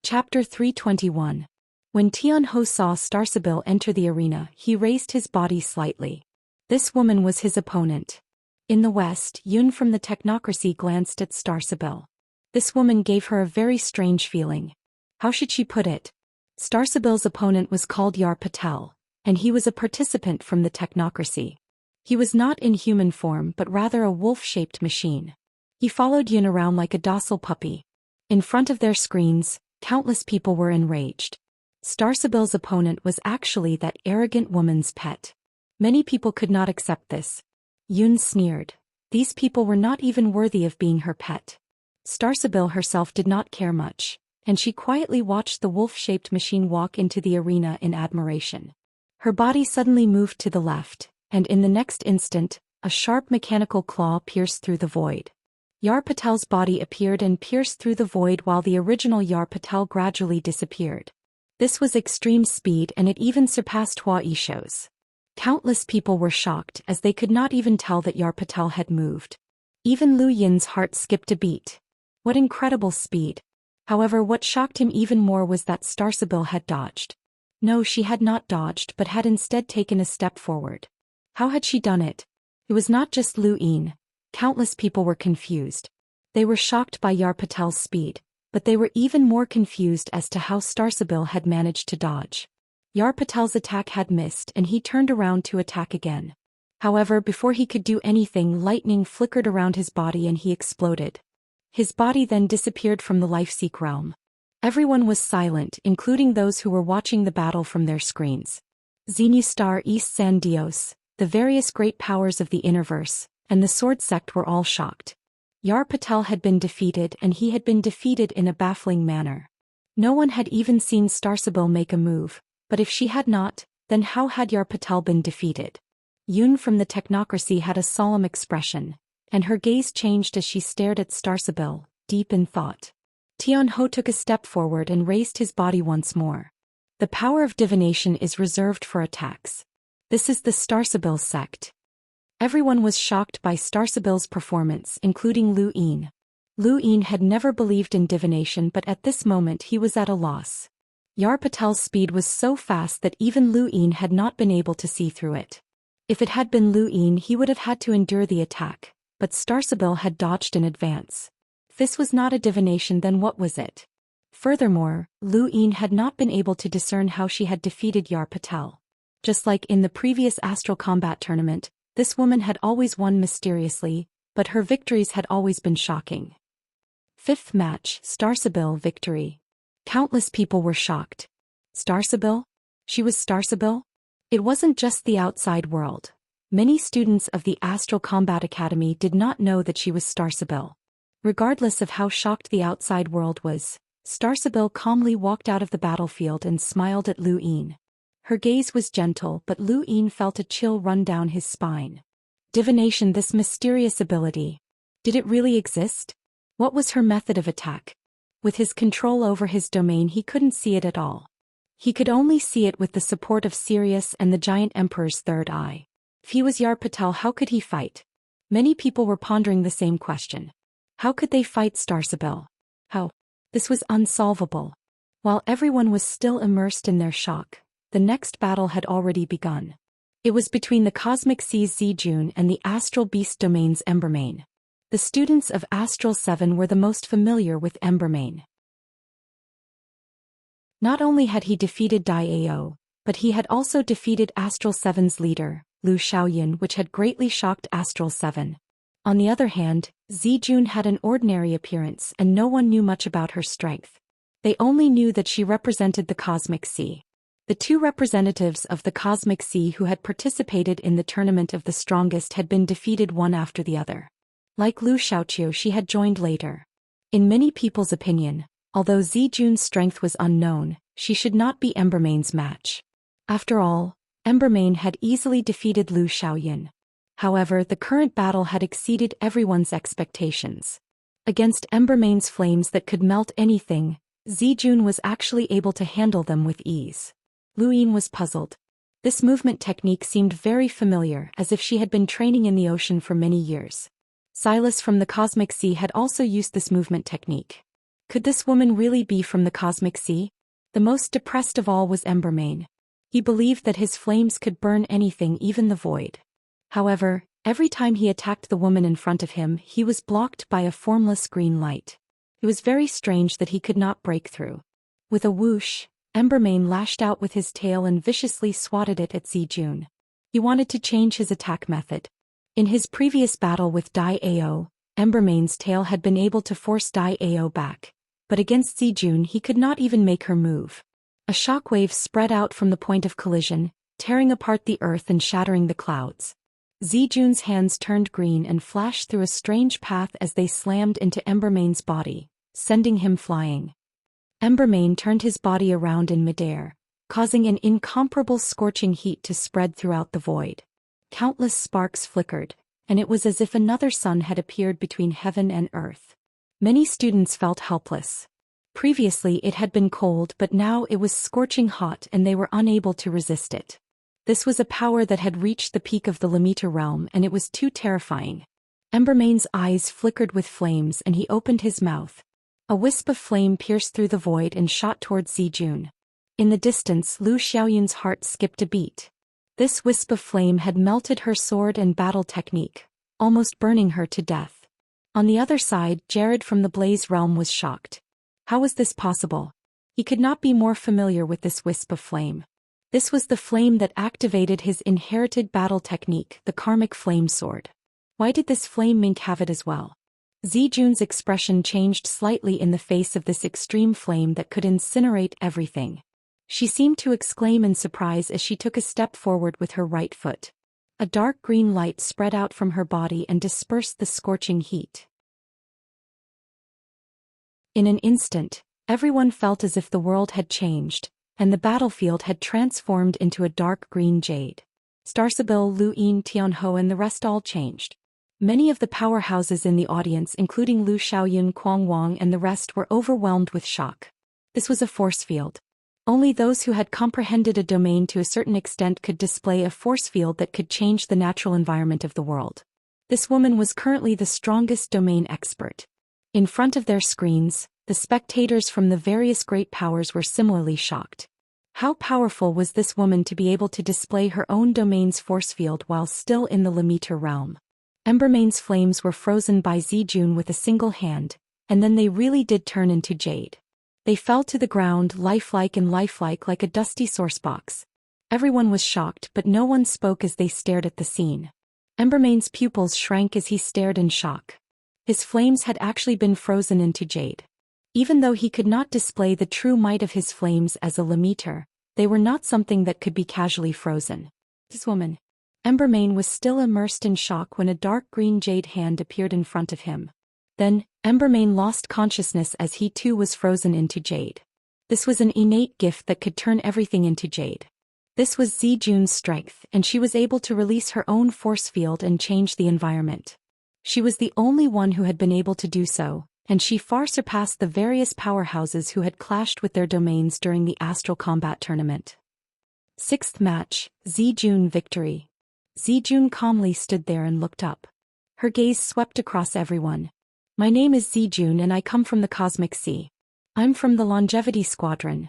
Chapter 321. When Tianho saw Starsabil enter the arena, he raised his body slightly. This woman was his opponent. In the west, Yun from the technocracy glanced at Starsabil. This woman gave her a very strange feeling. How should she put it? Starsabil's opponent was called Yar Patel, and he was a participant from the technocracy. He was not in human form but rather a wolf-shaped machine. He followed Yun around like a docile puppy. In front of their screens, countless people were enraged. Starsabil's opponent was actually that arrogant woman's pet. Many people could not accept this. Yun sneered. These people were not even worthy of being her pet. Starsabil herself did not care much, and she quietly watched the wolf-shaped machine walk into the arena in admiration. Her body suddenly moved to the left, and in the next instant, a sharp mechanical claw pierced through the void. Yar Patel's body appeared and pierced through the void while the original Yar Patel gradually disappeared. This was extreme speed and it even surpassed Hua Yisho's. Countless people were shocked as they could not even tell that Yar Patel had moved. Even Lu Yin's heart skipped a beat. What incredible speed! However, what shocked him even more was that Starsabil had dodged. No, she had not dodged but had instead taken a step forward. How had she done it? It was not just Lu Yin. Countless people were confused. They were shocked by Yar Patel's speed, but they were even more confused as to how Starsabil had managed to dodge. Yar Patel's attack had missed and he turned around to attack again. However, before he could do anything, lightning flickered around his body and he exploded. His body then disappeared from the Life-Seek realm. Everyone was silent, including those who were watching the battle from their screens. Xenu Star East San Dios, the various great powers of the Innerverse, and the Sword Sect were all shocked. Yar Patel had been defeated and he had been defeated in a baffling manner. No one had even seen Starsabil make a move, but if she had not, then how had Yar Patel been defeated? Yun from the technocracy had a solemn expression, and her gaze changed as she stared at Starsabil, deep in thought. Tianho took a step forward and raised his body once more. The power of divination is reserved for attacks. This is the Starsabil sect. Everyone was shocked by Starsabil's performance, including Lu Yin. Lu Yin had never believed in divination but at this moment he was at a loss. Yar Patel's speed was so fast that even Lu Yin had not been able to see through it. If it had been Lu Yin he would have had to endure the attack, but Starsabil had dodged in advance. If this was not a divination, then what was it? Furthermore, Lu Yin had not been able to discern how she had defeated Yar Patel. Just like in the previous astral combat tournament, this woman had always won mysteriously, but her victories had always been shocking. Fifth match, Starsabil victory. Countless people were shocked. Starsabil? She was Starsabil? It wasn't just the outside world. Many students of the Astral Combat Academy did not know that she was Starsabil. Regardless of how shocked the outside world was, Starsabil calmly walked out of the battlefield and smiled at Lu Yin. Her gaze was gentle but Lu Yin felt a chill run down his spine. Divination, this mysterious ability. Did it really exist? What was her method of attack? With his control over his domain he couldn't see it at all. He could only see it with the support of Sirius and the Giant Emperor's third eye. If he was Yar Patel, how could he fight? Many people were pondering the same question. How could they fight Starsabil? How? This was unsolvable. While everyone was still immersed in their shock, the next battle had already begun. It was between the Cosmic Sea's Zijun and the Astral Beast Domain's Embermane. The students of Astral 7 were the most familiar with Embermane. Not only had he defeated Daoist, but he had also defeated Astral 7's leader, Liu Xiaoyan, which had greatly shocked Astral 7. On the other hand, Zijun had an ordinary appearance and no one knew much about her strength. They only knew that she represented the Cosmic Sea. The two representatives of the Cosmic Sea who had participated in the Tournament of the Strongest had been defeated one after the other. Like Liu Xiaoqiu, she had joined later. In many people's opinion, although Zijun's strength was unknown, she should not be Embermane's match. After all, Embermane had easily defeated Liu Xiaoyan. However, the current battle had exceeded everyone's expectations. Against Embermane's flames that could melt anything, Zijun was actually able to handle them with ease. Lu Yin was puzzled. This movement technique seemed very familiar, as if she had been training in the ocean for many years. Silas from the Cosmic Sea had also used this movement technique. Could this woman really be from the cosmic sea? The most depressed of all was Embermane. He believed that his flames could burn anything, even the void. However, every time he attacked the woman in front of him, he was blocked by a formless green light. It was very strange that he could not break through. With a whoosh, Embermane lashed out with his tail and viciously swatted it at Zijun. He wanted to change his attack method. In his previous battle with Dai Ao, Embermane's tail had been able to force Dai Ao back, but against Zijun he could not even make her move. A shockwave spread out from the point of collision, tearing apart the earth and shattering the clouds. Zijun's hands turned green and flashed through a strange path as they slammed into Embermane's body, sending him flying. Embermane turned his body around in midair, causing an incomparable scorching heat to spread throughout the void. Countless sparks flickered, and it was as if another sun had appeared between heaven and earth. Many students felt helpless. Previously it had been cold, but now it was scorching hot and they were unable to resist it. This was a power that had reached the peak of the Limiter realm, and it was too terrifying. Embermane's eyes flickered with flames and he opened his mouth. A wisp of flame pierced through the void and shot towards Zijun. In the distance, Lu Xiaoyun's heart skipped a beat. This wisp of flame had melted her sword and battle technique, almost burning her to death. On the other side, Jared from the Blaze realm was shocked. How was this possible? He could not be more familiar with this wisp of flame. This was the flame that activated his inherited battle technique, the Karmic Flame Sword. Why did this flame mink have it as well? Zijun's expression changed slightly in the face of this extreme flame that could incinerate everything. She seemed to exclaim in surprise as she took a step forward with her right foot. A dark green light spread out from her body and dispersed the scorching heat. In an instant, everyone felt as if the world had changed, and the battlefield had transformed into a dark green jade. Starsabil, Lu Yin, Tianho and the rest all changed. Many of the powerhouses in the audience, including Lu Xiaoyun, Quang Wang and the rest, were overwhelmed with shock. This was a force field. Only those who had comprehended a domain to a certain extent could display a force field that could change the natural environment of the world. This woman was currently the strongest domain expert. In front of their screens, the spectators from the various great powers were similarly shocked. How powerful was this woman to be able to display her own domain's force field while still in the Limiter realm? Embermane's flames were frozen by Zijun with a single hand, and then they really did turn into jade. They fell to the ground lifelike like a dusty sourcebox. Everyone was shocked, but no one spoke as they stared at the scene. Embermane's pupils shrank as he stared in shock. His flames had actually been frozen into jade. Even though he could not display the true might of his flames as a Limiter, they were not something that could be casually frozen. This woman. Embermane was still immersed in shock when a dark green jade hand appeared in front of him. Then, Embermane lost consciousness as he too was frozen into jade. This was an innate gift that could turn everything into jade. This was Zijun's strength, and she was able to release her own force field and change the environment. She was the only one who had been able to do so, and she far surpassed the various powerhouses who had clashed with their domains during the Astral Combat Tournament. Sixth match, Zijun victory. Zijun calmly stood there and looked up. Her gaze swept across everyone. My name is Zijun and I come from the Cosmic Sea. I'm from the Longevity Squadron.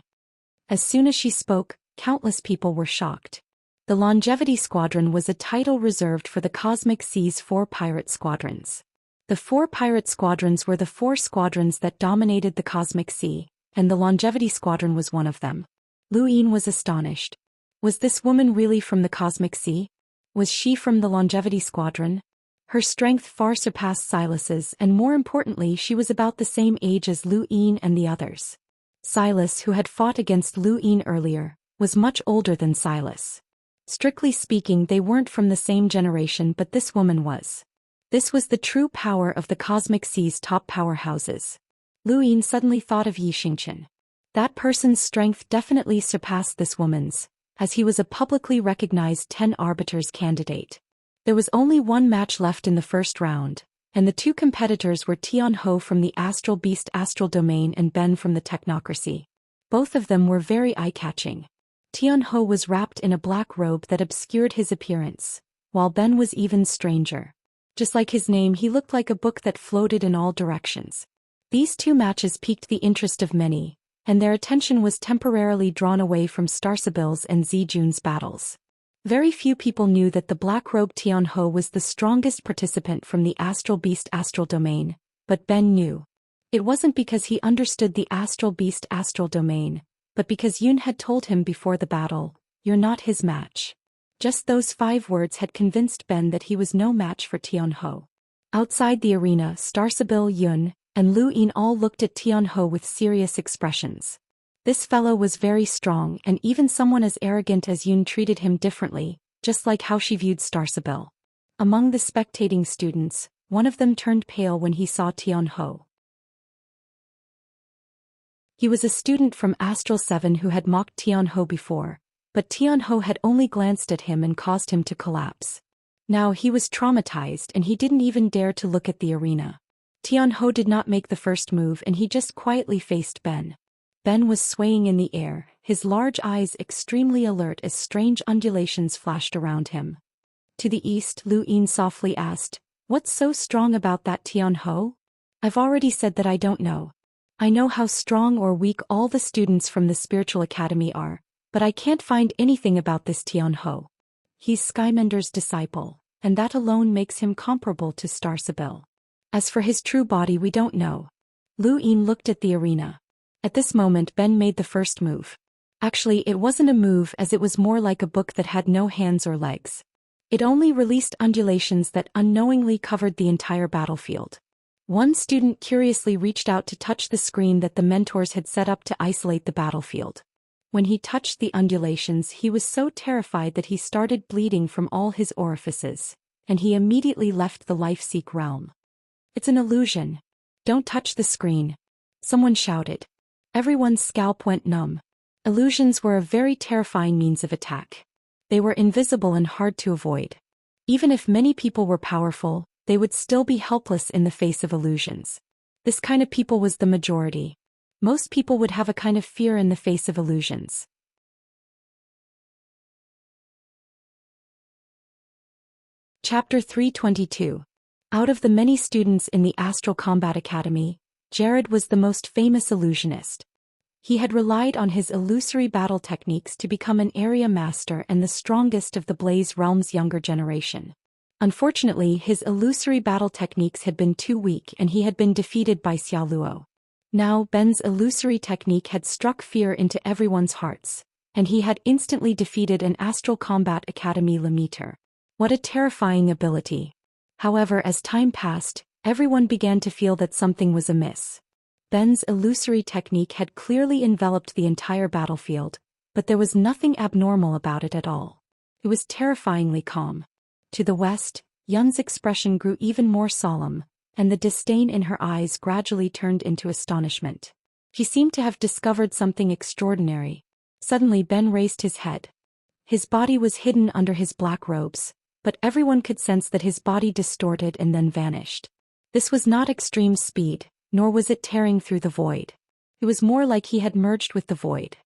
As soon as she spoke, countless people were shocked. The Longevity Squadron was a title reserved for the Cosmic Sea's 4 pirate squadrons. The 4 pirate squadrons were the 4 squadrons that dominated the Cosmic Sea, and the Longevity Squadron was one of them. Lu Yin was astonished. Was this woman really from the Cosmic Sea? Was she from the Longevity Squadron? Her strength far surpassed Silas's, and more importantly, she was about the same age as Lu Yin and the others. Silas, who had fought against Lu Yin earlier, was much older than Silas. Strictly speaking, they weren't from the same generation, but this woman was. This was the true power of the Cosmic Sea's top powerhouses. Lu Yin suddenly thought of Xianxia. That person's strength definitely surpassed this woman's, as he was a publicly recognized 10 arbiters candidate. There was only one match left in the first round, and the 2 competitors were Tianho from the Astral Beast Astral Domain and Ben from the Technocracy. Both of them were very eye-catching. Tianho was wrapped in a black robe that obscured his appearance, while Ben was even stranger. Just like his name, he looked like a book that floated in all directions. These two matches piqued the interest of many, and their attention was temporarily drawn away from Starsabil's and Zijun's battles. Very few people knew that the black-robed Tianhou was the strongest participant from the Astral Beast Astral Domain, but Ben knew. It wasn't because he understood the Astral Beast Astral Domain, but because Yun had told him before the battle, "You're not his match." Just those 5 words had convinced Ben that he was no match for Tianhou. Outside the arena, Starsabil, Yun, and Lu Yin all looked at Tianhou with serious expressions. This fellow was very strong, and even someone as arrogant as Yun treated him differently, just like how she viewed Starsabil. Among the spectating students, one of them turned pale when he saw Tianhou. He was a student from Astral 7 who had mocked Tianhou before, but Tianhou had only glanced at him and caused him to collapse. Now he was traumatized and he didn't even dare to look at the arena. Tianhou did not make the first move and he just quietly faced Ben. Ben was swaying in the air, his large eyes extremely alert as strange undulations flashed around him. To the east, Lu Yin softly asked, "What's so strong about that Tianhou?" "I've already said that I don't know. I know how strong or weak all the students from the spiritual academy are, but I can't find anything about this Tianhou. He's Skymender's disciple, and that alone makes him comparable to Starsabil. As for his true body, we don't know." Lu Yin looked at the arena. At this moment Ben made the first move. Actually, it wasn't a move as it was more like a book that had no hands or legs. It only released undulations that unknowingly covered the entire battlefield. One student curiously reached out to touch the screen that the mentors had set up to isolate the battlefield. When he touched the undulations, he was so terrified that he started bleeding from all his orifices, and he immediately left the Life-Seek realm. "It's an illusion. Don't touch the screen," someone shouted. Everyone's scalp went numb. Illusions were a very terrifying means of attack. They were invisible and hard to avoid. Even if many people were powerful, they would still be helpless in the face of illusions. This kind of people was the majority. Most people would have a kind of fear in the face of illusions. Chapter 322. Out of the many students in the Astral Combat Academy, Jared was the most famous illusionist. He had relied on his illusory battle techniques to become an area master and the strongest of the Blaze Realm's younger generation. Unfortunately, his illusory battle techniques had been too weak and he had been defeated by Xiaoluo. Now Ben's illusory technique had struck fear into everyone's hearts, and he had instantly defeated an Astral Combat Academy Limiter. What a terrifying ability. However, as time passed, everyone began to feel that something was amiss. Ben's illusory technique had clearly enveloped the entire battlefield, but there was nothing abnormal about it at all. It was terrifyingly calm. To the west, Yun's expression grew even more solemn, and the disdain in her eyes gradually turned into astonishment. He seemed to have discovered something extraordinary. Suddenly Ben raised his head. His body was hidden under his black robes, but everyone could sense that his body distorted and then vanished. This was not extreme speed, nor was it tearing through the void. It was more like he had merged with the void.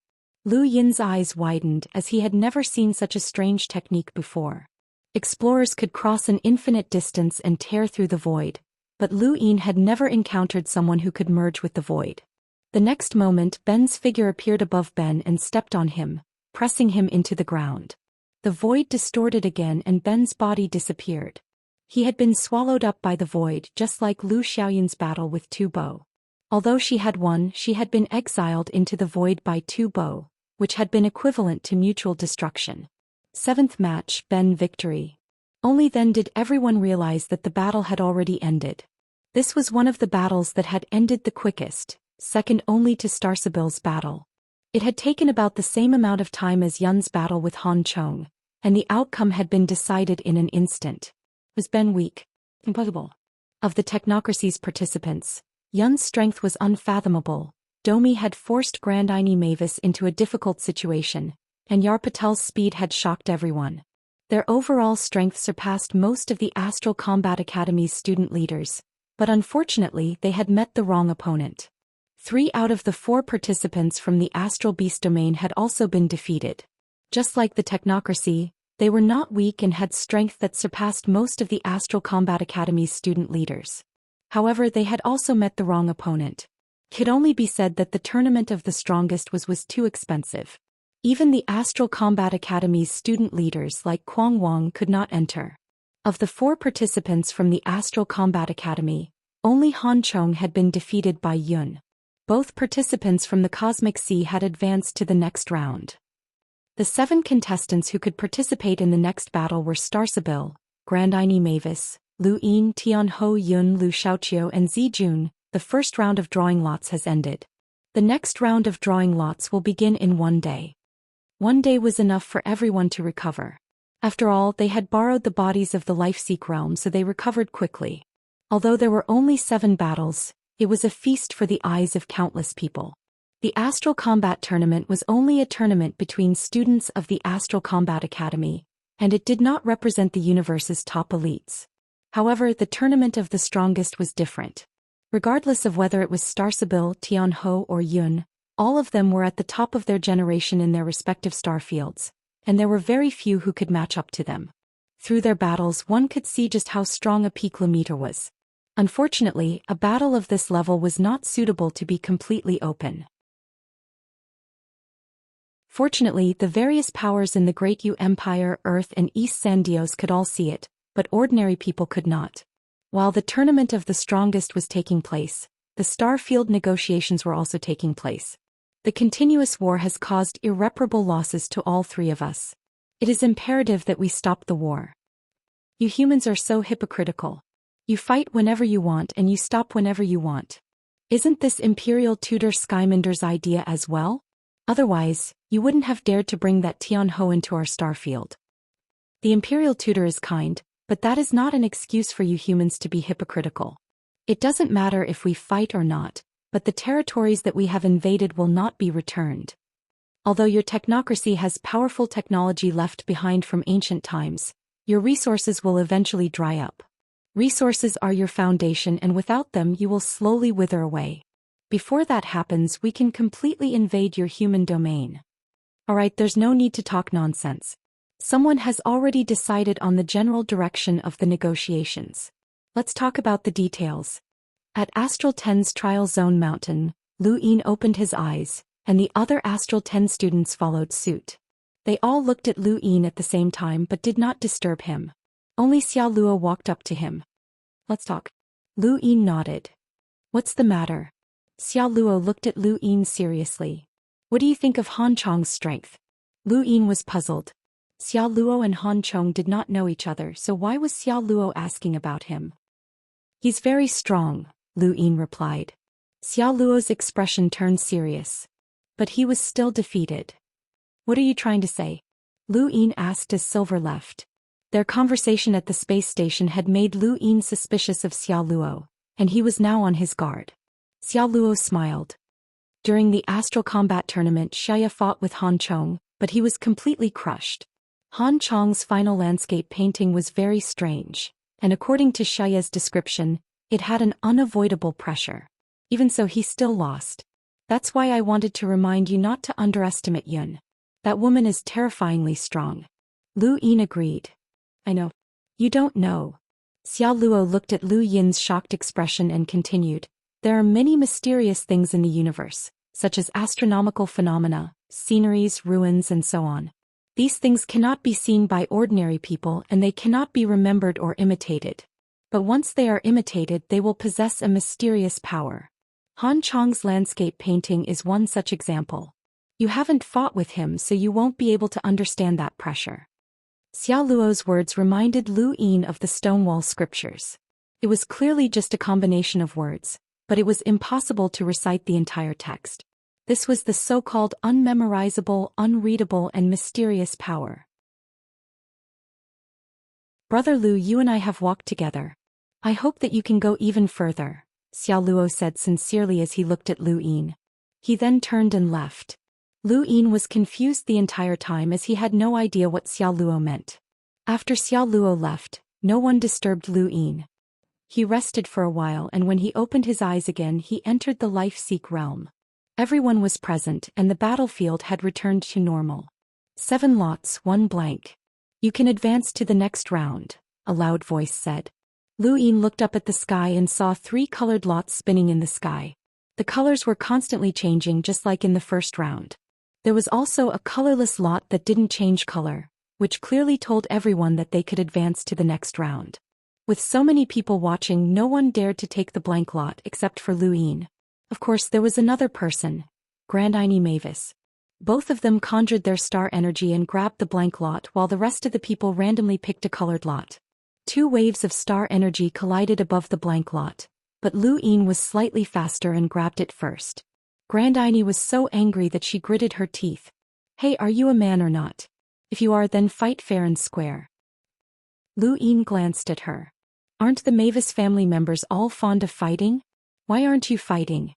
Lu Yin's eyes widened as he had never seen such a strange technique before. Explorers could cross an infinite distance and tear through the void, but Lu Yin had never encountered someone who could merge with the void. The next moment Ben's figure appeared above Ben and stepped on him, pressing him into the ground. The void distorted again and Ben's body disappeared. He had been swallowed up by the void just like Lu Xiaoyan's battle with Tu Bo. Although she had won, she had been exiled into the void by Tu Bo, which had been equivalent to mutual destruction. 7th match, Ben victory. Only then did everyone realize that the battle had already ended. This was one of the battles that had ended the quickest, second only to Starsabil's battle. It had taken about the same amount of time as Yun's battle with Han Chong, and the outcome had been decided in an instant. Was Ben weak? Impossible. Of the technocracy's participants, Yun's strength was unfathomable. Domi had forced Grandini Mavis into a difficult situation, and Yarpatel's speed had shocked everyone. Their overall strength surpassed most of the Astral Combat Academy's student leaders, but unfortunately they had met the wrong opponent. 3 out of the 4 participants from the Astral Beast domain had also been defeated. Just like the technocracy, they were not weak and had strength that surpassed most of the Astral Combat Academy's student leaders. However, they had also met the wrong opponent. It could only be said that the tournament of the strongest was too expensive. Even the Astral Combat Academy's student leaders like Kuang Wang could not enter. Of the 4 participants from the Astral Combat Academy, only Han Chong had been defeated by Yun. Both participants from the Cosmic Sea had advanced to the next round. The 7 contestants who could participate in the next battle were Starsabil, Grandine Mavis, Lu Yin, Tian Ho Yun, Lu Xiaoqiu and Zi Jun. The first round of drawing lots has ended. The next round of drawing lots will begin in 1 day. 1 day was enough for everyone to recover. After all, they had borrowed the bodies of the Life-Seek realm, so they recovered quickly. Although there were only 7 battles, it was a feast for the eyes of countless people. The Astral Combat Tournament was only a tournament between students of the Astral Combat Academy, and it did not represent the universe's top elites. However, the tournament of the strongest was different. Regardless of whether it was Starsabil, Tianho or Yun, all of them were at the top of their generation in their respective star fields, and there were very few who could match up to them. Through their battles, one could see just how strong a picometer was. Unfortunately, a battle of this level was not suitable to be completely open. Fortunately, the various powers in the Great Yu Empire, Earth and East Sandios could all see it, but ordinary people could not. While the tournament of the strongest was taking place, the star field negotiations were also taking place. The continuous war has caused irreparable losses to all 3 of us. It is imperative that we stop the war. You humans are so hypocritical. You fight whenever you want and you stop whenever you want. Isn't this Imperial Tutor Skymander's idea as well? Otherwise, you wouldn't have dared to bring that Tian Ho into our star field. The Imperial Tutor is kind, but that is not an excuse for you humans to be hypocritical. It doesn't matter if we fight or not, but the territories that we have invaded will not be returned. Although your technocracy has powerful technology left behind from ancient times, your resources will eventually dry up. Resources are your foundation, and without them you will slowly wither away. Before that happens, we can completely invade your human domain. Alright, there's no need to talk nonsense. Someone has already decided on the general direction of the negotiations. Let's talk about the details. At Astral 10's Trial Zone Mountain, Lu Yin opened his eyes, and the other Astral 10 students followed suit. They all looked at Lu Yin at the same time but did not disturb him. Only Xiao Luo walked up to him. Let's talk. Lu Yin nodded. What's the matter? Xiao Luo looked at Lu Yin seriously. What do you think of Han Chong's strength? Lu Yin was puzzled. Xiao Luo and Han Chong did not know each other, so why was Xiao Luo asking about him? He's very strong, Lu Yin replied. Xiao Luo's expression turned serious. But he was still defeated. What are you trying to say? Lu Yin asked as Silver left. Their conversation at the space station had made Lu Yin suspicious of Xiao Luo, and he was now on his guard. Xiao Luo smiled. During the Astral Combat Tournament, Xianxia fought with Han Chong, but he was completely crushed. Han Chong's final landscape painting was very strange, and according to Xianxia's description, it had an unavoidable pressure. Even so, he still lost. That's why I wanted to remind you not to underestimate Yun. That woman is terrifyingly strong. Lu Yin agreed. I know. You don't know. Xiao Luo looked at Lu Yin's shocked expression and continued. There are many mysterious things in the universe, such as astronomical phenomena, sceneries, ruins and so on. These things cannot be seen by ordinary people and they cannot be remembered or imitated. But once they are imitated, they will possess a mysterious power. Han Chong's landscape painting is one such example. You haven't fought with him, so you won't be able to understand that pressure. Xiao Luo's words reminded Lu Yin of the Stonewall scriptures. It was clearly just a combination of words, but it was impossible to recite the entire text. This was the so-called unmemorizable, unreadable and mysterious power. Brother Lu, you and I have walked together. I hope that you can go even further, Xiao Luo said sincerely as he looked at Lu Yin. He then turned and left. Lu Yin was confused the entire time as he had no idea what Xiao Luo meant. After Xiao Luo left, no one disturbed Lu Yin. He rested for a while, and when he opened his eyes again he entered the Life-Seek realm. Everyone was present and the battlefield had returned to normal. 7 lots, 1 blank. You can advance to the next round, a loud voice said. Lu Yin looked up at the sky and saw 3 colored lots spinning in the sky. The colors were constantly changing just like in the first round. There was also a colorless lot that didn't change color, which clearly told everyone that they could advance to the next round. With so many people watching, no one dared to take the blank lot except for Lu Yin. Of course, there was another person, Grandini Mavis. Both of them conjured their star energy and grabbed the blank lot while the rest of the people randomly picked a colored lot. 2 waves of star energy collided above the blank lot, but Lu Yin was slightly faster and grabbed it first. Grandini was so angry that she gritted her teeth. "Hey, are you a man or not? If you are, then fight fair and square." Lu Yin glanced at her. "Aren't the Mavis family members all fond of fighting? Why aren't you fighting?"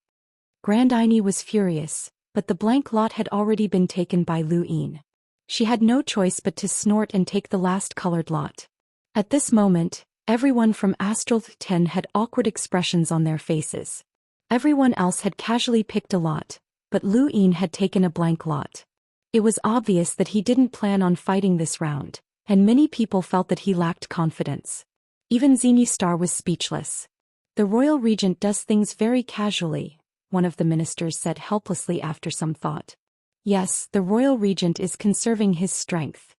Grandini was furious, but the blank lot had already been taken by Lu Yin. She had no choice but to snort and take the last colored lot. At this moment, everyone from Astral 10 had awkward expressions on their faces. Everyone else had casually picked a lot, but Lu Yin had taken a blank lot. It was obvious that he didn't plan on fighting this round, and many people felt that he lacked confidence. Even Zini Star was speechless. "The royal regent does things very casually," one of the ministers said helplessly after some thought. "Yes, the royal regent is conserving his strength.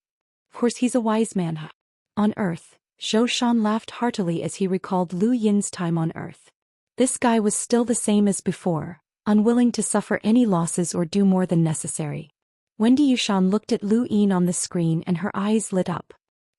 Of course he's a wise man." On Earth, Zhou Xian laughed heartily as he recalled Lu Yin's time on Earth. This guy was still the same as before, unwilling to suffer any losses or do more than necessary. Wendy Yushan looked at Lu Yin on the screen and her eyes lit up.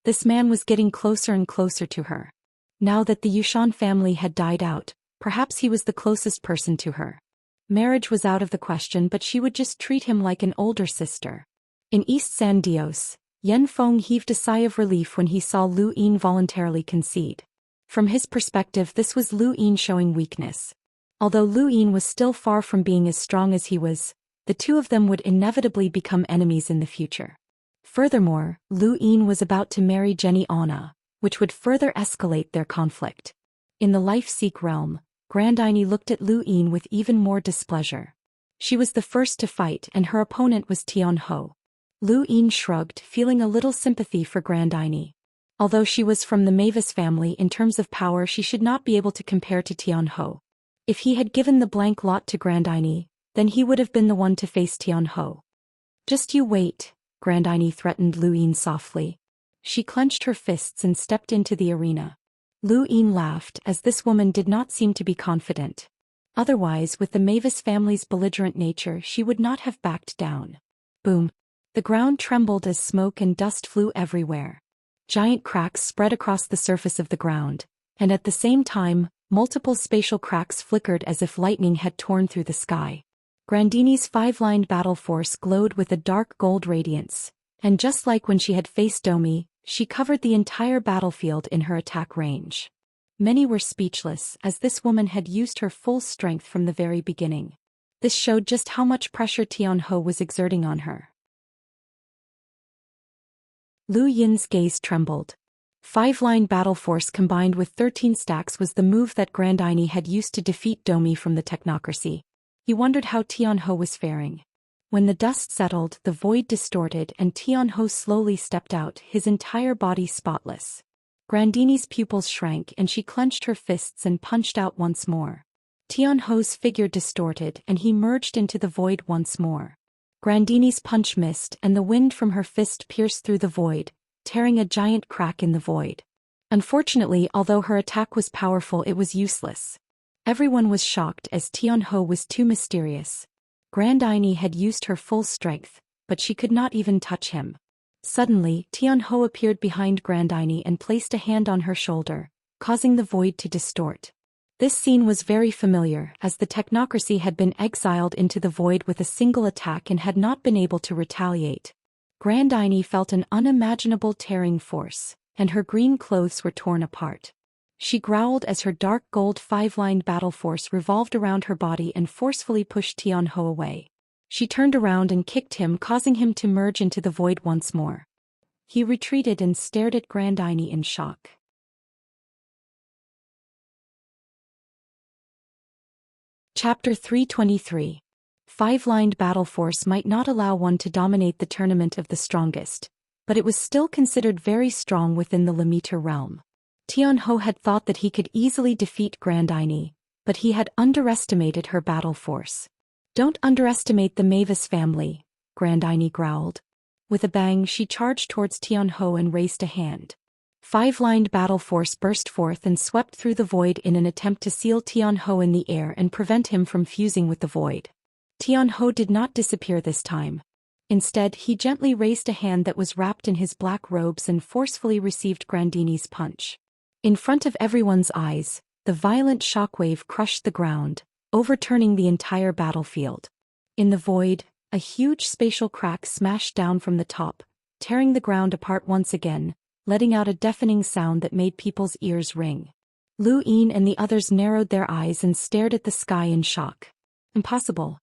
This man was getting closer and closer to her. Now that the Yushan family had died out, perhaps he was the closest person to her. Marriage was out of the question, but she would just treat him like an older sister. In East San Dios, Yen Feng heaved a sigh of relief when he saw Lu Yin voluntarily concede. From his perspective, this was Lu Yin showing weakness. Although Lu Yin was still far from being as strong as he was, the two of them would inevitably become enemies in the future. Furthermore, Lu Yin was about to marry Jenny Anna, which would further escalate their conflict. In the Life-Seek realm, Grandini looked at Lu Yin with even more displeasure. She was the first to fight and her opponent was Tian Ho. Lu Yin shrugged, feeling a little sympathy for Grandini. Although she was from the Mavis family, in terms of power she should not be able to compare to Tian Ho. If he had given the blank lot to Grandini, then he would have been the one to face Tian Ho. "Just you wait," Grandini threatened Lu Yin softly. She clenched her fists and stepped into the arena. Lu Yin laughed, as this woman did not seem to be confident. Otherwise, with the Mavis family's belligerent nature, she would not have backed down. Boom. The ground trembled as smoke and dust flew everywhere. Giant cracks spread across the surface of the ground, and at the same time, multiple spatial cracks flickered as if lightning had torn through the sky. Grandini's 5-lined battle force glowed with a dark gold radiance, and just like when she had faced Domi, she covered the entire battlefield in her attack range. Many were speechless, as this woman had used her full strength from the very beginning. This showed just how much pressure Tian Ho was exerting on her. Lu Yin's gaze trembled. 5-line battle force combined with 13 stacks was the move that Grandini had used to defeat Domi from the technocracy. He wondered how Tian Ho was faring. When the dust settled, the void distorted and Tian Ho slowly stepped out, his entire body spotless. Grandini's pupils shrank and she clenched her fists and punched out once more. Tian Ho's figure distorted and he merged into the void once more. Grandini's punch missed and the wind from her fist pierced through the void, tearing a giant crack in the void. Unfortunately, although her attack was powerful, it was useless. Everyone was shocked as Tian Ho was too mysterious. Grandini had used her full strength, but she could not even touch him. Suddenly, Tian Ho appeared behind Grandini and placed a hand on her shoulder, causing the void to distort. This scene was very familiar, as the technocracy had been exiled into the void with a single attack and had not been able to retaliate. Grandini felt an unimaginable tearing force, and her green clothes were torn apart. She growled as her dark gold 5-lined battle force revolved around her body and forcefully pushed Tian Ho away. She turned around and kicked him, causing him to merge into the void once more. He retreated and stared at Grandini in shock. Chapter 323. 5-lined battle force might not allow one to dominate the tournament of the strongest, but it was still considered very strong within the Limiter realm. Tianhou had thought that he could easily defeat Grandini, but he had underestimated her battle force. Don't underestimate the Mavis family, Grandini growled. With a bang she charged towards Tianhou and raised a hand. 5-lined battle force burst forth and swept through the void in an attempt to seal Tianhou in the air and prevent him from fusing with the void. Tianhou did not disappear this time. Instead, he gently raised a hand that was wrapped in his black robes and forcefully received Grandini's punch. In front of everyone's eyes, the violent shockwave crushed the ground, overturning the entire battlefield. In the void, a huge spatial crack smashed down from the top, tearing the ground apart once again, letting out a deafening sound that made people's ears ring. Lu Yin and the others narrowed their eyes and stared at the sky in shock. Impossible.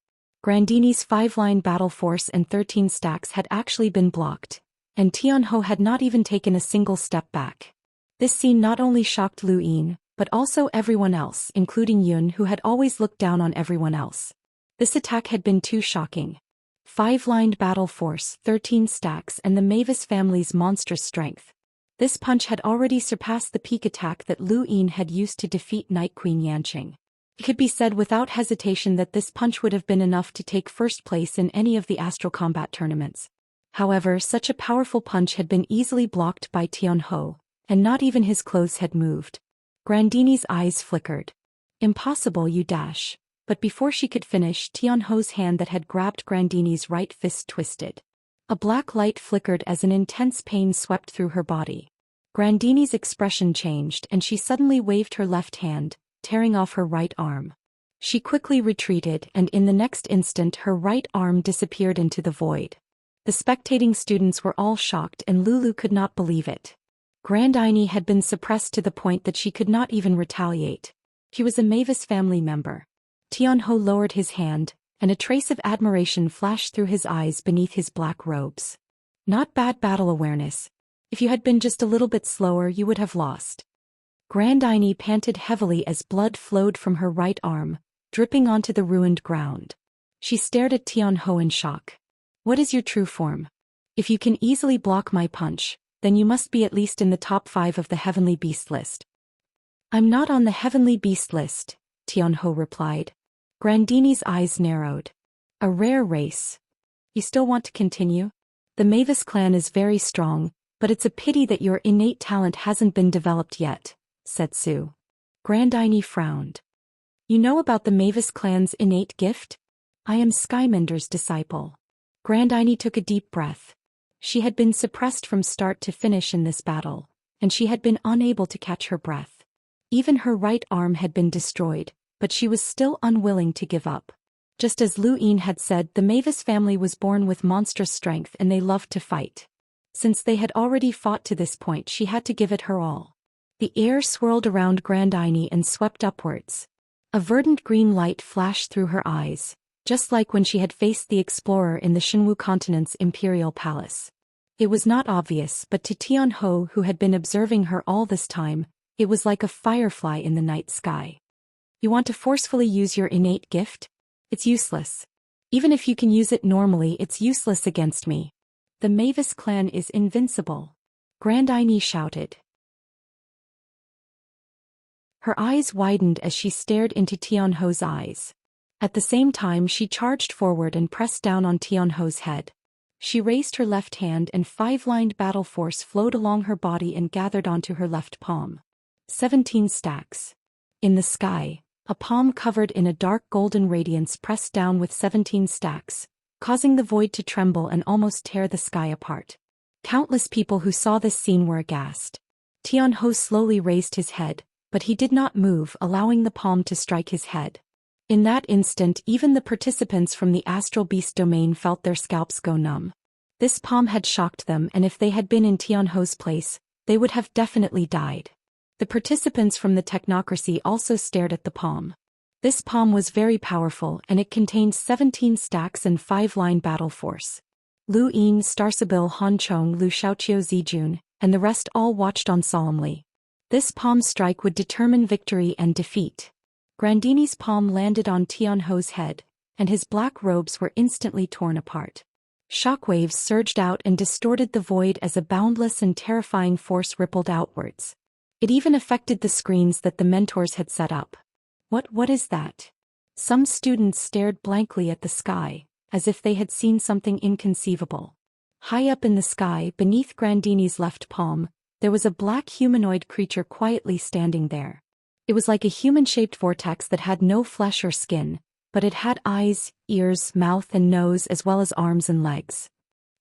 Grandini's 5-line battle force and 13 stacks had actually been blocked, and Tianhou had not even taken a single step back. This scene not only shocked Lu Yin, but also everyone else, including Yun, who had always looked down on everyone else. This attack had been too shocking. 5-lined battle force, 13 stacks, and the Mavis family's monstrous strength. This punch had already surpassed the peak attack that Lu Yin had used to defeat Night Queen Yanqing. It could be said without hesitation that this punch would have been enough to take first place in any of the astral combat tournaments. However, such a powerful punch had been easily blocked by Tianhou, and not even his clothes had moved. Grandini's eyes flickered. Impossible, you dash. But before she could finish, Tianhou's hand that had grabbed Grandini's right fist twisted. A black light flickered as an intense pain swept through her body. Grandini's expression changed and she suddenly waved her left hand, tearing off her right arm. She quickly retreated and in the next instant her right arm disappeared into the void. The spectating students were all shocked and Lulu could not believe it. Grandini had been suppressed to the point that she could not even retaliate. He was a Mavis family member. Tianhou lowered his hand, and a trace of admiration flashed through his eyes beneath his black robes. Not bad battle awareness. If you had been just a little bit slower you would have lost. Grandini panted heavily as blood flowed from her right arm, dripping onto the ruined ground. She stared at Tianhou in shock. What is your true form? If you can easily block my punch, then you must be at least in the top 5 of the Heavenly Beast list. I'm not on the Heavenly Beast list, Tianhou replied. Grandini's eyes narrowed. A rare race. You still want to continue? The Mavis clan is very strong, but it's a pity that your innate talent hasn't been developed yet, said Sue. Grandini frowned. You know about the Mavis clan's innate gift? I am Skymender's disciple. Grandini took a deep breath. She had been suppressed from start to finish in this battle, and she had been unable to catch her breath. Even her right arm had been destroyed, but she was still unwilling to give up. Just as Lu Yin had said, the Mavis family was born with monstrous strength and they loved to fight. Since they had already fought to this point, she had to give it her all. The air swirled around Grandini and swept upwards. A verdant green light flashed through her eyes, just like when she had faced the explorer in the Shenwu continent's imperial palace. It was not obvious, but to Tianhou, who had been observing her all this time, it was like a firefly in the night sky. You want to forcefully use your innate gift? It's useless. Even if you can use it normally, it's useless against me. The Mavis clan is invincible. Grandini shouted. Her eyes widened as she stared into Tianhou's eyes. At the same time she charged forward and pressed down on Tianhou's head. She raised her left hand and 5-lined battle force flowed along her body and gathered onto her left palm. 17 stacks. In the sky, a palm covered in a dark golden radiance pressed down with 17 stacks, causing the void to tremble and almost tear the sky apart. Countless people who saw this scene were aghast. Tianhou slowly raised his head, but he did not move, allowing the palm to strike his head. In that instant, even the participants from the astral beast domain felt their scalps go numb. This palm had shocked them, and if they had been in Tianhou's place, they would have definitely died. The participants from the technocracy also stared at the palm. This palm was very powerful and it contained 17 stacks and 5-line battle force. Lu Yin, Starsabil, Han Chong, Lu Xiaoqiu, Zijun, and the rest all watched on solemnly. This palm strike would determine victory and defeat. Grandini's palm landed on Tianhou's head, and his black robes were instantly torn apart. Shockwaves surged out and distorted the void as a boundless and terrifying force rippled outwards. It even affected the screens that the mentors had set up. What is that? Some students stared blankly at the sky, as if they had seen something inconceivable. High up in the sky, beneath Grandini's left palm, there was a black humanoid creature quietly standing there. It was like a human-shaped vortex that had no flesh or skin, but it had eyes, ears, mouth and nose as well as arms and legs.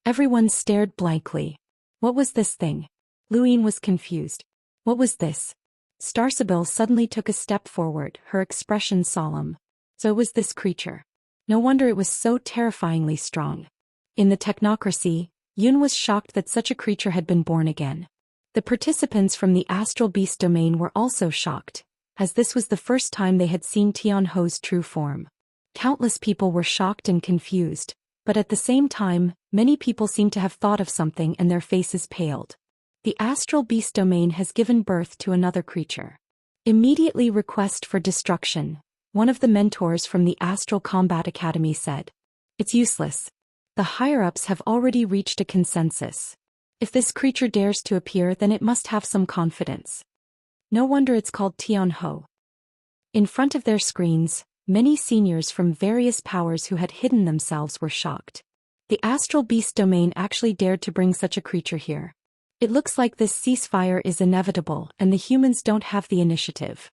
Everyone stared blankly. What was this thing? Luine was confused. What was this? Starsibyl suddenly took a step forward, her expression solemn. So it was this creature. No wonder it was so terrifyingly strong. In the technocracy, Yun was shocked that such a creature had been born again. The participants from the astral beast domain were also shocked, as this was the first time they had seen Tianho's true form. Countless people were shocked and confused, but at the same time, many people seemed to have thought of something and their faces paled. The astral beast domain has given birth to another creature. Immediately request for destruction, one of the mentors from the Astral Combat Academy said. It's useless. The higher-ups have already reached a consensus. If this creature dares to appear, then it must have some confidence. No wonder it's called Tianho. In front of their screens, many seniors from various powers who had hidden themselves were shocked. The astral beast domain actually dared to bring such a creature here. It looks like this ceasefire is inevitable and the humans don't have the initiative.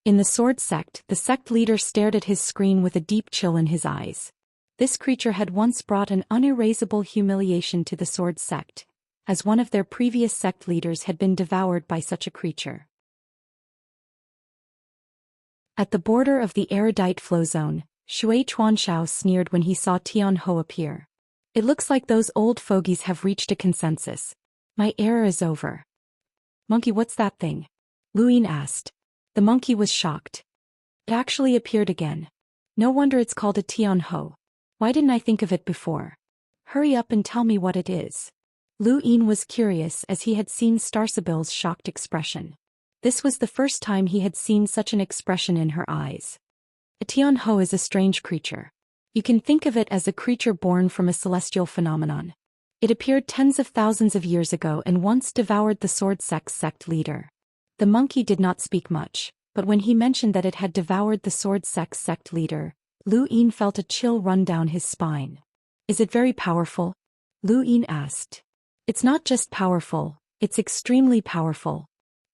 In the sword sect, the sect leader stared at his screen with a deep chill in his eyes. This creature had once brought an unerasable humiliation to the sword sect, as one of their previous sect leaders had been devoured by such a creature. At the border of the erudite flow zone, Shui Chuanshao sneered when he saw Tianho appear. It looks like those old fogies have reached a consensus. My era is over. Monkey, what's that thing? Luine asked. The monkey was shocked. It actually appeared again. No wonder it's called a Tianho. Why didn't I think of it before? Hurry up and tell me what it is. Luine was curious as he had seen Starsibyl's shocked expression. This was the first time he had seen such an expression in her eyes. A Tianho is a strange creature. You can think of it as a creature born from a celestial phenomenon. It appeared tens of thousands of years ago and once devoured the sword sect leader. The monkey did not speak much, but when he mentioned that it had devoured the sword sect leader, Luine felt a chill run down his spine. Is it very powerful? Luine asked. It's not just powerful, it's extremely powerful.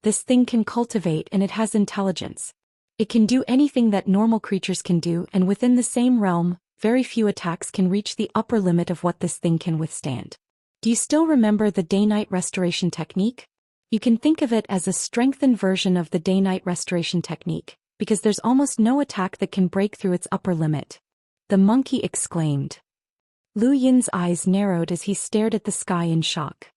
This thing can cultivate and it has intelligence. It can do anything that normal creatures can do, and within the same realm, very few attacks can reach the upper limit of what this thing can withstand. Do you still remember the day-night restoration technique? You can think of it as a strengthened version of the day-night restoration technique, because there's almost no attack that can break through its upper limit. The monkey exclaimed. Lu Yin's eyes narrowed as he stared at the sky in shock.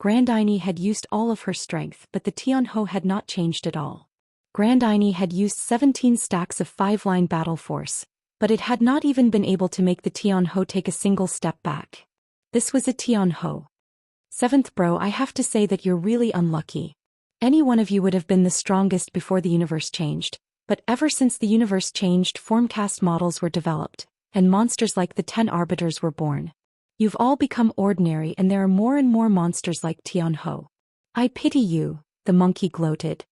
Grandini had used all of her strength, but the Tianho had not changed at all. Grandini had used 17 stacks of 5-line battle force, but it had not even been able to make the Tianho take a single step back. This was a Tianho. Seventh bro, I have to say that you're really unlucky. Any one of you would have been the strongest before the universe changed, but ever since the universe changed, formcast models were developed, and monsters like the 10 Arbiters were born. You've all become ordinary and there are more and more monsters like Tianho. I pity you, the monkey gloated.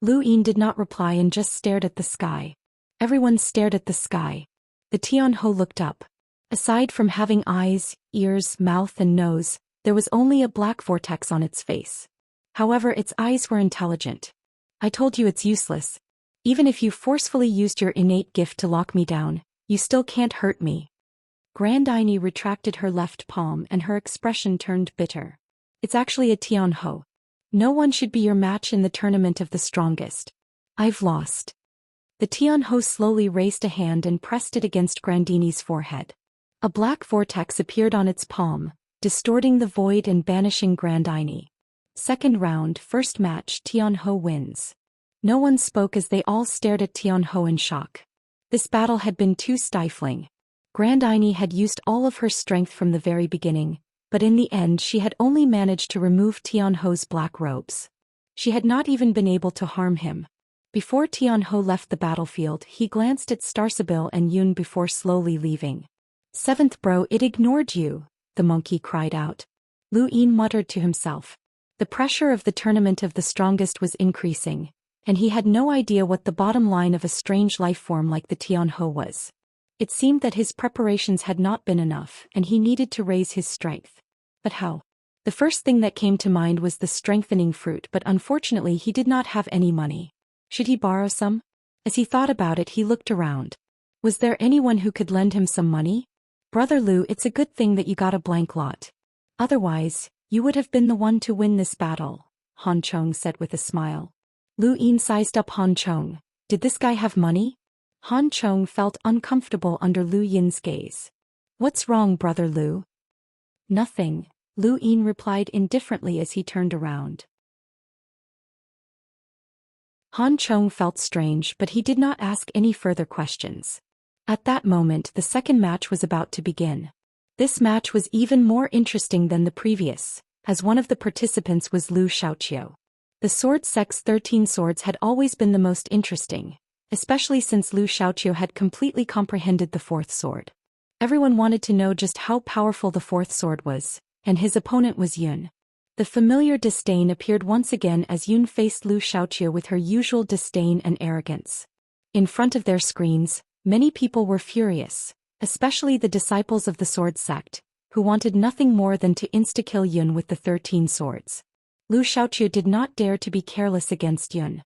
Luine did not reply and just stared at the sky. Everyone stared at the sky. The Tianho looked up. Aside from having eyes, ears, mouth and nose, there was only a black vortex on its face. However, its eyes were intelligent. I told you it's useless. Even if you forcefully used your innate gift to lock me down, you still can't hurt me. Grandini retracted her left palm and her expression turned bitter. It's actually a Tianho. No one should be your match in the tournament of the strongest. I've lost. The Tianho slowly raised a hand and pressed it against Grandini's forehead. A black vortex appeared on its palm, distorting the void and banishing Grandini. Second round, first match, Tianho wins. No one spoke as they all stared at Tianho in shock. This battle had been too stifling. Grandini had used all of her strength from the very beginning, but in the end she had only managed to remove Tianho's black robes. She had not even been able to harm him. Before Tianho left the battlefield, he glanced at Starsibyl and Yun before slowly leaving. Seventh bro, it ignored you, the monkey cried out. Luine muttered to himself. The pressure of the tournament of the strongest was increasing, and he had no idea what the bottom line of a strange life form like the Tianhe was. It seemed that his preparations had not been enough, and he needed to raise his strength. But how? The first thing that came to mind was the strengthening fruit, but unfortunately he did not have any money. Should he borrow some? As he thought about it, he looked around. Was there anyone who could lend him some money? Brother Lu, it's a good thing that you got a blank lot. Otherwise, you would have been the one to win this battle, Han Chong said with a smile. Lu Yin sized up Han Chong. Did this guy have money? Han Chong felt uncomfortable under Lu Yin's gaze. What's wrong, Brother Lu? Nothing, Lu Yin replied indifferently as he turned around. Han Chong felt strange, but he did not ask any further questions. At that moment, the second match was about to begin. This match was even more interesting than the previous, as one of the participants was Lu Xiaoqiu. The sword sect's 13 swords had always been the most interesting, especially since Lu Xiaoqiu had completely comprehended the fourth sword. Everyone wanted to know just how powerful the fourth sword was, and his opponent was Yun. The familiar disdain appeared once again as Yun faced Lu Xiaoqiu with her usual disdain and arrogance. In front of their screens, many people were furious, especially the disciples of the sword sect, who wanted nothing more than to insta-kill Yun with the 13 swords. Lu Xiaoqiu did not dare to be careless against Yun.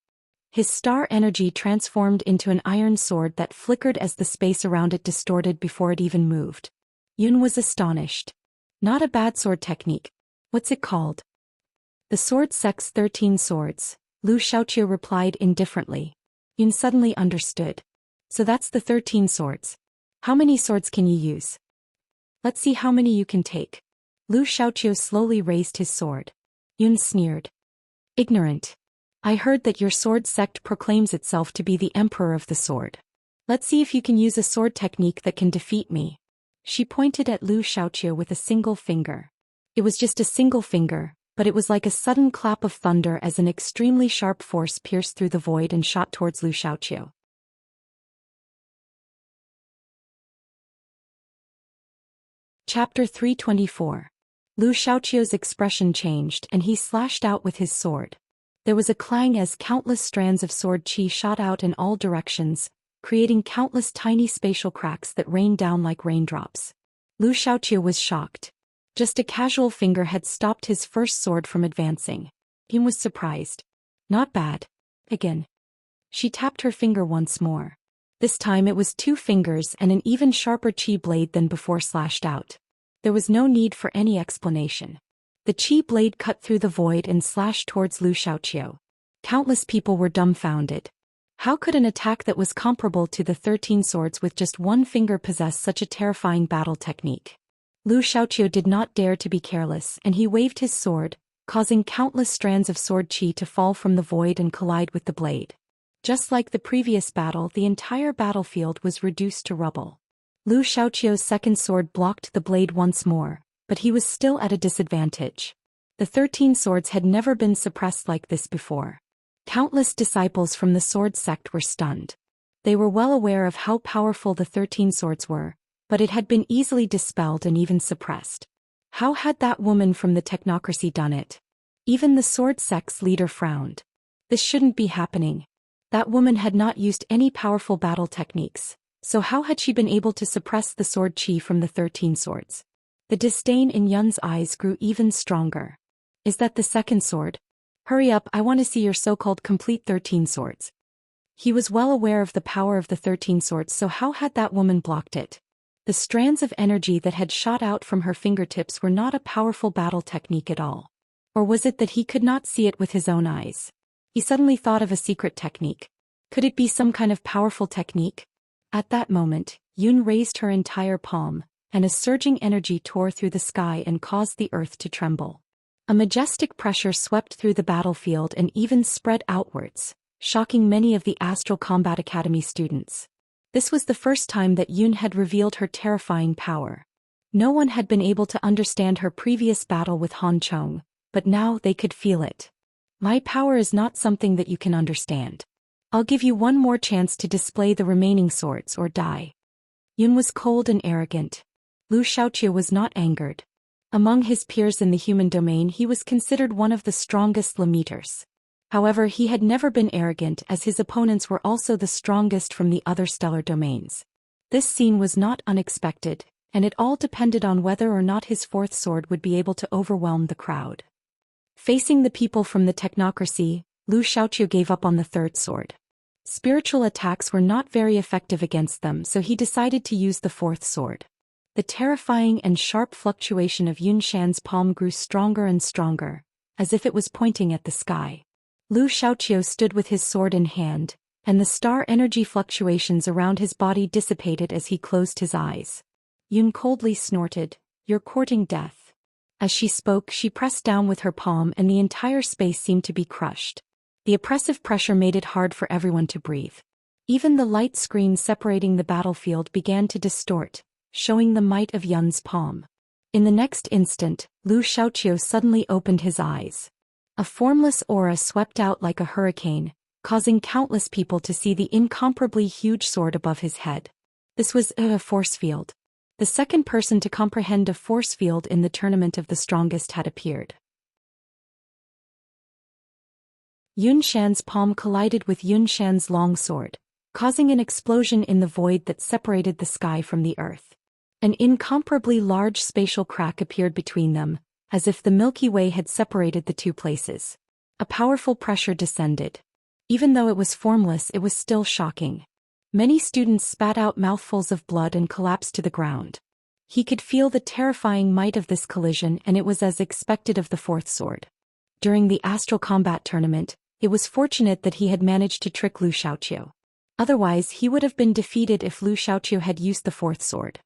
His star energy transformed into an iron sword that flickered as the space around it distorted before it even moved. Yun was astonished. Not a bad sword technique. What's it called? The sword sect's 13 swords, Lu Xiaoqiu replied indifferently. Yun suddenly understood. So that's the 13 swords. How many swords can you use? Let's see how many you can take. Lu Xiaoqiu slowly raised his sword. Yun sneered. Ignorant. I heard that your sword sect proclaims itself to be the emperor of the sword. Let's see if you can use a sword technique that can defeat me. She pointed at Lu Xiaoqiu with a single finger. It was just a single finger, but it was like a sudden clap of thunder as an extremely sharp force pierced through the void and shot towards Lu Xiaoqiu. Chapter 324. Lu Xiaoqiu's expression changed and he slashed out with his sword. There was a clang as countless strands of sword qi shot out in all directions, creating countless tiny spatial cracks that rained down like raindrops. Lu Xiaoqiu was shocked. Just a casual finger had stopped his first sword from advancing. Yun was surprised. Not bad. Again. She tapped her finger once more. This time it was 2 fingers and an even sharper qi blade than before slashed out. There was no need for any explanation. The qi blade cut through the void and slashed towards Lu Xiaoqiu. Countless people were dumbfounded. How could an attack that was comparable to the 13 swords with just 1 finger possess such a terrifying battle technique? Lu Xiaoqiu did not dare to be careless and he waved his sword, causing countless strands of sword qi to fall from the void and collide with the blade. Just like the previous battle, the entire battlefield was reduced to rubble. Lu Xiaoqiu's second sword blocked the blade once more, but he was still at a disadvantage. The 13 swords had never been suppressed like this before. Countless disciples from the sword sect were stunned. They were well aware of how powerful the 13 swords were, but it had been easily dispelled and even suppressed. How had that woman from the technocracy done it? Even the sword sect's leader frowned. This shouldn't be happening. That woman had not used any powerful battle techniques, so how had she been able to suppress the sword qi from the 13 swords? The disdain in Yun's eyes grew even stronger. Is that the second sword? Hurry up, I want to see your so-called complete 13 swords. He was well aware of the power of the 13 swords, so how had that woman blocked it? The strands of energy that had shot out from her fingertips were not a powerful battle technique at all. Or was it that he could not see it with his own eyes? He suddenly thought of a secret technique. Could it be some kind of powerful technique? At that moment, Yun raised her entire palm, and a surging energy tore through the sky and caused the earth to tremble. A majestic pressure swept through the battlefield and even spread outwards, shocking many of the Astral Combat Academy students. This was the first time that Yun had revealed her terrifying power. No one had been able to understand her previous battle with Han Chong, but now they could feel it. My power is not something that you can understand. I'll give you one more chance to display the remaining swords or die. Yun was cold and arrogant. Lu Xiaoqiu was not angered. Among his peers in the human domain he was considered one of the strongest limiters. However, he had never been arrogant as his opponents were also the strongest from the other stellar domains. This scene was not unexpected, and it all depended on whether or not his fourth sword would be able to overwhelm the crowd. Facing the people from the technocracy, Lu Xiaoqiu gave up on the third sword. Spiritual attacks were not very effective against them, so he decided to use the fourth sword. The terrifying and sharp fluctuation of Yun Shan's palm grew stronger and stronger, as if it was pointing at the sky. Lu Xiaoqiu stood with his sword in hand, and the star energy fluctuations around his body dissipated as he closed his eyes. Yun coldly snorted, "You're courting death." As she spoke, she pressed down with her palm and the entire space seemed to be crushed. The oppressive pressure made it hard for everyone to breathe. Even the light screen separating the battlefield began to distort, showing the might of Yun's palm. In the next instant, Lu Xiaoqiu suddenly opened his eyes. A formless aura swept out like a hurricane, causing countless people to see the incomparably huge sword above his head. This was a force field. The second person to comprehend a force field in the tournament of the strongest had appeared. Yun Shan's palm collided with Yun Shan's long sword, causing an explosion in the void that separated the sky from the earth. An incomparably large spatial crack appeared between them, as if the Milky Way had separated the two places. A powerful pressure descended. Even though it was formless, it was still shocking. Many students spat out mouthfuls of blood and collapsed to the ground. He could feel the terrifying might of this collision, and it was as expected of the fourth sword. During the astral combat tournament, it was fortunate that he had managed to trick Lu Xiaoqiu. Otherwise, he would have been defeated if Lu Xiaoqiu had used the fourth sword.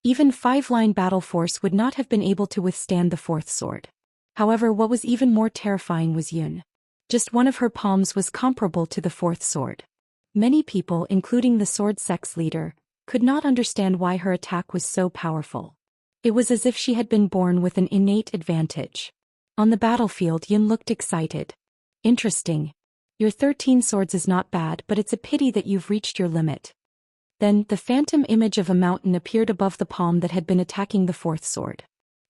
Even five-line battle force would not have been able to withstand the fourth sword. However, what was even more terrifying was Yun. Just one of her palms was comparable to the fourth sword. Many people, including the sword sect's leader, could not understand why her attack was so powerful. It was as if she had been born with an innate advantage. On the battlefield, Yun looked excited. "Interesting. Your 13 swords is not bad, but it's a pity that you've reached your limit." Then, the phantom image of a mountain appeared above the palm that had been attacking the fourth sword.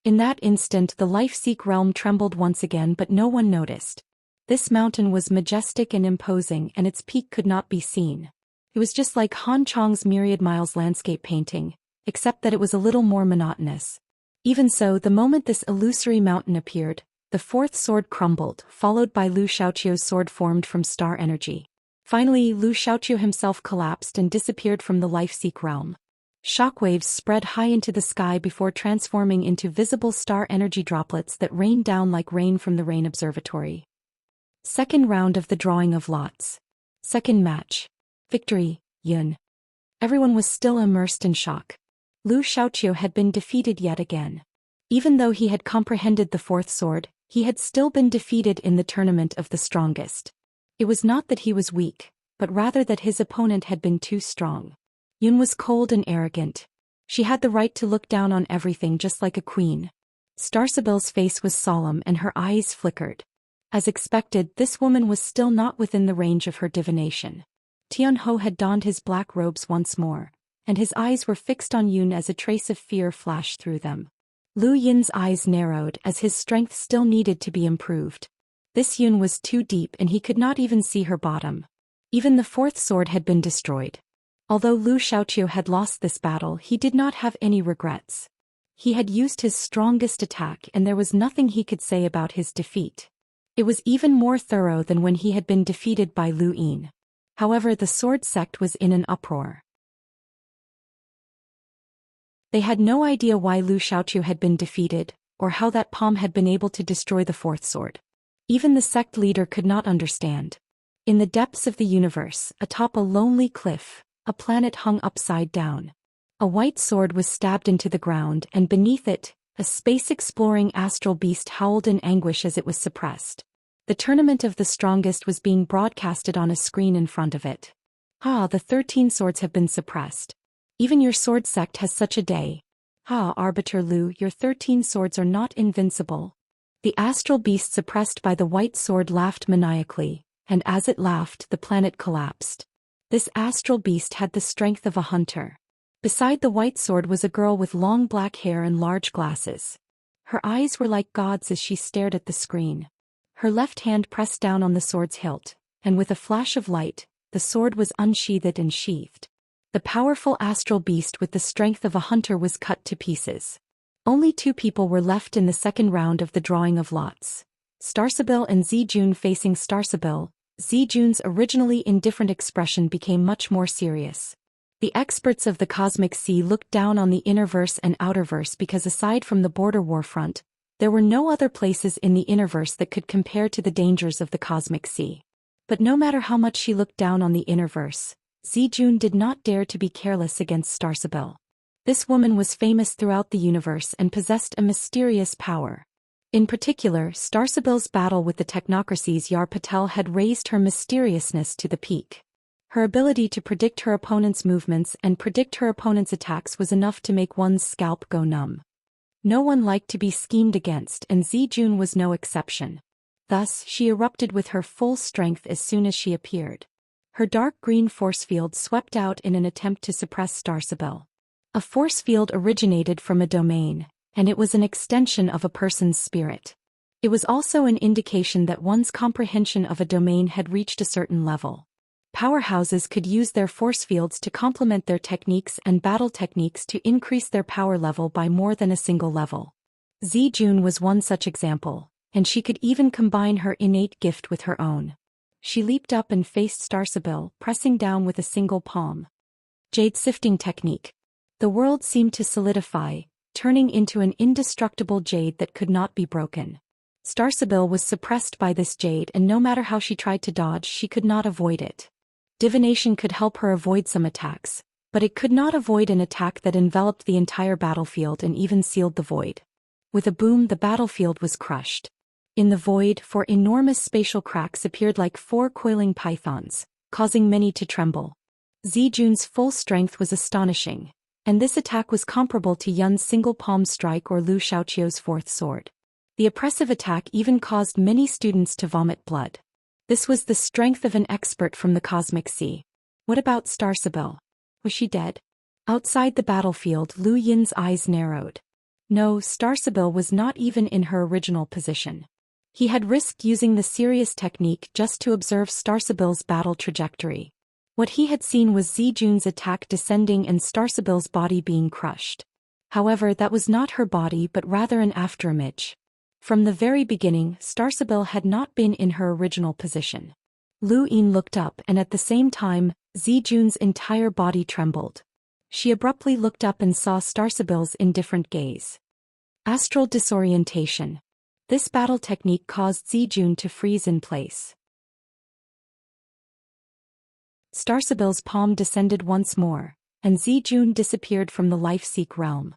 In that instant, the life-seek realm trembled once again, but no one noticed. This mountain was majestic and imposing, and its peak could not be seen. It was just like Han Chong's Myriad Miles landscape painting, except that it was a little more monotonous. Even so, the moment this illusory mountain appeared, the fourth sword crumbled, followed by Lu Xiaoqiu's sword formed from star energy. Finally, Lu Xiaoqiu himself collapsed and disappeared from the life-seek realm. Shockwaves spread high into the sky before transforming into visible star energy droplets that rained down like rain from the rain observatory. Second round of the drawing of lots. Second match. Victory, Yun. Everyone was still immersed in shock. Lu Xiaoqiu had been defeated yet again. Even though he had comprehended the fourth sword, he had still been defeated in the tournament of the strongest. It was not that he was weak, but rather that his opponent had been too strong. Yun was cold and arrogant. She had the right to look down on everything just like a queen. Starsibyl's face was solemn and her eyes flickered. As expected, this woman was still not within the range of her divination. Tianhou had donned his black robes once more, and his eyes were fixed on Yun as a trace of fear flashed through them. Lu Yin's eyes narrowed as his strength still needed to be improved. This Yun was too deep and he could not even see her bottom. Even the fourth sword had been destroyed. Although Lu Xiaoqiu had lost this battle, he did not have any regrets. He had used his strongest attack and there was nothing he could say about his defeat. It was even more thorough than when he had been defeated by Lu Yin. However, the sword sect was in an uproar. They had no idea why Lu Xiaoqiu had been defeated, or how that palm had been able to destroy the fourth sword. Even the sect leader could not understand. In the depths of the universe, atop a lonely cliff, a planet hung upside down. A white sword was stabbed into the ground, and beneath it, a space-exploring astral beast howled in anguish as it was suppressed. The tournament of the strongest was being broadcasted on a screen in front of it. "Ah, the 13 swords have been suppressed. Even your sword sect has such a day. Ah, Arbiter Lu, your 13 swords are not invincible." The astral beast suppressed by the white sword laughed maniacally, and as it laughed, the planet collapsed. This astral beast had the strength of a hunter. Beside the white sword was a girl with long black hair and large glasses. Her eyes were like gods as she stared at the screen. Her left hand pressed down on the sword's hilt, and with a flash of light, the sword was unsheathed and sheathed. The powerful astral beast with the strength of a hunter was cut to pieces. Only 2 people were left in the second round of the drawing of lots. Starsabil and Zijun facing Starsabil. Zijun's originally indifferent expression became much more serious. The experts of the cosmic sea looked down on the innerverse and outerverse because aside from the border warfront, there were no other places in the innerverse that could compare to the dangers of the cosmic sea. But no matter how much she looked down on the innerverse, Zijun did not dare to be careless against Starsabil. This woman was famous throughout the universe and possessed a mysterious power. In particular, Starsabil's battle with the technocracy's Yar Patel had raised her mysteriousness to the peak. Her ability to predict her opponent's movements and predict her opponent's attacks was enough to make one's scalp go numb. No one liked to be schemed against, and Zijun was no exception. Thus, she erupted with her full strength as soon as she appeared. Her dark green force field swept out in an attempt to suppress Starsabil. A force field originated from a domain, and it was an extension of a person's spirit. It was also an indication that one's comprehension of a domain had reached a certain level. Powerhouses could use their force fields to complement their techniques and battle techniques to increase their power level by more than a single level. Zijun was one such example, and she could even combine her innate gift with her own. She leaped up and faced Starsabil, pressing down with a single palm. Jade sifting technique. The world seemed to solidify, turning into an indestructible jade that could not be broken. Starsabil was suppressed by this jade, and no matter how she tried to dodge, she could not avoid it. Divination could help her avoid some attacks, but it could not avoid an attack that enveloped the entire battlefield and even sealed the void. With a boom, the battlefield was crushed. In the void, 4 enormous spatial cracks appeared like 4 coiling pythons, causing many to tremble. Zijun's full strength was astonishing, and this attack was comparable to Yun's single palm strike or Lu Shaoqiu's 4th sword. The oppressive attack even caused many students to vomit blood. This was the strength of an expert from the cosmic sea. What about Starsabil? Was she dead? Outside the battlefield, Lu Yin's eyes narrowed. No, Starsabil was not even in her original position. He had risked using the serious technique just to observe Starsabil's battle trajectory. What he had seen was Zijun's attack descending and Starsabil's body being crushed. However, that was not her body but rather an afterimage. From the very beginning, Starsabil had not been in her original position. Lu Yin looked up, and at the same time, Zijun's entire body trembled. She abruptly looked up and saw Starsabil's indifferent gaze. Astral disorientation. This battle technique caused Zijun to freeze in place. Starsabil's palm descended once more, and Zijun disappeared from the Life-Seek realm.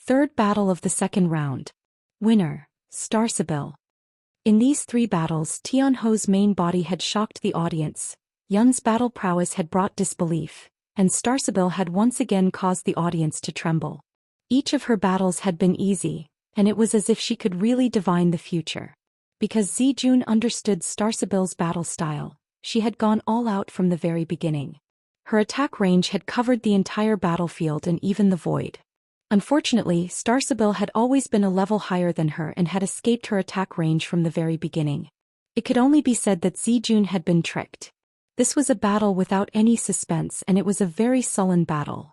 Third battle of the second round. Winner, Starsabil. In these 3 battles, Tianho's main body had shocked the audience, Yun's battle prowess had brought disbelief, and Starsabil had once again caused the audience to tremble. Each of her battles had been easy, and it was as if she could really divine the future. Because Zijun understood Starsabil's battle style, she had gone all out from the very beginning. Her attack range had covered the entire battlefield and even the void. Unfortunately, Starsabil had always been a level higher than her and had escaped her attack range from the very beginning. It could only be said that Zijun had been tricked. This was a battle without any suspense, and it was a very sullen battle.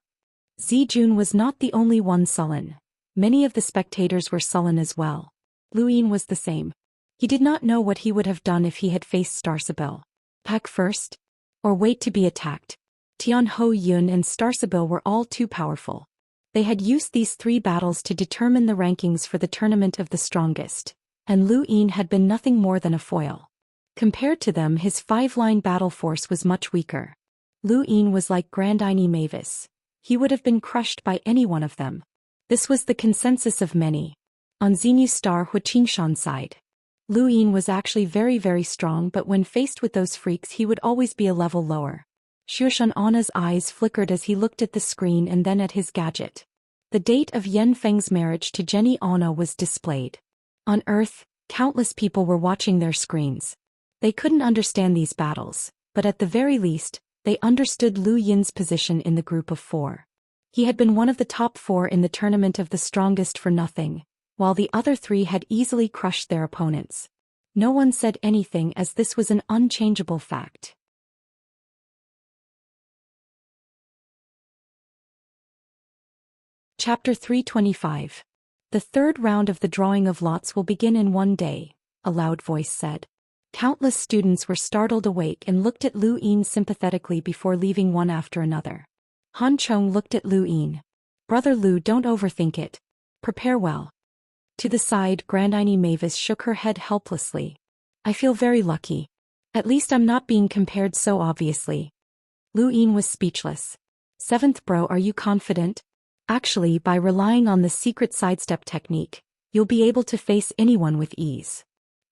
Zijun was not the only one sullen. Many of the spectators were sullen as well. Lu Yin was the same. He did not know what he would have done if he had faced Starsabil. Attack first? Or wait to be attacked? Tianho, Yun and Starsabil were all too powerful. They had used these 3 battles to determine the rankings for the tournament of the strongest, and Lu Yin had been nothing more than a foil. Compared to them, his 5-line battle force was much weaker. Lu Yin was like Grandine Mavis. He would have been crushed by any one of them. This was the consensus of many. On Xenu Star Huqingshan's side, Lu Yin was actually very strong, but when faced with those freaks he would always be a level lower. Shuoshan Anna's eyes flickered as he looked at the screen and then at his gadget. The date of Yan Feng's marriage to Jenny Anna was displayed. On Earth, countless people were watching their screens. They couldn't understand these battles, but at the very least, they understood Lu Yin's position in the group of 4. He had been one of the top 4 in the tournament of the strongest for nothing, while the other three had easily crushed their opponents. No one said anything as this was an unchangeable fact. Chapter 325. The third round of the drawing of lots will begin in one day, a loud voice said. Countless students were startled awake and looked at Lu Yin sympathetically before leaving one after another. Han Chong looked at Lu Yin. Brother Lu, don't overthink it. Prepare well. To the side, Grandine Mavis shook her head helplessly. I feel very lucky. At least I'm not being compared so obviously. Lu Yin was speechless. Seventh bro, are you confident? Actually, by relying on the secret sidestep technique, you'll be able to face anyone with ease.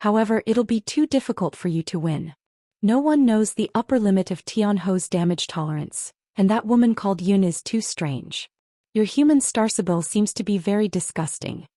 However, it'll be too difficult for you to win. No one knows the upper limit of Tianho's damage tolerance, and that woman called Yun is too strange. Your human Starsibyl seems to be very disgusting.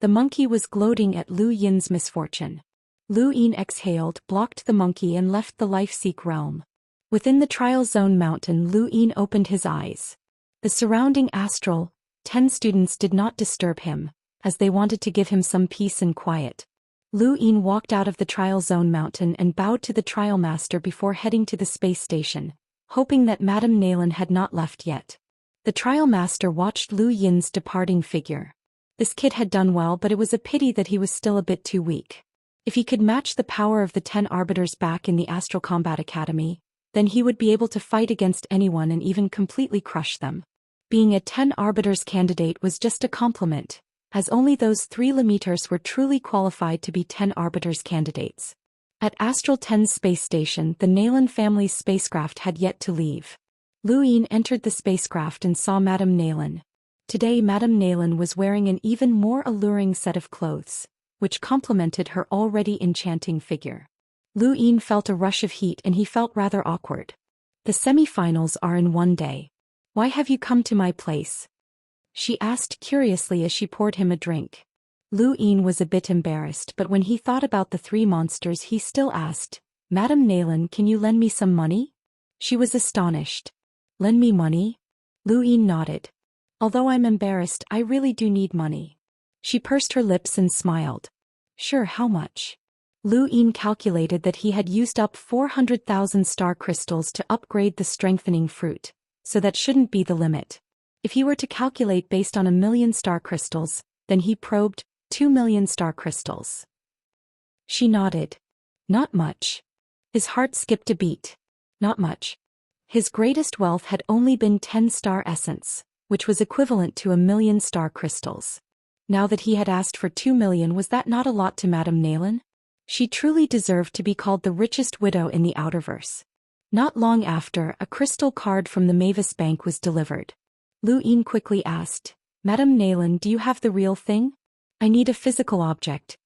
The monkey was gloating at Lu Yin's misfortune. Lu Yin exhaled, blocked the monkey and left the life-seek realm. Within the trial zone mountain, Lu Yin opened his eyes. The surrounding astral, 10 students did not disturb him, as they wanted to give him some peace and quiet. Lu Yin walked out of the trial zone mountain and bowed to the trial master before heading to the space station, hoping that Madame Naylan had not left yet. The trial master watched Lu Yin's departing figure. This kid had done well, but it was a pity that he was still a bit too weak. If he could match the power of the 10 arbiters back in the Astral Combat Academy, then he would be able to fight against anyone and even completely crush them. Being a 10 arbiters candidate was just a compliment, as only those 3 limiters were truly qualified to be 10 arbiters candidates. At Astral 10's space station, the Naylan family's spacecraft had yet to leave. Lu Yin entered the spacecraft and saw Madame Naylan. Today Madame Naylan was wearing an even more alluring set of clothes, which complemented her already enchanting figure. Lu Yin felt a rush of heat and he felt rather awkward. The semi-finals are in one day. Why have you come to my place? She asked curiously as she poured him a drink. Lu Yin was a bit embarrassed, but when he thought about the 3 monsters he still asked, Madame Naylan, can you lend me some money? She was astonished. Lend me money? Lu Yin nodded. Although I'm embarrassed, I really do need money. She pursed her lips and smiled. Sure, how much? Lu Yin calculated that he had used up 400,000 star crystals to upgrade the strengthening fruit, so that shouldn't be the limit. If he were to calculate based on 1,000,000 star crystals, then he probed 2,000,000 star crystals. She nodded. Not much. His heart skipped a beat. Not much. His greatest wealth had only been 10 star essence, which was equivalent to 1,000,000 star crystals. Now that he had asked for 2,000,000, was that not a lot to Madame Naylan? She truly deserved to be called the richest widow in the Outerverse. Not long after, a crystal card from the Mavis Bank was delivered. Lu Yin quickly asked, Madame Naylan, do you have the real thing? I need a physical object.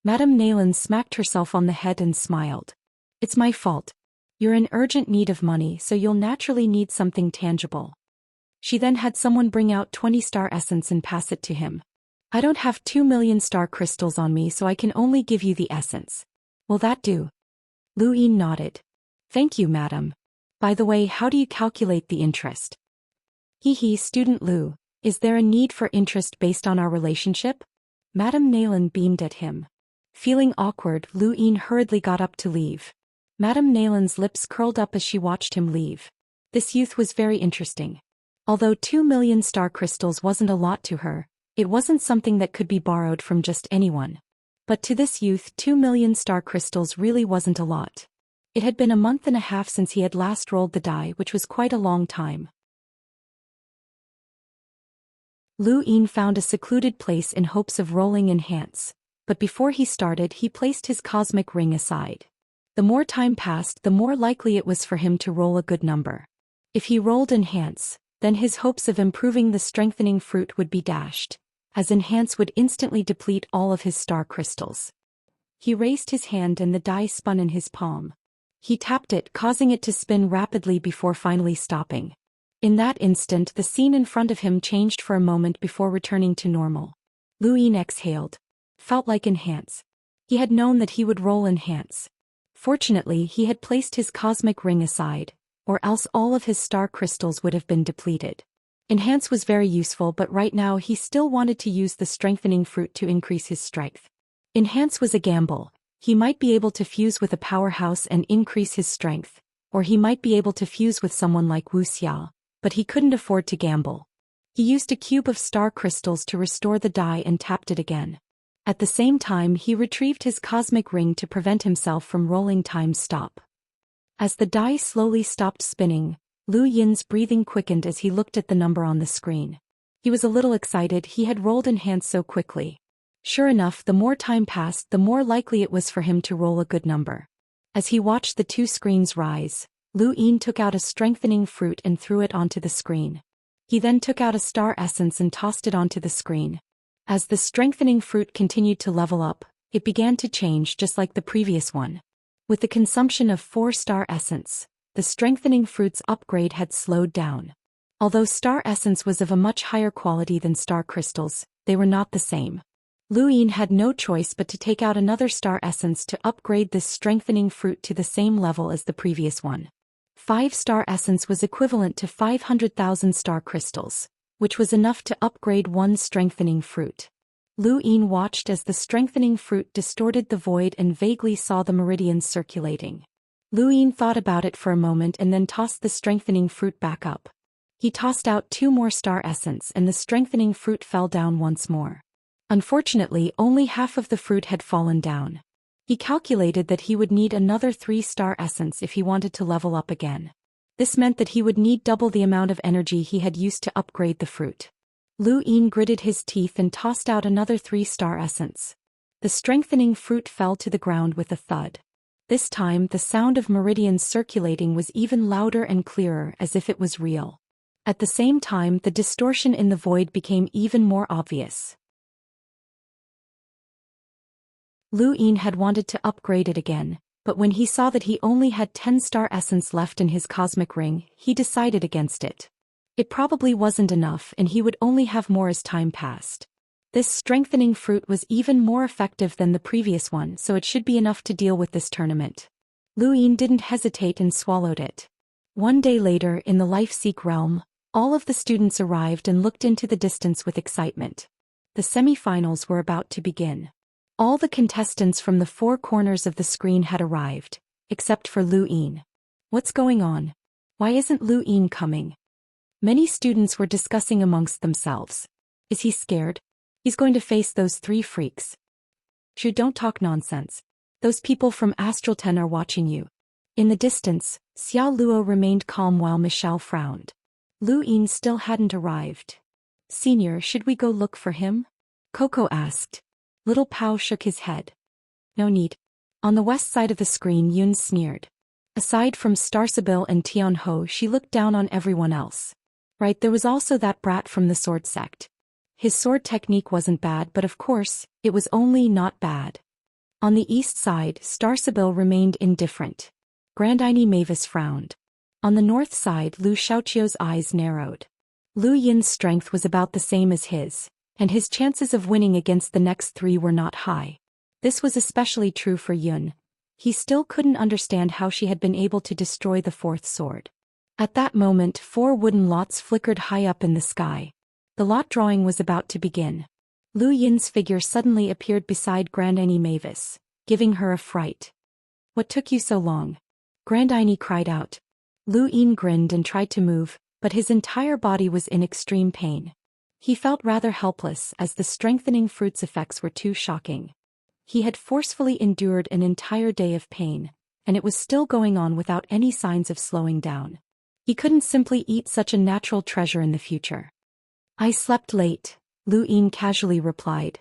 Madame Naylan smacked herself on the head and smiled. It's my fault. You're in urgent need of money, so you'll naturally need something tangible. She then had someone bring out 20 star essence and pass it to him. I don't have 2,000,000 star crystals on me, so I can only give you the essence. Will that do? Lu Yin nodded. Thank you, madam. By the way, how do you calculate the interest? Hee, student Lu, is there a need for interest based on our relationship? Madame Naylan beamed at him. Feeling awkward, Lu Yin hurriedly got up to leave. Madame Naylan's lips curled up as she watched him leave. This youth was very interesting. Although 2,000,000 star crystals wasn't a lot to her, it wasn't something that could be borrowed from just anyone. But to this youth, 2,000,000 star crystals really wasn't a lot. It had been a month and a half since he had last rolled the die, which was quite a long time. Lu Yin found a secluded place in hopes of rolling Enhance, but before he started he placed his cosmic ring aside. The more time passed, the more likely it was for him to roll a good number. If he rolled Enhance, then his hopes of improving the strengthening fruit would be dashed, as Enhance would instantly deplete all of his star crystals. He raised his hand and the die spun in his palm. He tapped it, causing it to spin rapidly before finally stopping. In that instant, the scene in front of him changed for a moment before returning to normal. Lu Yin exhaled. Felt like Enhance. He had known that he would roll Enhance. Fortunately, he had placed his cosmic ring aside, or else all of his star crystals would have been depleted. Enhance was very useful, but right now he still wanted to use the strengthening fruit to increase his strength. Enhance was a gamble. He might be able to fuse with a powerhouse and increase his strength, or he might be able to fuse with someone like Wuxia, but he couldn't afford to gamble. He used a cube of star crystals to restore the die and tapped it again. At the same time, he retrieved his cosmic ring to prevent himself from rolling time stop. As the die slowly stopped spinning, Lu Yin's breathing quickened as he looked at the number on the screen. He was a little excited. He had rolled Enhance so quickly. Sure enough, the more time passed, the more likely it was for him to roll a good number. As he watched the two screens rise, Lu Yin took out a strengthening fruit and threw it onto the screen. He then took out a star essence and tossed it onto the screen. As the strengthening fruit continued to level up, it began to change just like the previous one. With the consumption of 4 star essence, the strengthening fruit's upgrade had slowed down. Although star essence was of a much higher quality than star crystals, they were not the same. Lu Yin had no choice but to take out another star essence to upgrade this strengthening fruit to the same level as the previous one. 5 star essence was equivalent to 500,000 star crystals, which was enough to upgrade one strengthening fruit. Lu Yin watched as the strengthening fruit distorted the void and vaguely saw the meridians circulating. Lu Yin thought about it for a moment and then tossed the strengthening fruit back up. He tossed out 2 more star essence and the strengthening fruit fell down once more. Unfortunately, only half of the fruit had fallen down. He calculated that he would need another 3 star essence if he wanted to level up again. This meant that he would need double the amount of energy he had used to upgrade the fruit. Lu Yin gritted his teeth and tossed out another 3 star essence. The strengthening fruit fell to the ground with a thud. This time, the sound of meridians circulating was even louder and clearer, as if it was real. At the same time, the distortion in the void became even more obvious. Lu Yin had wanted to upgrade it again, but when he saw that he only had 10 star essence left in his cosmic ring, he decided against it. It probably wasn't enough and he would only have more as time passed. This strengthening fruit was even more effective than the previous one, so it should be enough to deal with this tournament. Lu Yin didn't hesitate and swallowed it. One day later, in the Life-Seek realm, all of the students arrived and looked into the distance with excitement. The semi-finals were about to begin. All the contestants from the 4 corners of the screen had arrived, except for Lu Yin. What's going on? Why isn't Lu Yin coming? Many students were discussing amongst themselves. Is he scared? He's going to face those 3 freaks. Zhu, don't talk nonsense. Those people from Astral 10 are watching you. In the distance, Xiao Luo remained calm while Michelle frowned. Lu Yin still hadn't arrived. Senior, should we go look for him? Coco asked. Little Pao shook his head. No need. On the west side of the screen, Yun sneered. Aside from Star Sibyl and Tian Ho, she looked down on everyone else. Right, there was also that brat from the sword sect. His sword technique wasn't bad, but of course, it was only not bad. On the east side, Star Sibyl remained indifferent. Grandine Mavis frowned. On the north side, Lu Xiaoqiu's eyes narrowed. Lu Yin's strength was about the same as his, and his chances of winning against the next 3 were not high. This was especially true for Yun. He still couldn't understand how she had been able to destroy the 4th sword. At that moment, 4 wooden lots flickered high up in the sky. The lot drawing was about to begin. Lu Yin's figure suddenly appeared beside Grandine Mavis, giving her a fright. What took you so long? Grandine cried out. Lu Yin grinned and tried to move, but his entire body was in extreme pain. He felt rather helpless as the strengthening fruit's effects were too shocking. He had forcefully endured an entire day of pain, and it was still going on without any signs of slowing down. He couldn't simply eat such a natural treasure in the future. I slept late, Lu Yin casually replied.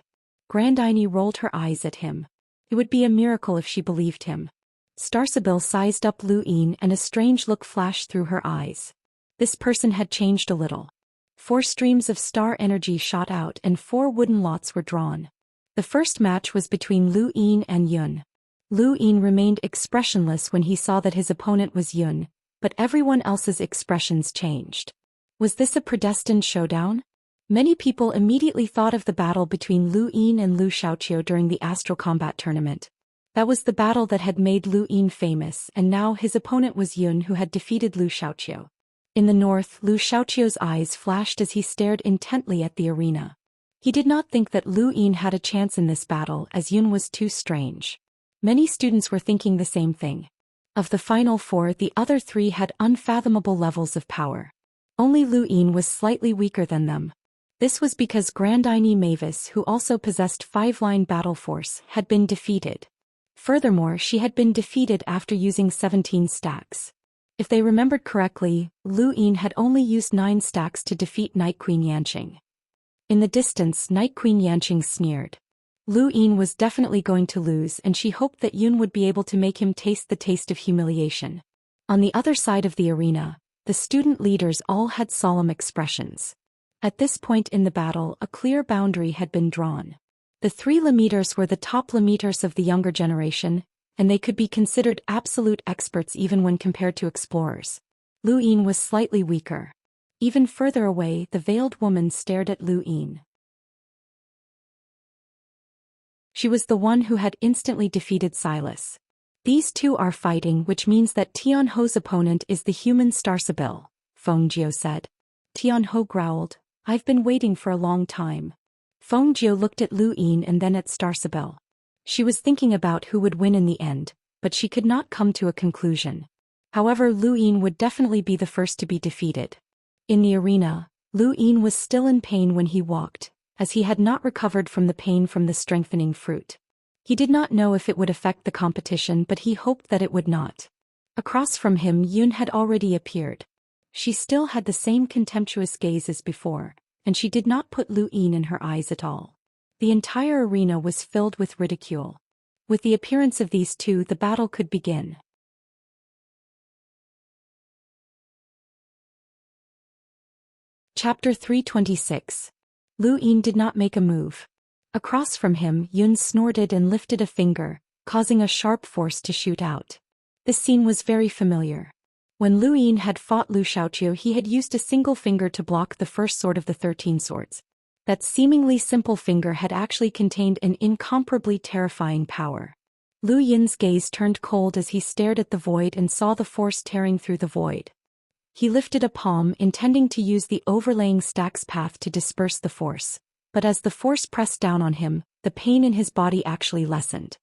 Grandine rolled her eyes at him. It would be a miracle if she believed him. Star Sibyl sized up Lu Yin and a strange look flashed through her eyes. This person had changed a little. 4 streams of star energy shot out and 4 wooden lots were drawn. The first match was between Lu Yin and Yun. Lu Yin remained expressionless when he saw that his opponent was Yun, but everyone else's expressions changed. Was this a predestined showdown? Many people immediately thought of the battle between Lu Yin and Lu Xiaoqiu during the Astral Combat Tournament. That was the battle that had made Lu Yin famous, and now his opponent was Yun, who had defeated Lu Xiaoqiu. In the north, Lu Xiaoqiu's eyes flashed as he stared intently at the arena. He did not think that Lu Yin had a chance in this battle, as Yun was too strange. Many students were thinking the same thing. Of the final four, the other three had unfathomable levels of power. Only Lu Yin was slightly weaker than them. This was because Grandine Mavis, who also possessed 5-line battle force, had been defeated. Furthermore, she had been defeated after using 17 stacks. If they remembered correctly, Lu Yin had only used 9 stacks to defeat Night Queen Yanqing. In the distance, Night Queen Yanqing sneered. Lu Yin was definitely going to lose, and she hoped that Yun would be able to make him taste the taste of humiliation. On the other side of the arena, the student leaders all had solemn expressions. At this point in the battle, a clear boundary had been drawn. The 3 Lemeters were the top Lemeters of the younger generation, and they could be considered absolute experts even when compared to explorers. Lu Yin was slightly weaker. Even further away, the veiled woman stared at Lu Yin. She was the one who had instantly defeated Silas. These two are fighting, which means that Tianho's opponent is the human Starsabil, Feng Jiu said. Tianho growled, "I've been waiting for a long time." Feng Jiu looked at Lu Yin and then at Starsabil. She was thinking about who would win in the end, but she could not come to a conclusion. However, Lu Yin would definitely be the first to be defeated. In the arena, Lu Yin was still in pain when he walked, as he had not recovered from the pain from the strengthening fruit. He did not know if it would affect the competition, but he hoped that it would not. Across from him, Yun had already appeared. She still had the same contemptuous gaze as before, and she did not put Lu Yin in her eyes at all. The entire arena was filled with ridicule. With the appearance of these two, the battle could begin. Chapter 326. Lu Yin did not make a move. Across from him, Yun snorted and lifted a finger, causing a sharp force to shoot out. This scene was very familiar. When Lu Yin had fought Lu Xiaoqiu, he had used a single finger to block the first sword of the 13 swords. That seemingly simple finger had actually contained an incomparably terrifying power. Lu Yin's gaze turned cold as he stared at the void and saw the force tearing through the void. He lifted a palm, intending to use the overlaying stack's path to disperse the force. But as the force pressed down on him, the pain in his body actually lessened.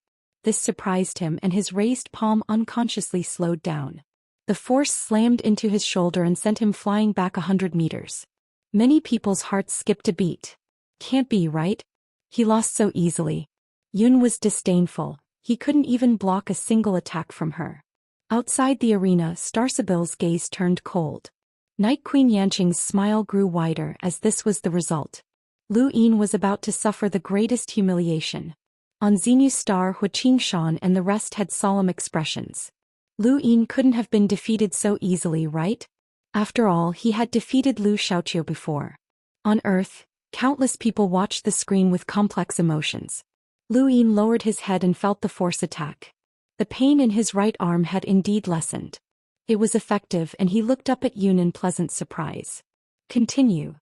This surprised him, and his raised palm unconsciously slowed down. The force slammed into his shoulder and sent him flying back 100 meters. Many people's hearts skipped a beat. Can't be right? He lost so easily. Yun was disdainful. He couldn't even block a single attack from her. Outside the arena, Starsabil's gaze turned cold. Night Queen Yanqing's smile grew wider as this was the result. Lu Yin was about to suffer the greatest humiliation. On Xenu's star, Huqingshan and the rest had solemn expressions. Lu Yin couldn't have been defeated so easily, right? After all, he had defeated Lu Xiaoqiu before. On Earth, countless people watched the screen with complex emotions. Lu Yin lowered his head and felt the force attack. The pain in his right arm had indeed lessened. It was effective, and he looked up at Yun in pleasant surprise. Continue.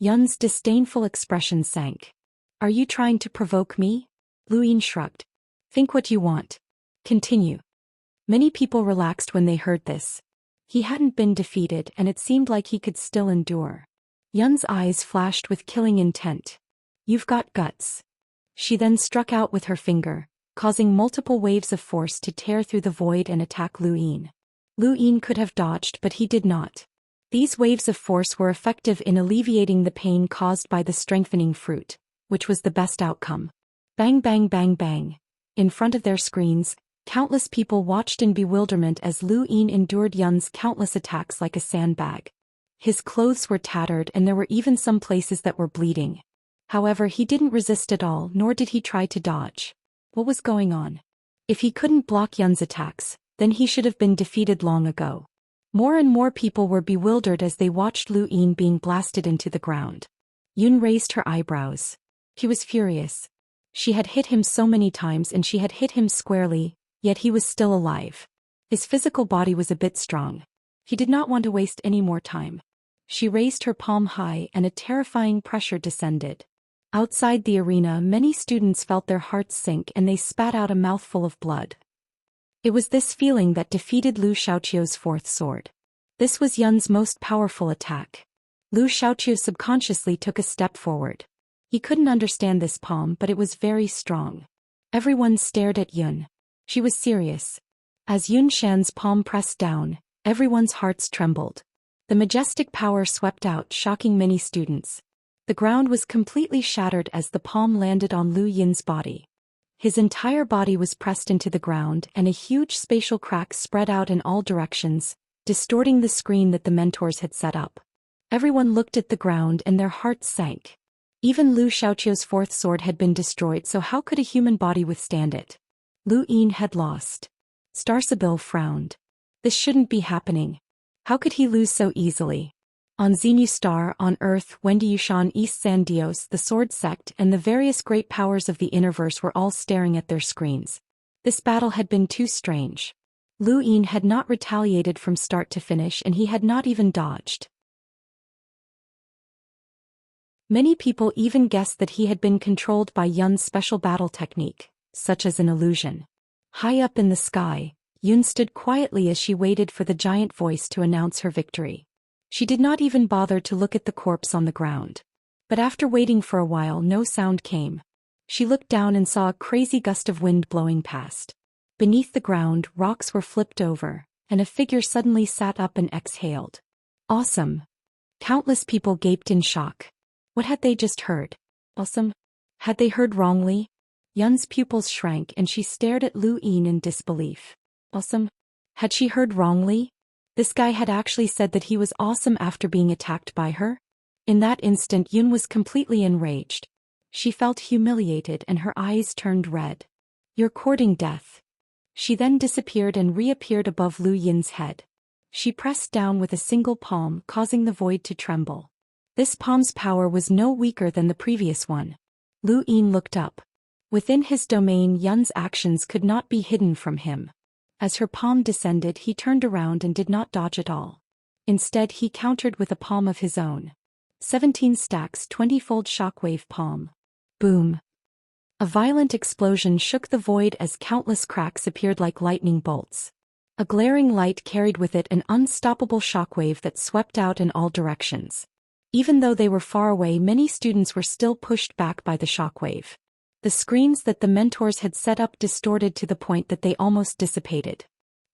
Yun's disdainful expression sank. Are you trying to provoke me? Lu Yin shrugged. Think what you want. Continue. Many people relaxed when they heard this. He hadn't been defeated, and it seemed like he could still endure. Yun's eyes flashed with killing intent. You've got guts. She then struck out with her finger, causing multiple waves of force to tear through the void and attack Lu Yin. Lu Yin could have dodged, but he did not. These waves of force were effective in alleviating the pain caused by the strengthening fruit, which was the best outcome. Bang bang bang bang. In front of their screens, countless people watched in bewilderment as Lu Yin endured Yun's countless attacks like a sandbag. His clothes were tattered, and there were even some places that were bleeding. However, he didn't resist at all, nor did he try to dodge. What was going on? If he couldn't block Yun's attacks, then he should have been defeated long ago. More and more people were bewildered as they watched Lu Yin being blasted into the ground. Yun raised her eyebrows. He was furious. She had hit him so many times, and she had hit him squarely, yet he was still alive. His physical body was a bit strong. He did not want to waste any more time. She raised her palm high, and a terrifying pressure descended. Outside the arena, many students felt their hearts sink, and they spat out a mouthful of blood. It was this feeling that defeated Lu Xiaoqiu's fourth sword. This was Yun's most powerful attack. Lu Xiaoqiu subconsciously took a step forward. He couldn't understand this palm, but it was very strong. Everyone stared at Yun. She was serious. As Yun Shan's palm pressed down, everyone's hearts trembled. The majestic power swept out, shocking many students. The ground was completely shattered as the palm landed on Lu Yin's body. His entire body was pressed into the ground, and a huge spatial crack spread out in all directions, distorting the screen that the mentors had set up. Everyone looked at the ground and their hearts sank. Even Lu Xiaoqiu's fourth sword had been destroyed, so how could a human body withstand it? Lu Yin had lost. Starsabil frowned. This shouldn't be happening. How could he lose so easily? On Xenu Star, on Earth, Wendy Yushan, East San Dios, the Sword Sect, and the various great powers of the Innerverse were all staring at their screens. This battle had been too strange. Lu Yin had not retaliated from start to finish, and he had not even dodged. Many people even guessed that he had been controlled by Yun's special battle technique, such as an illusion. High up in the sky, Yun stood quietly as she waited for the giant voice to announce her victory. She did not even bother to look at the corpse on the ground. But after waiting for a while, no sound came. She looked down and saw a crazy gust of wind blowing past. Beneath the ground, rocks were flipped over, and a figure suddenly sat up and exhaled. Awesome! Countless people gaped in shock. What had they just heard? Awesome? Had they heard wrongly? Yun's pupils shrank and she stared at Lu Yin in disbelief. Awesome? Had she heard wrongly? This guy had actually said that he was awesome after being attacked by her? In that instant, Yun was completely enraged. She felt humiliated and her eyes turned red. You're courting death. She then disappeared and reappeared above Lu Yin's head. She pressed down with a single palm, causing the void to tremble. This palm's power was no weaker than the previous one. Lu Yin looked up. Within his domain, Yun's actions could not be hidden from him. As her palm descended, he turned around and did not dodge at all. Instead, he countered with a palm of his own. 17 stacks, 20-fold shockwave palm. Boom. A violent explosion shook the void as countless cracks appeared like lightning bolts. A glaring light carried with it an unstoppable shockwave that swept out in all directions. Even though they were far away, many students were still pushed back by the shockwave. The screens that the mentors had set up distorted to the point that they almost dissipated.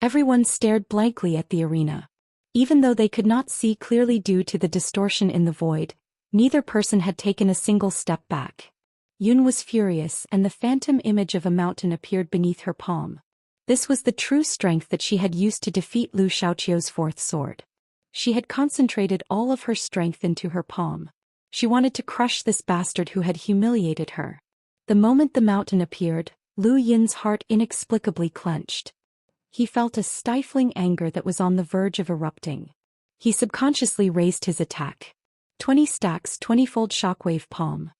Everyone stared blankly at the arena. Even though they could not see clearly due to the distortion in the void, neither person had taken a single step back. Yun was furious, and the phantom image of a mountain appeared beneath her palm. This was the true strength that she had used to defeat Lu Xiaoqiu's fourth sword. She had concentrated all of her strength into her palm. She wanted to crush this bastard who had humiliated her. The moment the mountain appeared, Lu Yin's heart inexplicably clenched. He felt a stifling anger that was on the verge of erupting. He subconsciously raised his attack. 20 stacks, 20-fold shockwave palm.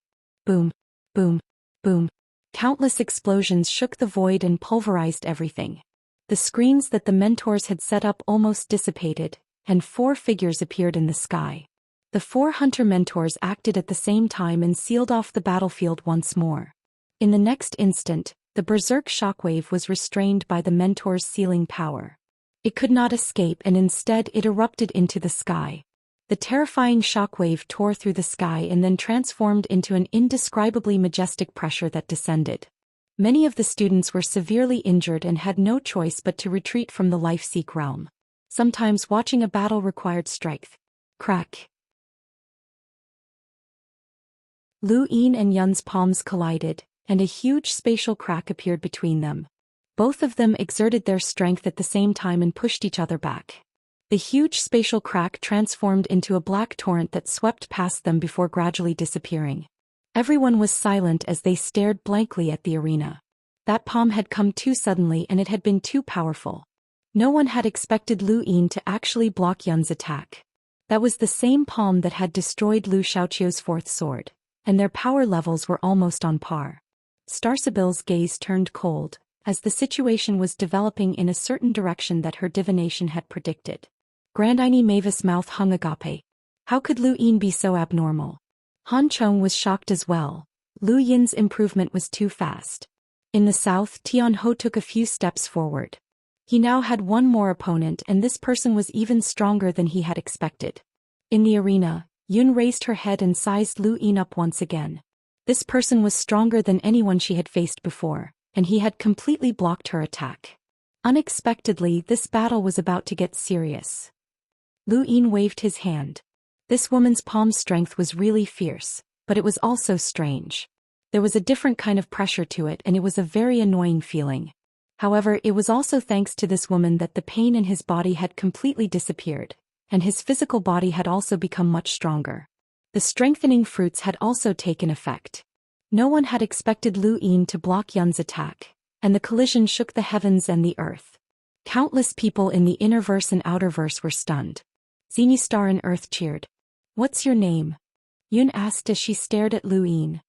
Boom, boom, boom. Countless explosions shook the void and pulverized everything. The screens that the mentors had set up almost dissipated, and 4 figures appeared in the sky. The 4 hunter mentors acted at the same time and sealed off the battlefield once more. In the next instant, the berserk shockwave was restrained by the mentor's sealing power. It could not escape, and instead it erupted into the sky. The terrifying shockwave tore through the sky and then transformed into an indescribably majestic pressure that descended. Many of the students were severely injured and had no choice but to retreat from the life-seek realm. Sometimes watching a battle required strength. Crack. Lu Yin and Yun's palms collided, and a huge spatial crack appeared between them. Both of them exerted their strength at the same time and pushed each other back. The huge spatial crack transformed into a black torrent that swept past them before gradually disappearing. Everyone was silent as they stared blankly at the arena. That palm had come too suddenly and it had been too powerful. No one had expected Lu Yin to actually block Yun's attack. That was the same palm that had destroyed Lu Xiaoqiu's fourth sword, and their power levels were almost on par. Starsabil's gaze turned cold, as the situation was developing in a certain direction that her divination had predicted. Grandine Mavis' mouth hung agape. How could Lu Yin be so abnormal? Han Chong was shocked as well. Lu Yin's improvement was too fast. In the south, Tian Ho took a few steps forward. He now had one more opponent, and this person was even stronger than he had expected. In the arena, Yun raised her head and sized Lu Yin up once again. This person was stronger than anyone she had faced before, and he had completely blocked her attack. Unexpectedly, this battle was about to get serious. Lu Yin waved his hand. This woman's palm strength was really fierce, but it was also strange. There was a different kind of pressure to it, and it was a very annoying feeling. However, it was also thanks to this woman that the pain in his body had completely disappeared, and his physical body had also become much stronger. The strengthening fruits had also taken effect. No one had expected Lu Yin to block Yun's attack, and the collision shook the heavens and the earth. Countless people in the innerverse and outerverse were stunned. Zeni Star and Earth cheered. "What's your name?" Yun asked as she stared at Lu Yin.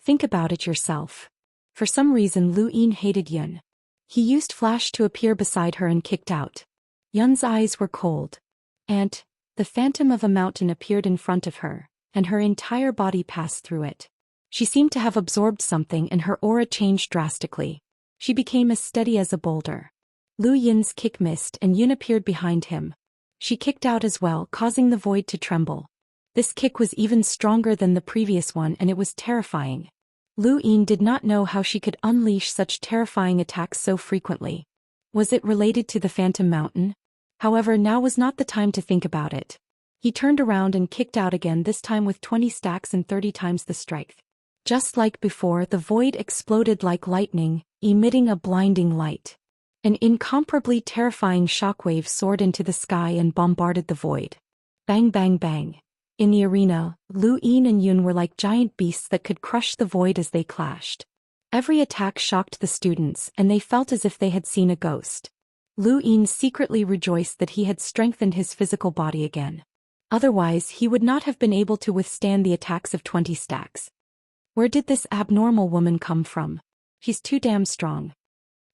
"Think about it yourself." For some reason Lu Yin hated Yun. He used Flash to appear beside her and kicked out. Yun's eyes were cold. And the phantom of a mountain appeared in front of her, and her entire body passed through it. She seemed to have absorbed something, and her aura changed drastically. She became as steady as a boulder. Lu Yin's kick missed, and Yun appeared behind him. She kicked out as well, causing the void to tremble. This kick was even stronger than the previous one, and it was terrifying. Lu Yin did not know how she could unleash such terrifying attacks so frequently. Was it related to the Phantom Mountain? However, now was not the time to think about it. He turned around and kicked out again, this time with 20 stacks and 30 times the strength. Just like before, the void exploded like lightning, emitting a blinding light. An incomparably terrifying shockwave soared into the sky and bombarded the void. Bang bang bang. In the arena, Lu Yin and Yun were like giant beasts that could crush the void as they clashed. Every attack shocked the students, and they felt as if they had seen a ghost. Lu Yin secretly rejoiced that he had strengthened his physical body again. Otherwise, he would not have been able to withstand the attacks of 20 stacks. Where did this abnormal woman come from? She's too damn strong.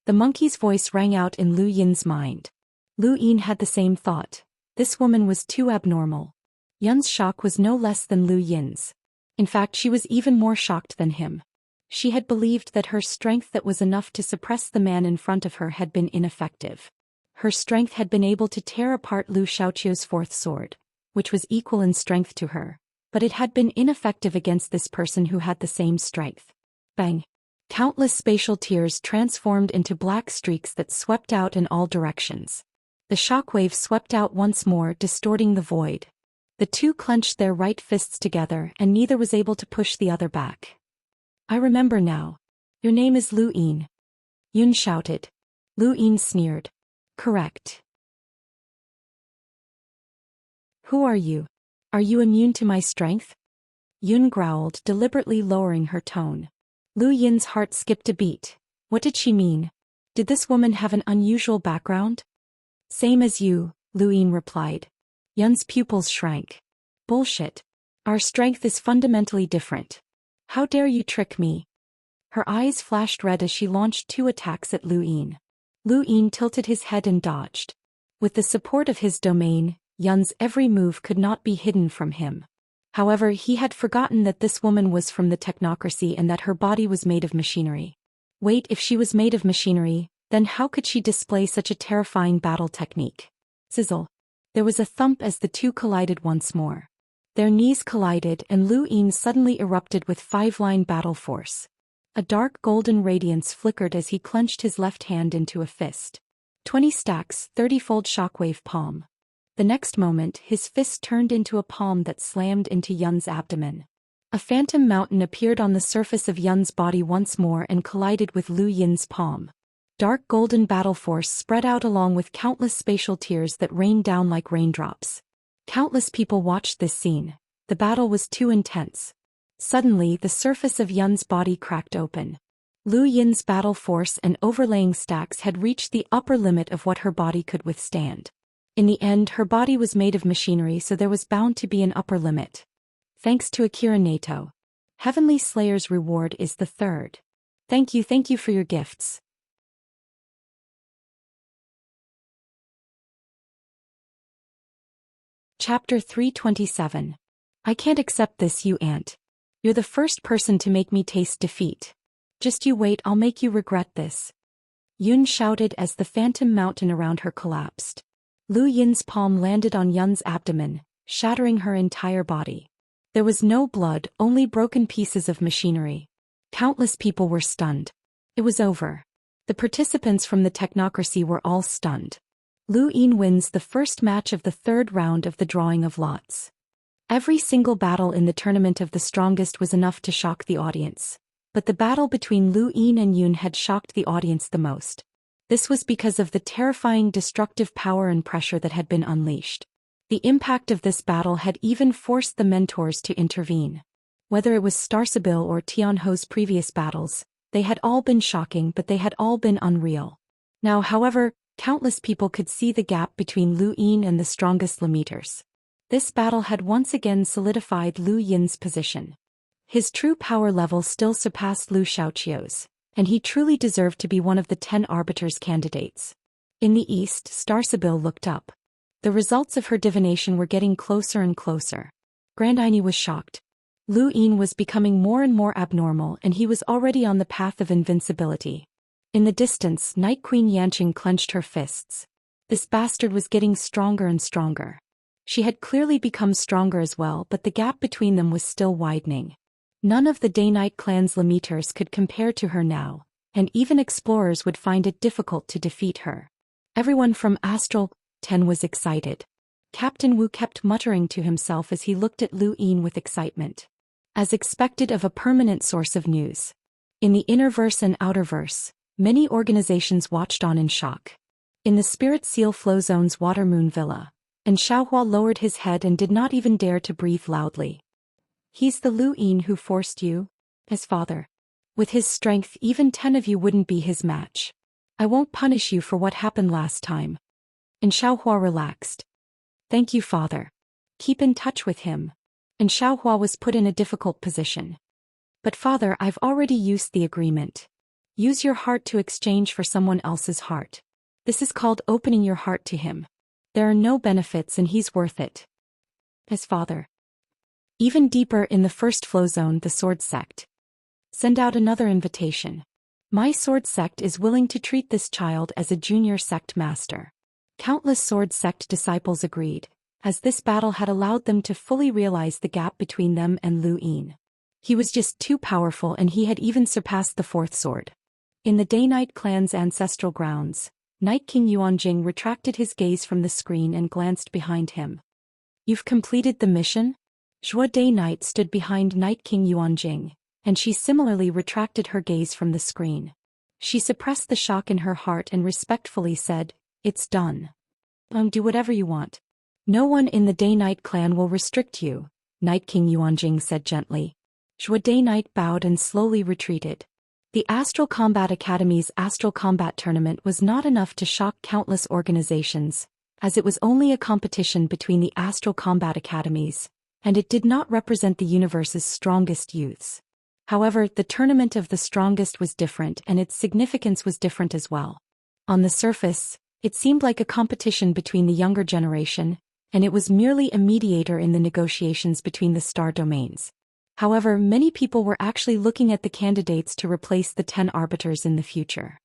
The monkey's voice rang out in Lu Yin's mind. Lu Yin had the same thought. This woman was too abnormal. Yun's shock was no less than Lu Yin's. In fact, she was even more shocked than him. She had believed that her strength that was enough to suppress the man in front of her had been ineffective. Her strength had been able to tear apart Lu Xiaoqiu's fourth sword, which was equal in strength to her, but it had been ineffective against this person who had the same strength. Bang! Countless spatial tears transformed into black streaks that swept out in all directions. The shockwave swept out once more, distorting the void. The two clenched their right fists together, and neither was able to push the other back. "I remember now. Your name is Lu Yin." Yun shouted. Lu Yin sneered. "Correct. Who are you? Are you immune to my strength?" Yun growled, deliberately lowering her tone. Lu Yin's heart skipped a beat. What did she mean? Did this woman have an unusual background? "Same as you," Lu Yin replied. Yun's pupils shrank. "Bullshit. Our strength is fundamentally different. How dare you trick me?" Her eyes flashed red as she launched 2 attacks at Lu Yin. Lu Yin tilted his head and dodged. With the support of his domain, Yun's every move could not be hidden from him. However, he had forgotten that this woman was from the technocracy and that her body was made of machinery. Wait, if she was made of machinery, then how could she display such a terrifying battle technique? Sizzle. There was a thump as the two collided once more. Their knees collided, and Lu Yin suddenly erupted with 5-line battle force. A dark golden radiance flickered as he clenched his left hand into a fist. 20 stacks, 30-fold shockwave palm. The next moment, his fist turned into a palm that slammed into Yun's abdomen. A phantom mountain appeared on the surface of Yun's body once more and collided with Lu Yin's palm. Dark golden battle force spread out along with countless spatial tears that rained down like raindrops. Countless people watched this scene. The battle was too intense. Suddenly, the surface of Yun's body cracked open. Lu Yin's battle force and overlaying stacks had reached the upper limit of what her body could withstand. In the end, her body was made of machinery, so there was bound to be an upper limit. Thanks to Akira Nato. Heavenly Slayer's reward is the 3rd. Thank you for your gifts. Chapter 327. I can't accept this, you ant. You're the first person to make me taste defeat. Just you wait, I'll make you regret this. Yun shouted as the phantom mountain around her collapsed. Lu Yin's palm landed on Yun's abdomen, shattering her entire body. There was no blood, only broken pieces of machinery. Countless people were stunned. It was over. The participants from the technocracy were all stunned. Lu Yin wins the first match of the third round of the drawing of lots. Every single battle in the tournament of the strongest was enough to shock the audience. But the battle between Lu Yin and Yun had shocked the audience the most. This was because of the terrifying destructive power and pressure that had been unleashed. The impact of this battle had even forced the mentors to intervene. Whether it was Starsabil or Tianho's previous battles, they had all been shocking, but they had all been unreal. Now, however, countless people could see the gap between Lu Yin and the strongest Limiters. This battle had once again solidified Lu Yin's position. His true power level still surpassed Lu Xiaoqiu's, and he truly deserved to be one of the 10 arbiters candidates. In the east, Starsabil looked up. The results of her divination were getting closer and closer. Grandini was shocked. Lu Yin was becoming more and more abnormal, and he was already on the path of invincibility. In the distance, Night Queen Yanqing clenched her fists. This bastard was getting stronger and stronger. She had clearly become stronger as well, but the gap between them was still widening. None of the Day-Night clan's Limiters could compare to her now, and even explorers would find it difficult to defeat her. Everyone from Astral 10 was excited. Captain Wu kept muttering to himself as he looked at Lu Yin with excitement. As expected of a permanent source of news. In the Innerverse and Outerverse, many organizations watched on in shock. In the Spirit Seal Flow Zone's Water Moon Villa, and Xiaohua lowered his head and did not even dare to breathe loudly. He's the Lu Yin who forced you? His father. With his strength, even 10 of you wouldn't be his match. I won't punish you for what happened last time. And Xiaohua relaxed. Thank you, father. Keep in touch with him. And Xiaohua was put in a difficult position. But father, I've already used the agreement. Use your heart to exchange for someone else's heart. This is called opening your heart to him. There are no benefits and he's worth it. His father. Even deeper in the first flow zone, the Sword Sect. Send out another invitation. My Sword Sect is willing to treat this child as a junior sect master. Countless Sword Sect disciples agreed, as this battle had allowed them to fully realize the gap between them and Lu Yin. He was just too powerful, and he had even surpassed the fourth sword. In the Day-Night clan's ancestral grounds, Night King Yuanjing retracted his gaze from the screen and glanced behind him. You've completed the mission? Zhou Day-Night stood behind Night King Yuanjing, and she similarly retracted her gaze from the screen. She suppressed the shock in her heart and respectfully said, It's done. Do whatever you want. No one in the Day-Night clan will restrict you, Night King Yuanjing said gently. Zhou Day-Night bowed and slowly retreated. The Astral Combat Academy's Astral Combat Tournament was not enough to shock countless organizations, as it was only a competition between the Astral Combat Academies, and it did not represent the universe's strongest youths. However, the tournament of the strongest was different, and its significance was different as well. On the surface, it seemed like a competition between the younger generation, and it was merely a mediator in the negotiations between the star domains. However, many people were actually looking at the candidates to replace the 10 arbiters in the future.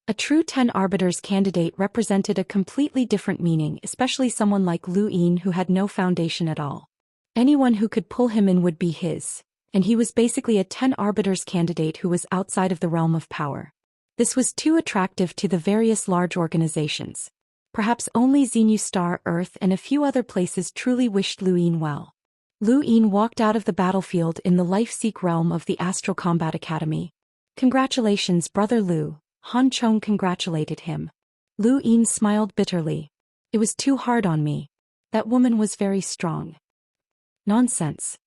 A true 10 arbiters candidate represented a completely different meaning, especially someone like Lu Yin who had no foundation at all. Anyone who could pull him in would be his, and he was basically a 10 arbiters candidate who was outside of the realm of power. This was too attractive to the various large organizations. Perhaps only Xenu Star, Earth, and a few other places truly wished Lu Yin well. Lu Yin walked out of the battlefield in the life-seek realm of the Astral Combat Academy. Congratulations, Brother Lu, Han Chong congratulated him. Lu Yin smiled bitterly. It was too hard on me. That woman was very strong. Nonsense.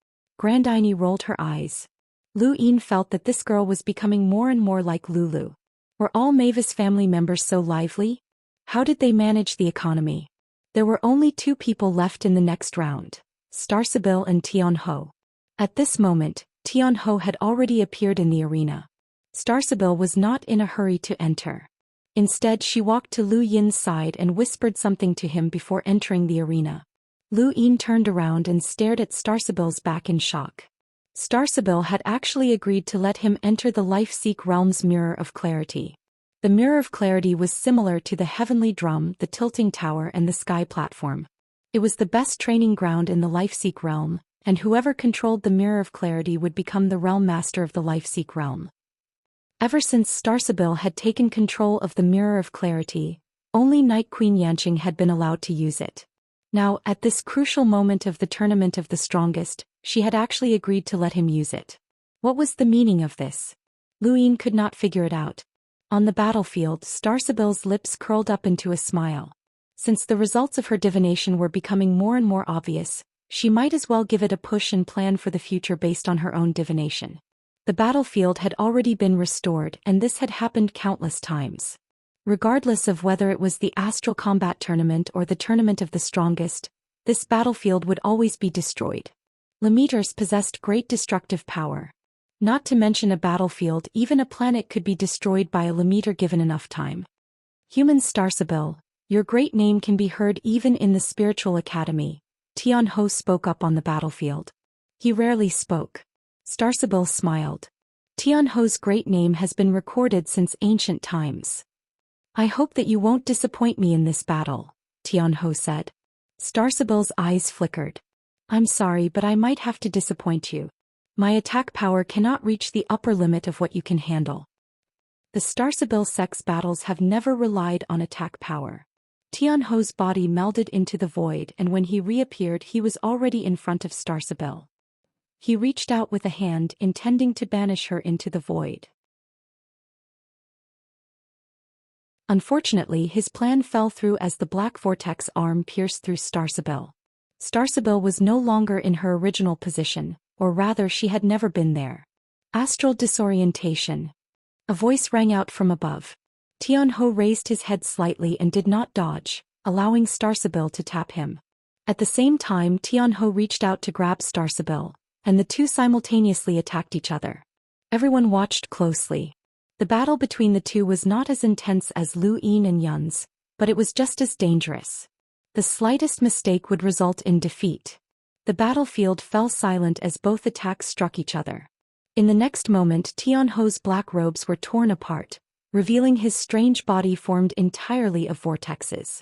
Grandini rolled her eyes. Lu Yin felt that this girl was becoming more and more like Lulu. Were all Mavis family members so lively? How did they manage the economy? There were only 2 people left in the next round, Starsabil and Tianho. At this moment, Tianho had already appeared in the arena. Starsabil was not in a hurry to enter. Instead, she walked to Lu Yin's side and whispered something to him before entering the arena. Lu Yin turned around and stared at Starsabil's back in shock. Starsabil had actually agreed to let him enter the Life-Seek Realm's Mirror of Clarity. The Mirror of Clarity was similar to the Heavenly Drum, the Tilting Tower and the Sky Platform. It was the best training ground in the Life-Seek Realm, and whoever controlled the Mirror of Clarity would become the Realm Master of the Life-Seek Realm. Ever since Starsabil had taken control of the Mirror of Clarity, only Night Queen Yanqing had been allowed to use it. Now, at this crucial moment of the Tournament of the Strongest, she had actually agreed to let him use it. What was the meaning of this? Lu Yin could not figure it out. On the battlefield, Starsabil's lips curled up into a smile. Since the results of her divination were becoming more and more obvious, she might as well give it a push and plan for the future based on her own divination. The battlefield had already been restored, and this had happened countless times. Regardless of whether it was the Astral Combat Tournament or the Tournament of the Strongest, this battlefield would always be destroyed. Limiters possessed great destructive power. Not to mention a battlefield, even a planet could be destroyed by a limiter given enough time. Human Starsabil, your great name can be heard even in the Spiritual Academy. Tian Ho spoke up on the battlefield. He rarely spoke. Starsabil smiled. Tian Ho's great name has been recorded since ancient times. I hope that you won't disappoint me in this battle, Tian Ho said. Starsabil's eyes flickered. I'm sorry, but I might have to disappoint you. My attack power cannot reach the upper limit of what you can handle. The Starsabil sex battles have never relied on attack power. Tian Ho's body melded into the void, and when he reappeared he was already in front of Starsabil. He reached out with a hand, intending to banish her into the void. Unfortunately, his plan fell through as the black vortex arm pierced through Starsabil. Starsabil was no longer in her original position, or rather she had never been there. Astral disorientation. A voice rang out from above. Tian Ho raised his head slightly and did not dodge, allowing Starsabil to tap him. At the same time, Tian Ho reached out to grab Starsabil, and the two simultaneously attacked each other. Everyone watched closely. The battle between the two was not as intense as Lu Yin and Yun's, but it was just as dangerous. The slightest mistake would result in defeat. The battlefield fell silent as both attacks struck each other. In the next moment, Tian Ho's black robes were torn apart, revealing his strange body formed entirely of vortexes.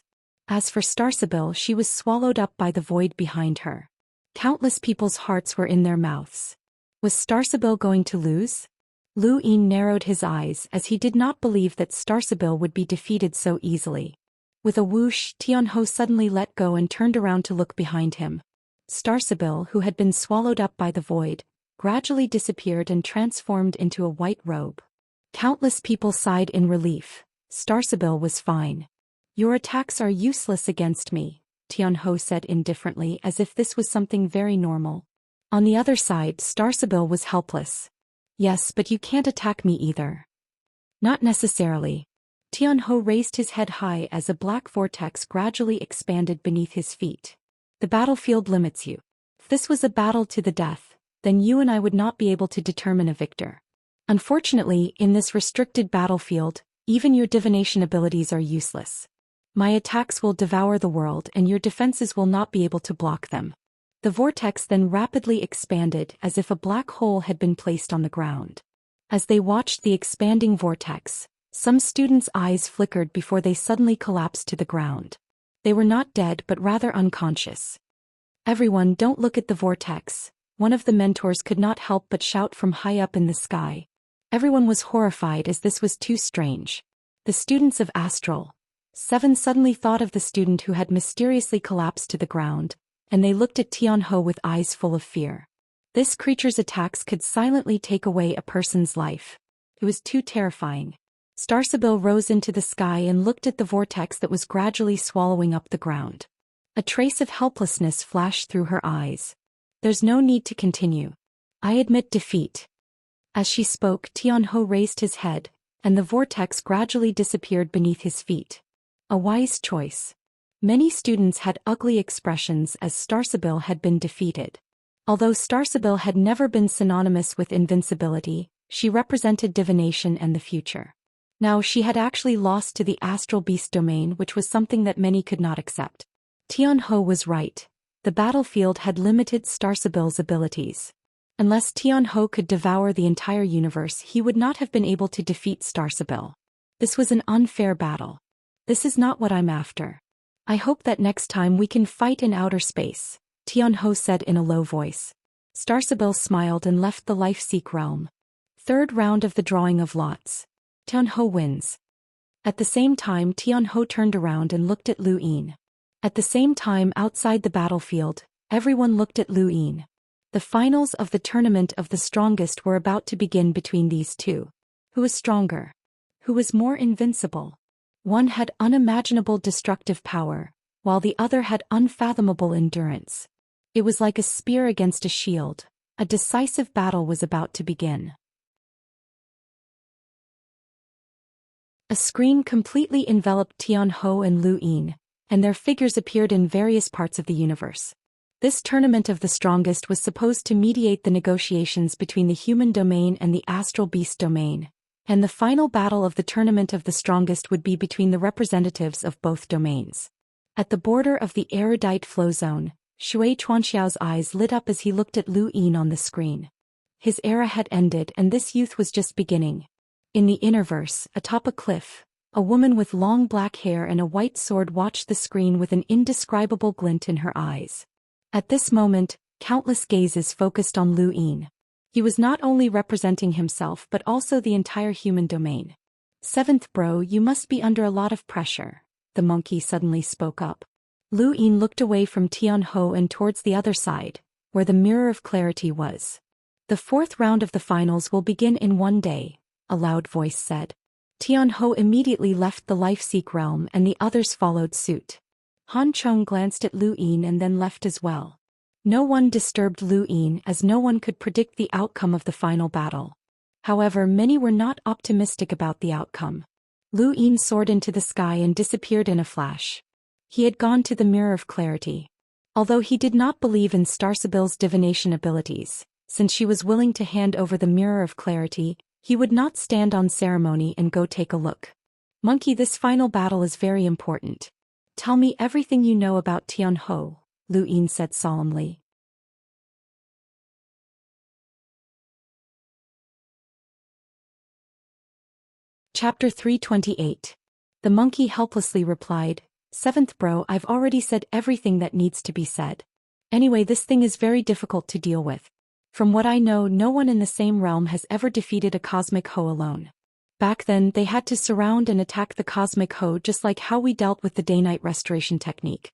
As for Starsabil, she was swallowed up by the void behind her. Countless people's hearts were in their mouths. Was Starsabil going to lose? Lu Yin narrowed his eyes as he did not believe that Starsabil would be defeated so easily. With a whoosh, Tian Ho suddenly let go and turned around to look behind him. Starsabil, who had been swallowed up by the void, gradually disappeared and transformed into a white robe. Countless people sighed in relief. Starsabil was fine. Your attacks are useless against me, Tian Ho said indifferently, as if this was something very normal. On the other side, Starsabil was helpless. Yes, but you can't attack me either. Not necessarily. Tian Ho raised his head high as a black vortex gradually expanded beneath his feet. The battlefield limits you. If this was a battle to the death, then you and I would not be able to determine a victor. Unfortunately, in this restricted battlefield, even your divination abilities are useless. My attacks will devour the world and your defenses will not be able to block them. The vortex then rapidly expanded as if a black hole had been placed on the ground. As they watched the expanding vortex, some students' eyes flickered before they suddenly collapsed to the ground. They were not dead but rather unconscious. Everyone, don't look at the vortex, one of the mentors could not help but shout from high up in the sky. Everyone was horrified as this was too strange. The students of Astral 7 suddenly thought of the student who had mysteriously collapsed to the ground, and they looked at Tian Ho with eyes full of fear. This creature's attacks could silently take away a person's life. It was too terrifying. Starsabil rose into the sky and looked at the vortex that was gradually swallowing up the ground. A trace of helplessness flashed through her eyes. There's no need to continue. I admit defeat. As she spoke, Tian Ho raised his head, and the vortex gradually disappeared beneath his feet. A wise choice. Many students had ugly expressions as Starsabil had been defeated. Although Starsabil had never been synonymous with invincibility, she represented divination and the future. Now she had actually lost to the astral beast domain, which was something that many could not accept. Tian Ho was right. The battlefield had limited Starsabil's abilities. Unless Tian Ho could devour the entire universe, he would not have been able to defeat Starsabil. This was an unfair battle. This is not what I'm after. I hope that next time we can fight in outer space, Tian Ho said in a low voice. Starsabil smiled and left the Life-Seek realm. Third round of the drawing of lots. Tian Ho wins. At the same time, Tian Ho turned around and looked at Lu Yin. At the same time, outside the battlefield, everyone looked at Lu Yin. The finals of the tournament of the strongest were about to begin between these two. Who was stronger? Who was more invincible? One had unimaginable destructive power, while the other had unfathomable endurance. It was like a spear against a shield. A decisive battle was about to begin. A screen completely enveloped Tian Ho and Lu Yin, and their figures appeared in various parts of the universe. This tournament of the strongest was supposed to mediate the negotiations between the human domain and the astral beast domain, and the final battle of the tournament of the strongest would be between the representatives of both domains. At the border of the erudite flow zone, Shui Chuanxiao's eyes lit up as he looked at Lu Yin on the screen. His era had ended and this youth was just beginning. In the Innerverse, atop a cliff, a woman with long black hair and a white sword watched the screen with an indescribable glint in her eyes. At this moment, countless gazes focused on Lu Yin. He was not only representing himself but also the entire human domain. "Seventh bro, you must be under a lot of pressure," the monkey suddenly spoke up. Lu Yin looked away from Tian Ho and towards the other side, where the Mirror of Clarity was. "The fourth round of the finals will begin in 1 day," a loud voice said. Tian Ho immediately left the Life-Seek realm and the others followed suit. Han Chong glanced at Lu Yin and then left as well. No one disturbed Lu Yin as no one could predict the outcome of the final battle. However, many were not optimistic about the outcome. Lu Yin soared into the sky and disappeared in a flash. He had gone to the Mirror of Clarity. Although he did not believe in Starsabil's divination abilities, since she was willing to hand over the Mirror of Clarity, he would not stand on ceremony and go take a look. "Monkey, this final battle is very important. Tell me everything you know about Tian Ho," Lu Yin said solemnly. Chapter 328. The monkey helplessly replied, "Seventh bro, I've already said everything that needs to be said. Anyway, this thing is very difficult to deal with. From what I know, no one in the same realm has ever defeated a cosmic Ho alone. Back then, they had to surround and attack the cosmic Ho just like how we dealt with the day-night restoration technique.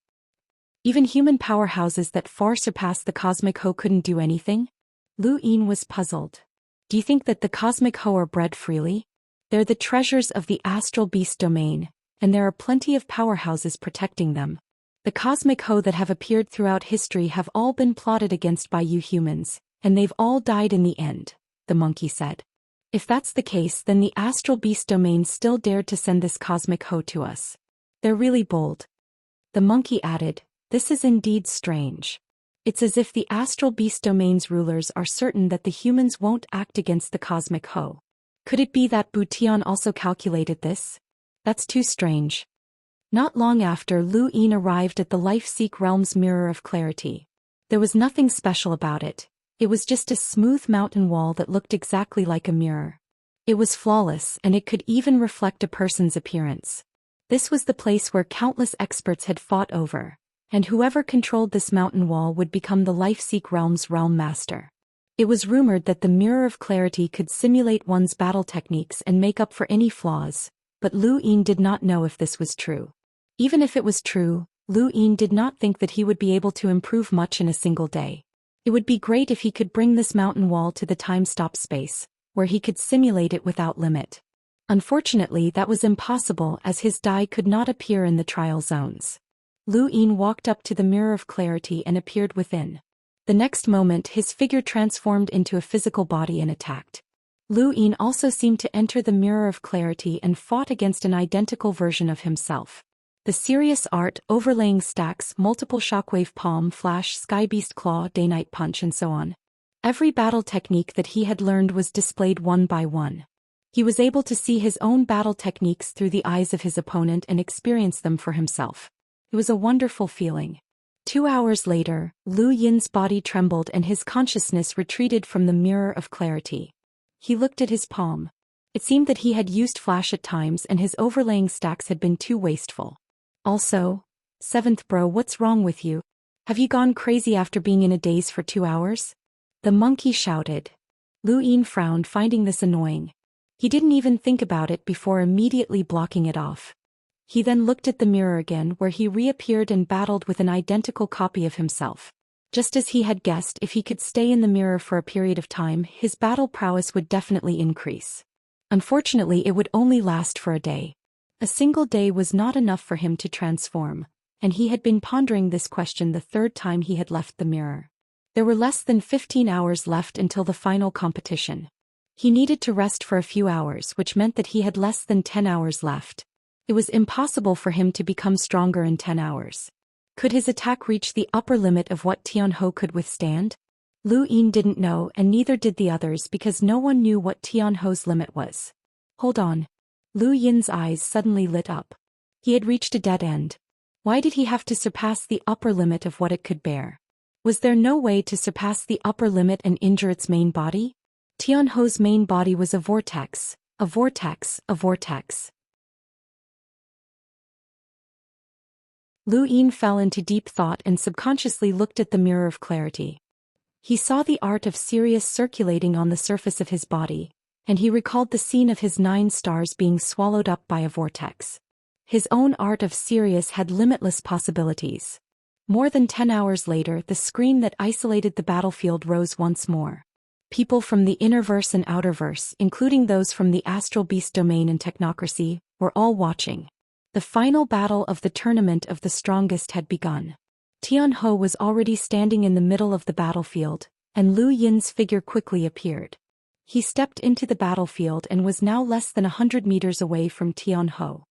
Even human powerhouses that far surpassed the cosmic Ho couldn't do anything?" Lu Yin was puzzled. "Do you think that the cosmic Ho are bred freely? They're the treasures of the astral beast domain, and there are plenty of powerhouses protecting them. The cosmic Ho that have appeared throughout history have all been plotted against by you humans, and they've all died in the end," the monkey said. "If that's the case, then the astral beast domain still dared to send this cosmic Ho to us. They're really bold." The monkey added, "This is indeed strange. It's as if the astral beast domain's rulers are certain that the humans won't act against the cosmic Ho. Could it be that Butian also calculated this? That's too strange." Not long after, Lu Yin arrived at the Life-Seek realm's Mirror of Clarity. There was nothing special about it. It was just a smooth mountain wall that looked exactly like a mirror. It was flawless, and it could even reflect a person's appearance. This was the place where countless experts had fought over, and whoever controlled this mountain wall would become the Life-Seek realm's realm master. It was rumored that the Mirror of Clarity could simulate one's battle techniques and make up for any flaws, but Lu Yin did not know if this was true. Even if it was true, Lu Yin did not think that he would be able to improve much in a single day. It would be great if he could bring this mountain wall to the time-stop space, where he could simulate it without limit. Unfortunately, that was impossible as his die could not appear in the trial zones. Lu Yin walked up to the Mirror of Clarity and appeared within. The next moment, his figure transformed into a physical body and attacked. Lu Yin also seemed to enter the Mirror of Clarity and fought against an identical version of himself. The serious art, overlaying stacks, multiple shockwave palm, flash, skybeast claw, day-night punch and so on. Every battle technique that he had learned was displayed one by one. He was able to see his own battle techniques through the eyes of his opponent and experience them for himself. It was a wonderful feeling. 2 hours later, Lu Yin's body trembled and his consciousness retreated from the mirror of clarity. He looked at his palm. It seemed that he had used flash at times and his overlaying stacks had been too wasteful. Also, seventh bro, what's wrong with you? Have you gone crazy after being in a daze for 2 hours? The monkey shouted. Lu Yin frowned, finding this annoying. He didn't even think about it before immediately blocking it off. He then looked at the mirror again, where he reappeared and battled with an identical copy of himself. Just as he had guessed, if he could stay in the mirror for a period of time, his battle prowess would definitely increase. Unfortunately, it would only last for a day. A single day was not enough for him to transform, and he had been pondering this question the third time he had left the mirror. There were less than 15 hours left until the final competition. He needed to rest for a few hours, which meant that he had less than 10 hours left. It was impossible for him to become stronger in 10 hours. Could his attack reach the upper limit of what Tianhou could withstand? Lu Yin didn't know, and neither did the others, because no one knew what Tianhou's limit was. Hold on. Lu Yin's eyes suddenly lit up. He had reached a dead end. Why did he have to surpass the upper limit of what it could bear? Was there no way to surpass the upper limit and injure its main body? Tianhou's main body was a vortex, a vortex, a vortex. Lu Yin fell into deep thought and subconsciously looked at the mirror of clarity. He saw the art of Sirius circulating on the surface of his body, and he recalled the scene of his 9 stars being swallowed up by a vortex. His own art of Sirius had limitless possibilities. More than 10 hours later, the screen that isolated the battlefield rose once more. People from the innerverse and outerverse, including those from the astral beast domain and technocracy, were all watching. The final battle of the tournament of the strongest had begun. Tianhou was already standing in the middle of the battlefield, and Lu Yin's figure quickly appeared. He stepped into the battlefield and was now less than 100 meters away from Tianhou.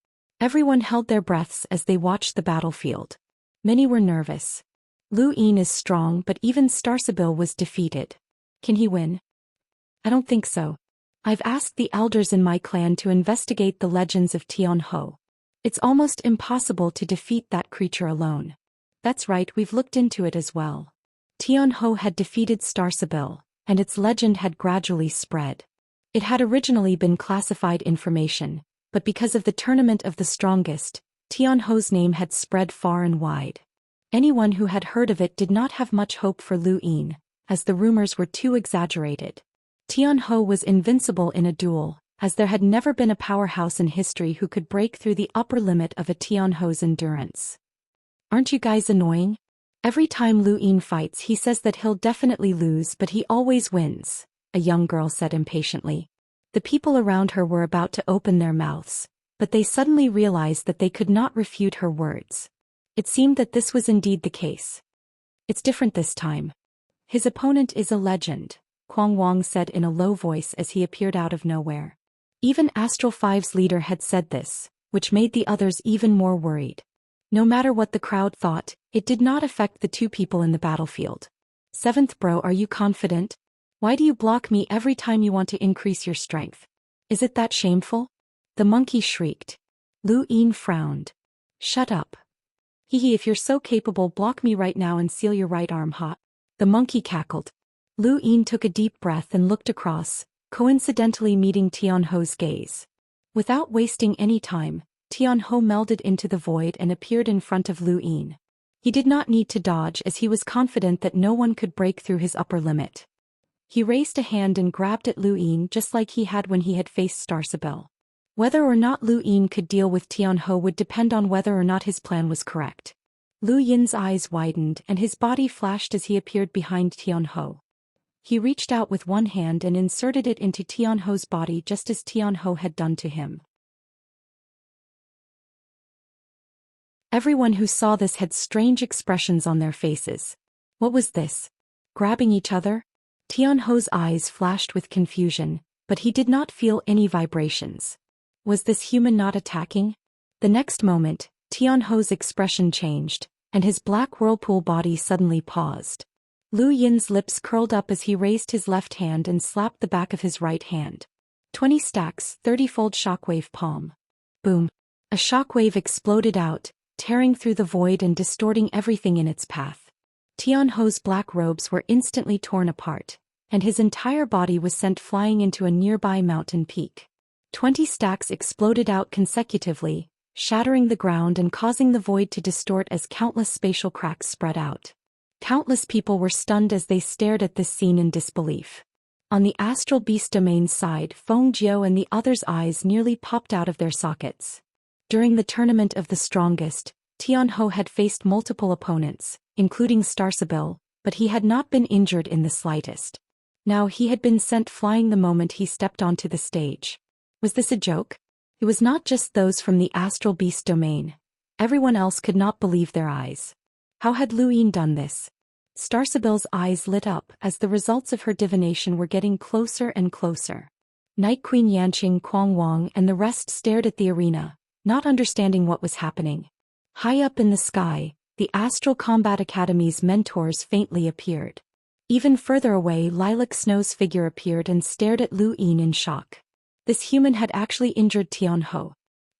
Everyone held their breaths as they watched the battlefield. Many were nervous. Lu Yin is strong, but even Starsabil was defeated. Can he win? I don't think so. I've asked the elders in my clan to investigate the legends of Tianhou. It's almost impossible to defeat that creature alone. That's right, we've looked into it as well. Tianhou had defeated Starsabil, and its legend had gradually spread. It had originally been classified information, but because of the tournament of the strongest, Tianhou's name had spread far and wide. Anyone who had heard of it did not have much hope for Lu Yin, as the rumors were too exaggerated. Tianhou was invincible in a duel, as there had never been a powerhouse in history who could break through the upper limit of a Tianhou's endurance. Aren't you guys annoying? Every time Lu Yin fights, he says that he'll definitely lose, but he always wins, a young girl said impatiently. The people around her were about to open their mouths, but they suddenly realized that they could not refute her words. It seemed that this was indeed the case. It's different this time. His opponent is a legend, Huang Wang said in a low voice as he appeared out of nowhere. Even Astral 5's leader had said this, which made the others even more worried. No matter what the crowd thought, it did not affect the 2 people in the battlefield. Seventh bro, are you confident? Why do you block me every time you want to increase your strength? Is it that shameful? The monkey shrieked. Lu Yin frowned. Shut up. Hehe, if you're so capable, block me right now and seal your right arm hot. The monkey cackled. Lu Yin took a deep breath and looked across, coincidentally meeting Tianhou's gaze. Without wasting any time, Tianhou melded into the void and appeared in front of Lu Yin. He did not need to dodge, as he was confident that no one could break through his upper limit. He raised a hand and grabbed at Lu Yin just like he had when he had faced Starsabil. Whether or not Lu Yin could deal with Tianhou would depend on whether or not his plan was correct. Lu Yin's eyes widened and his body flashed as he appeared behind Tianhou. He reached out with one hand and inserted it into Tianhou's body just as Tianhou had done to him. Everyone who saw this had strange expressions on their faces. What was this? Grabbing each other? Tianhou's eyes flashed with confusion, but he did not feel any vibrations. Was this human not attacking? The next moment, Tianhou's expression changed, and his black whirlpool body suddenly paused. Lu Yin's lips curled up as he raised his left hand and slapped the back of his right hand. 20 stacks, 30-fold shockwave palm. Boom. A shockwave exploded out. tearing through the void and distorting everything in its path. Tianho's black robes were instantly torn apart, and his entire body was sent flying into a nearby mountain peak. 20 stacks exploded out consecutively, shattering the ground and causing the void to distort as countless spatial cracks spread out. Countless people were stunned as they stared at this scene in disbelief. On the astral beast domain's side, Feng Jiao and the others' eyes nearly popped out of their sockets. During the tournament of the strongest, Tianho had faced multiple opponents, including Starsabil, but he had not been injured in the slightest. Now he had been sent flying the moment he stepped onto the stage. Was this a joke? It was not just those from the astral beast domain. Everyone else could not believe their eyes. How had Lu Yin done this? Starsabil's eyes lit up as the results of her divination were getting closer and closer. Night Queen Yanqing, Kuang Wang and the rest stared at the arena, not understanding what was happening. High up in the sky, the Astral Combat Academy's mentors faintly appeared. Even further away, Lilac Snow's figure appeared and stared at Lu Yin in shock. This human had actually injured Tianho.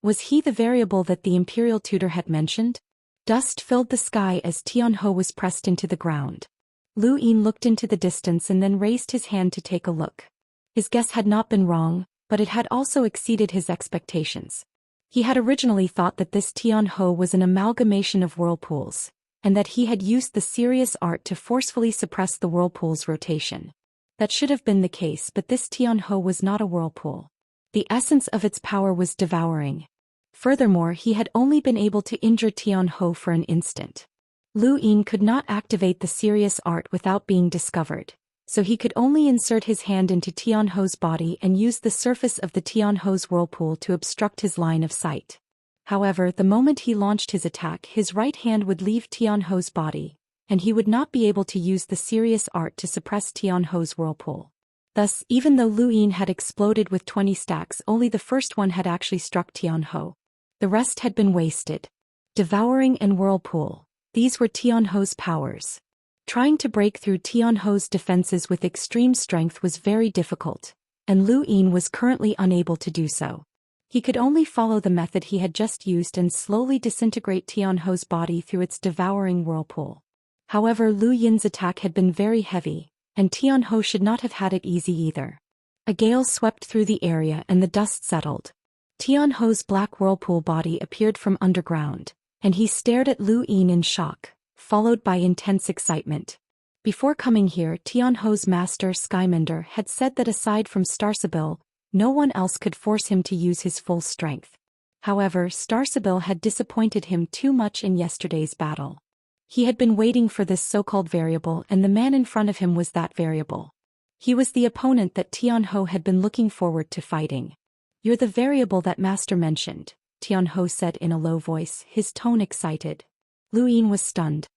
Was he the variable that the Imperial Tutor had mentioned? Dust filled the sky as Tianho was pressed into the ground. Lu Yin looked into the distance and then raised his hand to take a look. His guess had not been wrong, but it had also exceeded his expectations. He had originally thought that this Tianho was an amalgamation of whirlpools, and that he had used the serious art to forcefully suppress the whirlpool's rotation. That should have been the case, but this Tianho was not a whirlpool. The essence of its power was devouring. Furthermore, he had only been able to injure Tianho for an instant. Lu Yin could not activate the serious art without being discovered, so he could only insert his hand into Tianho's body and use the surface of the Tianho's whirlpool to obstruct his line of sight. However, the moment he launched his attack, his right hand would leave Tianho's body, and he would not be able to use the serious art to suppress Tianho's whirlpool. Thus, even though Lu Yin had exploded with 20 stacks, only the first one had actually struck Tianho. The rest had been wasted. Devouring and whirlpool, these were Tianho's powers. Trying to break through Tianho's defenses with extreme strength was very difficult, and Lu Yin was currently unable to do so. He could only follow the method he had just used and slowly disintegrate Tianho's body through its devouring whirlpool. However, Lu Yin's attack had been very heavy, and Tianho should not have had it easy either. A gale swept through the area and the dust settled. Tianho's black whirlpool body appeared from underground, and he stared at Lu Yin in shock, followed by intense excitement. Before coming here, Tianho's master Skymender had said that aside from Starsabil, no one else could force him to use his full strength. However, Starsabil had disappointed him too much in yesterday's battle. He had been waiting for this so-called variable, and the man in front of him was that variable. He was the opponent that Tianho had been looking forward to fighting. "You're the variable that Master mentioned," Tianho said in a low voice, his tone excited. Lu Yin was stunned.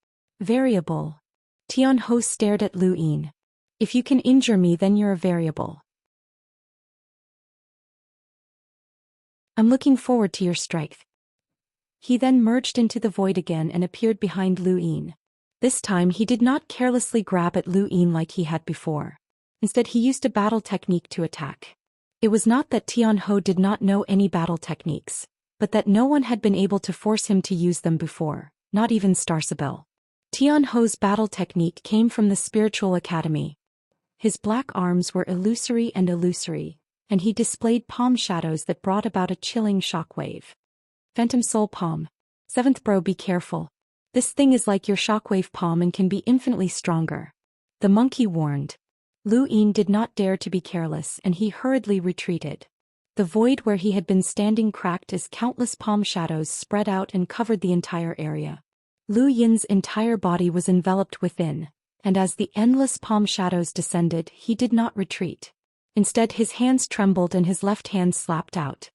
"Variable?" Tianho stared at Lu Yin. "If you can injure me, then you're a variable. I'm looking forward to your strength." He then merged into the void again and appeared behind Lu Yin. This time he did not carelessly grab at Lu Yin like he had before. Instead, he used a battle technique to attack. It was not that Tianho did not know any battle techniques, but that no one had been able to force him to use them before, not even Starsabil. Tianho's battle technique came from the Spiritual Academy. His black arms were illusory, and he displayed palm shadows that brought about a chilling shockwave. Phantom Soul Palm. Seventh bro, be careful. This thing is like your shockwave palm and can be infinitely stronger. The monkey warned. Lu Yin did not dare to be careless, and he hurriedly retreated. The void where he had been standing cracked as countless palm shadows spread out and covered the entire area. Lu Yin's entire body was enveloped within, and as the endless palm shadows descended, he did not retreat. Instead, his hands trembled and his left hand slapped out.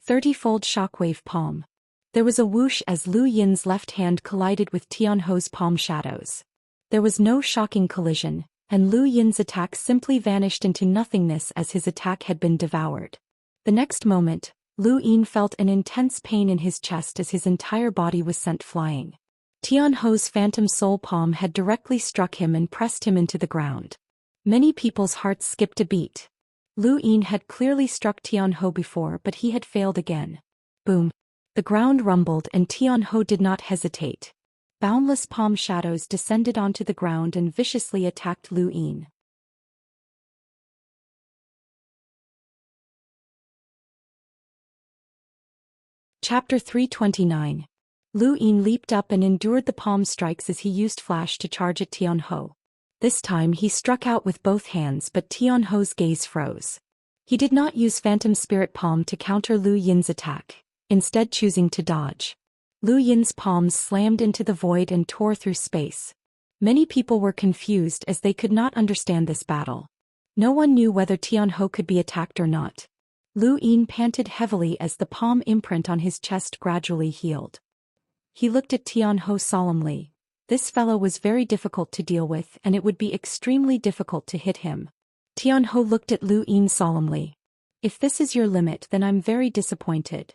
30-fold shockwave palm. There was a whoosh as Lu Yin's left hand collided with Tianho's palm shadows. There was no shocking collision, and Lu Yin's attack simply vanished into nothingness as his attack had been devoured. The next moment, Lu Yin felt an intense pain in his chest as his entire body was sent flying. Tianho's phantom soul palm had directly struck him and pressed him into the ground. Many people's hearts skipped a beat. Lu Yin had clearly struck Tianho before, but he had failed again. Boom. The ground rumbled and Tianhou did not hesitate. Boundless palm shadows descended onto the ground and viciously attacked Lu Yin. Chapter 329. Lu Yin leaped up and endured the palm strikes as he used flash to charge at Tianhou. This time he struck out with both hands, but Tianhou's gaze froze. He did not use Phantom Spirit Palm to counter Lu Yin's attack, instead choosing to dodge. Lu Yin's palms slammed into the void and tore through space. Many people were confused as they could not understand this battle. No one knew whether Tianhou could be attacked or not. Lu Yin panted heavily as the palm imprint on his chest gradually healed. He looked at Tianhou solemnly. This fellow was very difficult to deal with, and it would be extremely difficult to hit him. Tianhou looked at Lu Yin solemnly. If this is your limit, then I'm very disappointed.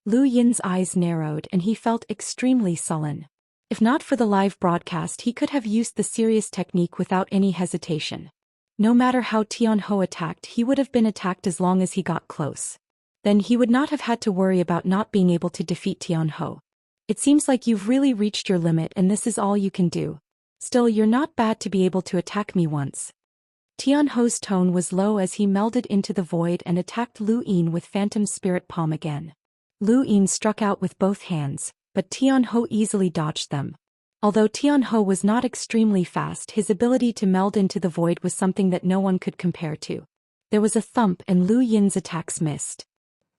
Lu Yin's eyes narrowed and he felt extremely sullen. If not for the live broadcast, he could have used the serious technique without any hesitation. No matter how Tianhou attacked, he would have been attacked as long as he got close. Then he would not have had to worry about not being able to defeat Tianhou. It seems like you've really reached your limit and this is all you can do. Still, you're not bad to be able to attack me once. Tianhou's tone was low as he melded into the void and attacked Lu Yin with Phantom Spirit Palm again. Lu Yin struck out with both hands, but Tianhou easily dodged them. Although Tianhou was not extremely fast, his ability to meld into the void was something that no one could compare to. There was a thump and Lu Yin's attacks missed.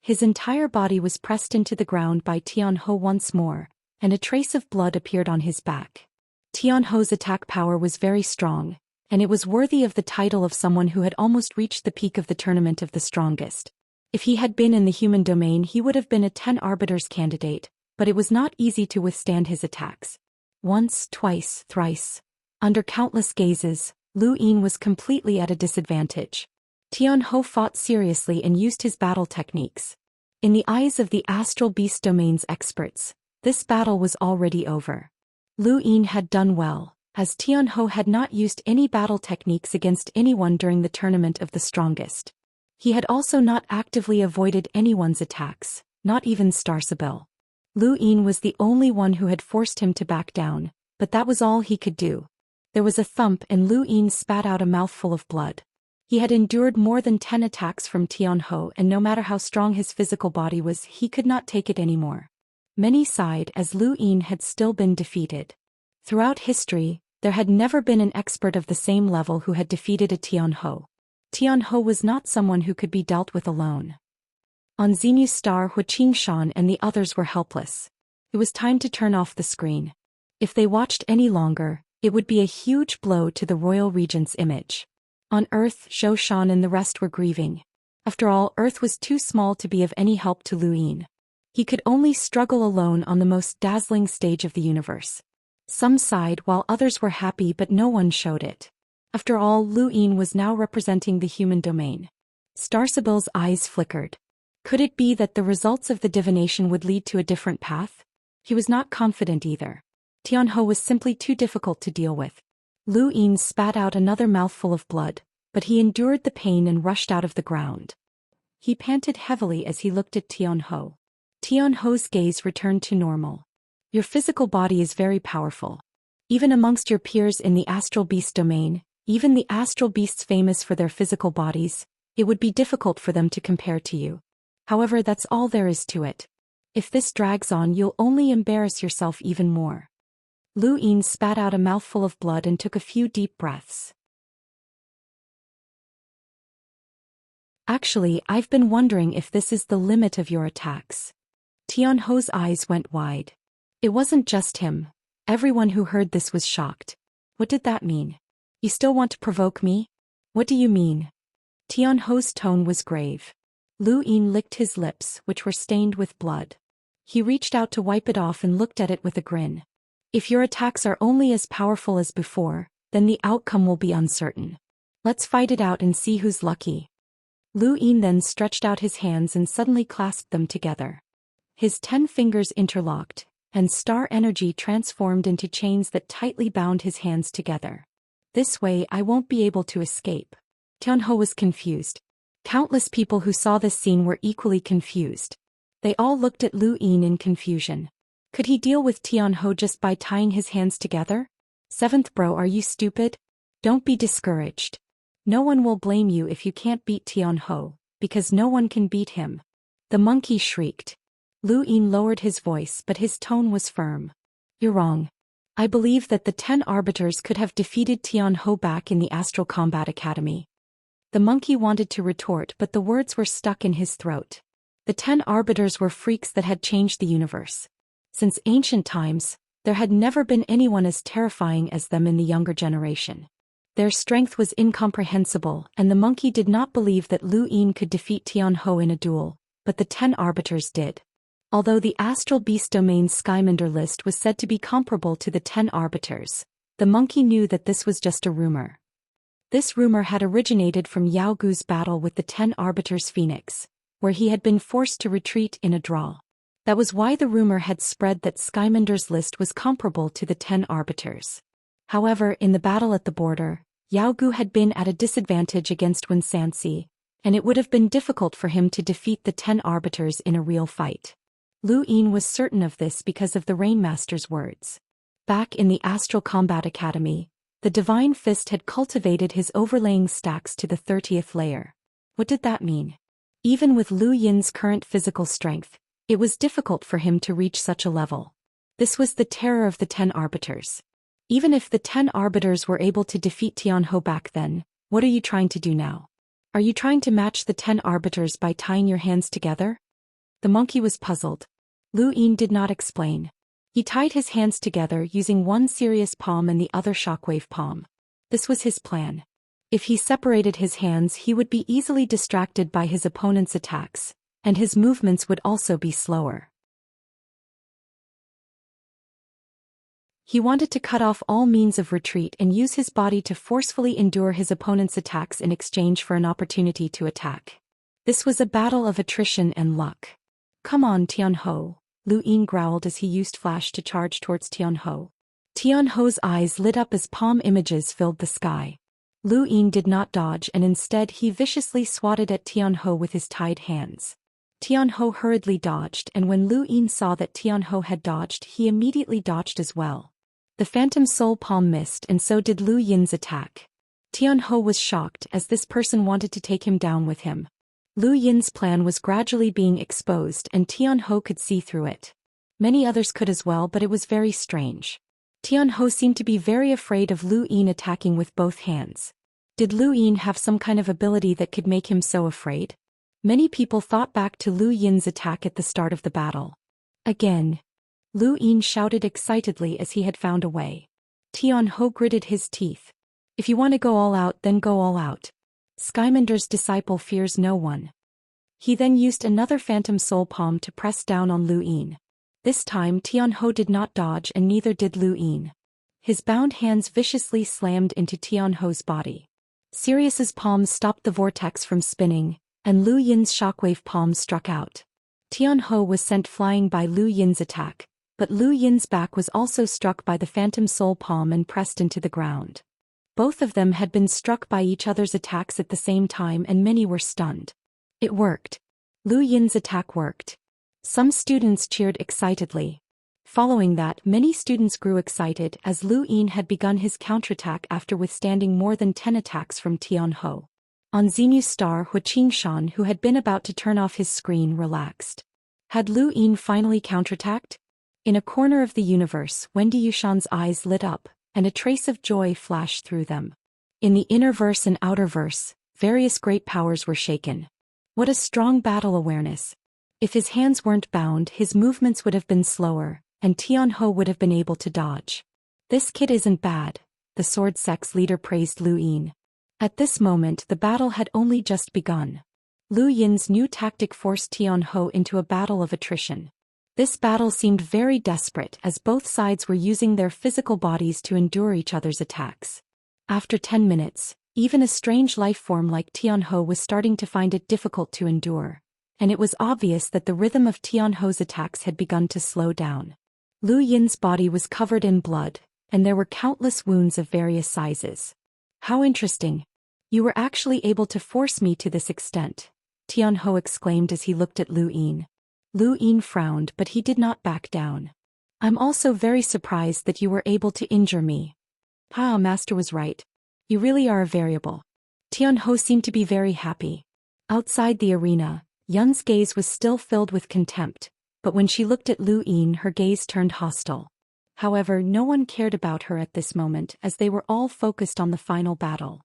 His entire body was pressed into the ground by Tianhou once more, and a trace of blood appeared on his back. Tianhou's attack power was very strong, and it was worthy of the title of someone who had almost reached the peak of the tournament of the strongest. If he had been in the human domain, he would have been a 10 arbiters candidate, but it was not easy to withstand his attacks. Once, twice, thrice. Under countless gazes, Lu Yin was completely at a disadvantage. Tianhou fought seriously and used his battle techniques. In the eyes of the Astral Beast Domain's experts, this battle was already over. Lu Yin had done well, as Tianhou had not used any battle techniques against anyone during the tournament of the strongest. He had also not actively avoided anyone's attacks, not even Starsabil. Lu Yin was the only one who had forced him to back down, but that was all he could do. There was a thump and Lu Yin spat out a mouthful of blood. He had endured more than 10 attacks from Tianhou, and no matter how strong his physical body was, he could not take it anymore. Many sighed as Lu Yin had still been defeated. Throughout history, there had never been an expert of the same level who had defeated a Tianhou. Tianhou was not someone who could be dealt with alone. On Xenu's star, Xianxia and the others were helpless. It was time to turn off the screen. If they watched any longer, it would be a huge blow to the royal regent's image. On Earth, Zhou Xian and the rest were grieving. After all, Earth was too small to be of any help to Lu Yin. He could only struggle alone on the most dazzling stage of the universe. Some sighed while others were happy, but no one showed it. After all, Lu Yin was now representing the human domain. Starsabil's eyes flickered. Could it be that the results of the divination would lead to a different path? He was not confident either. Tianhou was simply too difficult to deal with. Lu Yin spat out another mouthful of blood, but he endured the pain and rushed out of the ground. He panted heavily as he looked at Tianhou. Tianhou's gaze returned to normal. Your physical body is very powerful. Even amongst your peers in the Astral Beast domain, even the Astral Beasts famous for their physical bodies, it would be difficult for them to compare to you. However, that's all there is to it. If this drags on, you'll only embarrass yourself even more. Lu Yin spat out a mouthful of blood and took a few deep breaths. Actually, I've been wondering if this is the limit of your attacks. Tianhou's eyes went wide. It wasn't just him. Everyone who heard this was shocked. What did that mean? You still want to provoke me? What do you mean? Tianhou's tone was grave. Lu Yin licked his lips, which were stained with blood. He reached out to wipe it off and looked at it with a grin. If your attacks are only as powerful as before, then the outcome will be uncertain. Let's fight it out and see who's lucky. Lu Yin then stretched out his hands and suddenly clasped them together. His 10 fingers interlocked, and star energy transformed into chains that tightly bound his hands together. This way I won't be able to escape. Tianhou was confused. Countless people who saw this scene were equally confused. They all looked at Lu Yin in confusion. Could he deal with Tianhou just by tying his hands together? Seventh bro, are you stupid? Don't be discouraged. No one will blame you if you can't beat Tianhou, because no one can beat him. The monkey shrieked. Lu Yin lowered his voice, but his tone was firm. You're wrong. I believe that the 10 arbiters could have defeated Tianhou back in the Astral Combat Academy. The monkey wanted to retort, but the words were stuck in his throat. The 10 arbiters were freaks that had changed the universe. Since ancient times, there had never been anyone as terrifying as them in the younger generation. Their strength was incomprehensible, and the monkey did not believe that Lu Yin could defeat Tianhou in a duel, but the 10 arbiters did. Although the Astral Beast Domain's Skymender list was said to be comparable to the 10 arbiters, the monkey knew that this was just a rumor. This rumor had originated from Yao Gu's battle with the 10 arbiters Phoenix, where he had been forced to retreat in a draw. That was why the rumor had spread that Skymender's list was comparable to the 10 arbiters. However, in the battle at the border, Yao Gu had been at a disadvantage against Xianxia, and it would have been difficult for him to defeat the 10 arbiters in a real fight. Lu Yin was certain of this because of the Rainmaster's words. Back in the Astral Combat Academy, the Divine Fist had cultivated his overlaying stacks to the 30th layer. What did that mean? Even with Lu Yin's current physical strength, it was difficult for him to reach such a level. This was the terror of the 10 arbiters. Even if the 10 arbiters were able to defeat Tianhou back then, what are you trying to do now? Are you trying to match the 10 arbiters by tying your hands together? The monkey was puzzled. Lu Yin did not explain. He tied his hands together using one serious palm and the other shockwave palm. This was his plan. If he separated his hands, he would be easily distracted by his opponent's attacks, and his movements would also be slower. He wanted to cut off all means of retreat and use his body to forcefully endure his opponent's attacks in exchange for an opportunity to attack. This was a battle of attrition and luck. Come on, Tianhou, Lu Yin growled as he used flash to charge towards Tianhou. Tianhou's eyes lit up as palm images filled the sky. Lu Yin did not dodge, and instead he viciously swatted at Tianhou with his tied hands. Tianhou hurriedly dodged, and when Lu Yin saw that Tianhou had dodged, he immediately dodged as well. The Phantom Soul Palm missed, and so did Lu Yin's attack. Tianhou was shocked, as this person wanted to take him down with him. Lu Yin's plan was gradually being exposed, and Tianhou could see through it. Many others could as well, but it was very strange. Tianhou seemed to be very afraid of Lu Yin attacking with both hands. Did Lu Yin have some kind of ability that could make him so afraid? Many people thought back to Lu Yin's attack at the start of the battle. Again. Lu Yin shouted excitedly as he had found a way. Tianhou gritted his teeth. If you want to go all out, then go all out. Skymender's disciple fears no one. He then used another Phantom Soul Palm to press down on Lu Yin. This time Tianhou did not dodge, and neither did Lu Yin. His bound hands viciously slammed into Tianhou's body. Sirius's palms stopped the vortex from spinning, and Lu Yin's shockwave palm struck out. Tianhou was sent flying by Lu Yin's attack, but Lu Yin's back was also struck by the Phantom Soul Palm and pressed into the ground. Both of them had been struck by each other's attacks at the same time, and many were stunned. It worked. Lu Yin's attack worked. Some students cheered excitedly. Following that, many students grew excited as Lu Yin had begun his counterattack after withstanding more than 10 attacks from Tianhou. On Xenu's star, Xianxia, who had been about to turn off his screen, relaxed. Had Lu Yin finally counterattacked? In a corner of the universe, Wendy Yushan's eyes lit up, and a trace of joy flashed through them. In the inner verse and outer verse, various great powers were shaken. What a strong battle awareness! If his hands weren't bound, his movements would have been slower, and Tianhou would have been able to dodge. This kid isn't bad, the sword sect's leader praised Lu Yin. At this moment the battle had only just begun. Lu Yin's new tactic forced Tianhou into a battle of attrition. This battle seemed very desperate as both sides were using their physical bodies to endure each other's attacks. After 10 minutes, even a strange life form like Tianhou was starting to find it difficult to endure, and it was obvious that the rhythm of Tianhou's attacks had begun to slow down. Lu Yin's body was covered in blood, and there were countless wounds of various sizes. How interesting. You were actually able to force me to this extent, Tianhou exclaimed as he looked at Lu Yin. Lu Yin frowned, but he did not back down. I'm also very surprised that you were able to injure me. Master was right. You really are a variable. Tianhou seemed to be very happy. Outside the arena, Yun's gaze was still filled with contempt, but when she looked at Lu Yin her gaze turned hostile. However, no one cared about her at this moment as they were all focused on the final battle.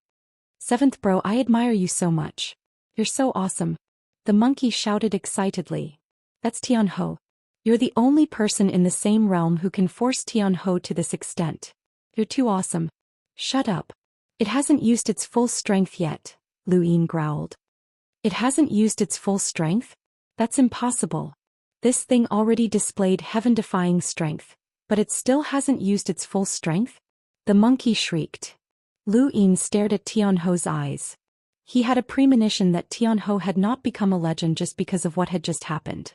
Seventh bro, I admire you so much. You're so awesome. The monkey shouted excitedly. That's Tianhou. You're the only person in the same realm who can force Tianhou to this extent. You're too awesome. Shut up. It hasn't used its full strength yet, Lu Yin growled. It hasn't used its full strength? That's impossible. This thing already displayed heaven-defying strength, but it still hasn't used its full strength? The monkey shrieked. Lu Yin stared at Tianhou's eyes. He had a premonition that Tianhou had not become a legend just because of what had just happened.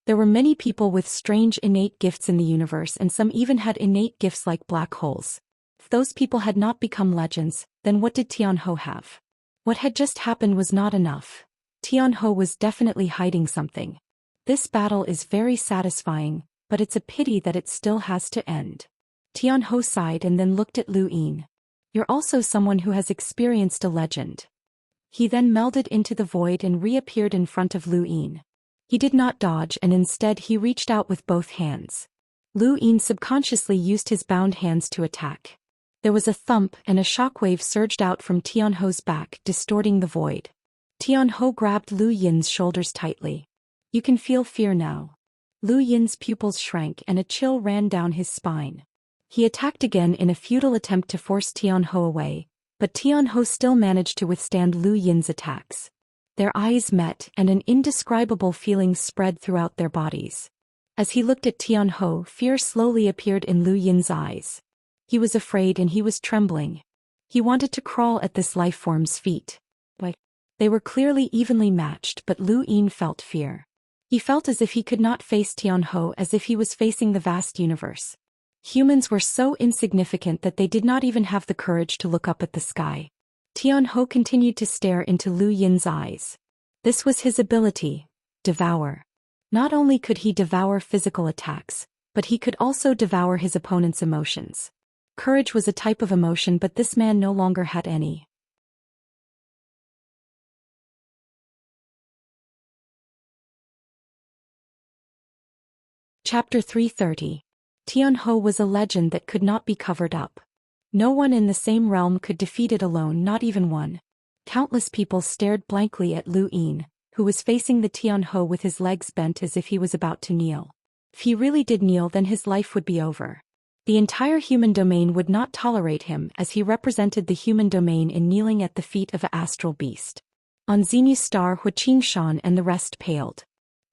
There were many people with strange innate gifts in the universe, and some even had innate gifts like black holes. If those people had not become legends, then what did Tianhou have? What had just happened was not enough. Tianhou was definitely hiding something. This battle is very satisfying, but it's a pity that it still has to end. Tianhou sighed and then looked at Lu Yin. You're also someone who has experienced a legend. He then melded into the void and reappeared in front of Lu Yin. He did not dodge, and instead he reached out with both hands. Lu Yin subconsciously used his bound hands to attack. There was a thump and a shockwave surged out from Tianhou's back, distorting the void. Tianhou grabbed Lu Yin's shoulders tightly. You can feel fear now. Lu Yin's pupils shrank and a chill ran down his spine. He attacked again in a futile attempt to force Tianhou away, but Tianhou still managed to withstand Lu Yin's attacks. Their eyes met and an indescribable feeling spread throughout their bodies. As he looked at Tianhou, fear slowly appeared in Lu Yin's eyes. He was afraid and he was trembling. He wanted to crawl at this life form's feet. They were clearly evenly matched, but Lu Yin felt fear. He felt as if he could not face Tianhou, as if he was facing the vast universe. Humans were so insignificant that they did not even have the courage to look up at the sky. Tianhou continued to stare into Lu Yin's eyes. This was his ability, devour. Not only could he devour physical attacks, but he could also devour his opponent's emotions. Courage was a type of emotion, but this man no longer had any. Chapter 330. Tianhou was a legend that could not be covered up. No one in the same realm could defeat it alone, not even one. Countless people stared blankly at Lu Yin, who was facing the Tianhou with his legs bent as if he was about to kneel. If he really did kneel, then his life would be over. The entire human domain would not tolerate him, as he represented the human domain in kneeling at the feet of an astral beast. On Xenu's star, Xianxia and the rest paled.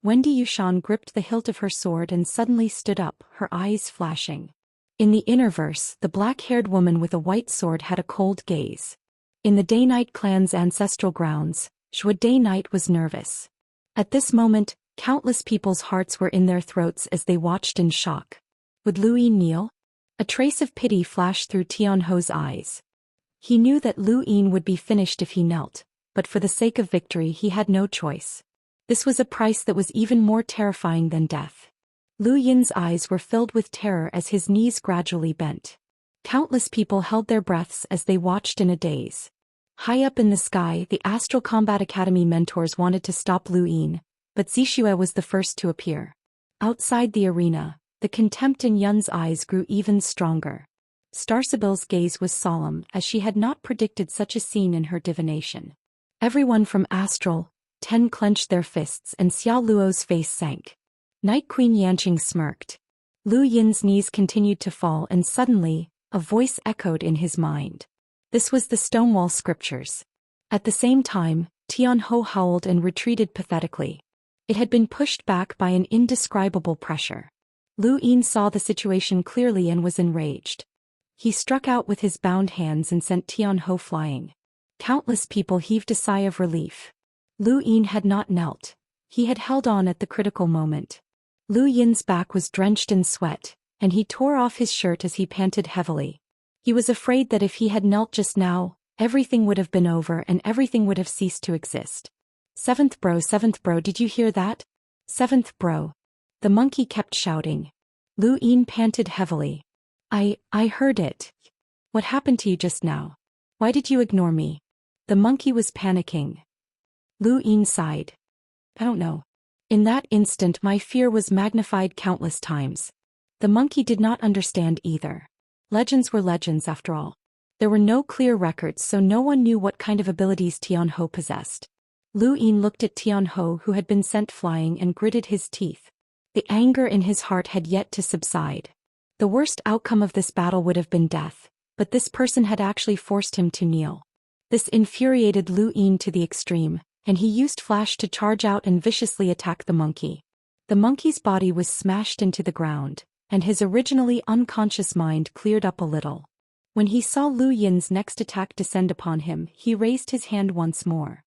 Wendy Yushan gripped the hilt of her sword and suddenly stood up, her eyes flashing. In the Innerverse, the black-haired woman with a white sword had a cold gaze. In the Day-Night clan's ancestral grounds, Zhou Day-Night was nervous. At this moment, countless people's hearts were in their throats as they watched in shock. Would Lu Yin kneel? A trace of pity flashed through Tianhou's eyes. He knew that Lu Yin would be finished if he knelt, but for the sake of victory he had no choice. This was a price that was even more terrifying than death. Lu Yin's eyes were filled with terror as his knees gradually bent. Countless people held their breaths as they watched in a daze. High up in the sky, the Astral Combat Academy mentors wanted to stop Lu Yin, but Zixue was the first to appear. Outside the arena, the contempt in Yun's eyes grew even stronger. Starsibyl's gaze was solemn, as she had not predicted such a scene in her divination. Everyone from Astral 10 clenched their fists and Xiao Luo's face sank. Night Queen Yanqing smirked. Lu Yin's knees continued to fall, and suddenly, a voice echoed in his mind. This was the Stonewall Scriptures. At the same time, Tianhou howled and retreated pathetically. It had been pushed back by an indescribable pressure. Lu Yin saw the situation clearly and was enraged. He struck out with his bound hands and sent Tianhou flying. Countless people heaved a sigh of relief. Lu Yin had not knelt. He had held on at the critical moment. Lu Yin's back was drenched in sweat, and he tore off his shirt as he panted heavily. He was afraid that if he had knelt just now, everything would have been over and everything would have ceased to exist. Seventh bro, did you hear that? Seventh bro. The monkey kept shouting. Lu Yin panted heavily. I heard it. What happened to you just now? Why did you ignore me? The monkey was panicking. Lu Yin sighed. I don't know. In that instant my fear was magnified countless times. The monkey did not understand either. Legends were legends after all. There were no clear records, so no one knew what kind of abilities Tianhou possessed. Lu Yin looked at Tianhou, who had been sent flying, and gritted his teeth. The anger in his heart had yet to subside. The worst outcome of this battle would have been death, but this person had actually forced him to kneel. This infuriated Lu Yin to the extreme, and he used Flash to charge out and viciously attack the monkey. The monkey's body was smashed into the ground, and his originally unconscious mind cleared up a little. When he saw Lu Yin's next attack descend upon him, he raised his hand once more.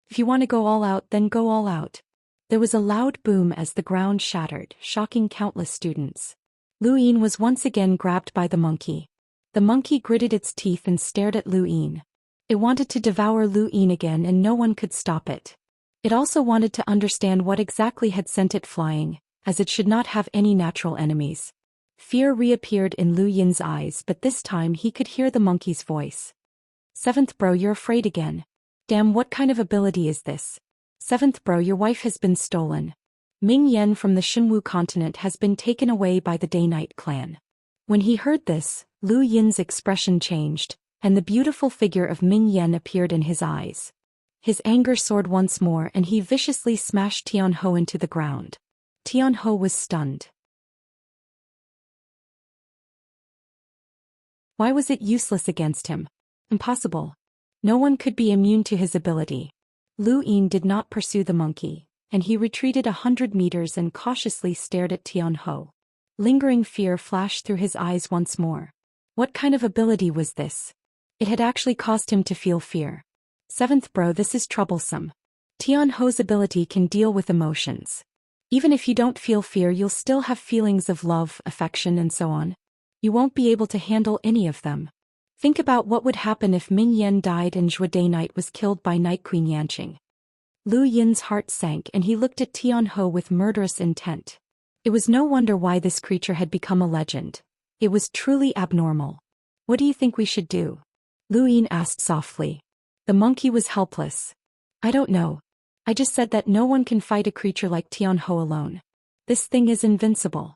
If you want to go all out, then go all out. There was a loud boom as the ground shattered, shocking countless students. Lu Yin was once again grabbed by the monkey. The monkey gritted its teeth and stared at Lu Yin. It wanted to devour Lu Yin again, and no one could stop it. It also wanted to understand what exactly had sent it flying, as it should not have any natural enemies. Fear reappeared in Lu Yin's eyes, but this time he could hear the monkey's voice. Seventh bro, you're afraid again. Damn, what kind of ability is this? Seventh bro, your wife has been stolen. Ming Yan from the Xinwu continent has been taken away by the Day-Night clan. When he heard this, Lu Yin's expression changed, and the beautiful figure of Ming Yan appeared in his eyes. His anger soared once more, and he viciously smashed Tianhou into the ground. Tianhou was stunned. Why was it useless against him? Impossible. No one could be immune to his ability. Lu Yin did not pursue the monkey, and he retreated 100 meters and cautiously stared at Tianhou. Lingering fear flashed through his eyes once more. What kind of ability was this? It had actually caused him to feel fear. Seventh bro, this is troublesome. Tianhou's ability can deal with emotions. Even if you don't feel fear, you'll still have feelings of love, affection, and so on. You won't be able to handle any of them. Think about what would happen if Ming Yan died and Zhou Day-Night was killed by Night Queen Yanqing. Lu Yin's heart sank, and he looked at Tianhou with murderous intent. It was no wonder why this creature had become a legend. It was truly abnormal. What do you think we should do? Lu Yin asked softly. The monkey was helpless. I don't know. I just said that no one can fight a creature like Tianhou alone. This thing is invincible.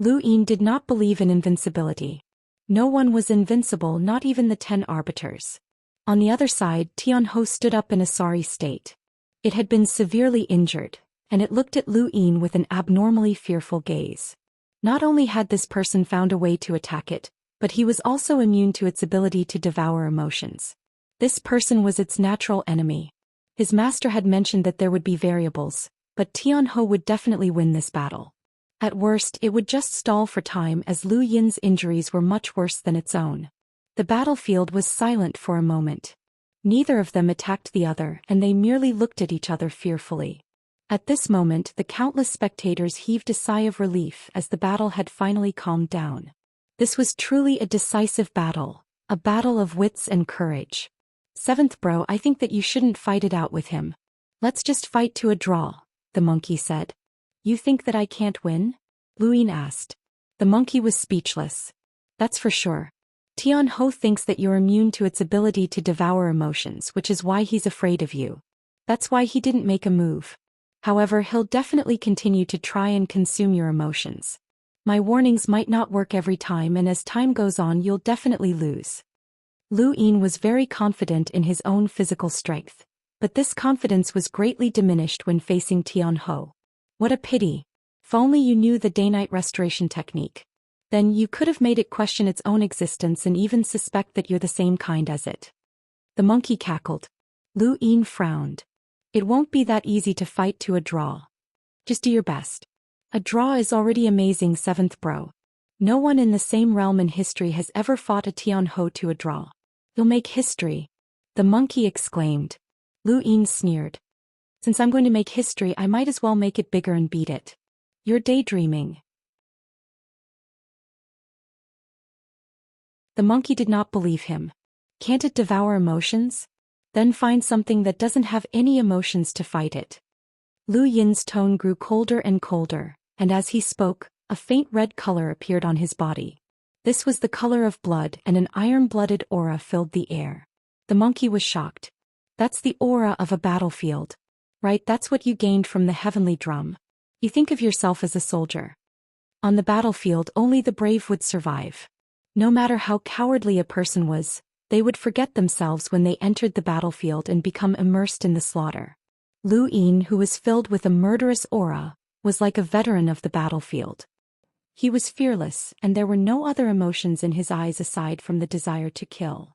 Lu Yin did not believe in invincibility. No one was invincible, not even the 10 arbiters. On the other side, Tianhou stood up in a sorry state. It had been severely injured, and it looked at Lu Yin with an abnormally fearful gaze. Not only had this person found a way to attack it, but he was also immune to its ability to devour emotions. This person was its natural enemy. His master had mentioned that there would be variables, but Tianhou would definitely win this battle. At worst, it would just stall for time, as Lu Yin's injuries were much worse than its own. The battlefield was silent for a moment. Neither of them attacked the other, and they merely looked at each other fearfully. At this moment, the countless spectators heaved a sigh of relief as the battle had finally calmed down. This was truly a decisive battle, a battle of wits and courage. Seventh bro, I think that you shouldn't fight it out with him. Let's just fight to a draw, the monkey said. You think that I can't win? Lu Yin asked. The monkey was speechless. That's for sure. Tianhou thinks that you're immune to its ability to devour emotions, which is why he's afraid of you. That's why he didn't make a move. However, he'll definitely continue to try and consume your emotions. My warnings might not work every time, and as time goes on you'll definitely lose. Lu Yin was very confident in his own physical strength, but this confidence was greatly diminished when facing Tianhou. What a pity. If only you knew the day-night restoration technique. Then you could have made it question its own existence and even suspect that you're the same kind as it. The monkey cackled. Lu Yin frowned. It won't be that easy to fight to a draw. Just do your best. A draw is already amazing, seventh bro. No one in the same realm in history has ever fought a Tianhou to a draw. You'll make history. The monkey exclaimed. Lu Yin sneered. Since I'm going to make history, I might as well make it bigger and beat it. You're daydreaming. The monkey did not believe him. Can't it devour emotions? Then find something that doesn't have any emotions to fight it. Lu Yin's tone grew colder and colder, and as he spoke, a faint red color appeared on his body. This was the color of blood, and an iron-blooded aura filled the air. The monkey was shocked. That's the aura of a battlefield. Right, that's what you gained from the heavenly drum. You think of yourself as a soldier. On the battlefield only the brave would survive. No matter how cowardly a person was, they would forget themselves when they entered the battlefield and become immersed in the slaughter. Lu Yin, who was filled with a murderous aura, was like a veteran of the battlefield. He was fearless, and there were no other emotions in his eyes aside from the desire to kill.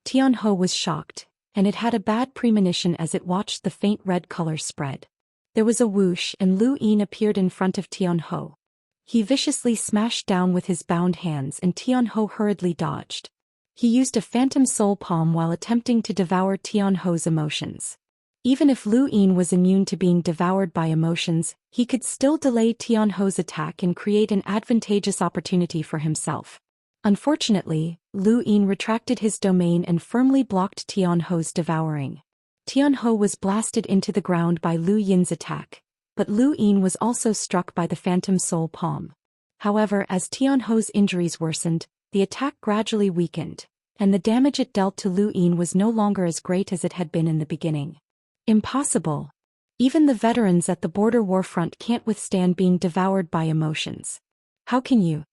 Tianhou was shocked, and it had a bad premonition as it watched the faint red color spread. There was a whoosh and Lu Yin appeared in front of Tianhou. He viciously smashed down with his bound hands and Tianhou hurriedly dodged. He used a phantom soul palm while attempting to devour Tianhou's emotions. Even if Lu Yin was immune to being devoured by emotions, he could still delay Tianhou's attack and create an advantageous opportunity for himself. Unfortunately, Lu Yin retracted his domain and firmly blocked Tianhou's devouring. Tianhou was blasted into the ground by Lu Yin's attack, but Lu Yin was also struck by the phantom soul palm. However, as Tianhou's injuries worsened, the attack gradually weakened, and the damage it dealt to Lu Yin was no longer as great as it had been in the beginning. Impossible. Even the veterans at the border war front can't withstand being devoured by emotions. How can you?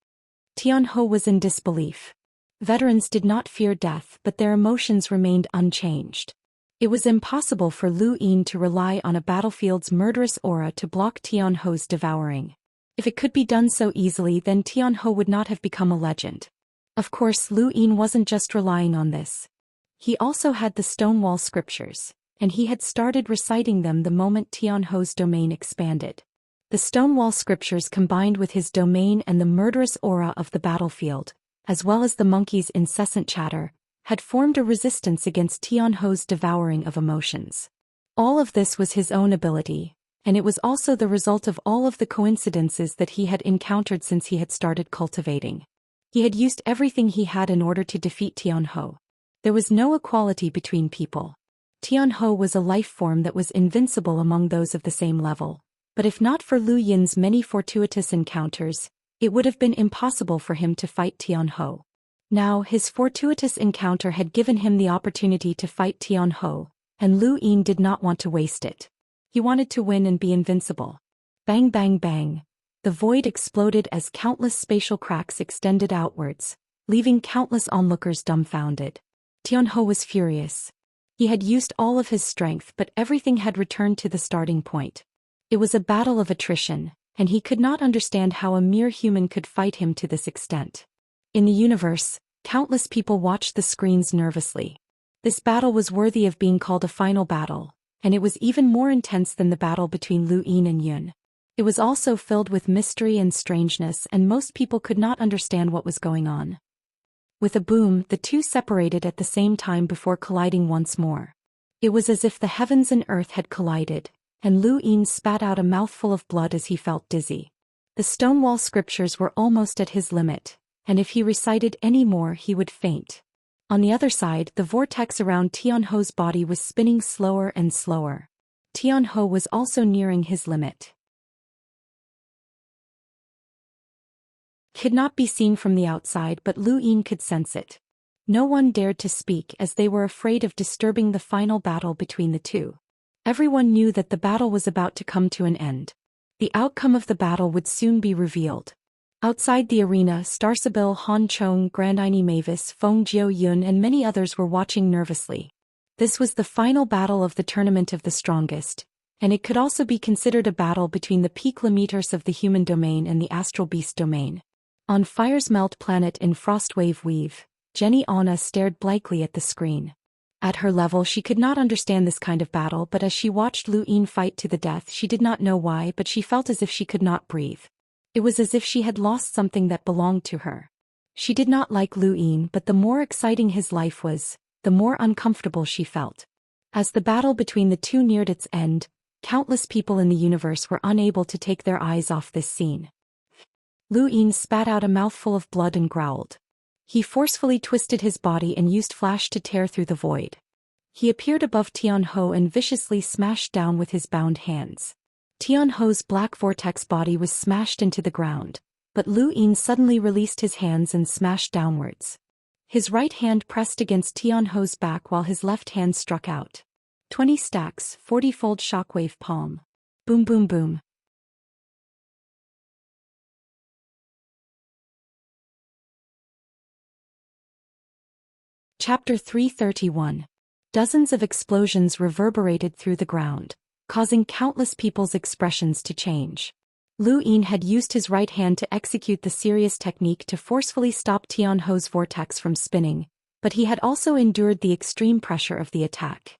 Tianhou was in disbelief. Veterans did not fear death, but their emotions remained unchanged. It was impossible for Lu Yin to rely on a battlefield's murderous aura to block Tianhou's devouring. If it could be done so easily, then Tianhou would not have become a legend. Of course, Lu Yin wasn't just relying on this. He also had the Stonewall scriptures, and he had started reciting them the moment Tianhou's domain expanded. The Stonewall scriptures combined with his domain and the murderous aura of the battlefield, as well as the monkey's incessant chatter, had formed a resistance against Tianhou's devouring of emotions. All of this was his own ability, and it was also the result of all of the coincidences that he had encountered since he had started cultivating. He had used everything he had in order to defeat Tianhou. There was no equality between people. Tianhou was a life form that was invincible among those of the same level, but if not for Lu Yin's many fortuitous encounters, it would have been impossible for him to fight Tianhou. Now, his fortuitous encounter had given him the opportunity to fight Tianhou, and Lu Yin did not want to waste it. He wanted to win and be invincible. Bang bang bang. The void exploded as countless spatial cracks extended outwards, leaving countless onlookers dumbfounded. Tianhou was furious. He had used all of his strength, but everything had returned to the starting point. It was a battle of attrition, and he could not understand how a mere human could fight him to this extent. In the universe, countless people watched the screens nervously. This battle was worthy of being called a final battle, and it was even more intense than the battle between Lu Yin and Yun. It was also filled with mystery and strangeness, and most people could not understand what was going on. With a boom, the two separated at the same time before colliding once more. It was as if the heavens and earth had collided, and Lu Yin spat out a mouthful of blood as he felt dizzy. The Stonewall scriptures were almost at his limit, and if he recited any more he would faint. On the other side, the vortex around Tianhou's body was spinning slower and slower. Tianhou was also nearing his limit. Could not be seen from the outside, but Lu Yin could sense it. No one dared to speak as they were afraid of disturbing the final battle between the two. Everyone knew that the battle was about to come to an end. The outcome of the battle would soon be revealed. Outside the arena, Starsabil, Han Chong, Grandine Mavis, Feng Jiu Yun and many others were watching nervously. This was the final battle of the Tournament of the Strongest, and it could also be considered a battle between the peak limiters of the human domain and the astral beast domain. On Fire's Melt planet in Frostwave Weave, Jenny Anna stared blankly at the screen. At her level she could not understand this kind of battle, but as she watched Lu Yin fight to the death she did not know why, but she felt as if she could not breathe. It was as if she had lost something that belonged to her. She did not like Lu Yin, but the more exciting his life was, the more uncomfortable she felt. As the battle between the two neared its end, countless people in the universe were unable to take their eyes off this scene. Lu Yin spat out a mouthful of blood and growled. He forcefully twisted his body and used flash to tear through the void. He appeared above Tianhou and viciously smashed down with his bound hands. Tianhou's black vortex body was smashed into the ground, but Lu Yin suddenly released his hands and smashed downwards. His right hand pressed against Tianhou's back while his left hand struck out. 20 stacks, 40-fold shockwave palm. Boom boom boom. Chapter 331. Dozens of explosions reverberated through the ground, causing countless people's expressions to change. Lu Yin had used his right hand to execute the serious technique to forcefully stop Tianhou's vortex from spinning, but he had also endured the extreme pressure of the attack.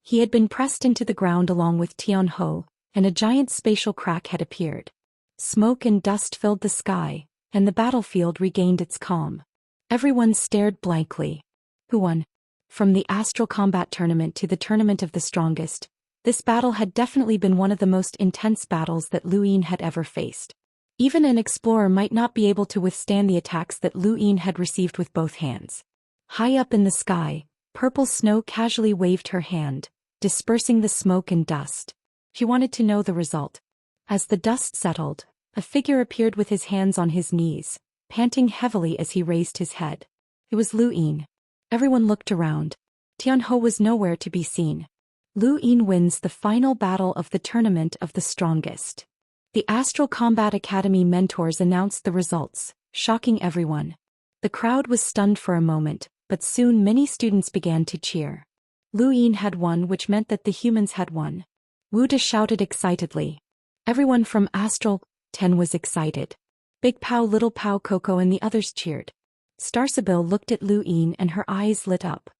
He had been pressed into the ground along with Tianhou, and a giant spatial crack had appeared. Smoke and dust filled the sky, and the battlefield regained its calm. Everyone stared blankly. Who won? From the astral combat tournament to the tournament of the strongest, this battle had definitely been one of the most intense battles that Lu Yin had ever faced. Even an explorer might not be able to withstand the attacks that Lu Yin had received with both hands. High up in the sky, purple snow casually waved her hand, dispersing the smoke and dust. She wanted to know the result. As the dust settled, a figure appeared with his hands on his knees, panting heavily as he raised his head. It was Lu Yin. Everyone looked around. Tianhou was nowhere to be seen. Lu Yin wins the final battle of the tournament of the strongest. The Astral Combat Academy mentors announced the results, shocking everyone. The crowd was stunned for a moment, but soon many students began to cheer. Lu Yin had won, which meant that the humans had won. Wu De shouted excitedly. Everyone from Astral 10 was excited. Big Pao, Little Pao, Coco and the others cheered. Starsabil looked at Lu Yin and her eyes lit up.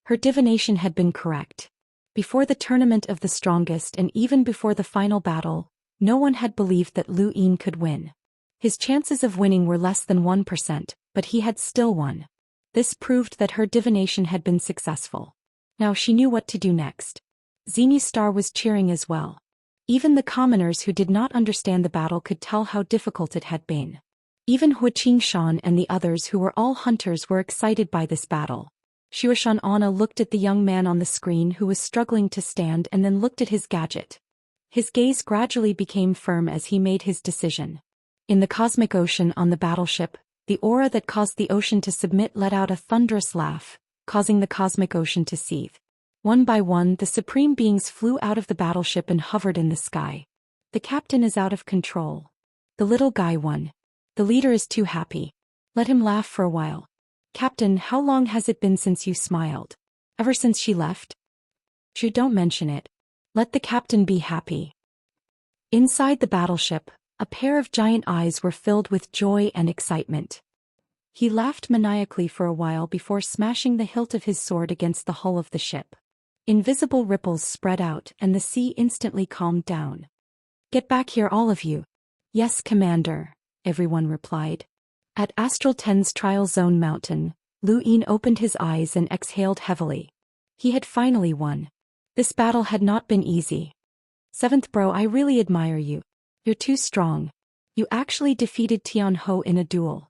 Her divination had been correct. Before the tournament of the strongest and even before the final battle, no one had believed that Lu Yin could win. His chances of winning were less than 1%, but he had still won. This proved that her divination had been successful. Now she knew what to do next. Xenia's star was cheering as well. Even the commoners who did not understand the battle could tell how difficult it had been. Even Xianxia and the others who were all hunters were excited by this battle. Xianxia Anna looked at the young man on the screen who was struggling to stand and then looked at his gadget. His gaze gradually became firm as he made his decision. In the cosmic ocean on the battleship, the aura that caused the ocean to submit let out a thunderous laugh, causing the cosmic ocean to seethe. One by one, the supreme beings flew out of the battleship and hovered in the sky. The captain is out of control. The little guy won. The leader is too happy. Let him laugh for a while. Captain, how long has it been since you smiled? Ever since she left? Don't mention it. Let the captain be happy. Inside the battleship, a pair of giant eyes were filled with joy and excitement. He laughed maniacally for a while before smashing the hilt of his sword against the hull of the ship. Invisible ripples spread out and the sea instantly calmed down. Get back here, all of you. Yes, Commander, everyone replied. At Astral 10's Trial Zone Mountain, Lu Yin opened his eyes and exhaled heavily. He had finally won. This battle had not been easy. 7th bro, I really admire you. You're too strong. You actually defeated Tianhou in a duel.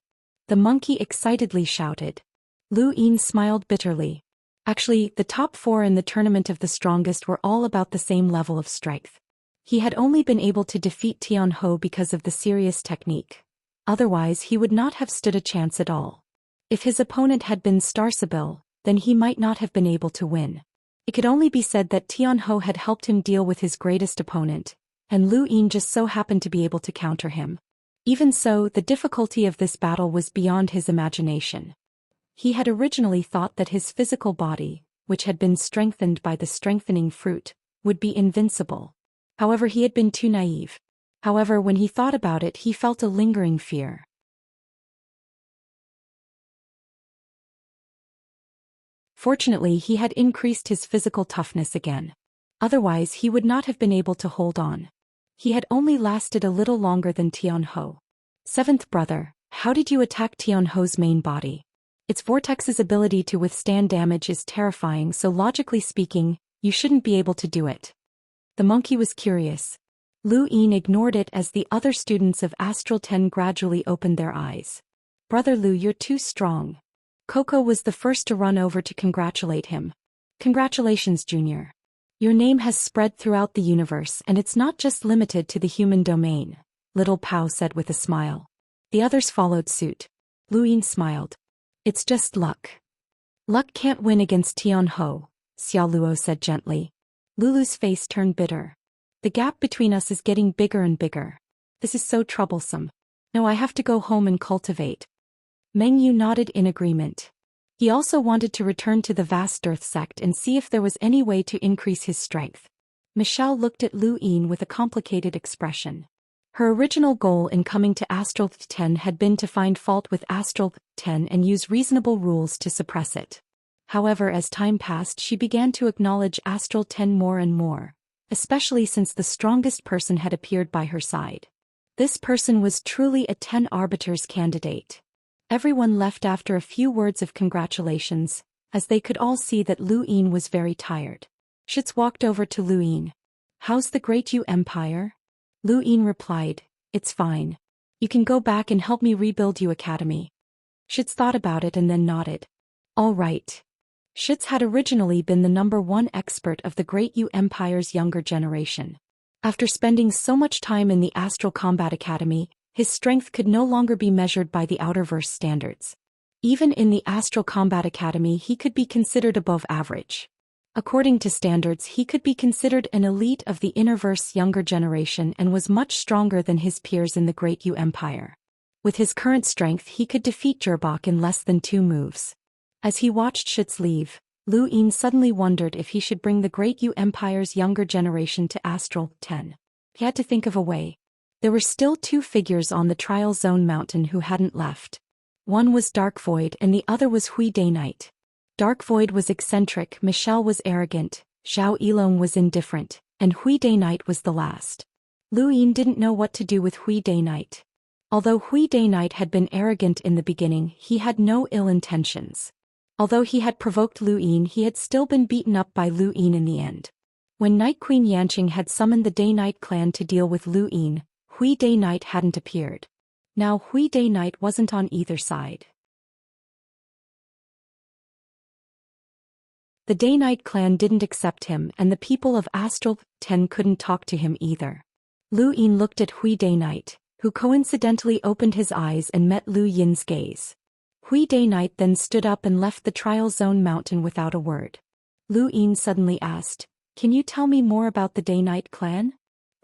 The monkey excitedly shouted. Lu Yin smiled bitterly. Actually, the top 4 in the tournament of the strongest were all about the same level of strength. He had only been able to defeat Tianhou because of the serious technique. Otherwise he would not have stood a chance at all. If his opponent had been Starsabil, then he might not have been able to win. It could only be said that Tianhou had helped him deal with his greatest opponent, and Lu Yin just so happened to be able to counter him. Even so, the difficulty of this battle was beyond his imagination. He had originally thought that his physical body, which had been strengthened by the strengthening fruit, would be invincible. However, he had been too naive. However, when he thought about it, he felt a lingering fear. Fortunately, he had increased his physical toughness again. Otherwise, he would not have been able to hold on. He had only lasted a little longer than Tianhou. 7th brother, how did you attack Tianhou's main body? Its vortex's ability to withstand damage is terrifying, so logically speaking, you shouldn't be able to do it. The monkey was curious. Lu Yin ignored it as the other students of Astral 10 gradually opened their eyes. Brother Lu, you're too strong. Coco was the first to run over to congratulate him. Congratulations, Junior. Your name has spread throughout the universe and it's not just limited to the human domain, Little Pao said with a smile. The others followed suit. Lu Yin smiled. It's just luck. Luck can't win against Tianhou, Xiao Luo said gently. Lulu's face turned bitter. The gap between us is getting bigger and bigger. This is so troublesome. No, I have to go home and cultivate. Meng Yu nodded in agreement. He also wanted to return to the vast earth sect and see if there was any way to increase his strength. Michelle looked at Lu Yin with a complicated expression. Her original goal in coming to Astral 10 had been to find fault with Astral 10 and use reasonable rules to suppress it. However, as time passed, she began to acknowledge Astral 10 more and more, especially since the strongest person had appeared by her side. This person was truly a 10 Arbiters candidate. Everyone left after a few words of congratulations, as they could all see that Lu Yin was very tired. Schütz walked over to Lu Yin. How's the Great Yu Empire? Lu Yin replied, it's fine. You can go back and help me rebuild Yu Academy. Schütz thought about it and then nodded. All right. Schütz had originally been the #1 expert of the Great Yu Empire's younger generation. After spending so much time in the Astral Combat Academy, his strength could no longer be measured by the Outerverse standards. Even in the Astral Combat Academy he could be considered above average. According to standards he could be considered an elite of the Innerverse younger generation and was much stronger than his peers in the Great Yu Empire. With his current strength he could defeat Gerbach in less than 2 moves. As he watched Schütz leave, Lu Yin suddenly wondered if he should bring the Great Yu Empire's younger generation to Astral 10. He had to think of a way. There were still 2 figures on the Trial Zone Mountain who hadn't left. One was Dark Void and the other was Hui Day Knight. Dark Void was eccentric, Michelle was arrogant, Zhao Yilong was indifferent, and Hui Day Knight was the last. Lu Yin didn't know what to do with Hui Day Knight. Although Hui Day Knight had been arrogant in the beginning, he had no ill intentions. Although he had provoked Lu Yin, he had still been beaten up by Lu Yin in the end. When Night Queen Yanqing had summoned the Day Knight clan to deal with Lu Yin, Hui Day Knight hadn't appeared. Now Hui Day Knight wasn't on either side. The Day Knight clan didn't accept him and the people of Astral 10 couldn't talk to him either. Lu Yin looked at Hui Day Knight, who coincidentally opened his eyes and met Lu Yin's gaze. Hui Day Knight then stood up and left the Trial Zone Mountain without a word. Lu Yin suddenly asked, "Can you tell me more about the Day Knight clan?"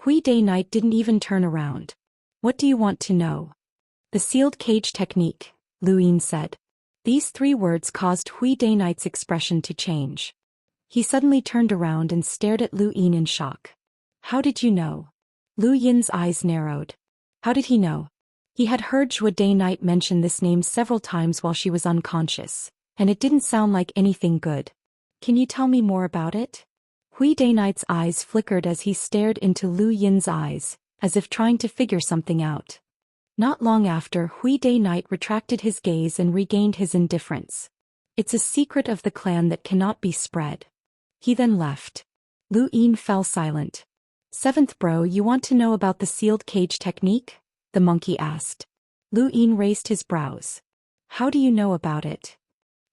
Hui Day Knight didn't even turn around. "What do you want to know?" "The sealed cage technique," Lu Yin said. These 3 words caused Hui Day Knight's expression to change. He suddenly turned around and stared at Lu Yin in shock. "How did you know?" Lu Yin's eyes narrowed. How did he know? He had heard Zhou Day Knight mention this name several times while she was unconscious, and it didn't sound like anything good. "Can you tell me more about it?" Hui Day Knight's eyes flickered as he stared into Lu Yin's eyes, as if trying to figure something out. Not long after, Hui Day Knight retracted his gaze and regained his indifference. "It's a secret of the clan that cannot be spread." He then left. Lu Yin fell silent. "7th bro, you want to know about the sealed cage technique?" the monkey asked. Lu Yin raised his brows. "How do you know about it?"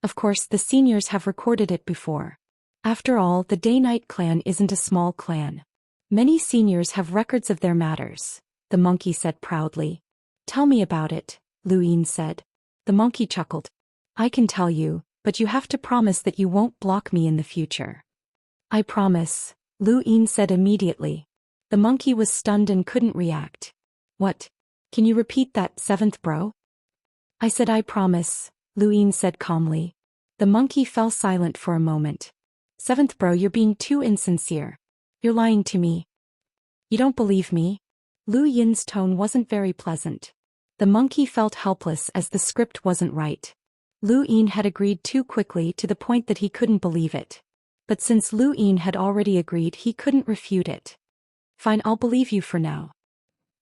"Of course the seniors have recorded it before. After all, the Day Knight clan isn't a small clan. Many seniors have records of their matters," the monkey said proudly. "Tell me about it," Lu Yin said. The monkey chuckled. "I can tell you, but you have to promise that you won't block me in the future." "I promise," Lu Yin said immediately. The monkey was stunned and couldn't react. "What? Can you repeat that, 7th bro?" "I said I promise," Lu Yin said calmly. The monkey fell silent for a moment. "7th bro, you're being too insincere. You're lying to me. You don't believe me?" Lu Yin's tone wasn't very pleasant. The monkey felt helpless as the script wasn't right. Lu Yin had agreed too quickly to the point that he couldn't believe it. But since Lu Yin had already agreed, he couldn't refute it. "Fine, I'll believe you for now."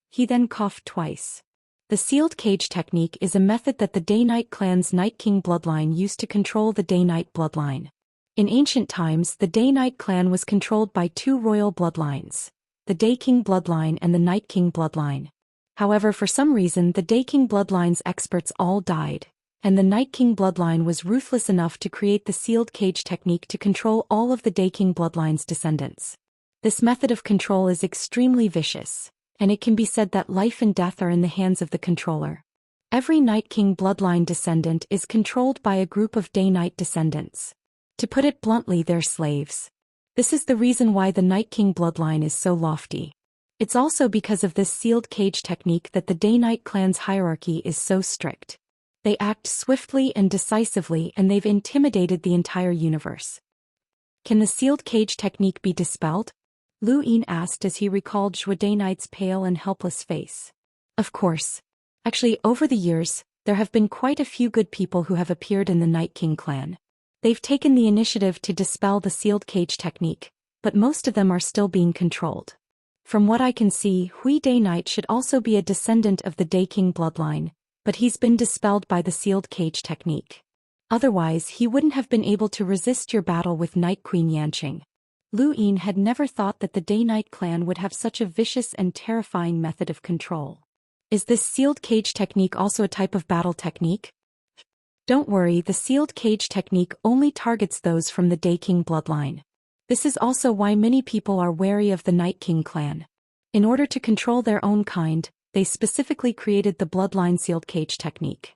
He then coughed twice. The sealed cage technique is a method that the Day Knight clan's Night King bloodline used to control the Day Knight bloodline. In ancient times, the Day Knight clan was controlled by 2 royal bloodlines, the Day King bloodline and the Night King bloodline. However, for some reason the Day King bloodline's experts all died, and the Night King bloodline was ruthless enough to create the sealed cage technique to control all of the Day King bloodline's descendants. This method of control is extremely vicious, and it can be said that life and death are in the hands of the controller. Every Night King bloodline descendant is controlled by a group of Day Knight descendants. To put it bluntly, they're slaves. This is the reason why the Night King bloodline is so lofty. It's also because of this sealed cage technique that the Day Knight clan's hierarchy is so strict. They act swiftly and decisively, and they've intimidated the entire universe. Can the sealed cage technique be dispelled? Lu Yin asked as he recalled Zhou Day Knight's pale and helpless face. Of course. Actually, over the years, there have been quite a few good people who have appeared in the Night King clan. They've taken the initiative to dispel the sealed cage technique, but most of them are still being controlled. From what I can see, Hui Day Knight should also be a descendant of the Day King bloodline, but he's been dispelled by the sealed cage technique. Otherwise, he wouldn't have been able to resist your battle with Night Queen Yanqing. Lu Yin had never thought that the Day Knight clan would have such a vicious and terrifying method of control. Is this sealed cage technique also a type of battle technique? Don't worry, the sealed cage technique only targets those from the Day King bloodline. This is also why many people are wary of the Night King clan. In order to control their own kind, they specifically created the bloodline sealed cage technique.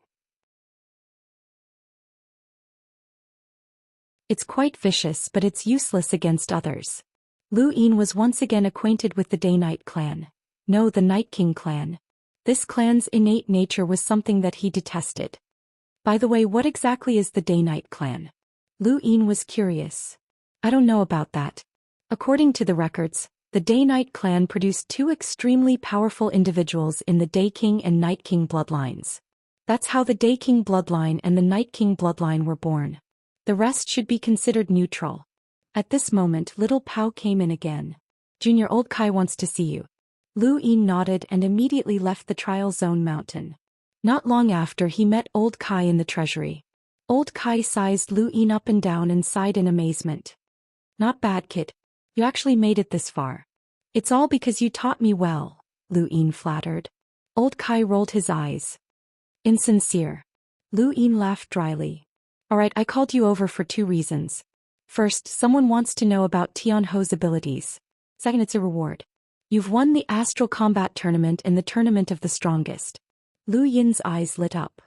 It's quite vicious, but it's useless against others. Lu Yin was once again acquainted with the Day Knight clan. No, the Night King clan. This clan's innate nature was something that he detested. By the way, what exactly is the Day Knight clan? Lu Yin was curious. I don't know about that. According to the records, the Day Knight clan produced two extremely powerful individuals in the Day King and Night King bloodlines. That's how the Day King bloodline and the Night King bloodline were born. The rest should be considered neutral. At this moment, little Pao came in again. Junior, old Kai wants to see you. Lu Yin nodded and immediately left the trial zone mountain. Not long after, he met old Kai in the treasury. Old Kai sized Lu Yin up and down and sighed in amazement. Not bad, kid. You actually made it this far. It's all because you taught me well, Lu Yin flattered. Old Kai rolled his eyes. Insincere. Lu Yin laughed dryly. Alright, I called you over for two reasons. First, someone wants to know about Tian Ho's abilities. Second, it's a reward. You've won the Astral Combat Tournament and the Tournament of the Strongest. Lu Yin's eyes lit up.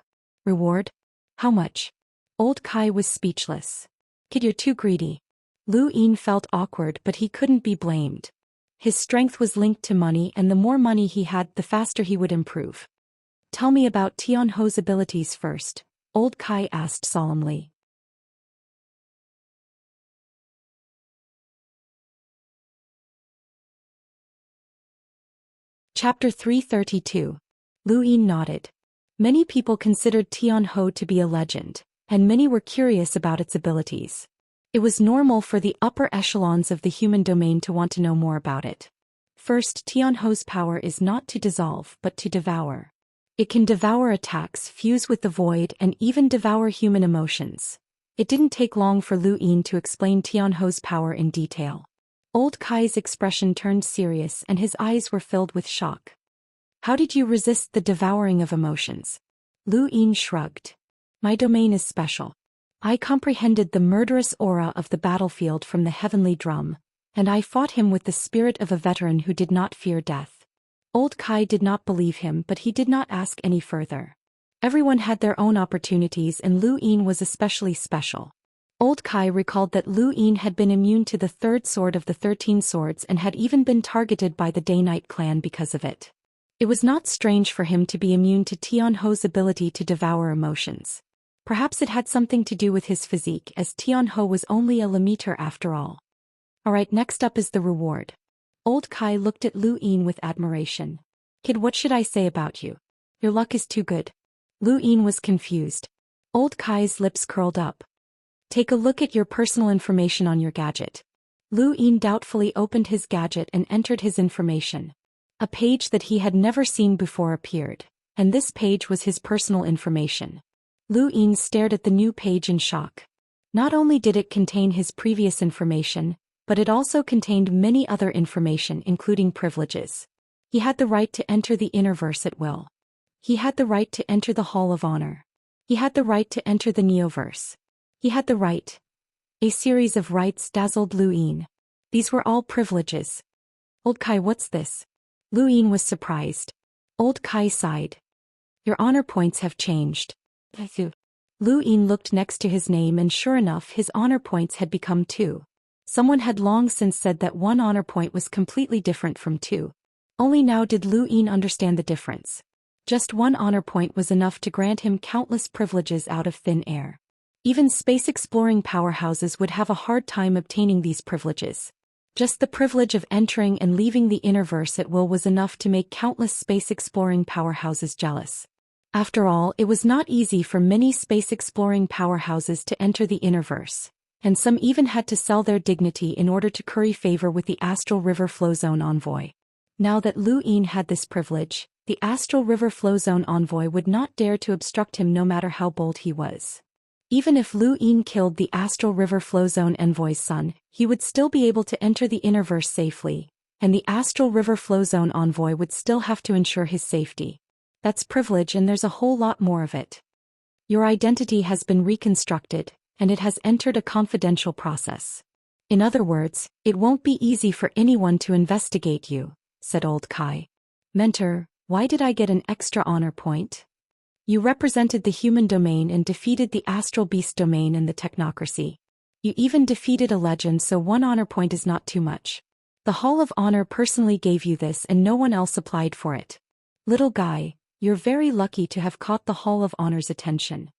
Reward? How much? Old Kai was speechless. Kid, you're too greedy. Lu Yin felt awkward, but he couldn't be blamed. His strength was linked to money, and the more money he had, the faster he would improve. Tell me about Tian Ho's abilities first, Old Kai asked solemnly. Chapter 332. Lu Yin nodded. Many people considered Tian Ho to be a legend, and many were curious about its abilities. It was normal for the upper echelons of the human domain to want to know more about it. First, Tian Ho's power is not to dissolve but to devour. It can devour attacks, fuse with the void, and even devour human emotions. It didn't take long for Lu Yin to explain Tian Ho's power in detail. Old Kai's expression turned serious and his eyes were filled with shock. How did you resist the devouring of emotions? Lu Yin shrugged. My domain is special. I comprehended the murderous aura of the battlefield from the heavenly drum, and I fought him with the spirit of a veteran who did not fear death. Old Kai did not believe him, but he did not ask any further. Everyone had their own opportunities, and Lu Yin was especially special. Old Kai recalled that Lu Yin had been immune to the third sword of the 13 swords and had even been targeted by the Day Knight clan because of it. It was not strange for him to be immune to Tian Ho's ability to devour emotions. Perhaps it had something to do with his physique, as Tian Ho was only a Lemiter after all. Alright, next up is the reward. Old Kai looked at Lu Yin with admiration. Kid, what should I say about you? Your luck is too good. Lu Yin was confused. Old Kai's lips curled up. Take a look at your personal information on your gadget. Lu Yin doubtfully opened his gadget and entered his information. A page that he had never seen before appeared, and this page was his personal information. Lu Yin stared at the new page in shock. Not only did it contain his previous information, but it also contained many other information, including privileges. He had the right to enter the Innerverse at will. He had the right to enter the Hall of Honor. He had the right to enter the Neoverse. He had the right. A series of rights dazzled Lu Yin. These were all privileges. Old Kai, what's this? Lu Yin was surprised. Old Kai sighed. Your honor points have changed. Lu Yin looked next to his name and sure enough his honor points had become 2. Someone had long since said that 1 honor point was completely different from 2. Only now did Lu Yin understand the difference. Just 1 honor point was enough to grant him countless privileges out of thin air. Even space-exploring powerhouses would have a hard time obtaining these privileges. Just the privilege of entering and leaving the Innerverse at will was enough to make countless space-exploring powerhouses jealous. After all, it was not easy for many space-exploring powerhouses to enter the Innerverse, and some even had to sell their dignity in order to curry favor with the Astral River Flow Zone envoy. Now that Lu Yin had this privilege, the Astral River Flow Zone envoy would not dare to obstruct him no matter how bold he was. Even if Lu Yin killed the Astral River Flow Zone envoy's son, he would still be able to enter the Innerverse safely, and the Astral River Flow Zone envoy would still have to ensure his safety. That's privilege and there's a whole lot more of it. Your identity has been reconstructed, and it has entered a confidential process. In other words, it won't be easy for anyone to investigate you, said Old Kai. Mentor, why did I get an extra honor point? You represented the human domain and defeated the astral beast domain and the technocracy. You even defeated a legend, so 1 honor point is not too much. The Hall of Honor personally gave you this and no one else applied for it. Little guy, you're very lucky to have caught the Hall of Honor's attention.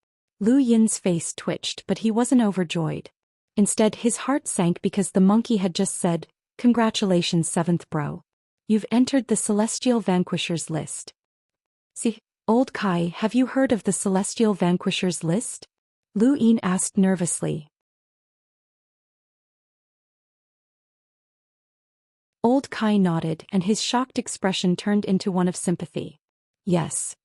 Lu Yin's face twitched, but he wasn't overjoyed. Instead, his heart sank because the monkey had just said, "Congratulations, 7th bro. You've entered the Celestial Vanquishers list." See, Old Kai, have you heard of the Celestial Vanquishers list? Lu Yin asked nervously. Old Kai nodded and his shocked expression turned into one of sympathy. Yes.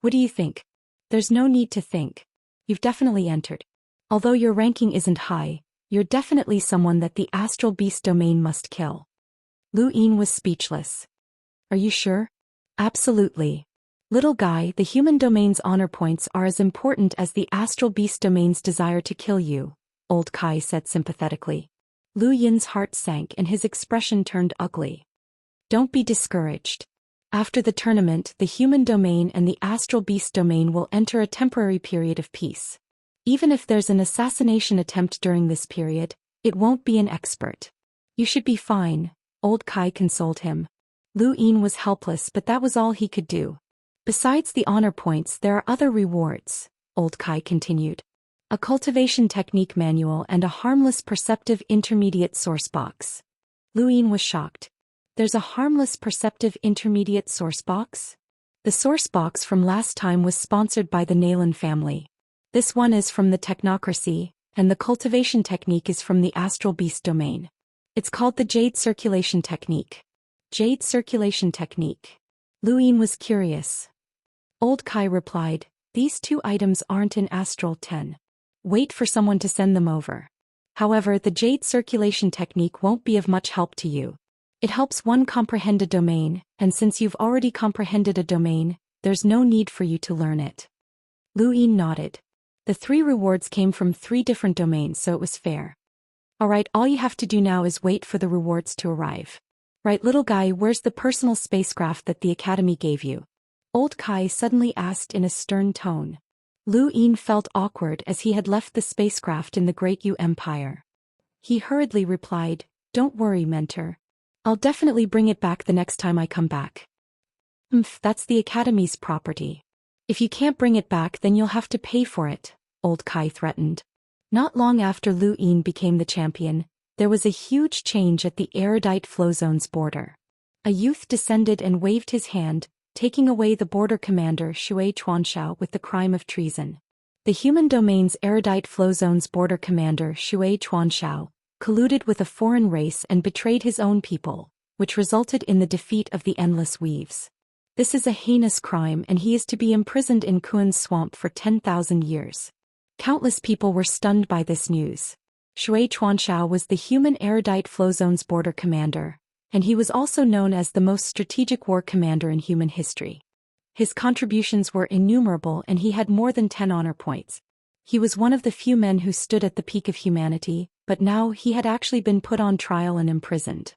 What do you think? There's no need to think. You've definitely entered. Although your ranking isn't high, you're definitely someone that the Astral Beast domain must kill. Lu Yin was speechless. Are you sure? Absolutely. Little guy, the human domain's honor points are as important as the Astral Beast domain's desire to kill you, Old Kai said sympathetically. Lu Yin's heart sank and his expression turned ugly. Don't be discouraged. After the tournament, the human domain and the Astral Beast domain will enter a temporary period of peace. Even if there's an assassination attempt during this period, it won't be an expert. You should be fine, Old Kai consoled him. Lu Yin was helpless, but that was all he could do. Besides the honor points, there are other rewards, Old Kai continued. A cultivation technique manual and a harmless perceptive intermediate source box. Lu Yin was shocked. There's a harmless perceptive intermediate source box? The source box from last time was sponsored by the Nalan family. This one is from the technocracy, and the cultivation technique is from the Astral Beast domain. It's called the Jade Circulation Technique. Jade Circulation Technique. Lu Yin was curious. Old Kai replied, these 2 items aren't in Astral 10. Wait for someone to send them over. However, the Jade Circulation Technique won't be of much help to you. It helps one comprehend a domain, and since you've already comprehended a domain, there's no need for you to learn it. Lu Yin nodded. The 3 rewards came from 3 different domains, so it was fair. Alright, all you have to do now is wait for the rewards to arrive. Right, little guy, where's the personal spacecraft that the Academy gave you? Old Kai suddenly asked in a stern tone. Lu Yin felt awkward as he had left the spacecraft in the Great Yu Empire. He hurriedly replied, don't worry, mentor. I'll definitely bring it back the next time I come back. That's the Academy's property. If you can't bring it back, then you'll have to pay for it, Old Kai threatened. Not long after Lu Yin became the champion, there was a huge change at the erudite flow zone's border. A youth descended and waved his hand, taking away the border commander Xianxia with the crime of treason. The human domain's erudite flow zone's border commander Xianxia colluded with a foreign race and betrayed his own people, which resulted in the defeat of the Endless Weaves. This is a heinous crime and he is to be imprisoned in Kuan's swamp for 10,000 years. Countless people were stunned by this news. Xianxia was the human erudite flow zone's border commander, and he was also known as the most strategic war commander in human history. His contributions were innumerable and he had more than 10 honor points. He was one of the few men who stood at the peak of humanity, but now he had actually been put on trial and imprisoned.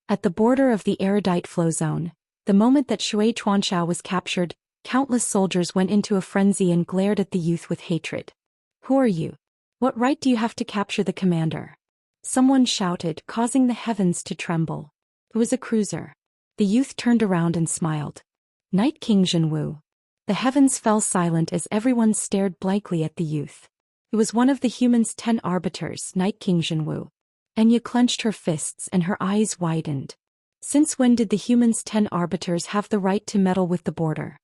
At the border of the erudite flow zone, the moment that Xianxia was captured, countless soldiers went into a frenzy and glared at the youth with hatred. "Who are you? What right do you have to capture the commander?" Someone shouted, causing the heavens to tremble. It was a cruiser. The youth turned around and smiled. Night King Zhenwu. The heavens fell silent as everyone stared blankly at the youth. It was one of the humans' 10 arbiters, Night King Zhenwu. Enya clenched her fists and her eyes widened. Since when did the humans' 10 arbiters have the right to meddle with the border?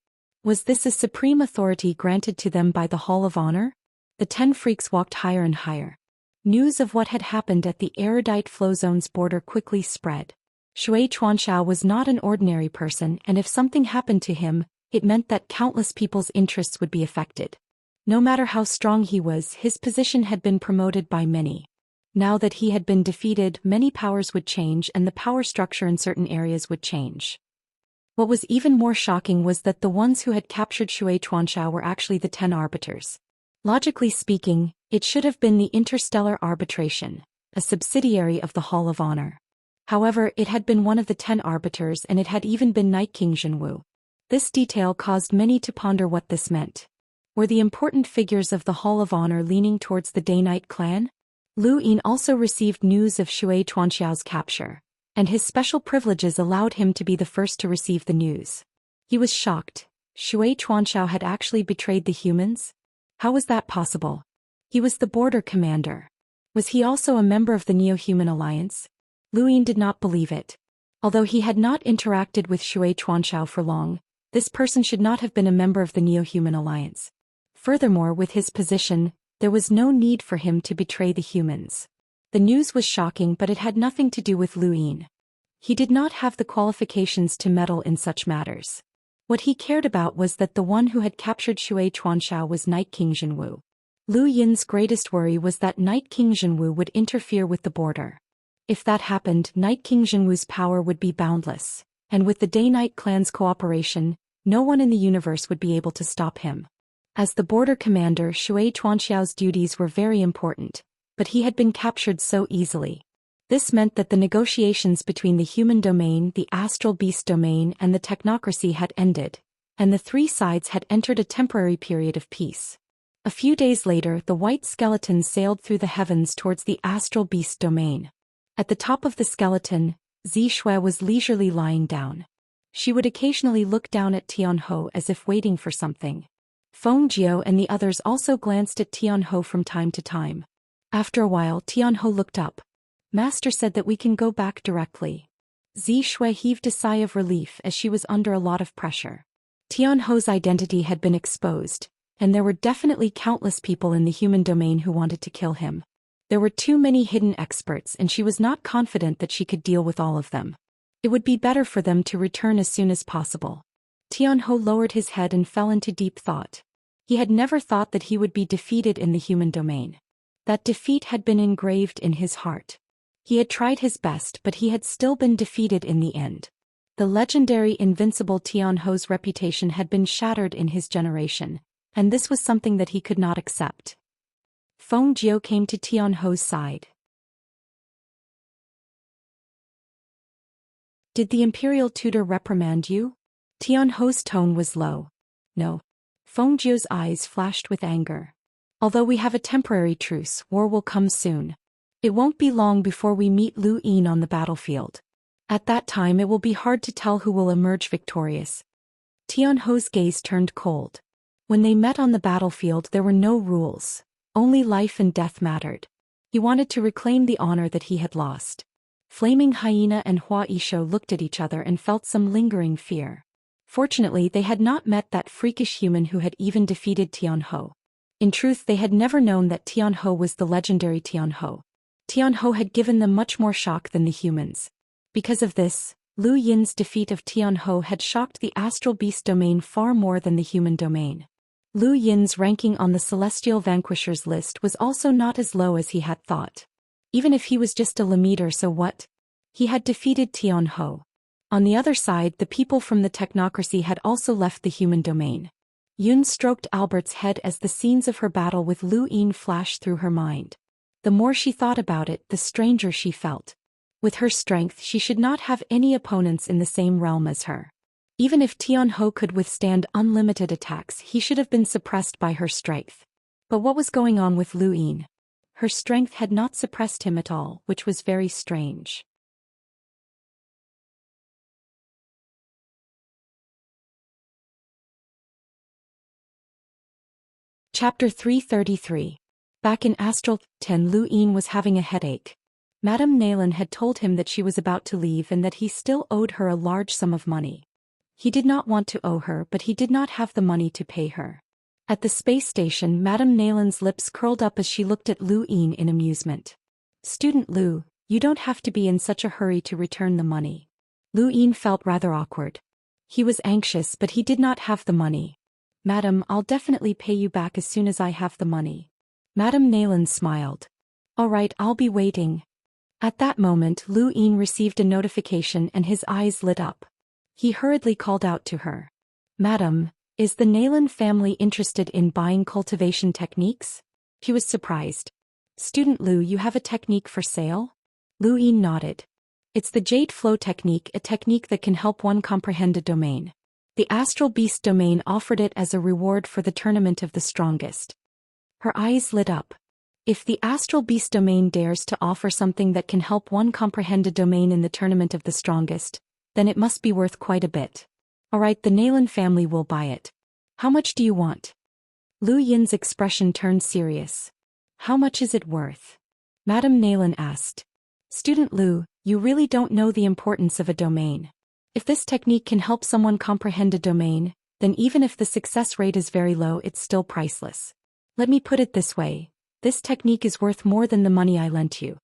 Was this a supreme authority granted to them by the Hall of Honor? The 10 freaks walked higher and higher. News of what had happened at the erudite flow zone's border quickly spread. Xianxia was not an ordinary person, and if something happened to him, it meant that countless people's interests would be affected. No matter how strong he was, his position had been promoted by many. Now that he had been defeated, many powers would change and the power structure in certain areas would change. What was even more shocking was that the ones who had captured Xianxia were actually the 10 arbiters. Logically speaking, it should have been the Interstellar Arbitration, a subsidiary of the Hall of Honor. However, it had been one of the 10 arbiters and it had even been Night King Zhenwu. This detail caused many to ponder what this meant. Were the important figures of the Hall of Honor leaning towards the Day-Night clan? Lu Yin also received news of Xianxia's capture, and his special privileges allowed him to be the first to receive the news. He was shocked. Xianxia had actually betrayed the humans? How was that possible? He was the border commander. Was he also a member of the Neo-Human Alliance? Lu Yin did not believe it. Although he had not interacted with Xianxia for long, this person should not have been a member of the Neo-Human Alliance. Furthermore, with his position, there was no need for him to betray the humans. The news was shocking, but it had nothing to do with Lu Yin. He did not have the qualifications to meddle in such matters. What he cared about was that the one who had captured Xianxia was Night King Zhenwu. Lu Yin's greatest worry was that Night King Zhenwu would interfere with the border. If that happened, Night King Zhenwu's power would be boundless, and with the Day-Night clan's cooperation, no one in the universe would be able to stop him. As the border commander, Xianxia's duties were very important, but he had been captured so easily. This meant that the negotiations between the human domain, the astral beast domain, and the technocracy had ended, and the 3 sides had entered a temporary period of peace. A few days later, the white skeleton sailed through the heavens towards the astral beast domain. At the top of the skeleton, Zixue was leisurely lying down. She would occasionally look down at Tianhou as if waiting for something. Feng Jiu and the others also glanced at Tianhou from time to time. After a while, Tianhou looked up. "Master said that we can go back directly." Zixue heaved a sigh of relief as she was under a lot of pressure. Tianhou's identity had been exposed, and there were definitely countless people in the human domain who wanted to kill him. There were too many hidden experts and she was not confident that she could deal with all of them. It would be better for them to return as soon as possible. Tianhou lowered his head and fell into deep thought. He had never thought that he would be defeated in the human domain. That defeat had been engraved in his heart. He had tried his best, but he had still been defeated in the end. The legendary invincible Tianhou's reputation had been shattered in his generation, and this was something that he could not accept. Feng Jiu came to Tianhou's side. "Did the imperial tutor reprimand you?" Tianhou's tone was low. "No." Feng Jiu's eyes flashed with anger. "Although we have a temporary truce, war will come soon. It won't be long before we meet Lu Yin on the battlefield. At that time it will be hard to tell who will emerge victorious." Tianhou's gaze turned cold. When they met on the battlefield there were no rules. Only life and death mattered. He wanted to reclaim the honor that he had lost. Flaming Hyena and Hua Yishou looked at each other and felt some lingering fear. Fortunately, they had not met that freakish human who had even defeated Tianhou. In truth, they had never known that Tianhou was the legendary Tianhou. Tianhou had given them much more shock than the humans. Because of this, Lu Yin's defeat of Tianhou had shocked the astral beast domain far more than the human domain. Lu Yin's ranking on the Celestial Vanquishers list was also not as low as he had thought. Even if he was just a Lemeter, so what? He had defeated Tianhou. On the other side, the people from the technocracy had also left the human domain. Yun stroked Albert's head as the scenes of her battle with Lu Yin flashed through her mind. The more she thought about it, the stranger she felt. With her strength, she should not have any opponents in the same realm as her. Even if Tianhou could withstand unlimited attacks, he should have been suppressed by her strength. But what was going on with Lu Yin? Her strength had not suppressed him at all, which was very strange. Chapter 333. Back in Astral 10, Lu Yin was having a headache. Madame Naylan had told him that she was about to leave and that he still owed her a large sum of money. He did not want to owe her, but he did not have the money to pay her. At the space station, Madame Naylan's lips curled up as she looked at Lu Yin in amusement. "Student Lu, you don't have to be in such a hurry to return the money." Lu Yin felt rather awkward. He was anxious, but he did not have the money. "Madam, I'll definitely pay you back as soon as I have the money." Madame Naylan smiled. "All right, I'll be waiting." At that moment, Lu Yin received a notification and his eyes lit up. He hurriedly called out to her. "Madam, is the Naylan family interested in buying cultivation techniques?" She was surprised. "Student Lu, you have a technique for sale?" Lu Yin nodded. "It's the Jade Flow technique, a technique that can help one comprehend a domain. The Astral Beast domain offered it as a reward for the tournament of the strongest." Her eyes lit up. If the Astral Beast domain dares to offer something that can help one comprehend a domain in the tournament of the strongest, then it must be worth quite a bit. "All right, the Naylan family will buy it. How much do you want?" Lu Yin's expression turned serious. "How much is it worth?" Madame Naylan asked. "Student Lu, you really don't know the importance of a domain. If this technique can help someone comprehend a domain, then even if the success rate is very low, it's still priceless. Let me put it this way, this technique is worth more than the money I lent you."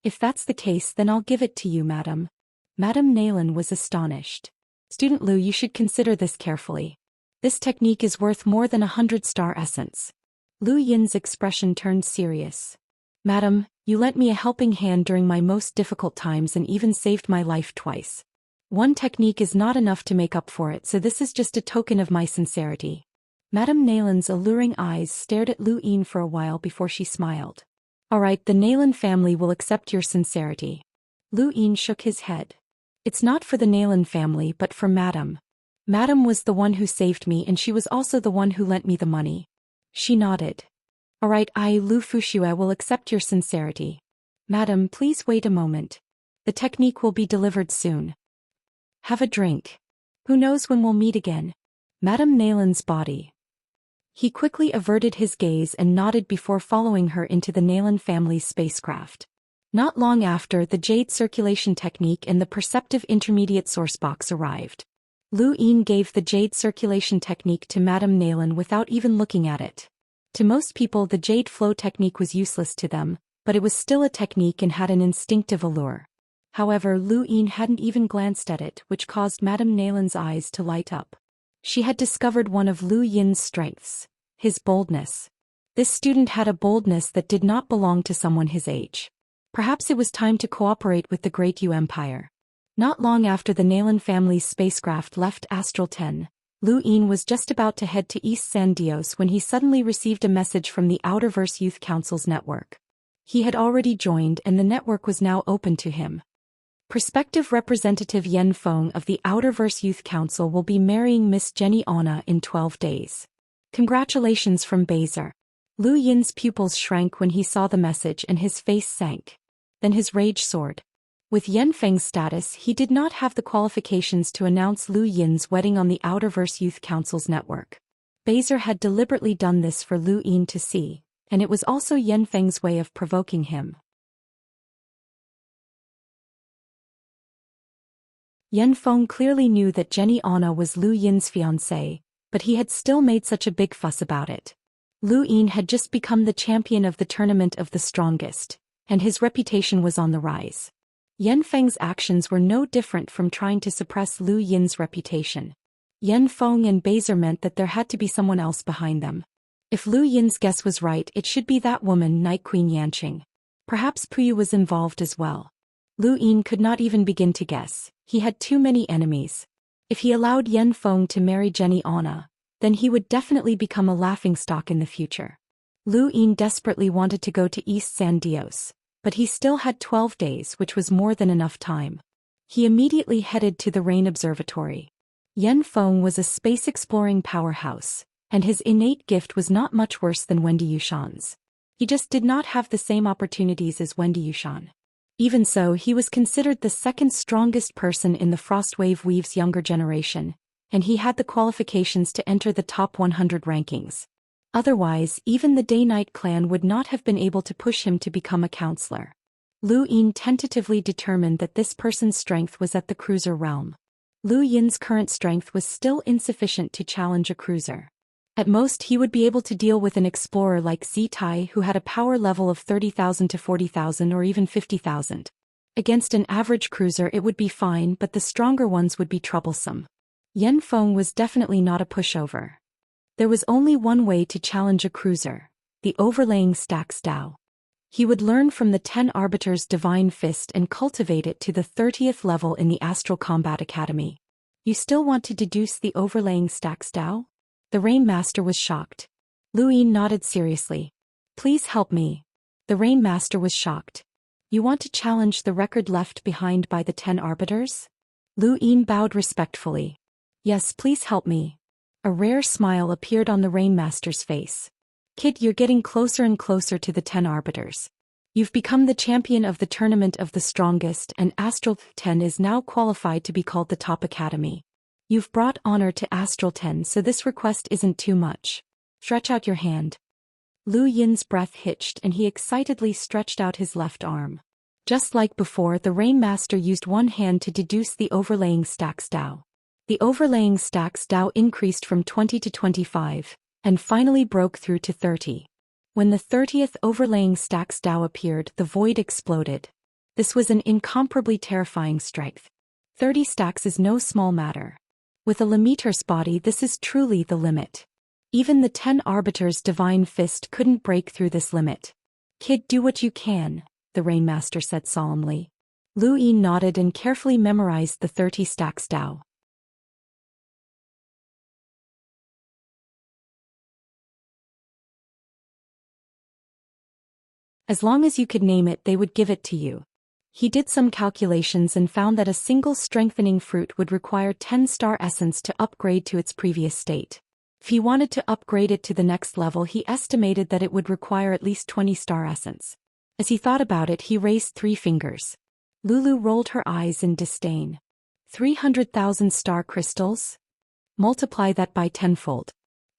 "If that's the case, then I'll give it to you, madam." Madame Naylan was astonished. "Student Lu, you should consider this carefully. This technique is worth more than 100 star essence." Lu Yin's expression turned serious. "Madam, you lent me a helping hand during my most difficult times and even saved my life twice. One technique is not enough to make up for it, so this is just a token of my sincerity." Madame Naylan's alluring eyes stared at Lu Yin for a while before she smiled. "All right, the Naylan family will accept your sincerity." Lu Yin shook his head. "It's not for the Naylan family but for Madame. Madame was the one who saved me and she was also the one who lent me the money." She nodded. "All right, I, Lu Fuxue, will accept your sincerity. Madame, please wait a moment. The technique will be delivered soon. Have a drink. Who knows when we'll meet again." Madame Naylan's body. He quickly averted his gaze and nodded before following her into the Naylan family's spacecraft. Not long after, the Jade Circulation Technique and the Perceptive Intermediate Source Box arrived. Lu Yin gave the Jade Circulation Technique to Madame Naylan without even looking at it. To most people, the Jade Flow Technique was useless to them, but it was still a technique and had an instinctive allure. However, Lu Yin hadn't even glanced at it, which caused Madame Naylan's eyes to light up. She had discovered one of Lu Yin's strengths, his boldness. This student had a boldness that did not belong to someone his age. Perhaps it was time to cooperate with the Great Yu Empire. Not long after the Naylan family's spacecraft left Astral 10, Lu Yin was just about to head to East San Dios when he suddenly received a message from the Outerverse Youth Council's network. He had already joined and the network was now open to him. Prospective Representative Yen Feng of the Outerverse Youth Council will be marrying Miss Jenny Anna in 12 days. Congratulations from Bezer. Lu Yin's pupils shrank when he saw the message and his face sank. Then his rage soared. With Yen Feng's status, he did not have the qualifications to announce Lu Yin's wedding on the Outerverse Youth Council's network. Bezer had deliberately done this for Lu Yin to see, and it was also Yen Feng's way of provoking him. Yen Feng clearly knew that Jenny Anna was Lu Yin's fiancée, but he had still made such a big fuss about it. Lu Yin had just become the champion of the tournament of the strongest, and his reputation was on the rise. Yen Feng's actions were no different from trying to suppress Lu Yin's reputation. Yen Feng and Bezer meant that there had to be someone else behind them. If Lu Yin's guess was right, it should be that woman, Night Queen Yanqing. Perhaps Puyu was involved as well. Lu Yin could not even begin to guess. He had too many enemies. If he allowed Yan Feng to marry Jenny Anna, then he would definitely become a laughingstock in the future. Lu Yin desperately wanted to go to East San Dios, but he still had 12 days, which was more than enough time. He immediately headed to the Rain Observatory. Yan Feng was a space-exploring powerhouse, and his innate gift was not much worse than Wendy Yushan's. He just did not have the same opportunities as Wendy Yushan. Even so, he was considered the second strongest person in the Frostwave Weave's younger generation, and he had the qualifications to enter the top 100 rankings. Otherwise, even the Day-Night clan would not have been able to push him to become a counselor. Lu Yin tentatively determined that this person's strength was at the cruiser realm. Lu Yin's current strength was still insufficient to challenge a cruiser. At most, he would be able to deal with an explorer like Zi Tai, who had a power level of 30,000 to 40,000 or even 50,000. Against an average cruiser it would be fine, but the stronger ones would be troublesome. Yan Feng was definitely not a pushover. There was only one way to challenge a cruiser: the overlaying stacks Dao. He would learn from the 10 Arbiters' Divine Fist and cultivate it to the 30th level in the Astral Combat Academy. You still want to deduce the overlaying stacks Dao? The Rain Master was shocked. Lu Yin nodded seriously. Please help me. The Rain Master was shocked. You want to challenge the record left behind by the 10 Arbiters? Lu Yin bowed respectfully. Yes, please help me. A rare smile appeared on the Rain Master's face. Kid, you're getting closer and closer to the 10 Arbiters. You've become the champion of the Tournament of the Strongest, and Astral 10 is now qualified to be called the Top Academy. You've brought honor to Astral 10, so this request isn't too much. Stretch out your hand. Lu Yin's breath hitched and he excitedly stretched out his left arm. Just like before, the Rain Master used one hand to deduce the overlaying stacks Dao. The overlaying stacks Dao increased from 20 to 25, and finally broke through to 30. When the 30th overlaying stacks Dao appeared, the void exploded. This was an incomparably terrifying strength. 30 stacks is no small matter. With a Limitar's body, this is truly the limit. Even the 10 Arbiters' Divine Fist couldn't break through this limit. Kid, do what you can, the Rain Master said solemnly. Lu Yin nodded and carefully memorized the 30 stacks Dao. As long as you could name it, they would give it to you. He did some calculations and found that a single strengthening fruit would require 10 star essence to upgrade to its previous state. If he wanted to upgrade it to the next level, he estimated that it would require at least 20 star essence. As he thought about it, he raised 3 fingers. Lulu rolled her eyes in disdain. 300,000 star crystals? Multiply that by tenfold.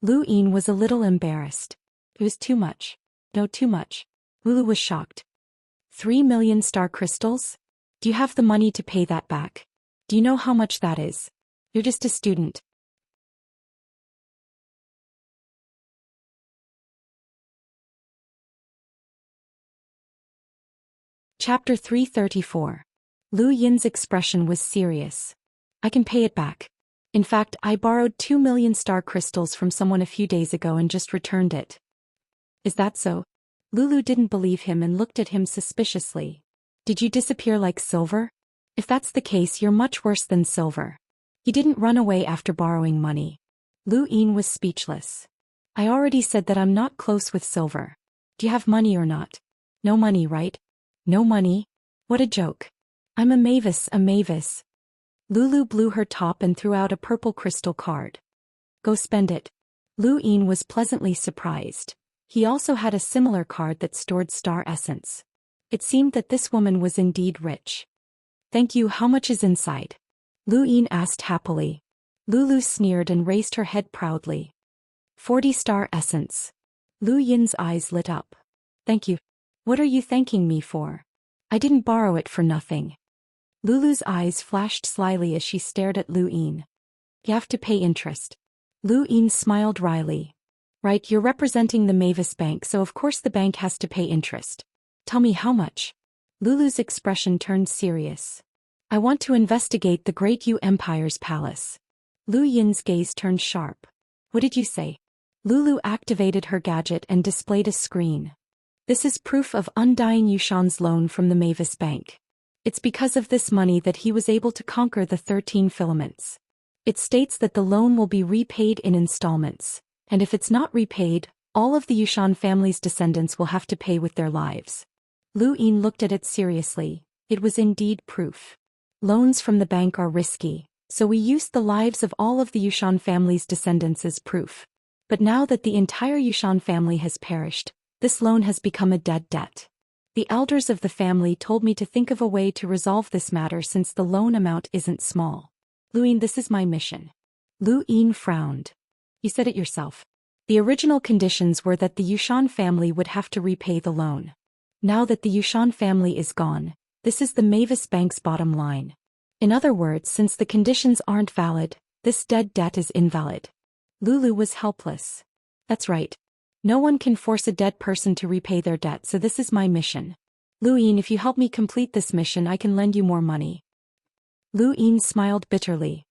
Lu Yin was a little embarrassed. It was too much. No, too much. Lulu was shocked. 3 million star crystals? Do you have the money to pay that back? Do you know how much that is? You're just a student. Chapter 334. Lu Yin's expression was serious. I can pay it back. In fact, I borrowed 2 million star crystals from someone a few days ago and just returned it. Is that so? Lulu didn't believe him and looked at him suspiciously. Did you disappear like Silver? If that's the case, you're much worse than Silver. He didn't run away after borrowing money. Lu Yin was speechless. I already said that I'm not close with Silver. Do you have money or not? No money, right? No money? What a joke. I'm a Mavis, a Mavis. Lulu blew her top and threw out a purple crystal card. Go spend it. Lu Yin was pleasantly surprised. He also had a similar card that stored star essence. It seemed that this woman was indeed rich. Thank you, how much is inside? Lu Yin asked happily. Lulu sneered and raised her head proudly. 40 star essence. Lu Yin's eyes lit up. Thank you. What are you thanking me for? I didn't borrow it for nothing. Lulu's eyes flashed slyly as she stared at Lu Yin. You have to pay interest. Lu Yin smiled wryly. Right, you're representing the Mavis Bank, so of course the bank has to pay interest. Tell me how much. Lulu's expression turned serious. I want to investigate the Great Yu Empire's palace. Lu Yin's gaze turned sharp. What did you say? Lulu activated her gadget and displayed a screen. This is proof of Undying Yushan's loan from the Mavis Bank. It's because of this money that he was able to conquer the 13 filaments. It states that the loan will be repaid in installments, and if it's not repaid, all of the Yushan family's descendants will have to pay with their lives. Lu Yin looked at it seriously. It was indeed proof. Loans from the bank are risky, so we used the lives of all of the Yushan family's descendants as proof. But now that the entire Yushan family has perished, this loan has become a dead debt. The elders of the family told me to think of a way to resolve this matter since the loan amount isn't small. Lu Yin, this is my mission. Lu Yin frowned. You said it yourself. The original conditions were that the Yushan family would have to repay the loan. Now that the Yushan family is gone, this is the Mavis Bank's bottom line. In other words, since the conditions aren't valid, this dead debt is invalid. Lulu was helpless. That's right. No one can force a dead person to repay their debt, so this is my mission. Lu Yin, if you help me complete this mission, I can lend you more money. Lu Yin smiled bitterly.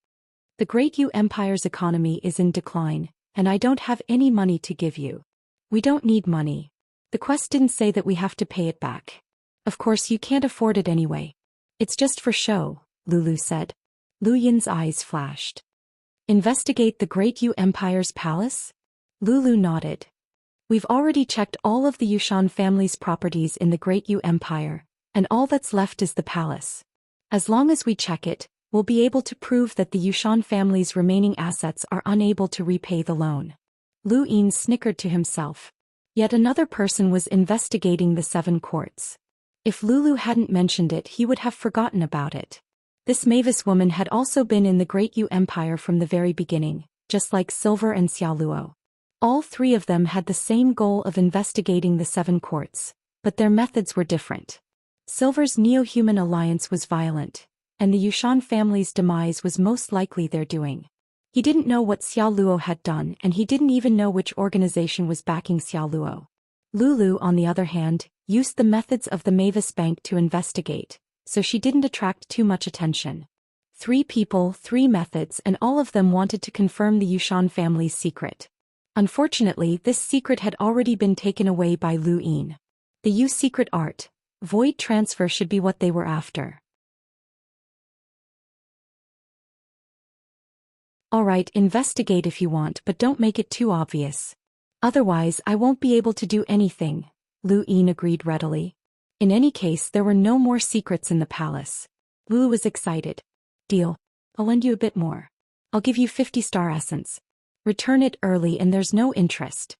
The Great Yu Empire's economy is in decline, and I don't have any money to give you. We don't need money. The quest didn't say that we have to pay it back. Of course you can't afford it anyway. It's just for show, Lulu said. Lu Yin's eyes flashed. Investigate the Great Yu Empire's palace? Lulu nodded. We've already checked all of the Yushan family's properties in the Great Yu Empire, and all that's left is the palace. As long as we check it, we'll be able to prove that the Yushan family's remaining assets are unable to repay the loan. Lu Yin snickered to himself. Yet another person was investigating the 7 courts. If Lulu hadn't mentioned it, he would have forgotten about it. This Mavis woman had also been in the Great Yu Empire from the very beginning, just like Silver and Xiaoluo. All 3 of them had the same goal of investigating the 7 courts, but their methods were different. Silver's neo-human alliance was violent, and the Yushan family's demise was most likely their doing. He didn't know what Xiaoluo had done, and he didn't even know which organization was backing Xiaoluo. Lulu, on the other hand, used the methods of the Mavis Bank to investigate, so she didn't attract too much attention. 3 people, 3 methods, and all of them wanted to confirm the Yushan family's secret. Unfortunately, this secret had already been taken away by Lu Yin. The Yu secret art, void transfer, should be what they were after. Alright, investigate if you want, but don't make it too obvious. Otherwise, I won't be able to do anything, Lu Yin agreed readily. In any case, there were no more secrets in the palace. Lulu was excited. Deal. I'll lend you a bit more. I'll give you 50 star essence. Return it early and there's no interest.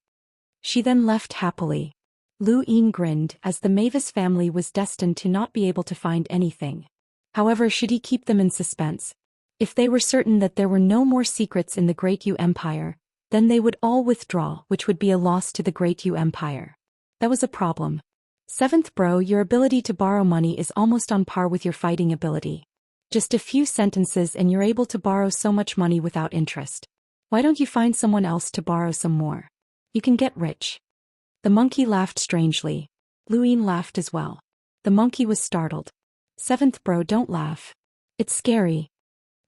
She then left happily. Lu Yin grinned, as the Mavis family was destined to not be able to find anything. However, should he keep them in suspense? If they were certain that there were no more secrets in the Great Yu Empire, then they would all withdraw, which would be a loss to the Great Yu Empire. That was a problem. 7th bro, your ability to borrow money is almost on par with your fighting ability. Just a few sentences and you're able to borrow so much money without interest. Why don't you find someone else to borrow some more? You can get rich. The monkey laughed strangely. Lu Yin laughed as well. The monkey was startled. 7th bro, don't laugh. It's scary.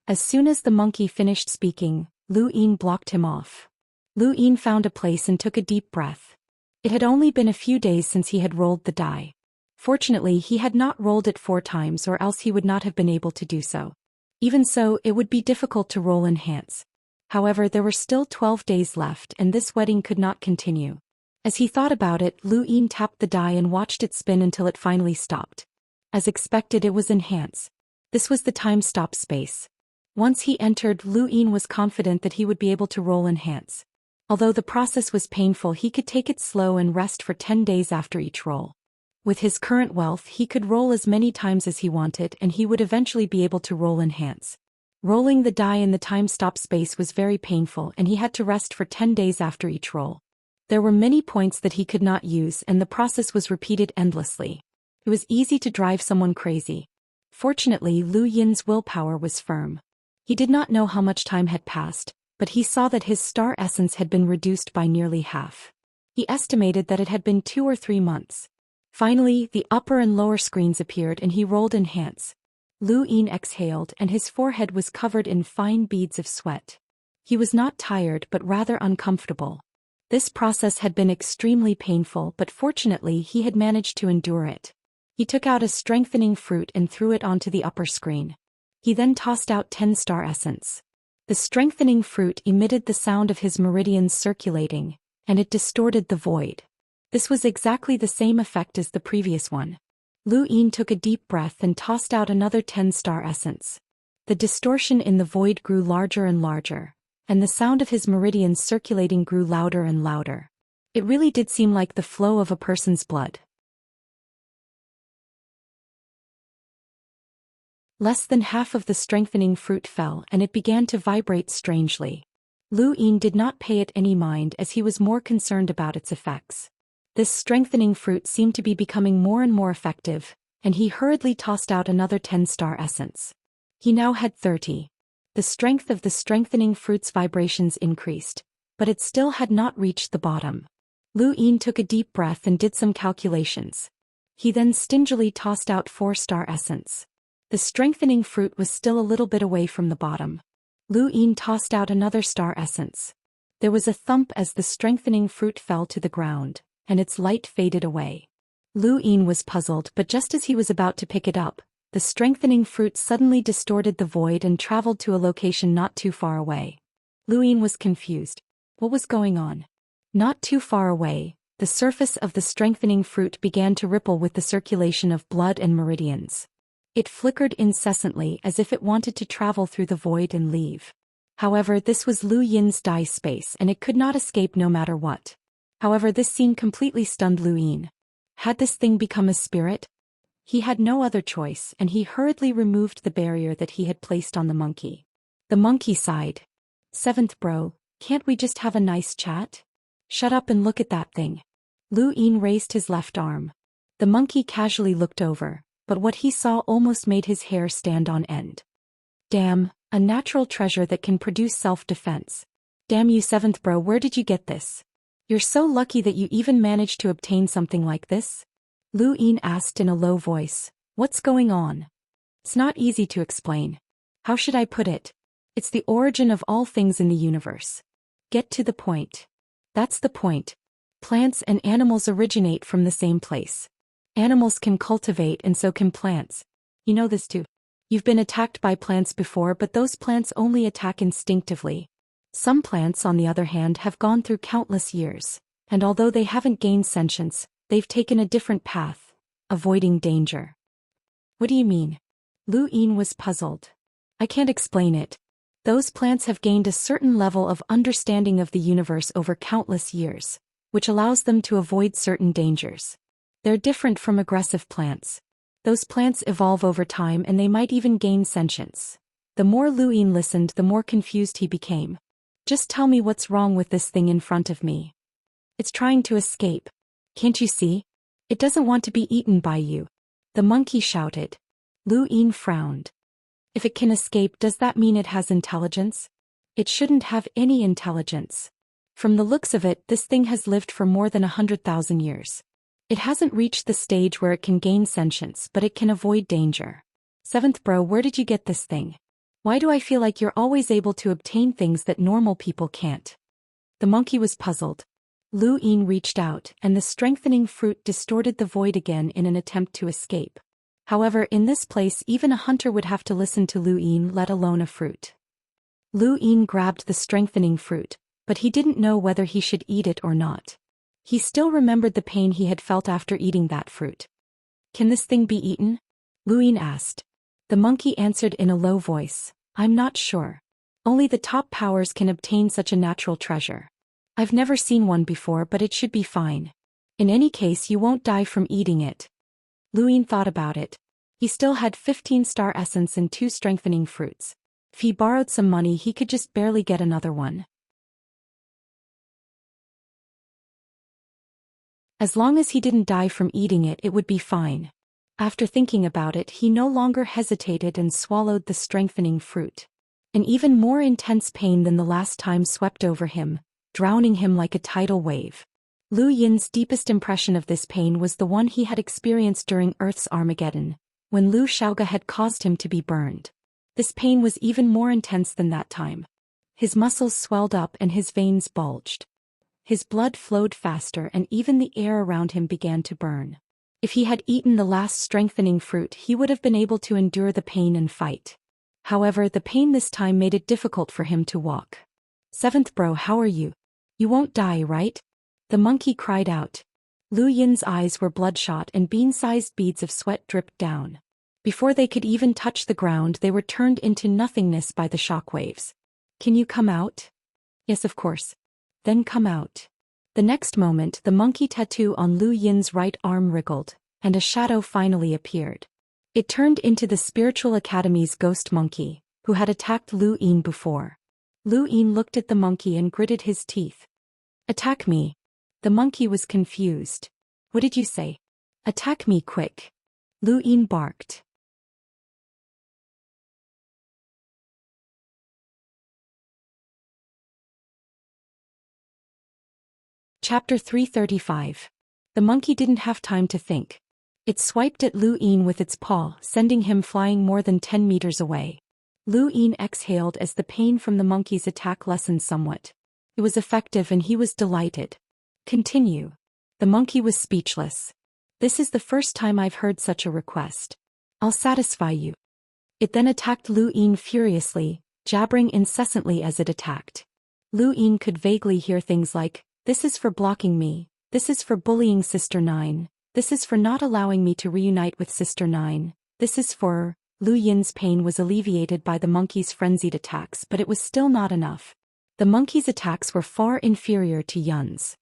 As soon as the monkey finished speaking, Lu Yin blocked him off. Lu Yin found a place and took a deep breath. It had only been a few days since he had rolled the die. Fortunately, he had not rolled it 4 times, or else he would not have been able to do so. Even so, it would be difficult to roll enhance. However, there were still 12 days left and this wedding could not continue. As he thought about it, Lu Yin tapped the die and watched it spin until it finally stopped. As expected, it was enhance. This was the time stop space. Once he entered, Lu Yin was confident that he would be able to roll enhance. Although the process was painful, he could take it slow and rest for 10 days after each roll. With his current wealth, he could roll as many times as he wanted and he would eventually be able to roll enhance. Rolling the die in the time stop space was very painful and he had to rest for 10 days after each roll. There were many points that he could not use and the process was repeated endlessly. It was easy to drive someone crazy. Fortunately, Lu Yin's willpower was firm. He did not know how much time had passed, but he saw that his star essence had been reduced by nearly half. He estimated that it had been 2 or 3 months. Finally, the upper and lower screens appeared and he rolled enhance. Lu Yin exhaled and his forehead was covered in fine beads of sweat. He was not tired but rather uncomfortable. This process had been extremely painful, but fortunately he had managed to endure it. He took out a strengthening fruit and threw it onto the upper screen. He then tossed out 10-star essence. The strengthening fruit emitted the sound of his meridians circulating, and it distorted the void. This was exactly the same effect as the previous one. Lu Yin took a deep breath and tossed out another 10-star essence. The distortion in the void grew larger and larger, and the sound of his meridians circulating grew louder and louder. It really did seem like the flow of a person's blood. Less than half of the strengthening fruit fell and it began to vibrate strangely. Lu Yin did not pay it any mind as he was more concerned about its effects. This strengthening fruit seemed to be becoming more and more effective, and he hurriedly tossed out another 10-star essence. He now had 30. The strength of the strengthening fruit's vibrations increased, but it still had not reached the bottom. Lu Yin took a deep breath and did some calculations. He then stingily tossed out 4-star essence. The strengthening fruit was still a little bit away from the bottom. Lu Yin tossed out another star essence. There was a thump as the strengthening fruit fell to the ground, and its light faded away. Lu Yin was puzzled, but just as he was about to pick it up, the strengthening fruit suddenly distorted the void and traveled to a location not too far away. Lu Yin was confused. What was going on? Not too far away, the surface of the strengthening fruit began to ripple with the circulation of blood and meridians. It flickered incessantly as if it wanted to travel through the void and leave. However, this was Lu Yin's dye space and it could not escape no matter what. However, this scene completely stunned Lu Yin. Had this thing become a spirit? He had no other choice and he hurriedly removed the barrier that he had placed on the monkey. The monkey sighed. "Seventh bro, can't we just have a nice chat? Shut up and look at that thing." Lu Yin raised his left arm. The monkey casually looked over, but what he saw almost made his hair stand on end. "Damn, a natural treasure that can produce self-defense. Damn you, seventh bro, where did you get this? You're so lucky that you even managed to obtain something like this?" Lu Yin asked in a low voice. "What's going on?" "It's not easy to explain. How should I put it? It's the origin of all things in the universe. Get to the point." "That's the point. Plants and animals originate from the same place. Animals can cultivate and so can plants. You know this too. You've been attacked by plants before, but those plants only attack instinctively. Some plants, on the other hand, have gone through countless years, and although they haven't gained sentience, they've taken a different path, avoiding danger." "What do you mean?" Lu Yin was puzzled. "I can't explain it. Those plants have gained a certain level of understanding of the universe over countless years, which allows them to avoid certain dangers. They're different from aggressive plants. Those plants evolve over time and they might even gain sentience." The more Lu Yin listened, the more confused he became. "Just tell me what's wrong with this thing in front of me. It's trying to escape. Can't you see? It doesn't want to be eaten by you," the monkey shouted. Lu Yin frowned. "If it can escape, does that mean it has intelligence? It shouldn't have any intelligence. From the looks of it, this thing has lived for more than 100,000 years. It hasn't reached the stage where it can gain sentience, but it can avoid danger. Seventh bro, where did you get this thing? Why do I feel like you're always able to obtain things that normal people can't?" The monkey was puzzled. Lu Yin reached out, and the strengthening fruit distorted the void again in an attempt to escape. However, in this place even a hunter would have to listen to Lu Yin, let alone a fruit. Lu Yin grabbed the strengthening fruit, but he didn't know whether he should eat it or not. He still remembered the pain he had felt after eating that fruit. "Can this thing be eaten?" Lu Yin asked. The monkey answered in a low voice. "I'm not sure. Only the top powers can obtain such a natural treasure. I've never seen one before, but it should be fine. In any case, you won't die from eating it." Lu Yin thought about it. He still had 15-star essence and 2 strengthening fruits. If he borrowed some money, he could just barely get another one. As long as he didn't die from eating it, it would be fine. After thinking about it, he no longer hesitated and swallowed the strengthening fruit. An even more intense pain than the last time swept over him, drowning him like a tidal wave. Lu Yin's deepest impression of this pain was the one he had experienced during Earth's Armageddon, when Lu Xiaoga had caused him to be burned. This pain was even more intense than that time. His muscles swelled up and his veins bulged. His blood flowed faster and even the air around him began to burn. If he had eaten the last strengthening fruit, he would have been able to endure the pain and fight. However, the pain this time made it difficult for him to walk. "Seventh bro, how are you? You won't die, right?" the monkey cried out. Lu Yin's eyes were bloodshot and bean-sized beads of sweat dripped down. Before they could even touch the ground, they were turned into nothingness by the shockwaves. "Can you come out?" "Yes, of course." "Then come out." The next moment, the monkey tattoo on Lu Yin's right arm wriggled, and a shadow finally appeared. It turned into the Spiritual Academy's ghost monkey, who had attacked Lu Yin before. Lu Yin looked at the monkey and gritted his teeth. "Attack me." The monkey was confused. "What did you say?" "Attack me quick." Lu Yin barked. Chapter 335. The monkey didn't have time to think. It swiped at Lu Yin with its paw, sending him flying more than 10 meters away. Lu Yin exhaled as the pain from the monkey's attack lessened somewhat. It was effective and he was delighted. "Continue." The monkey was speechless. "This is the first time I've heard such a request. I'll satisfy you." It then attacked Lu Yin furiously, jabbering incessantly as it attacked. Lu Yin could vaguely hear things like, "This is for blocking me, this is for bullying Sister 9, this is for not allowing me to reunite with Sister 9, this is for..." Lu Yin's pain was alleviated by the monkey's frenzied attacks, but it was still not enough. The monkey's attacks were far inferior to Yun's.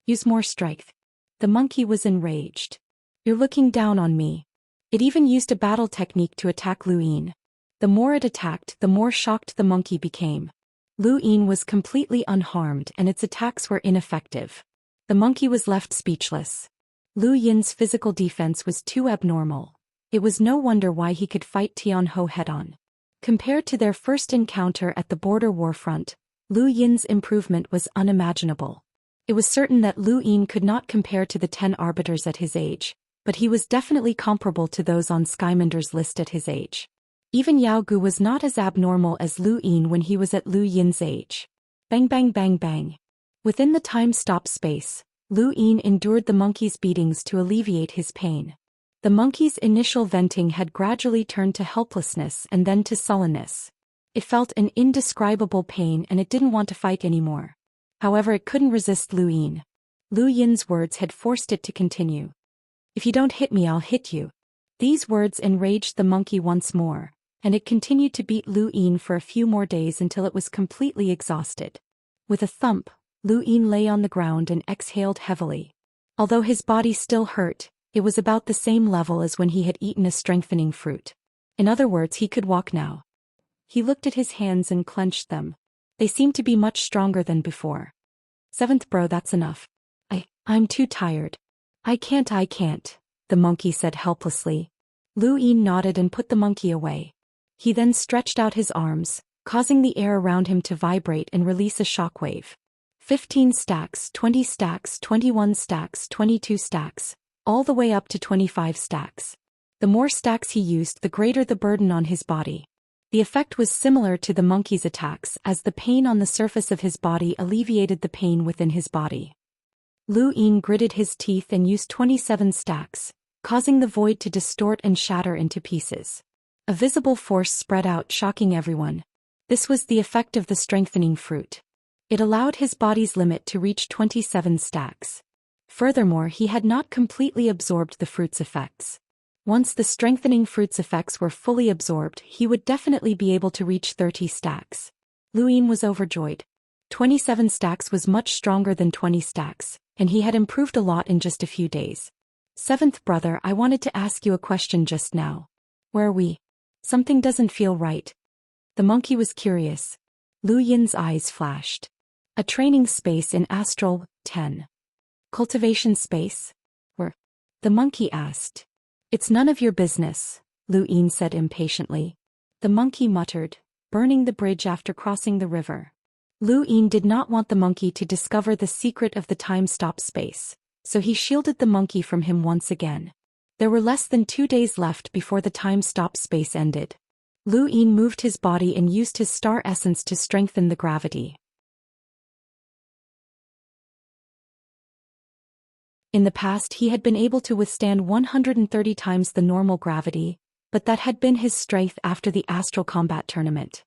"Use more strength." The monkey was enraged. "You're looking down on me." It even used a battle technique to attack Lu Yin. The more it attacked, the more shocked the monkey became. Lu Yin was completely unharmed and its attacks were ineffective. The monkey was left speechless. Lu Yin's physical defense was too abnormal. It was no wonder why he could fight Tianhou head-on. Compared to their first encounter at the border war front, Lu Yin's improvement was unimaginable. It was certain that Lu Yin could not compare to the 10 arbiters at his age, but he was definitely comparable to those on Skymander's list at his age. Even Yao Gu was not as abnormal as Lu Yin when he was at Lu Yin's age. Bang bang bang bang. Within the time-stop space, Lu Yin endured the monkey's beatings to alleviate his pain. The monkey's initial venting had gradually turned to helplessness and then to sullenness. It felt an indescribable pain and it didn't want to fight anymore. However, it couldn't resist Lu Yin. Lu Yin's words had forced it to continue. "If you don't hit me, I'll hit you." These words enraged the monkey once more, and it continued to beat Lu Yin for a few more days until it was completely exhausted. With a thump, Lu Yin lay on the ground and exhaled heavily. Although his body still hurt, it was about the same level as when he had eaten a strengthening fruit. In other words, he could walk now. He looked at his hands and clenched them. They seemed to be much stronger than before. "Seventh bro, that's enough. I'm too tired. I can't," the monkey said helplessly. Lu Yin nodded and put the monkey away. He then stretched out his arms, causing the air around him to vibrate and release a shockwave. 15 stacks, 20 stacks, 21 stacks, 22 stacks, all the way up to 25 stacks. The more stacks he used, the greater the burden on his body. The effect was similar to the monkey's attacks, as the pain on the surface of his body alleviated the pain within his body. Lu Yin gritted his teeth and used 27 stacks, causing the void to distort and shatter into pieces. A visible force spread out, shocking everyone. This was the effect of the strengthening fruit. It allowed his body's limit to reach 27 stacks. Furthermore, he had not completely absorbed the fruit's effects. Once the strengthening fruit's effects were fully absorbed, he would definitely be able to reach 30 stacks. Lu Yin was overjoyed. 27 stacks was much stronger than 20 stacks, and he had improved a lot in just a few days. "Seventh brother, I wanted to ask you a question just now. Where are we? Something doesn't feel right." The monkey was curious. Lu Yin's eyes flashed. "A training space in Astral 10. Cultivation space? Where?" the monkey asked. "It's none of your business," Lu Yin said impatiently. The monkey muttered, "Burning the bridge after crossing the river." Lu Yin did not want the monkey to discover the secret of the time-stop space, so he shielded the monkey from him once again. There were less than 2 days left before the time-stop space ended. Lu Yin moved his body and used his star essence to strengthen the gravity. In the past he had been able to withstand 130 times the normal gravity, but that had been his strength after the astral combat tournament.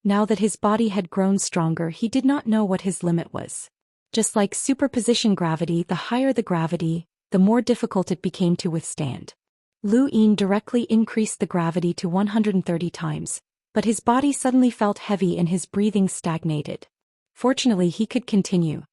Now that his body had grown stronger, he did not know what his limit was. Just like superposition gravity, the higher the gravity, the more difficult it became to withstand. Lu Yin directly increased the gravity to 130 times, but his body suddenly felt heavy and his breathing stagnated. Fortunately, he could continue.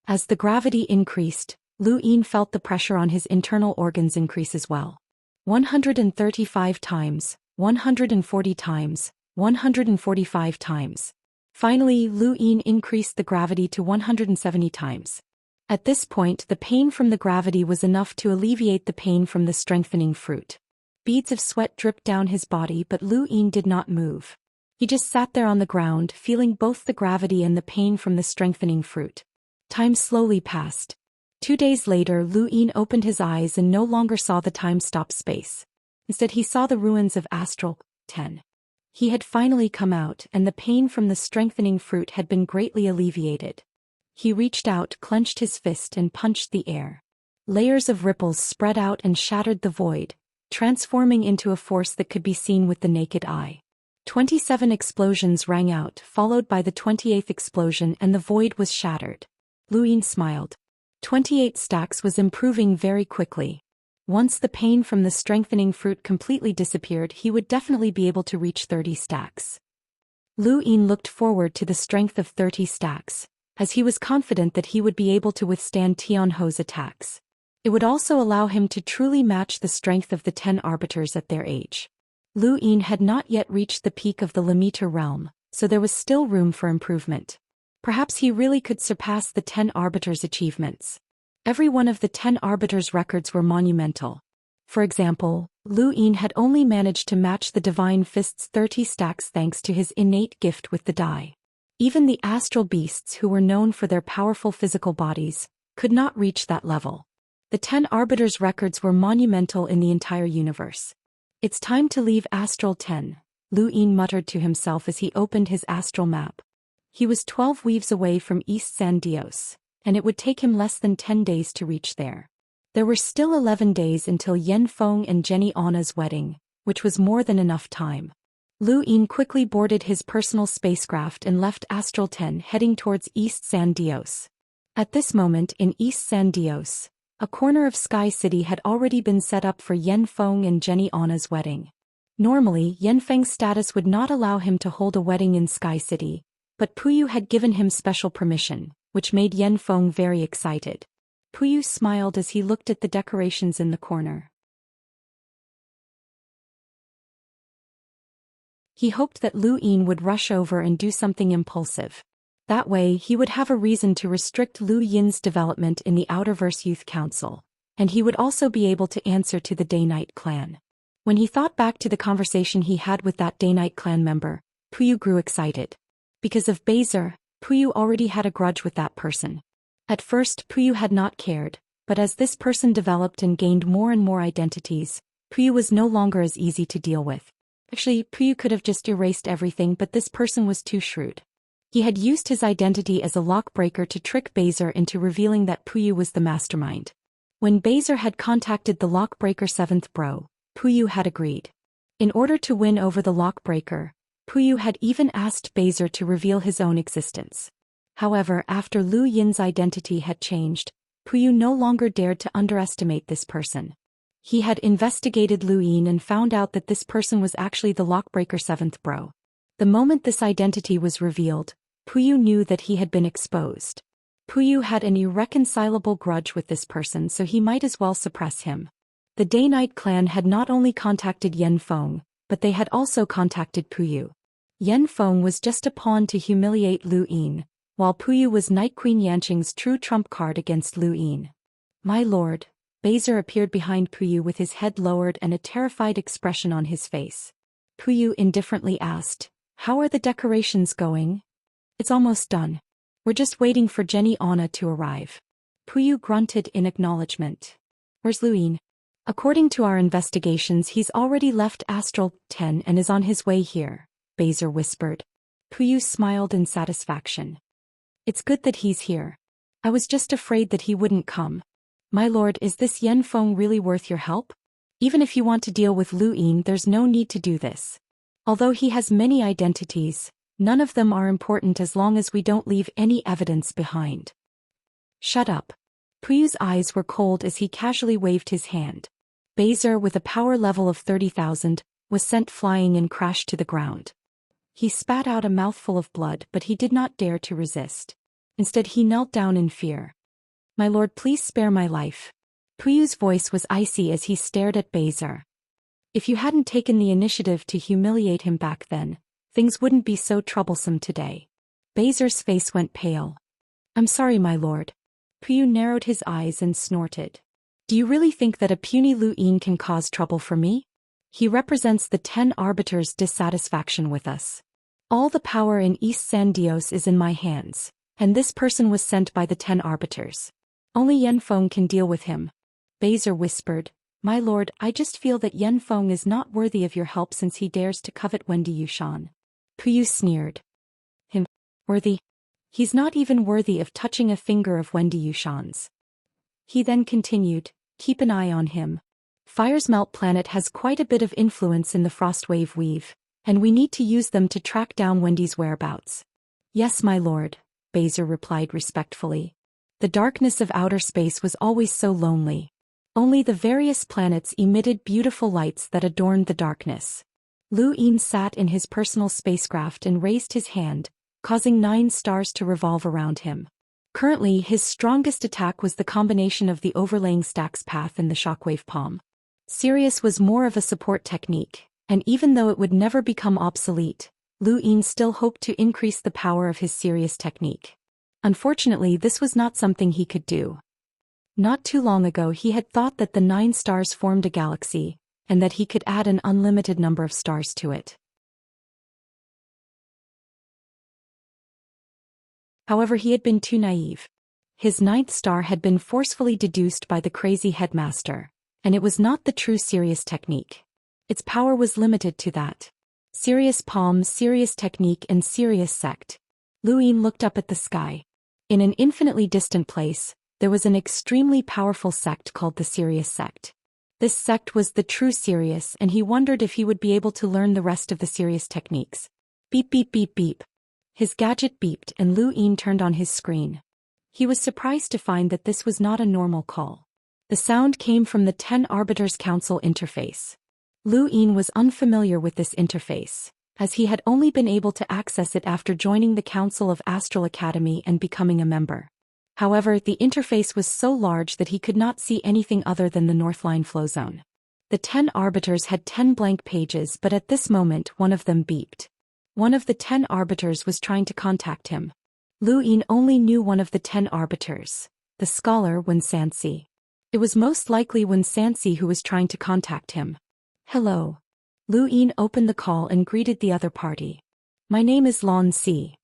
As the gravity increased, Lu Yin felt the pressure on his internal organs increase as well. 135 times, 140 times, 145 times. Finally, Lu Yin increased the gravity to 170 times. At this point, the pain from the gravity was enough to alleviate the pain from the strengthening fruit. Beads of sweat dripped down his body, but Lu Yin did not move. He just sat there on the ground, feeling both the gravity and the pain from the strengthening fruit. Time slowly passed. 2 days later, Lu Yin opened his eyes and no longer saw the time-stop space. Instead, he saw the ruins of Astral 10. He had finally come out, and the pain from the strengthening fruit had been greatly alleviated. He reached out, clenched his fist, and punched the air. Layers of ripples spread out and shattered the void, transforming into a force that could be seen with the naked eye. 27 explosions rang out, followed by the 28th explosion, and the void was shattered. Lu Yin smiled. 28 stacks was improving very quickly. Once the pain from the strengthening fruit completely disappeared, he would definitely be able to reach 30 stacks. Lu Yin looked forward to the strength of 30 stacks, as he was confident that he would be able to withstand Tianho's attacks. It would also allow him to truly match the strength of the 10 arbiters at their age. Lu Yin had not yet reached the peak of the Limiter realm, so there was still room for improvement. Perhaps he really could surpass the 10 arbiters' achievements. Every one of the 10 arbiters' records were monumental. For example, Lu Yin had only managed to match the Divine Fist's 30 stacks thanks to his innate gift with the die. Even the astral beasts, who were known for their powerful physical bodies, could not reach that level. The 10 arbiters' records were monumental in the entire universe. It's time to leave Astral 10, Lu Yin muttered to himself as he opened his astral map. He was 12 weaves away from East San Dios, and it would take him less than 10 days to reach there. There were still 11 days until Yan Feng and Jenny Anna's wedding, which was more than enough time. Lu Yin quickly boarded his personal spacecraft and left Astral 10, heading towards East San Dios. At this moment in East San Dios, a corner of Sky City had already been set up for Yan Feng and Jenny Anna's wedding. Normally, Yan Feng's status would not allow him to hold a wedding in Sky City, but Puyu had given him special permission, which made Yan Feng very excited. Puyu smiled as he looked at the decorations in the corner. He hoped that Lu Yin would rush over and do something impulsive. That way, he would have a reason to restrict Lu Yin's development in the Outerverse Youth Council, and he would also be able to answer to the Day-Night clan. When he thought back to the conversation he had with that Day-Night clan member, Puyu grew excited. Because of Bezer, Puyu already had a grudge with that person. At first, Puyu had not cared, but as this person developed and gained more and more identities, Puyu was no longer as easy to deal with. Actually, Puyu could have just erased everything, but this person was too shrewd. He had used his identity as a lockbreaker to trick Bezer into revealing that Puyu was the mastermind. When Bezer had contacted the lockbreaker 7th bro, Puyu had agreed. In order to win over the lockbreaker, Puyu had even asked Bezer to reveal his own existence. However, after Lu Yin's identity had changed, Puyu no longer dared to underestimate this person. He had investigated Lu Yin and found out that this person was actually the lockbreaker 7th bro. The moment this identity was revealed, Puyu knew that he had been exposed. Puyu had an irreconcilable grudge with this person, so he might as well suppress him. The Day-Night clan had not only contacted Yan Feng, but they had also contacted Puyu. Yan Feng was just a pawn to humiliate Lu Yin, while Puyu was Night Queen Yanqing's true trump card against Lu Yin. My lord, Bezer appeared behind Puyu with his head lowered and a terrified expression on his face. Puyu indifferently asked, "How are the decorations going?" "It's almost done. We're just waiting for Jenny Anna to arrive." Puyu grunted in acknowledgement. "Where's Lu Yin?" "According to our investigations, he's already left Astral 10 and is on his way here," Bezer whispered. Puyu smiled in satisfaction. "It's good that he's here. I was just afraid that he wouldn't come. My lord, is this Yanfeng really worth your help? Even if you want to deal with Lu Yin, there's no need to do this. Although he has many identities, none of them are important as long as we don't leave any evidence behind. Shut up. Puyu's eyes were cold as he casually waved his hand. Bezer, with a power level of 30,000, was sent flying and crashed to the ground. He spat out a mouthful of blood, but he did not dare to resist. Instead, he knelt down in fear. My lord, please spare my life. Puyu's voice was icy as he stared at Bezer. If you hadn't taken the initiative to humiliate him back then, things wouldn't be so troublesome today. Bezer's face went pale. I'm sorry, my lord. Puyu narrowed his eyes and snorted. Do you really think that a puny Lu Yin can cause trouble for me? He represents the 10 arbiters' dissatisfaction with us. All the power in East San Dios is in my hands, and this person was sent by the 10 arbiters. Only Yanfeng can deal with him. Bezer whispered, My lord, I just feel that Yanfeng is not worthy of your help since he dares to covet Wendy Yushan. Puyu sneered. Him? Worthy? He's not even worthy of touching a finger of Wendy Yushan's. He then continued, Keep an eye on him. Fire's Melt Planet has quite a bit of influence in the Frostwave Weave, and we need to use them to track down Wendy's whereabouts. Yes, my lord, Bezer replied respectfully. The darkness of outer space was always so lonely. Only the various planets emitted beautiful lights that adorned the darkness. Lu Yin sat in his personal spacecraft and raised his hand, causing 9 stars to revolve around him. Currently, his strongest attack was the combination of the overlaying stacks path and the shockwave palm. Sirius was more of a support technique, and even though it would never become obsolete, Lu Yin still hoped to increase the power of his Sirius technique. Unfortunately, this was not something he could do. Not too long ago he had thought that the 9 stars formed a galaxy, and that he could add an unlimited number of stars to it. However, he had been too naive. His 9th star had been forcefully deduced by the crazy headmaster, and it was not the true Sirius technique. Its power was limited to that. Sirius Palm, Sirius Technique and Sirius Sect. Lu Yin looked up at the sky. In an infinitely distant place, there was an extremely powerful sect called the Sirius Sect. This sect was the true Sirius, and he wondered if he would be able to learn the rest of the Sirius techniques. Beep beep beep beep. His gadget beeped and Lu Yin turned on his screen. He was surprised to find that this was not a normal call. The sound came from the 10 Arbiters Council interface. Lu Yin was unfamiliar with this interface, as he had only been able to access it after joining the Council of Astral Academy and becoming a member. However, the interface was so large that he could not see anything other than the Northline flow zone. The 10 arbiters had 10 blank pages, but at this moment one of them beeped. One of the 10 arbiters was trying to contact him. Lu Yin only knew one of the 10 arbiters, the scholar Xianxia. It was most likely Xianxia who was trying to contact him. Hello. Lu Yin opened the call and greeted the other party. My name is Lan Si.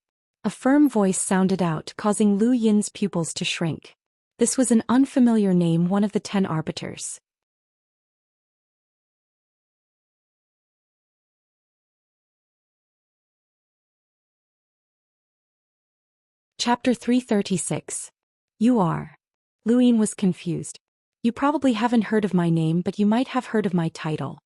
A firm voice sounded out, causing Lu Yin's pupils to shrink. This was an unfamiliar name, one of the 10 arbiters. Chapter 336. You are. Lu Yin was confused. You probably haven't heard of my name, but you might have heard of my title.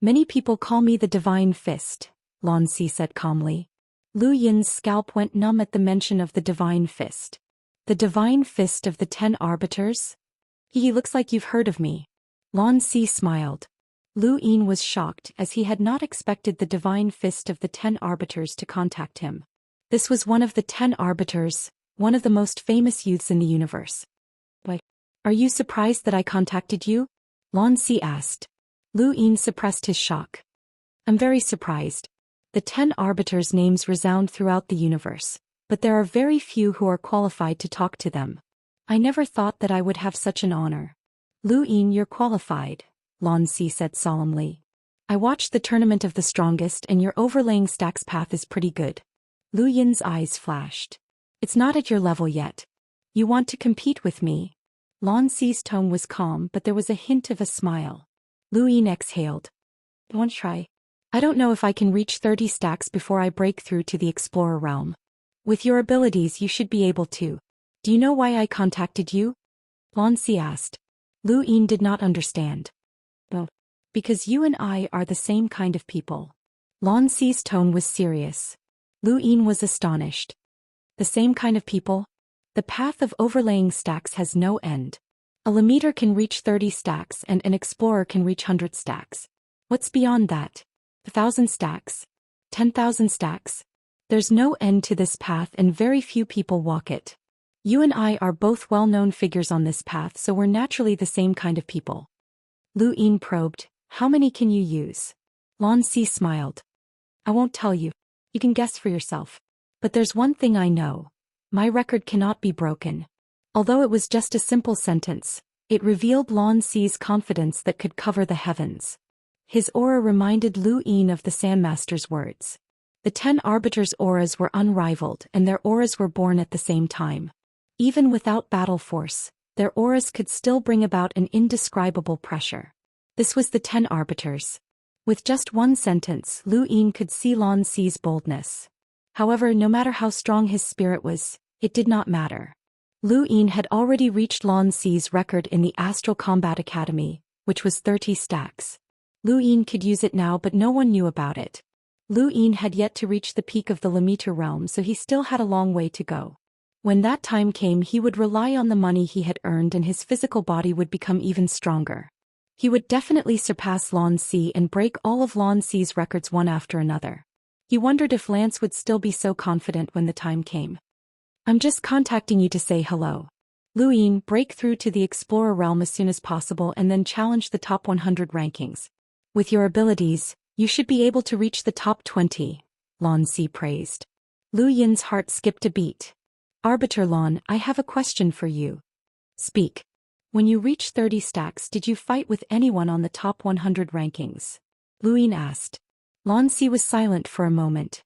Many people call me the Divine Fist, Lan Si said calmly. Lu Yin's scalp went numb at the mention of the Divine Fist. The Divine Fist of the 10 arbiters? He looks like you've heard of me. Lan Si smiled. Lu Yin was shocked as he had not expected the Divine Fist of the 10 arbiters to contact him. This was one of the 10 arbiters, one of the most famous youths in the universe. Why? Are you surprised that I contacted you? Lan Si asked. Lu Yin suppressed his shock. I'm very surprised. The 10 arbiters' names resound throughout the universe, but there are very few who are qualified to talk to them. I never thought that I would have such an honor. Lu Yin, you're qualified, Lan Si said solemnly. I watched the Tournament of the Strongest and your overlaying stacks path is pretty good. Lu Yin's eyes flashed. It's not at your level yet. You want to compete with me? Lan Si's tone was calm, but there was a hint of a smile. Lu Yin exhaled. One try. I don't know if I can reach 30 stacks before I break through to the Explorer realm. With your abilities you should be able to. Do you know why I contacted you? Lan Si asked. Lu Yin did not understand. "Oh, because you and I are the same kind of people." Lan Si's tone was serious. Lu Yin was astonished. The same kind of people? The path of overlaying stacks has no end. A limiter can reach 30 stacks and an explorer can reach 100 stacks. What's beyond that? 1,000 stacks? 10,000 stacks? There's no end to this path and very few people walk it. You and I are both well-known figures on this path, so we're naturally the same kind of people. Lu Yin probed, "How many can you use?" Lan Si smiled. "I won't tell you. You can guess for yourself. But there's one thing I know. My record cannot be broken." Although it was just a simple sentence, it revealed Lan Si's confidence that could cover the heavens. His aura reminded Lu Yin of the Sandmaster's words. The 10 Arbiters' auras were unrivaled and their auras were born at the same time. Even without battle force, their auras could still bring about an indescribable pressure. This was the 10 Arbiters. With just one sentence, Lu Yin could see Lan Si's boldness. However, no matter how strong his spirit was, it did not matter. Lu Yin had already reached Lan Si's record in the Astral Combat Academy, which was 30 stacks. Lu Yin could use it now, but no one knew about it. Lu Yin had yet to reach the peak of the limiter realm, so he still had a long way to go. When that time came, he would rely on the money he had earned and his physical body would become even stronger. He would definitely surpass Lan Si and break all of Lan Si's records one after another. He wondered if Lance would still be so confident when the time came. "I'm just contacting you to say hello. Lu Yin, break through to the Explorer realm as soon as possible and then challenge the top 100 rankings. With your abilities, you should be able to reach the top 20, Lan Si praised. Lu Yin's heart skipped a beat. "Arbiter Lan, I have a question for you." "Speak." "When you reached 30 stacks, did you fight with anyone on the top 100 rankings?" Lu Yin asked. Lan Si was silent for a moment.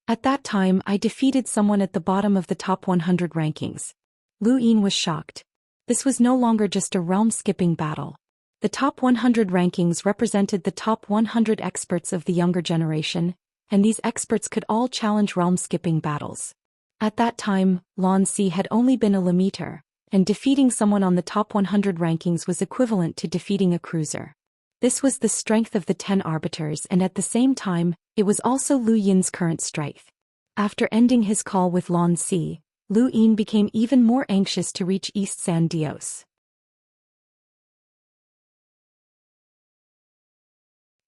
"At that time, I defeated someone at the bottom of the top 100 rankings." Lu Yin was shocked. This was no longer just a realm-skipping battle. The top 100 rankings represented the top 100 experts of the younger generation, and these experts could all challenge realm-skipping battles. At that time, Lan Si had only been a limiter, and defeating someone on the top 100 rankings was equivalent to defeating a cruiser. This was the strength of the 10 Arbiters, and at the same time, it was also Lu Yin's current strength. After ending his call with Lan Si, Lu Yin became even more anxious to reach East San Dios.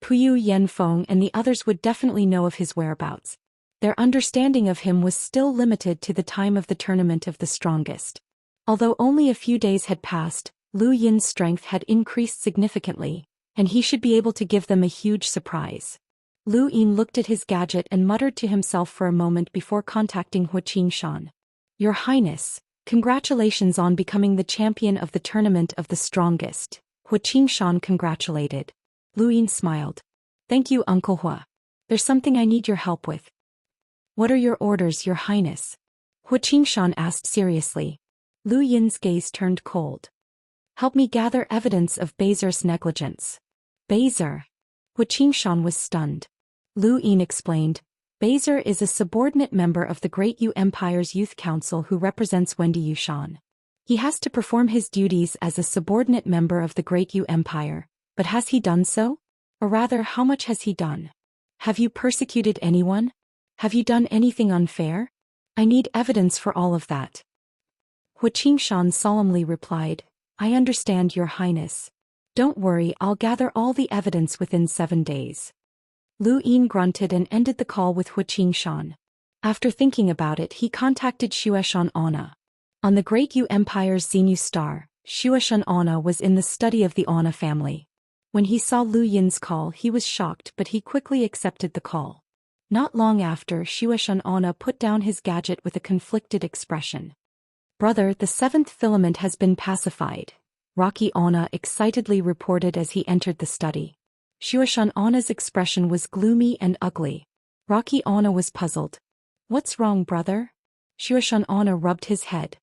Puyu Yanfeng and the others would definitely know of his whereabouts. Their understanding of him was still limited to the time of the tournament of the strongest. Although only a few days had passed, Lu Yin's strength had increased significantly, and he should be able to give them a huge surprise. Lu Yin looked at his gadget and muttered to himself for a moment before contacting Xianxia. "Your Highness, congratulations on becoming the champion of the tournament of the strongest." Xianxia congratulated. Lu Yin smiled. "Thank you, Uncle Hua. There's something I need your help with." "What are your orders, Your Highness?" Xianxia asked seriously. Lu Yin's gaze turned cold. "Help me gather evidence of Beizer's negligence." "Beizer?" Xianxia was stunned. Lu Yin explained, "Beizer is a subordinate member of the Great Yu Empire's Youth Council who represents Wendy Yushan. He has to perform his duties as a subordinate member of the Great Yu Empire, but has he done so? Or rather, how much has he done? Have you persecuted anyone? Have you done anything unfair? I need evidence for all of that." Xianxia solemnly replied, "I understand, Your Highness. Don't worry, I'll gather all the evidence within 7 days." Lu Yin grunted and ended the call with Xianxia. After thinking about it, he contacted Xianxia Ana. On the Great Yu Empire's Xenu star, Xianxia Ana was in the study of the Ana family. When he saw Lu Yin's call, he was shocked, but he quickly accepted the call. Not long after, Xianxia Ana put down his gadget with a conflicted expression. "Brother, the 7th filament has been pacified," Rocky Ana excitedly reported as he entered the study. Xianxia Ana's expression was gloomy and ugly. Rocky Ana was puzzled. "What's wrong, brother?" Xianxia Ana rubbed his head.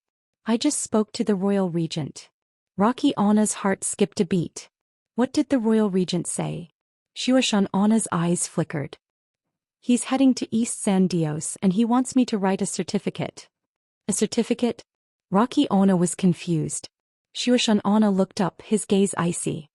"I just spoke to the royal regent." Rocky Ana's heart skipped a beat. "What did the royal regent say?" Xianxia Ana's eyes flickered. "He's heading to East San Dios and he wants me to write a certificate." "A certificate?" Rocky Ana was confused. Xianxia looked up, his gaze icy.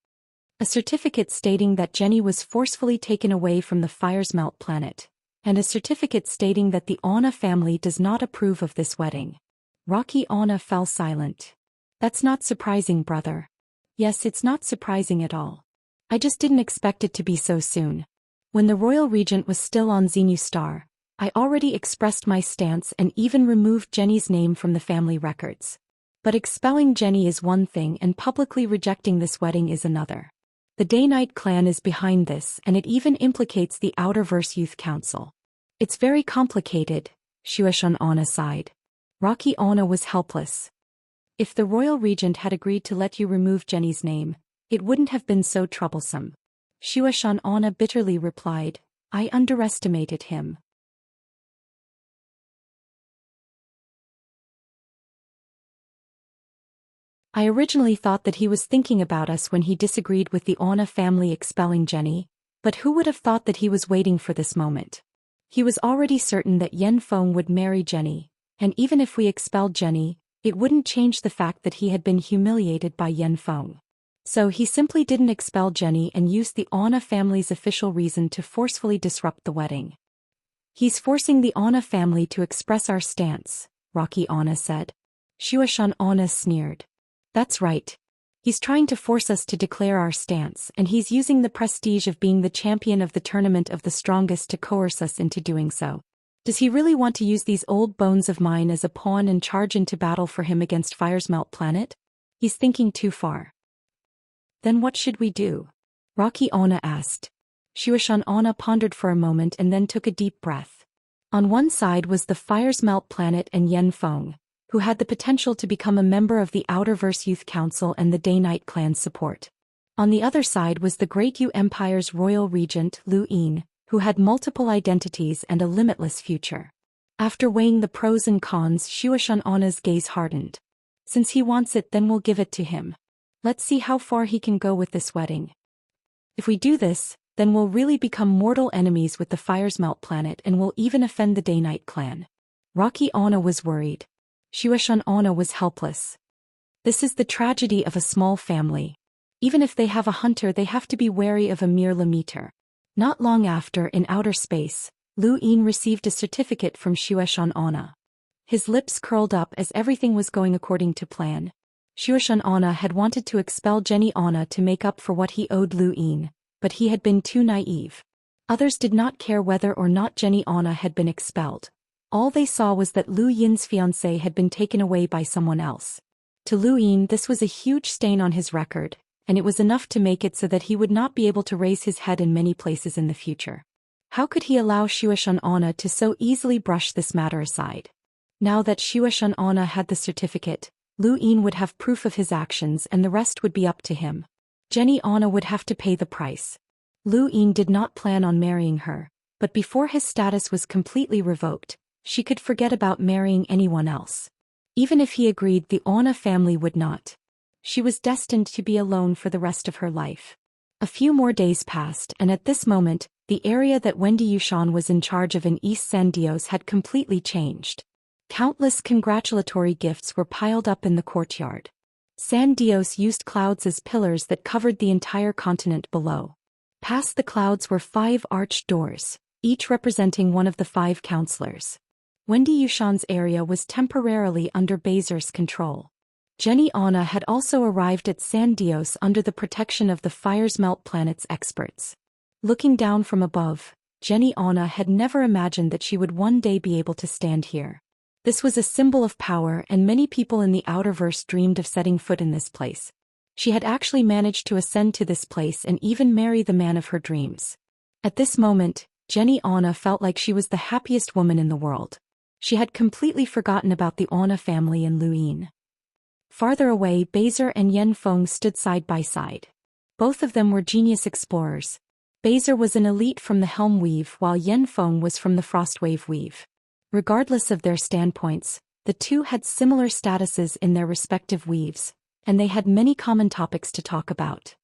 A certificate stating that Jenny was forcefully taken away from the Fire's Melt planet, and a certificate stating that the Anna family does not approve of this wedding. Rocky Anna fell silent. That's not surprising, brother. Yes, it's not surprising at all. I just didn't expect it to be so soon. When the royal regent was still on Xenu Star, I already expressed my stance and even removed Jenny's name from the family records. But expelling Jenny is one thing and publicly rejecting this wedding is another. The Daoist clan is behind this, and it even implicates the Outerverse Youth Council. It's very complicated, Xianxia sighed. Rocky Anna was helpless. If the royal regent had agreed to let you remove Jenny's name, it wouldn't have been so troublesome. Xianxia bitterly replied, I underestimated him. I originally thought that he was thinking about us when he disagreed with the Anna family expelling Jenny, but who would have thought that he was waiting for this moment? He was already certain that Yan Feng would marry Jenny, and even if we expelled Jenny, it wouldn't change the fact that he had been humiliated by Yan Feng. So he simply didn't expel Jenny and used the Anna family's official reason to forcefully disrupt the wedding. He's forcing the Anna family to express our stance, Rocky Anna said. Xianxia sneered. That's right. He's trying to force us to declare our stance, and he's using the prestige of being the champion of the tournament of the strongest to coerce us into doing so. Does he really want to use these old bones of mine as a pawn and charge into battle for him against Fire's Melt planet? He's thinking too far. Then what should we do? Rocky Anna asked. Xianxia pondered for a moment and then took a deep breath. On one side was the Fire's Melt planet and Yan Feng, who had the potential to become a member of the Outerverse Youth Council and the Daoist clan's support. On the other side was the Great Yu Empire's royal regent, Lu Yin, who had multiple identities and a limitless future. After weighing the pros and cons, Xianxia's gaze hardened. Since he wants it, then we'll give it to him. Let's see how far he can go with this wedding. If we do this, then we'll really become mortal enemies with the Fire's Melt planet and we'll even offend the Daoist clan. Rocky Anna was worried. Xianxia was helpless. This is the tragedy of a small family. Even if they have a hunter, they have to be wary of a mere limiter. Not long after, in outer space, Lu Yin received a certificate from Xianxia. His lips curled up as everything was going according to plan. Xianxia had wanted to expel Jenny Anna to make up for what he owed Lu Yin, but he had been too naive. Others did not care whether or not Jenny Anna had been expelled. All they saw was that Lu Yin's fiancée had been taken away by someone else. To Lu Yin, this was a huge stain on his record, and it was enough to make it so that he would not be able to raise his head in many places in the future. How could he allow Xianxia to so easily brush this matter aside? Now that Xianxia had the certificate, Lu Yin would have proof of his actions and the rest would be up to him. Jenny Anna would have to pay the price. Lu Yin did not plan on marrying her, but before his status was completely revoked, she could forget about marrying anyone else. Even if he agreed, the Anna family would not. She was destined to be alone for the rest of her life. A few more days passed, and at this moment, the area that Wendy Yushan was in charge of in East San Dios had completely changed. Countless congratulatory gifts were piled up in the courtyard. San Dios used clouds as pillars that covered the entire continent below. Past the clouds were 5 arched doors, each representing one of the 5 counselors. Wendy Yushan's area was temporarily under Beizer's control. Jenny Anna had also arrived at San Dios under the protection of the Fire's Melt planet's experts. Looking down from above, Jenny Anna had never imagined that she would one day be able to stand here. This was a symbol of power, and many people in the Outerverse dreamed of setting foot in this place. She had actually managed to ascend to this place and even marry the man of her dreams. At this moment, Jenny Anna felt like she was the happiest woman in the world. She had completely forgotten about the Anna family and Lu Yin. Farther away, Beizer and Yan Feng stood side by side. Both of them were genius explorers. Beizer was an elite from the Helm Weave while Yan Feng was from the Frostwave Weave. Regardless of their standpoints, the two had similar statuses in their respective weaves, and they had many common topics to talk about.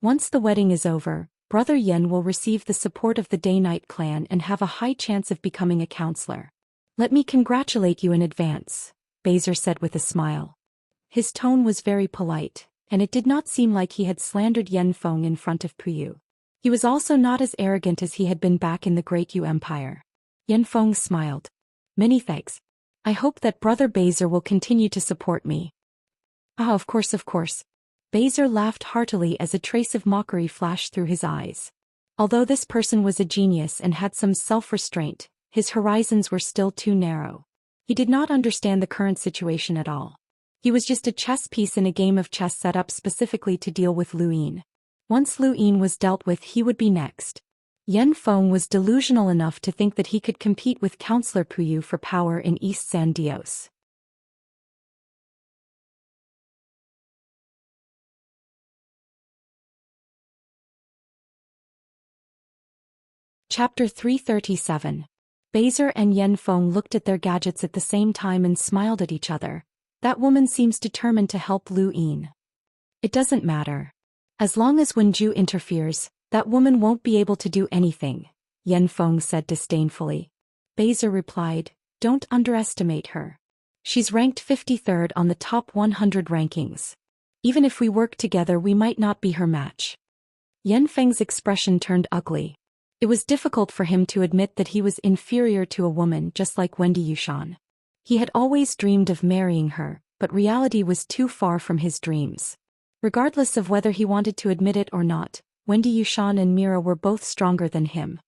Once the wedding is over, Brother Yen will receive the support of the Daoist clan and have a high chance of becoming a counselor. Let me congratulate you in advance, Bezer said with a smile. His tone was very polite, and it did not seem like he had slandered Yanfeng in front of Puyu. He was also not as arrogant as he had been back in the Great Yu Empire. Yanfeng smiled. Many thanks. I hope that Brother Bezer will continue to support me. Ah, of course. Bezer laughed heartily as a trace of mockery flashed through his eyes. Although this person was a genius and had some self-restraint, his horizons were still too narrow. He did not understand the current situation at all. He was just a chess piece in a game of chess set up specifically to deal with Lu Yin. Once Lu Yin was dealt with, he would be next. Yanfeng was delusional enough to think that he could compete with Counselor Puyu for power in East San Dios. Chapter 337. Bezer and Yanfeng looked at their gadgets at the same time and smiled at each other. That woman seems determined to help Lu Yin. It doesn't matter. As long as Wenju interferes, that woman won't be able to do anything, Yanfeng said disdainfully. Bezer replied, don't underestimate her. She's ranked 53rd on the top 100 rankings. Even if we work together, we might not be her match. Yanfeng's expression turned ugly. It was difficult for him to admit that he was inferior to a woman just like Wendy Yushan. He had always dreamed of marrying her, but reality was too far from his dreams. Regardless of whether he wanted to admit it or not, Wendy Yushan and Mira were both stronger than him.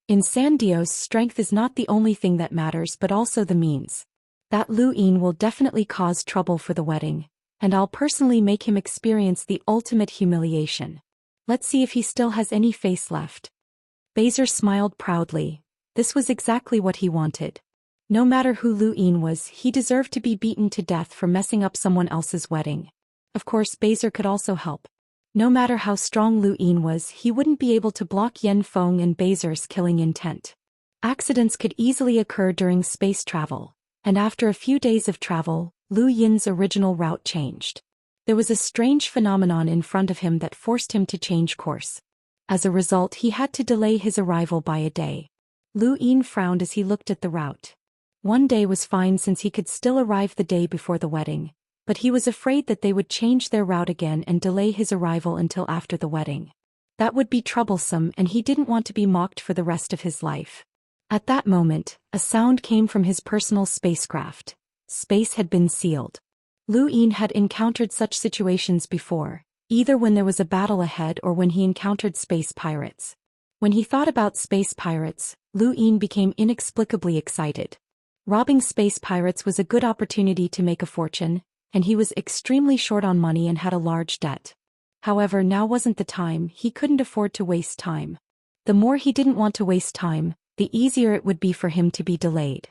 In San Dios, strength is not the only thing that matters but also the means. That Lu Yin will definitely cause trouble for the wedding, and I'll personally make him experience the ultimate humiliation. Let's see if he still has any face left. Bezer smiled proudly. This was exactly what he wanted. No matter who Lu Yin was, he deserved to be beaten to death for messing up someone else's wedding. Of course, Bezer could also help. No matter how strong Lu Yin was, he wouldn't be able to block Yanfeng and Bezer's killing intent. Accidents could easily occur during space travel, and after a few days of travel, Lu Yin's original route changed. There was a strange phenomenon in front of him that forced him to change course. As a result, he had to delay his arrival by a day. Lu Yin frowned as he looked at the route. One day was fine since he could still arrive the day before the wedding, but he was afraid that they would change their route again and delay his arrival until after the wedding. That would be troublesome, and he didn't want to be mocked for the rest of his life. At that moment, a sound came from his personal spacecraft. Space had been sealed. Lu Yin had encountered such situations before, either when there was a battle ahead or when he encountered space pirates. When he thought about space pirates, Lu Yin became inexplicably excited. Robbing space pirates was a good opportunity to make a fortune, and he was extremely short on money and had a large debt. However, now wasn't the time. He couldn't afford to waste time. The more he didn't want to waste time, the easier it would be for him to be delayed.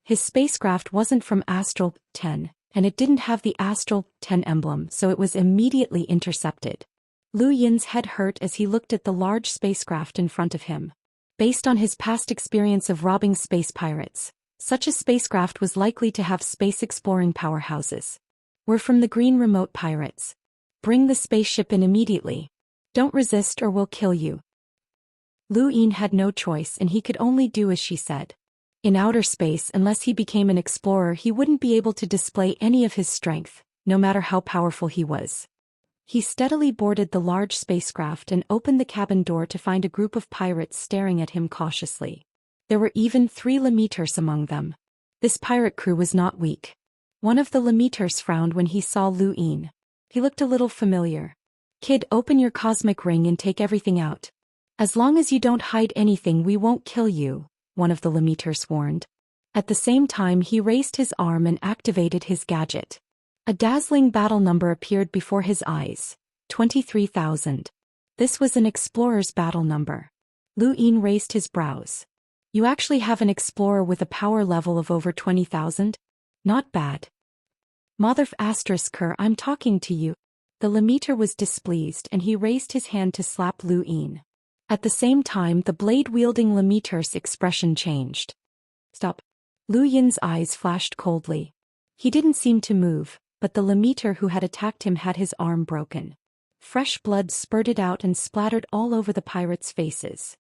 His spacecraft wasn't from Astral 10, and it didn't have the Astral 10 emblem, so it was immediately intercepted. Lu Yin's head hurt as he looked at the large spacecraft in front of him. Based on his past experience of robbing space pirates, such a spacecraft was likely to have space-exploring powerhouses. We're from the Green Remote Pirates. Bring the spaceship in immediately. Don't resist or we'll kill you. Lu Yin had no choice and he could only do as she said. In outer space, unless he became an explorer, he wouldn't be able to display any of his strength, no matter how powerful he was. He steadily boarded the large spacecraft and opened the cabin door to find a group of pirates staring at him cautiously. There were even 3 Lemeters among them. This pirate crew was not weak. One of the Lemeters frowned when he saw Lu Yin. He looked a little familiar. Kid, open your cosmic ring and take everything out. As long as you don't hide anything, we won't kill you, one of the Lemeters warned. At the same time, he raised his arm and activated his gadget. A dazzling battle number appeared before his eyes. 23,000. This was an explorer's battle number. Lu Yin raised his brows. You actually have an explorer with a power level of over 20,000? Not bad. Mother Ker, I'm talking to you. The Lemeter was displeased and he raised his hand to slap Lu Yin. At the same time, the blade-wielding Lemeter's expression changed. Stop. Lu Yin's eyes flashed coldly. He didn't seem to move, but the Lemeter who had attacked him had his arm broken. Fresh blood spurted out and splattered all over the pirates' faces.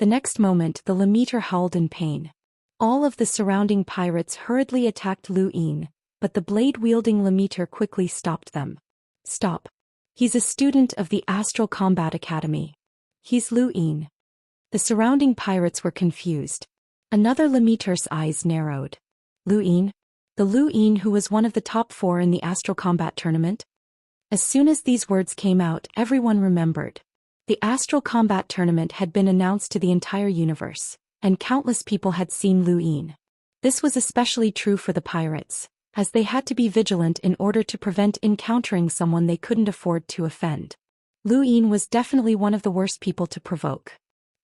The next moment the Lemeter howled in pain. All of the surrounding pirates hurriedly attacked Lu Yin, but the blade-wielding Lemeter quickly stopped them. Stop. He's a student of the Astral Combat Academy. He's Lu Yin. The surrounding pirates were confused. Another Lemeter's eyes narrowed. Lu Yin? The Lu Yin who was one of the top 4 in the Astral Combat Tournament? As soon as these words came out, everyone remembered. The Astral Combat Tournament had been announced to the entire universe, and countless people had seen Lu Yin. This was especially true for the pirates, as they had to be vigilant in order to prevent encountering someone they couldn't afford to offend. Lu Yin was definitely one of the worst people to provoke.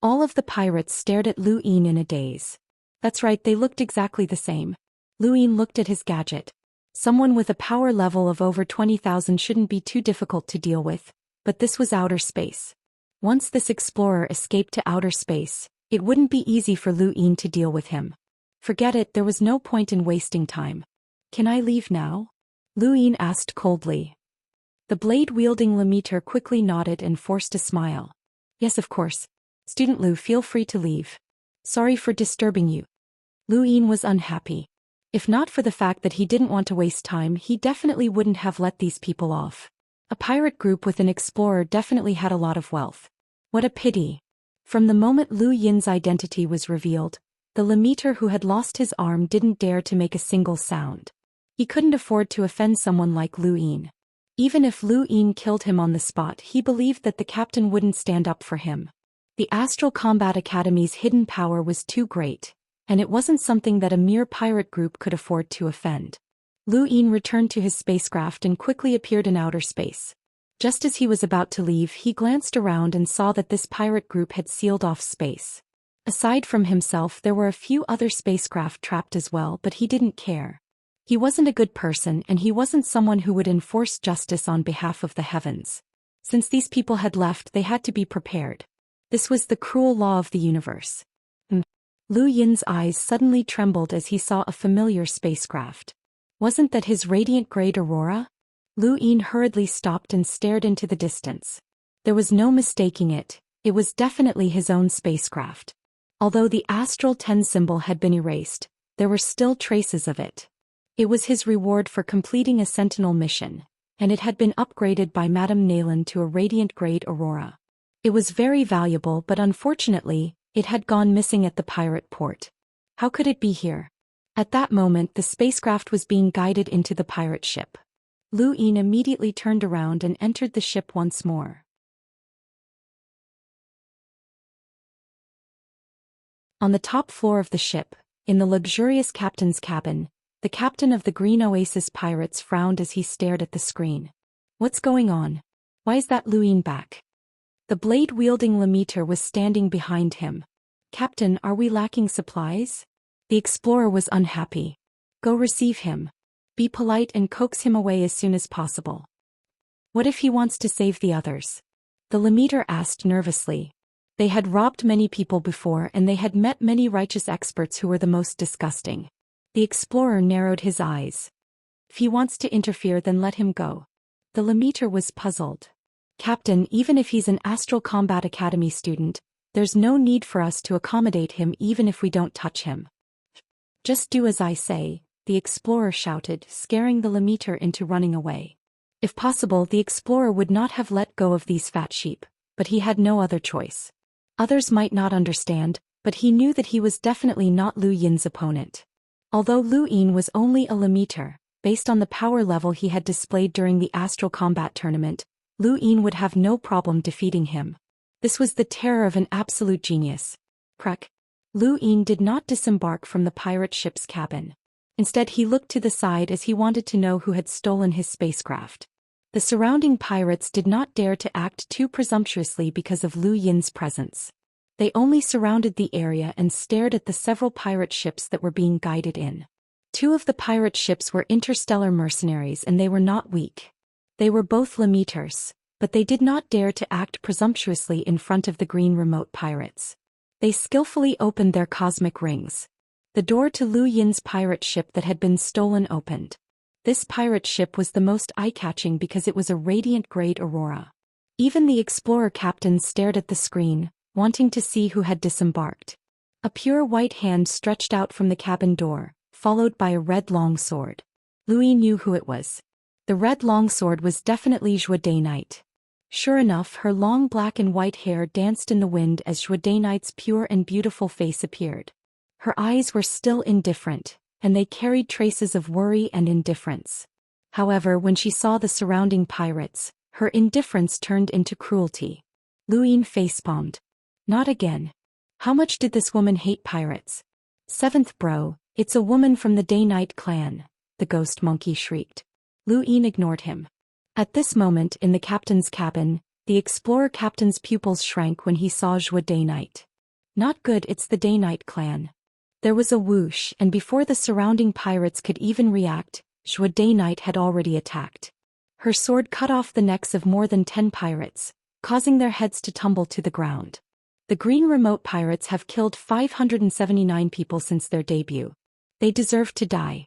All of the pirates stared at Lu Yin in a daze. That's right, they looked exactly the same. Lu Yin looked at his gadget. Someone with a power level of over 20,000 shouldn't be too difficult to deal with, but this was outer space. Once this explorer escaped to outer space, it wouldn't be easy for Lu Yin to deal with him. Forget it, there was no point in wasting time. Can I leave now? Lu Yin asked coldly. The blade-wielding Lemeter quickly nodded and forced a smile. Yes, of course. Student Lu, feel free to leave. Sorry for disturbing you. Lu Yin was unhappy. If not for the fact that he didn't want to waste time, he definitely wouldn't have let these people off. A pirate group with an explorer definitely had a lot of wealth. What a pity. From the moment Lu Yin's identity was revealed, the Lemeter who had lost his arm didn't dare to make a single sound. He couldn't afford to offend someone like Lu Yin. Even if Lu Yin killed him on the spot, he believed that the captain wouldn't stand up for him. The Astral Combat Academy's hidden power was too great, and it wasn't something that a mere pirate group could afford to offend. Lu Yin returned to his spacecraft and quickly appeared in outer space. Just as he was about to leave, he glanced around and saw that this pirate group had sealed off space. Aside from himself, there were a few other spacecraft trapped as well, but he didn't care. He wasn't a good person, and he wasn't someone who would enforce justice on behalf of the heavens. Since these people had left, they had to be prepared. This was the cruel law of the universe. Lu Yin's eyes suddenly trembled as he saw a familiar spacecraft. Wasn't that his radiant great aurora? Lu Yin hurriedly stopped and stared into the distance. There was no mistaking it, it was definitely his own spacecraft. Although the Astral 10 symbol had been erased, there were still traces of it. It was his reward for completing a Sentinel mission, and it had been upgraded by Madame Nayland to a radiant grade aurora. It was very valuable, but unfortunately, it had gone missing at the pirate port. How could it be here? At that moment, the spacecraft was being guided into the pirate ship. Lu Yin immediately turned around and entered the ship once more. On the top floor of the ship, in the luxurious captain's cabin, the captain of the Green Oasis pirates frowned as he stared at the screen. What's going on? Why is that Lu Yin back? The blade-wielding Lemeter was standing behind him. Captain, are we lacking supplies? The explorer was unhappy. Go receive him. Be polite and coax him away as soon as possible. What if he wants to save the others? The Lemeter asked nervously. They had robbed many people before, and they had met many righteous experts who were the most disgusting. The explorer narrowed his eyes. If he wants to interfere, then let him go. The Lemeter was puzzled. Captain, even if he's an Astral Combat Academy student, there's no need for us to accommodate him even if we don't touch him. Just do as I say, the explorer shouted, scaring the Lemeter into running away. If possible, the explorer would not have let go of these fat sheep, but he had no other choice. Others might not understand, but he knew that he was definitely not Lu Yin's opponent. Although Lu Yin was only a Lemeter, based on the power level he had displayed during the Astral Combat Tournament, Lu Yin would have no problem defeating him. This was the terror of an absolute genius. Crack. Lu Yin did not disembark from the pirate ship's cabin. Instead, he looked to the side as he wanted to know who had stolen his spacecraft. The surrounding pirates did not dare to act too presumptuously because of Lu Yin's presence. They only surrounded the area and stared at the several pirate ships that were being guided in. 2 of the pirate ships were interstellar mercenaries, and they were not weak. They were both Lemeters, but they did not dare to act presumptuously in front of the green remote pirates. They skillfully opened their cosmic rings. The door to Lu Yin's pirate ship that had been stolen opened. This pirate ship was the most eye-catching because it was a radiant grade aurora. Even the explorer captain stared at the screen, wanting to see who had disembarked. A pure white hand stretched out from the cabin door, followed by a red longsword. Louis knew who it was. The red longsword was definitely Zhou Daoist. Sure enough, her long black and white hair danced in the wind as Zhou Daoist's pure and beautiful face appeared. Her eyes were still indifferent, and they carried traces of worry and indifference. However, when she saw the surrounding pirates, her indifference turned into cruelty. Louis facepalmed. Not again. How much did this woman hate pirates? Seventh bro, it's a woman from the Daoist clan, the ghost monkey shrieked. Louis ignored him. At this moment in the captain's cabin, the explorer captain's pupils shrank when he saw Zhou Daoist. Not good, it's the Daoist clan. There was a whoosh, and before the surrounding pirates could even react, Zhou Daoist had already attacked. Her sword cut off the necks of more than 10 pirates, causing their heads to tumble to the ground. The Green Remote Pirates have killed 579 people since their debut. They deserve to die.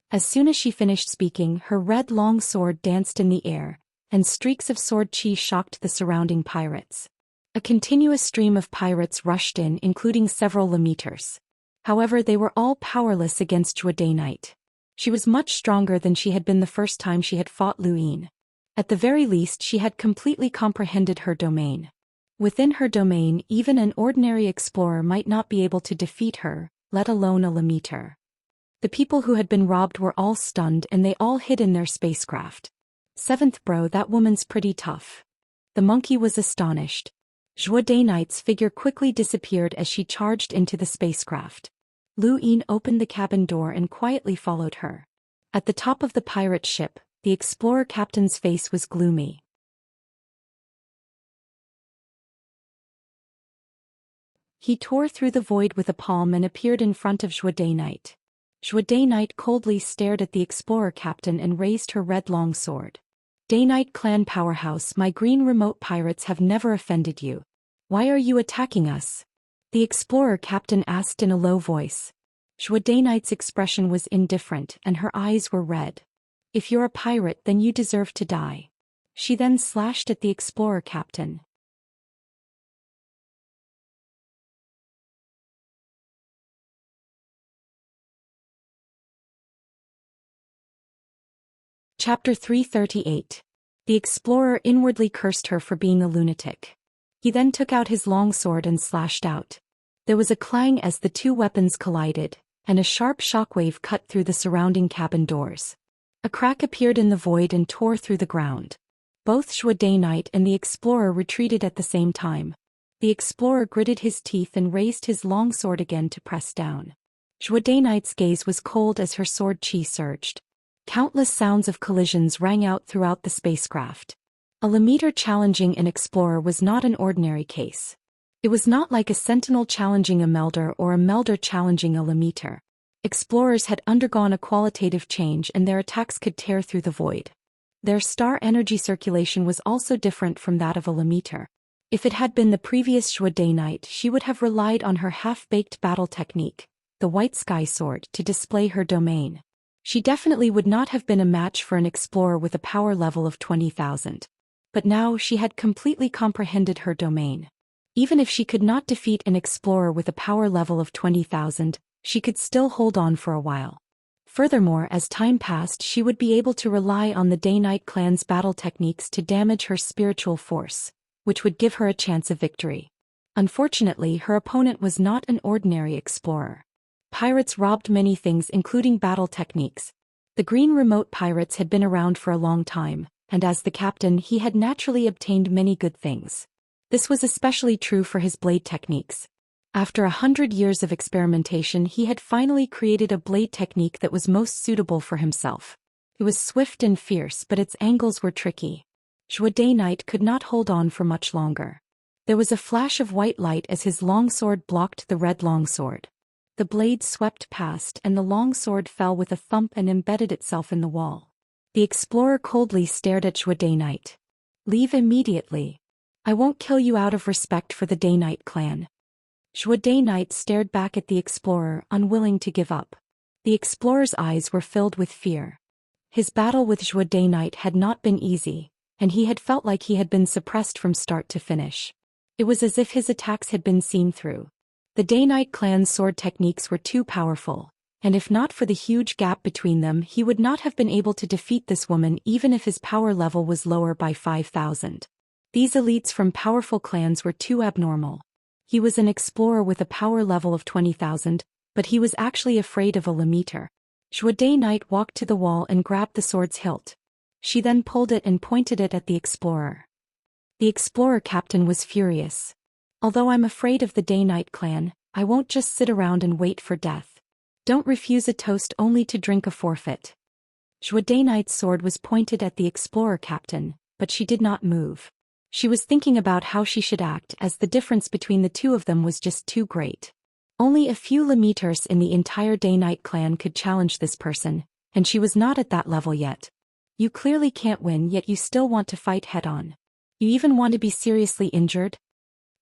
As soon as she finished speaking, her red long sword danced in the air, and streaks of sword chi shocked the surrounding pirates. A continuous stream of pirates rushed in, including several Lemeters. However, they were all powerless against Zhou Daoist. She was much stronger than she had been the first time she had fought Louis. At the very least, she had completely comprehended her domain. Within her domain, even an ordinary explorer might not be able to defeat her, let alone a Lemeter. The people who had been robbed were all stunned and they all hid in their spacecraft. Seventh bro, that woman's pretty tough. The monkey was astonished. Zhou Daoist's figure quickly disappeared as she charged into the spacecraft. Louis opened the cabin door and quietly followed her. At the top of the pirate ship, the explorer captain's face was gloomy. He tore through the void with a palm and appeared in front of Zhou Daoist. Zhou Daoist coldly stared at the explorer captain and raised her red long sword. Daoist clan powerhouse, my Green Remote Pirates have never offended you. Why are you attacking us? The explorer captain asked in a low voice. Zhou Daoist's expression was indifferent and her eyes were red. If you're a pirate, then you deserve to die. She then slashed at the explorer captain. Chapter 338. The explorer inwardly cursed her for being a lunatic. He then took out his longsword and slashed out. There was a clang as the two weapons collided, and a sharp shockwave cut through the surrounding cabin doors. A crack appeared in the void and tore through the ground. Both Zhou Daoist and the explorer retreated at the same time. The explorer gritted his teeth and raised his longsword again to press down. Zhou Daoist's gaze was cold as her sword chi surged. Countless sounds of collisions rang out throughout the spacecraft. A Lemeter challenging an explorer was not an ordinary case. It was not like a sentinel challenging a melder or a melder challenging a Lemeter. Explorers had undergone a qualitative change and their attacks could tear through the void. Their star energy circulation was also different from that of a Lemeter. If it had been the previous Zhou Daoist, she would have relied on her half-baked battle technique, the White Sky Sword, to display her domain. She definitely would not have been a match for an explorer with a power level of 20,000. But now she had completely comprehended her domain. Even if she could not defeat an explorer with a power level of 20,000, she could still hold on for a while. Furthermore, as time passed, she would be able to rely on the Daoist clan's battle techniques to damage her spiritual force, which would give her a chance of victory. Unfortunately, her opponent was not an ordinary explorer. Pirates robbed many things, including battle techniques. The Green Remote Pirates had been around for a long time, and as the captain he had naturally obtained many good things. This was especially true for his blade techniques. After 100 years of experimentation, he had finally created a blade technique that was most suitable for himself. It was swift and fierce, but its angles were tricky. Zhou Daoist could not hold on for much longer. There was a flash of white light as his longsword blocked the red longsword. The blade swept past and the longsword fell with a thump and embedded itself in the wall. The explorer coldly stared at Zhou Daoist. Leave immediately. I won't kill you out of respect for the Daoist clan. Zhou Daoist stared back at the explorer, unwilling to give up. The explorer's eyes were filled with fear. His battle with Zhou Daoist had not been easy, and he had felt like he had been suppressed from start to finish. It was as if his attacks had been seen through. The Day-Night clan's sword techniques were too powerful, and if not for the huge gap between them, he would not have been able to defeat this woman even if his power level was lower by 5,000. These elites from powerful clans were too abnormal. He was an explorer with a power level of 20,000, but he was actually afraid of a limiter. Zhou Day-Night walked to the wall and grabbed the sword's hilt. She then pulled it and pointed it at the explorer. The explorer captain was furious. Although I'm afraid of the Day-Night clan, I won't just sit around and wait for death. Don't refuse a toast only to drink a forfeit. Zhou Day-Night's sword was pointed at the explorer captain, but she did not move. She was thinking about how she should act as the difference between the two of them was just too great. Only a few limiters in the entire Day-Night clan could challenge this person, and she was not at that level yet. You clearly can't win, yet you still want to fight head-on. You even want to be seriously injured?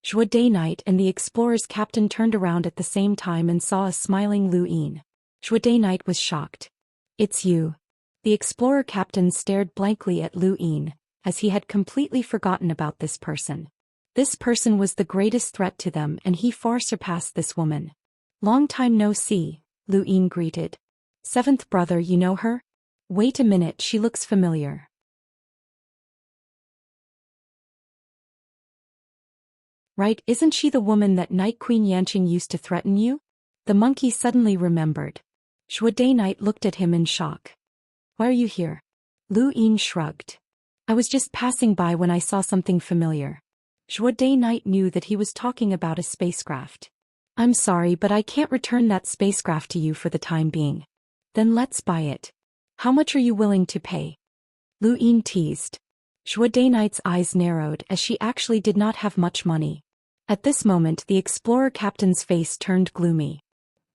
Zhou Day-Night and the explorer's captain turned around at the same time and saw a smiling Lu Yin. Zhou Day-Night was shocked. It's you. The explorer captain stared blankly at Lu Yin, as he had completely forgotten about this person. This person was the greatest threat to them, and he far surpassed this woman. Long time no see, Lu Yin greeted. Seventh brother, you know her? Wait a minute, she looks familiar. Right, isn't she the woman that Night Queen Yanqing used to threaten you? The monkey suddenly remembered. Zhou Day-Night looked at him in shock. Why are you here? Lu Yin shrugged. I was just passing by when I saw something familiar. Zhou Day-Night knew that he was talking about a spacecraft. I'm sorry, but I can't return that spacecraft to you for the time being. Then let's buy it. How much are you willing to pay? Lu Yin teased. Zhou Day-Night's eyes narrowed as she actually did not have much money. At this moment the explorer captain's face turned gloomy.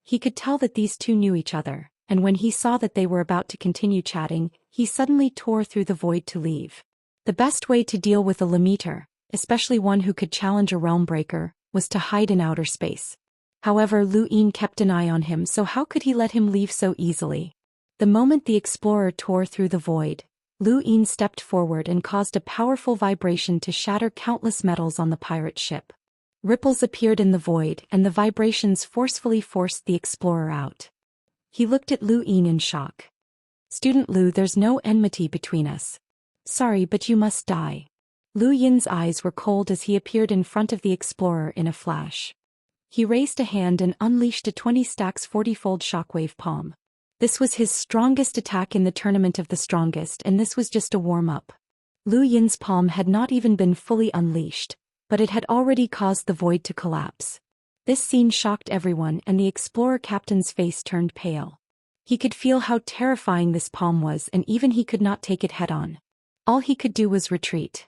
He could tell that these two knew each other, and when he saw that they were about to continue chatting, he suddenly tore through the void to leave. The best way to deal with a limiter, especially one who could challenge a realm breaker, was to hide in outer space. However, Lu Yin kept an eye on him, so how could he let him leave so easily? The moment the explorer tore through the void, Lu Yin stepped forward and caused a powerful vibration to shatter countless metals on the pirate ship. Ripples appeared in the void, and the vibrations forcefully forced the explorer out. He looked at Lu Yin in shock. Student Lu, there's no enmity between us. Sorry, but you must die. Lu Yin's eyes were cold as he appeared in front of the explorer in a flash. He raised a hand and unleashed a 20 stacks 40-fold shockwave palm. This was his strongest attack in the tournament of the strongest, and this was just a warm-up. Lu Yin's palm had not even been fully unleashed, but it had already caused the void to collapse. This scene shocked everyone, and the explorer captain's face turned pale. He could feel how terrifying this palm was, and even he could not take it head-on. All he could do was retreat.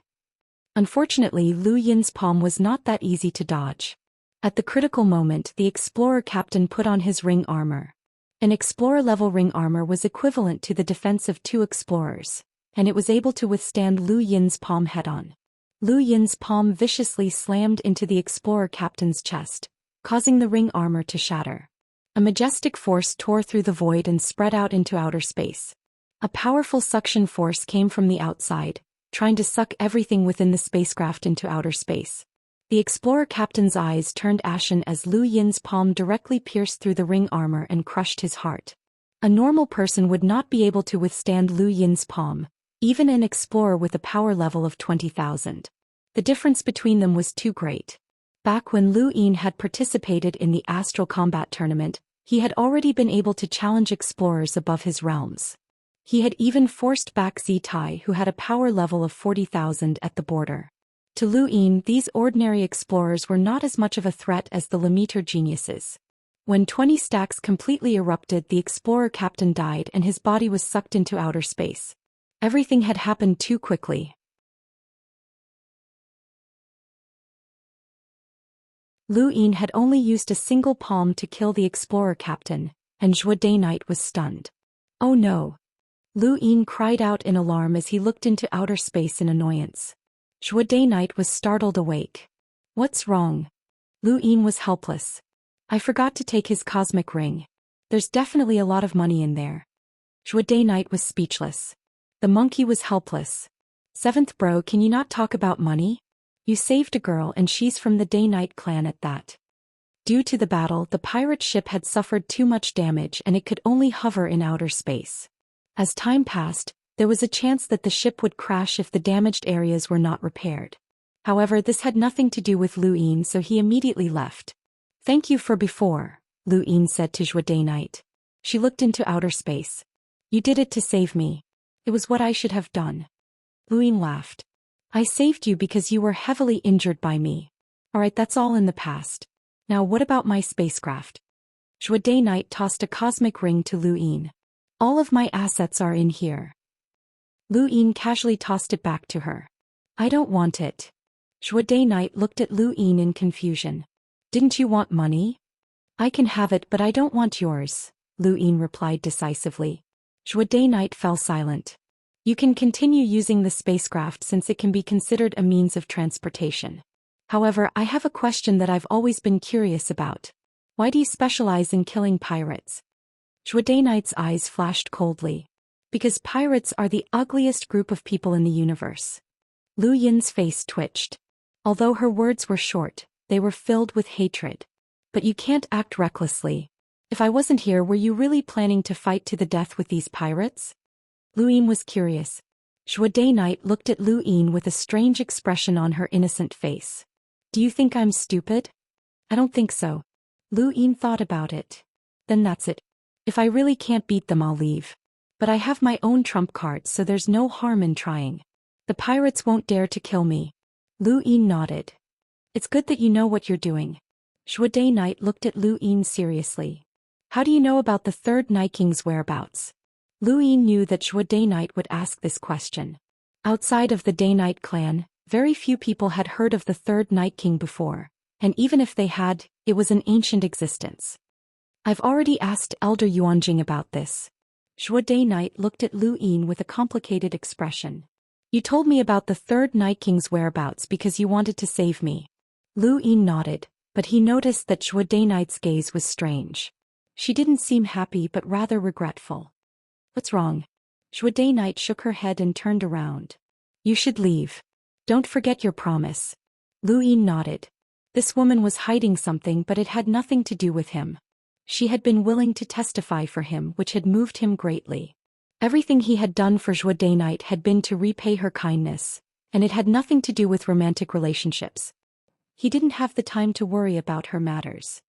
Unfortunately, Lu Yin's palm was not that easy to dodge. At the critical moment, the explorer captain put on his ring armor. An explorer-level ring armor was equivalent to the defense of 2 explorers, and it was able to withstand Lu Yin's palm head-on. Lu Yin's palm viciously slammed into the explorer captain's chest, causing the ring armor to shatter. A majestic force tore through the void and spread out into outer space. A powerful suction force came from the outside, trying to suck everything within the spacecraft into outer space. The explorer captain's eyes turned ashen as Lu Yin's palm directly pierced through the ring armor and crushed his heart. A normal person would not be able to withstand Lu Yin's palm, even an explorer with a power level of 20,000. The difference between them was too great. Back when Lu Yin had participated in the Astral Combat Tournament, he had already been able to challenge explorers above his realms. He had even forced back Zitai, who had a power level of 40,000 at the border. To Lu Yin, these ordinary explorers were not as much of a threat as the limiter geniuses. When 20 stacks completely erupted, the explorer captain died and his body was sucked into outer space. Everything had happened too quickly. Lu Yin had only used a single palm to kill the explorer captain, and Zhou Day-Night was stunned. Oh no! Lu Yin cried out in alarm as he looked into outer space in annoyance. Zhou Day-Night was startled awake. What's wrong? Lu Yin was helpless. I forgot to take his cosmic ring. There's definitely a lot of money in there. Zhou Day-Night was speechless. The monkey was helpless. Seventh bro, can you not talk about money? You saved a girl and she's from the Day-Night clan at that. Due to the battle, the pirate ship had suffered too much damage and it could only hover in outer space. As time passed, there was a chance that the ship would crash if the damaged areas were not repaired. However, this had nothing to do with Lu Yin, so he immediately left. Thank you for before, Lu Yin said to Zhou Day-Night. She looked into outer space. You did it to save me. It was what I should have done. Lu Yin laughed. I saved you because you were heavily injured by me. Alright, that's all in the past. Now what about my spacecraft? Zhou Day-Night tossed a cosmic ring to Lu Yin. All of my assets are in here. Lu Yin casually tossed it back to her. I don't want it. Zhou Day-Night looked at Lu Yin in confusion. Didn't you want money? I can have it, but I don't want yours, Lu Yin replied decisively. Zhou Day-Night fell silent. You can continue using the spacecraft since it can be considered a means of transportation. However, I have a question that I've always been curious about. Why do you specialize in killing pirates? Zhou Day-Night's eyes flashed coldly. Because pirates are the ugliest group of people in the universe. Lu Yin's face twitched. Although her words were short, they were filled with hatred. But you can't act recklessly. If I wasn't here, were you really planning to fight to the death with these pirates? Lu Yin was curious. Zhou Day-Night looked at Lu Yin with a strange expression on her innocent face. Do you think I'm stupid? I don't think so. Lu Yin thought about it. Then that's it. If I really can't beat them, I'll leave. But I have my own trump card, so there's no harm in trying. The pirates won't dare to kill me. Lu Yin nodded. It's good that you know what you're doing. Zhou Day-Night looked at Lu Yin seriously. How do you know about the third Night King's whereabouts? Lu Yin knew that Zhou Day-Night would ask this question. Outside of the Day-Night clan, very few people had heard of the third Night King before, and even if they had, it was an ancient existence. I've already asked Elder Yuanjing about this. Zhou Day-Night looked at Lu Yin with a complicated expression. You told me about the third Night King's whereabouts because you wanted to save me. Lu Yin nodded, but he noticed that Zhou Day-Night's gaze was strange. She didn't seem happy but rather regretful. What's wrong? Zhou Day-Night shook her head and turned around. You should leave. Don't forget your promise. Lu Yin nodded. This woman was hiding something, but it had nothing to do with him. She had been willing to testify for him, which had moved him greatly. Everything he had done for Zhou Day-Night had been to repay her kindness, and it had nothing to do with romantic relationships. He didn't have the time to worry about her matters.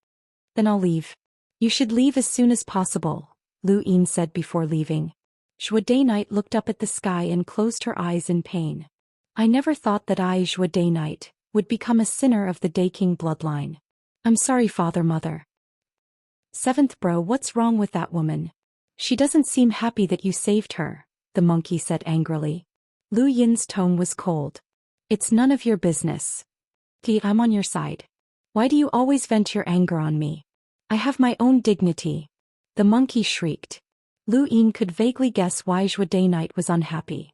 Then I'll leave. You should leave as soon as possible, Lu Yin said before leaving. Zhou Day-Night looked up at the sky and closed her eyes in pain. I never thought that I, Zhou Day-Night, would become a sinner of the Day King bloodline. I'm sorry, Mother. Seventh bro, what's wrong with that woman? She doesn't seem happy that you saved her, the monkey said angrily. Lu Yin's tone was cold. It's none of your business. I'm on your side. Why do you always vent your anger on me? I have my own dignity. The monkey shrieked. Lu Yin could vaguely guess why Zhou Day-Night was unhappy.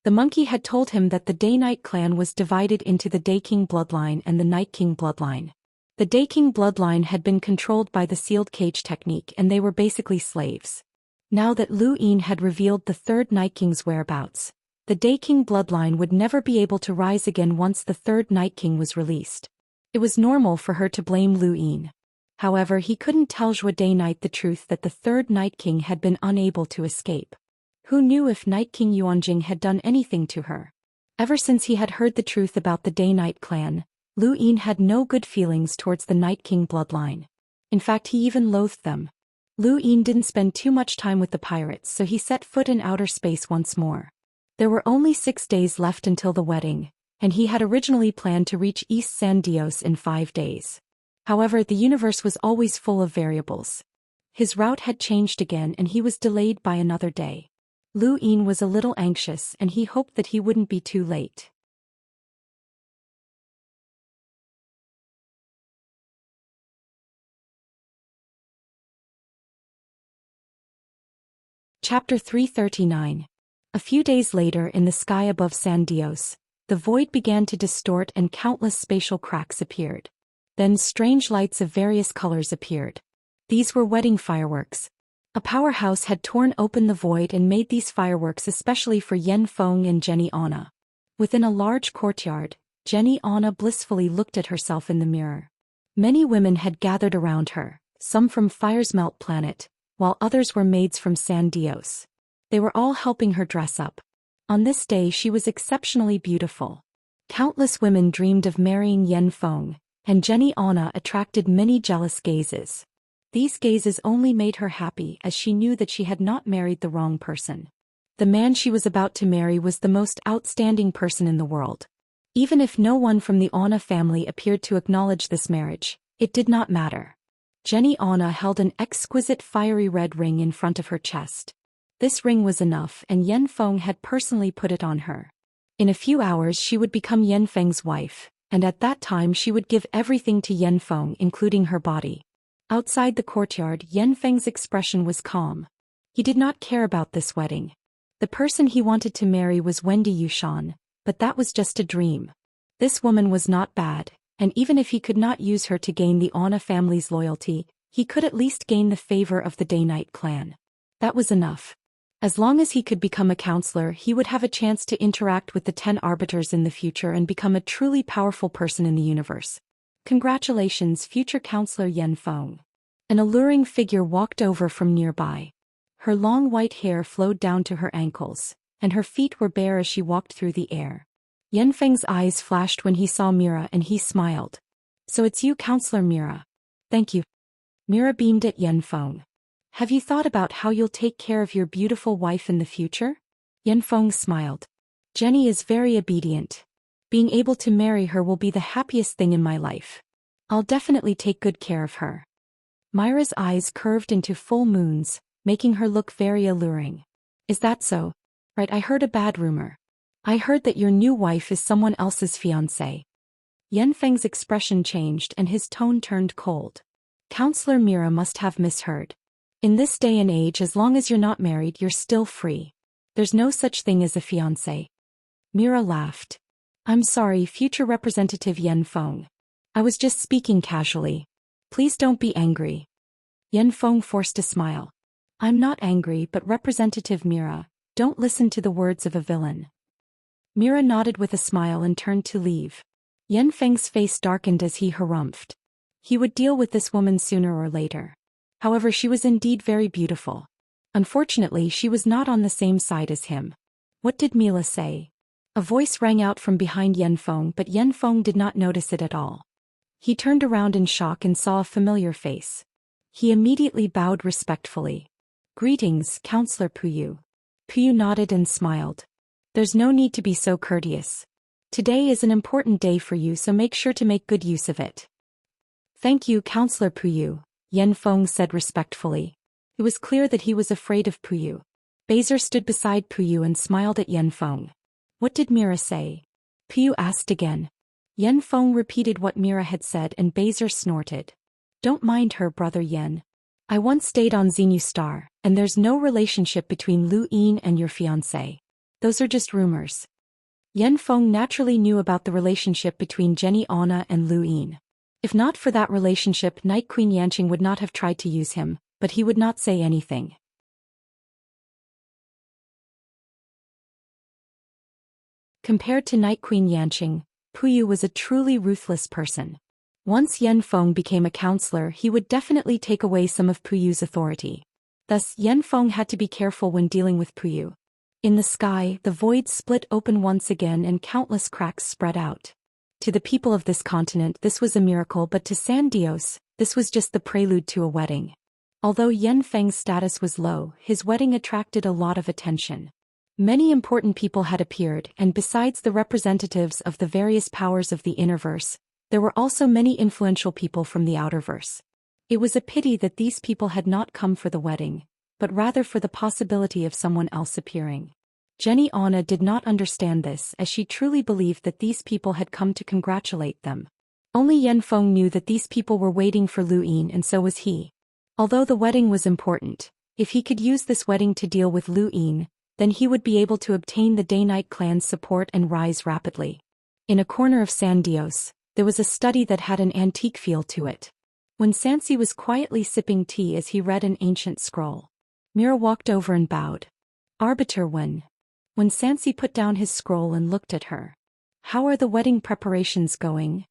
The monkey had told him that the Day-Night clan was divided into the Day King bloodline and the Night King bloodline. The Day King bloodline had been controlled by the sealed cage technique and they were basically slaves. Now that Lu Yin had revealed the third Night King's whereabouts, the Day King bloodline would never be able to rise again once the third Night King was released. It was normal for her to blame Lu Yin. However, he couldn't tell Zhou Day-Night the truth that the third Night King had been unable to escape. Who knew if Night King Yuanjing had done anything to her? Ever since he had heard the truth about the Day-Night clan, Lu Yin had no good feelings towards the Night King bloodline. In fact, he even loathed them. Lu Yin didn't spend too much time with the pirates, so he set foot in outer space once more. There were only 6 days left until the wedding, and he had originally planned to reach East San Dios in 5 days. However, the universe was always full of variables. His route had changed again and he was delayed by another day. Lu Yin was a little anxious and he hoped that he wouldn't be too late. Chapter 339. A few days later, in the sky above San Dios, the void began to distort and countless spatial cracks appeared. Then strange lights of various colors appeared. These were wedding fireworks. A powerhouse had torn open the void and made these fireworks especially for Yan Feng and Jenny Anna. Within a large courtyard, Jenny Anna blissfully looked at herself in the mirror. Many women had gathered around her, some from Fire's Melt planet, while others were maids from San Dios. They were all helping her dress up. On this day she was exceptionally beautiful. Countless women dreamed of marrying Yan Feng, and Jenny Anna attracted many jealous gazes. These gazes only made her happy as she knew that she had not married the wrong person. The man she was about to marry was the most outstanding person in the world. Even if no one from the Anna family appeared to acknowledge this marriage, it did not matter. Jenny Anna held an exquisite fiery red ring in front of her chest. This ring was enough, and Yan Feng had personally put it on her. In a few hours she would become Yan Feng's wife, and at that time she would give everything to Yan Feng, including her body. Outside the courtyard, Yan Feng's expression was calm. He did not care about this wedding. The person he wanted to marry was Wendy Yushan, but that was just a dream. This woman was not bad, and even if he could not use her to gain the Anna family's loyalty, he could at least gain the favor of the Day-Night clan. That was enough. As long as he could become a counselor, he would have a chance to interact with the 10 arbiters in the future and become a truly powerful person in the universe. Congratulations, future counselor Yan Feng. An alluring figure walked over from nearby. Her long white hair flowed down to her ankles, and her feet were bare as she walked through the air. Yan Feng's eyes flashed when he saw Mira and he smiled. So it's you, Counselor Mira. Thank you. Mira beamed at Yan Feng. Have you thought about how you'll take care of your beautiful wife in the future? Yan Feng smiled. Jenny is very obedient. Being able to marry her will be the happiest thing in my life. I'll definitely take good care of her. Myra's eyes curved into full moons, making her look very alluring. Is that so? Right, I heard a bad rumor. I heard that your new wife is someone else's fiancée. Yan Feng's expression changed and his tone turned cold. Counselor Mira must have misheard. In this day and age, as long as you're not married, you're still free. There's no such thing as a fiancé. Mira laughed. I'm sorry, future Representative Yan Feng. I was just speaking casually. Please don't be angry. Yan Feng forced a smile. I'm not angry, but Representative Mira, don't listen to the words of a villain. Mira nodded with a smile and turned to leave. Yan Feng's face darkened as he harumphed. He would deal with this woman sooner or later. However, she was indeed very beautiful. Unfortunately, she was not on the same side as him. What did Mila say? A voice rang out from behind Yan Feng, but Yan Feng did not notice it at all. He turned around in shock and saw a familiar face. He immediately bowed respectfully. Greetings, Counselor Puyu. Puyu nodded and smiled. There's no need to be so courteous. Today is an important day for you, so make sure to make good use of it. Thank you, Counselor Puyu, Yan Feng said respectfully. It was clear that he was afraid of Puyu. Bezer stood beside Puyu and smiled at Yan Feng. What did Mira say? Puyu asked again. Yan Feng repeated what Mira had said and Bezer snorted. Don't mind her, brother Yan. I once stayed on Xenu Star, and there's no relationship between Lu Yin and your fiancé. Those are just rumors. Yan Feng naturally knew about the relationship between Jenny Anna and Lu Yin. If not for that relationship, Night Queen Yanqing would not have tried to use him, but he would not say anything. Compared to Night Queen Yanqing, Puyu was a truly ruthless person. Once Yan Feng became a counselor, he would definitely take away some of Puyu's authority. Thus, Yan Feng had to be careful when dealing with Puyu. In the sky, the void split open once again and countless cracks spread out. To the people of this continent, this was a miracle, but to San Dios, this was just the prelude to a wedding. Although Yan Feng's status was low, his wedding attracted a lot of attention. Many important people had appeared, and besides the representatives of the various powers of the Innerverse, there were also many influential people from the Outerverse. It was a pity that these people had not come for the wedding, but rather for the possibility of someone else appearing. Jenny Anna did not understand this, as she truly believed that these people had come to congratulate them. Only Yan Feng knew that these people were waiting for Lu Yin, and so was he. Although the wedding was important, if he could use this wedding to deal with Lu Yin, then he would be able to obtain the Day-Night clan's support and rise rapidly. In a corner of San Dios, there was a study that had an antique feel to it. When Sansi was quietly sipping tea as he read an ancient scroll, Mira walked over and bowed. Arbiter Wen. When Xianxia put down his scroll and looked at her. How are the wedding preparations going?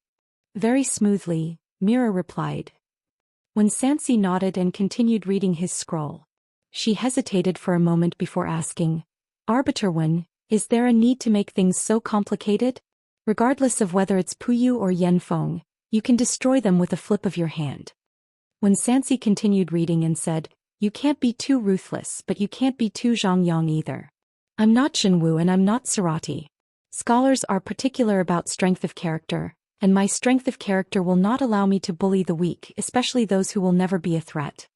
Very smoothly, Mira replied. When Xianxia nodded and continued reading his scroll. She hesitated for a moment before asking, Arbiter Wen, is there a need to make things so complicated? Regardless of whether it's Puyu or Yanfeng, you can destroy them with a flip of your hand. When Xianxia continued reading and said, you can't be too ruthless but you can't be too Zhongyang either. I'm not Shenwu and I'm not Sarati. Scholars are particular about strength of character, and my strength of character will not allow me to bully the weak, especially those who will never be a threat.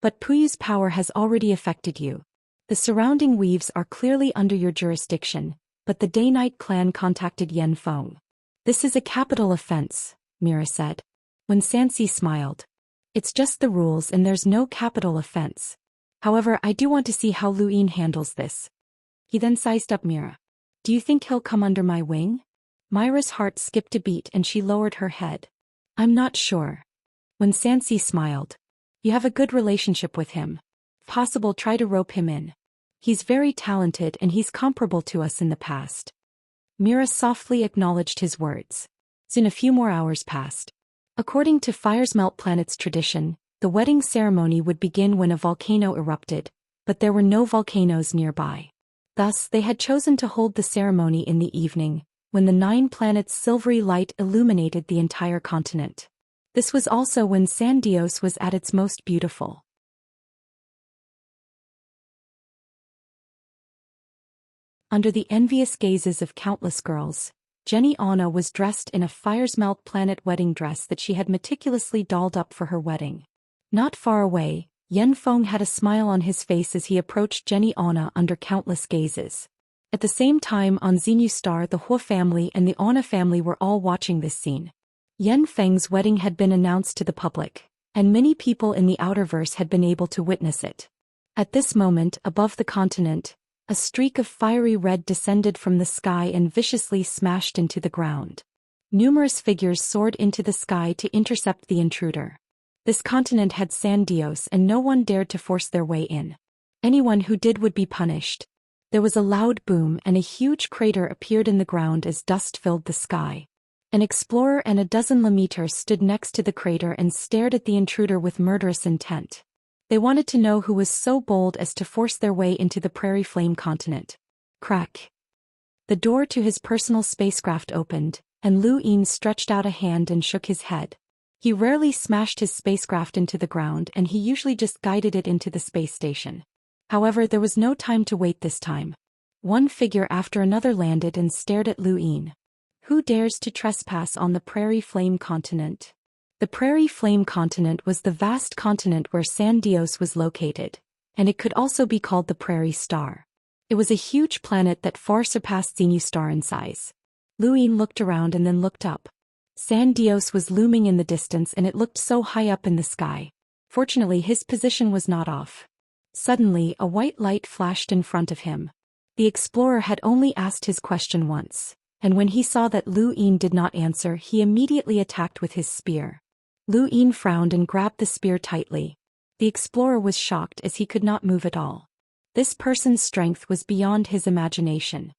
But Puyu's power has already affected you. The surrounding weaves are clearly under your jurisdiction, but the Day-Night clan contacted Yanfeng. This is a capital offense, Mira said. When Xianxia smiled. It's just the rules and there's no capital offense. However, I do want to see how Lu Yin handles this. He then sized up Mira. Do you think he'll come under my wing? Mira's heart skipped a beat and she lowered her head. I'm not sure. When Xianxia smiled. You have a good relationship with him. If possible, try to rope him in. He's very talented and he's comparable to us in the past. Mira softly acknowledged his words. Soon a few more hours passed. According to Fire's Melt Planet's tradition, the wedding ceremony would begin when a volcano erupted, but there were no volcanoes nearby. Thus, they had chosen to hold the ceremony in the evening, when the 9 planets' silvery light illuminated the entire continent. This was also when San Dios was at its most beautiful. Under the envious gazes of countless girls, Jenny Anna was dressed in a Fire's Melt Planet wedding dress that she had meticulously dolled up for her wedding. Not far away, Yanfeng had a smile on his face as he approached Jenny Anna under countless gazes. At the same time on Xinyu Star, the Hua family and the Anna family were all watching this scene. Yanfeng's wedding had been announced to the public, and many people in the Outerverse had been able to witness it. At this moment, above the continent, a streak of fiery red descended from the sky and viciously smashed into the ground. Numerous figures soared into the sky to intercept the intruder. This continent had San Dios and no one dared to force their way in. Anyone who did would be punished. There was a loud boom and a huge crater appeared in the ground as dust filled the sky. An explorer and a dozen Lameters stood next to the crater and stared at the intruder with murderous intent. They wanted to know who was so bold as to force their way into the Prairie Flame continent. Crack. The door to his personal spacecraft opened, and Lu Yin stretched out a hand and shook his head. He rarely smashed his spacecraft into the ground and he usually just guided it into the space station. However, there was no time to wait this time. One figure after another landed and stared at Lu Yin. Who dares to trespass on the Prairie Flame continent? The Prairie Flame continent was the vast continent where San Dios was located, and it could also be called the Prairie Star. It was a huge planet that far surpassed Xinyu Star in size. Lu Yin looked around and then looked up. San Dios was looming in the distance and it looked so high up in the sky. Fortunately, his position was not off. Suddenly, a white light flashed in front of him. The explorer had only asked his question once, and when he saw that Lu Yin did not answer, he immediately attacked with his spear. Lu Yin frowned and grabbed the spear tightly. The explorer was shocked as he could not move at all. This person's strength was beyond his imagination.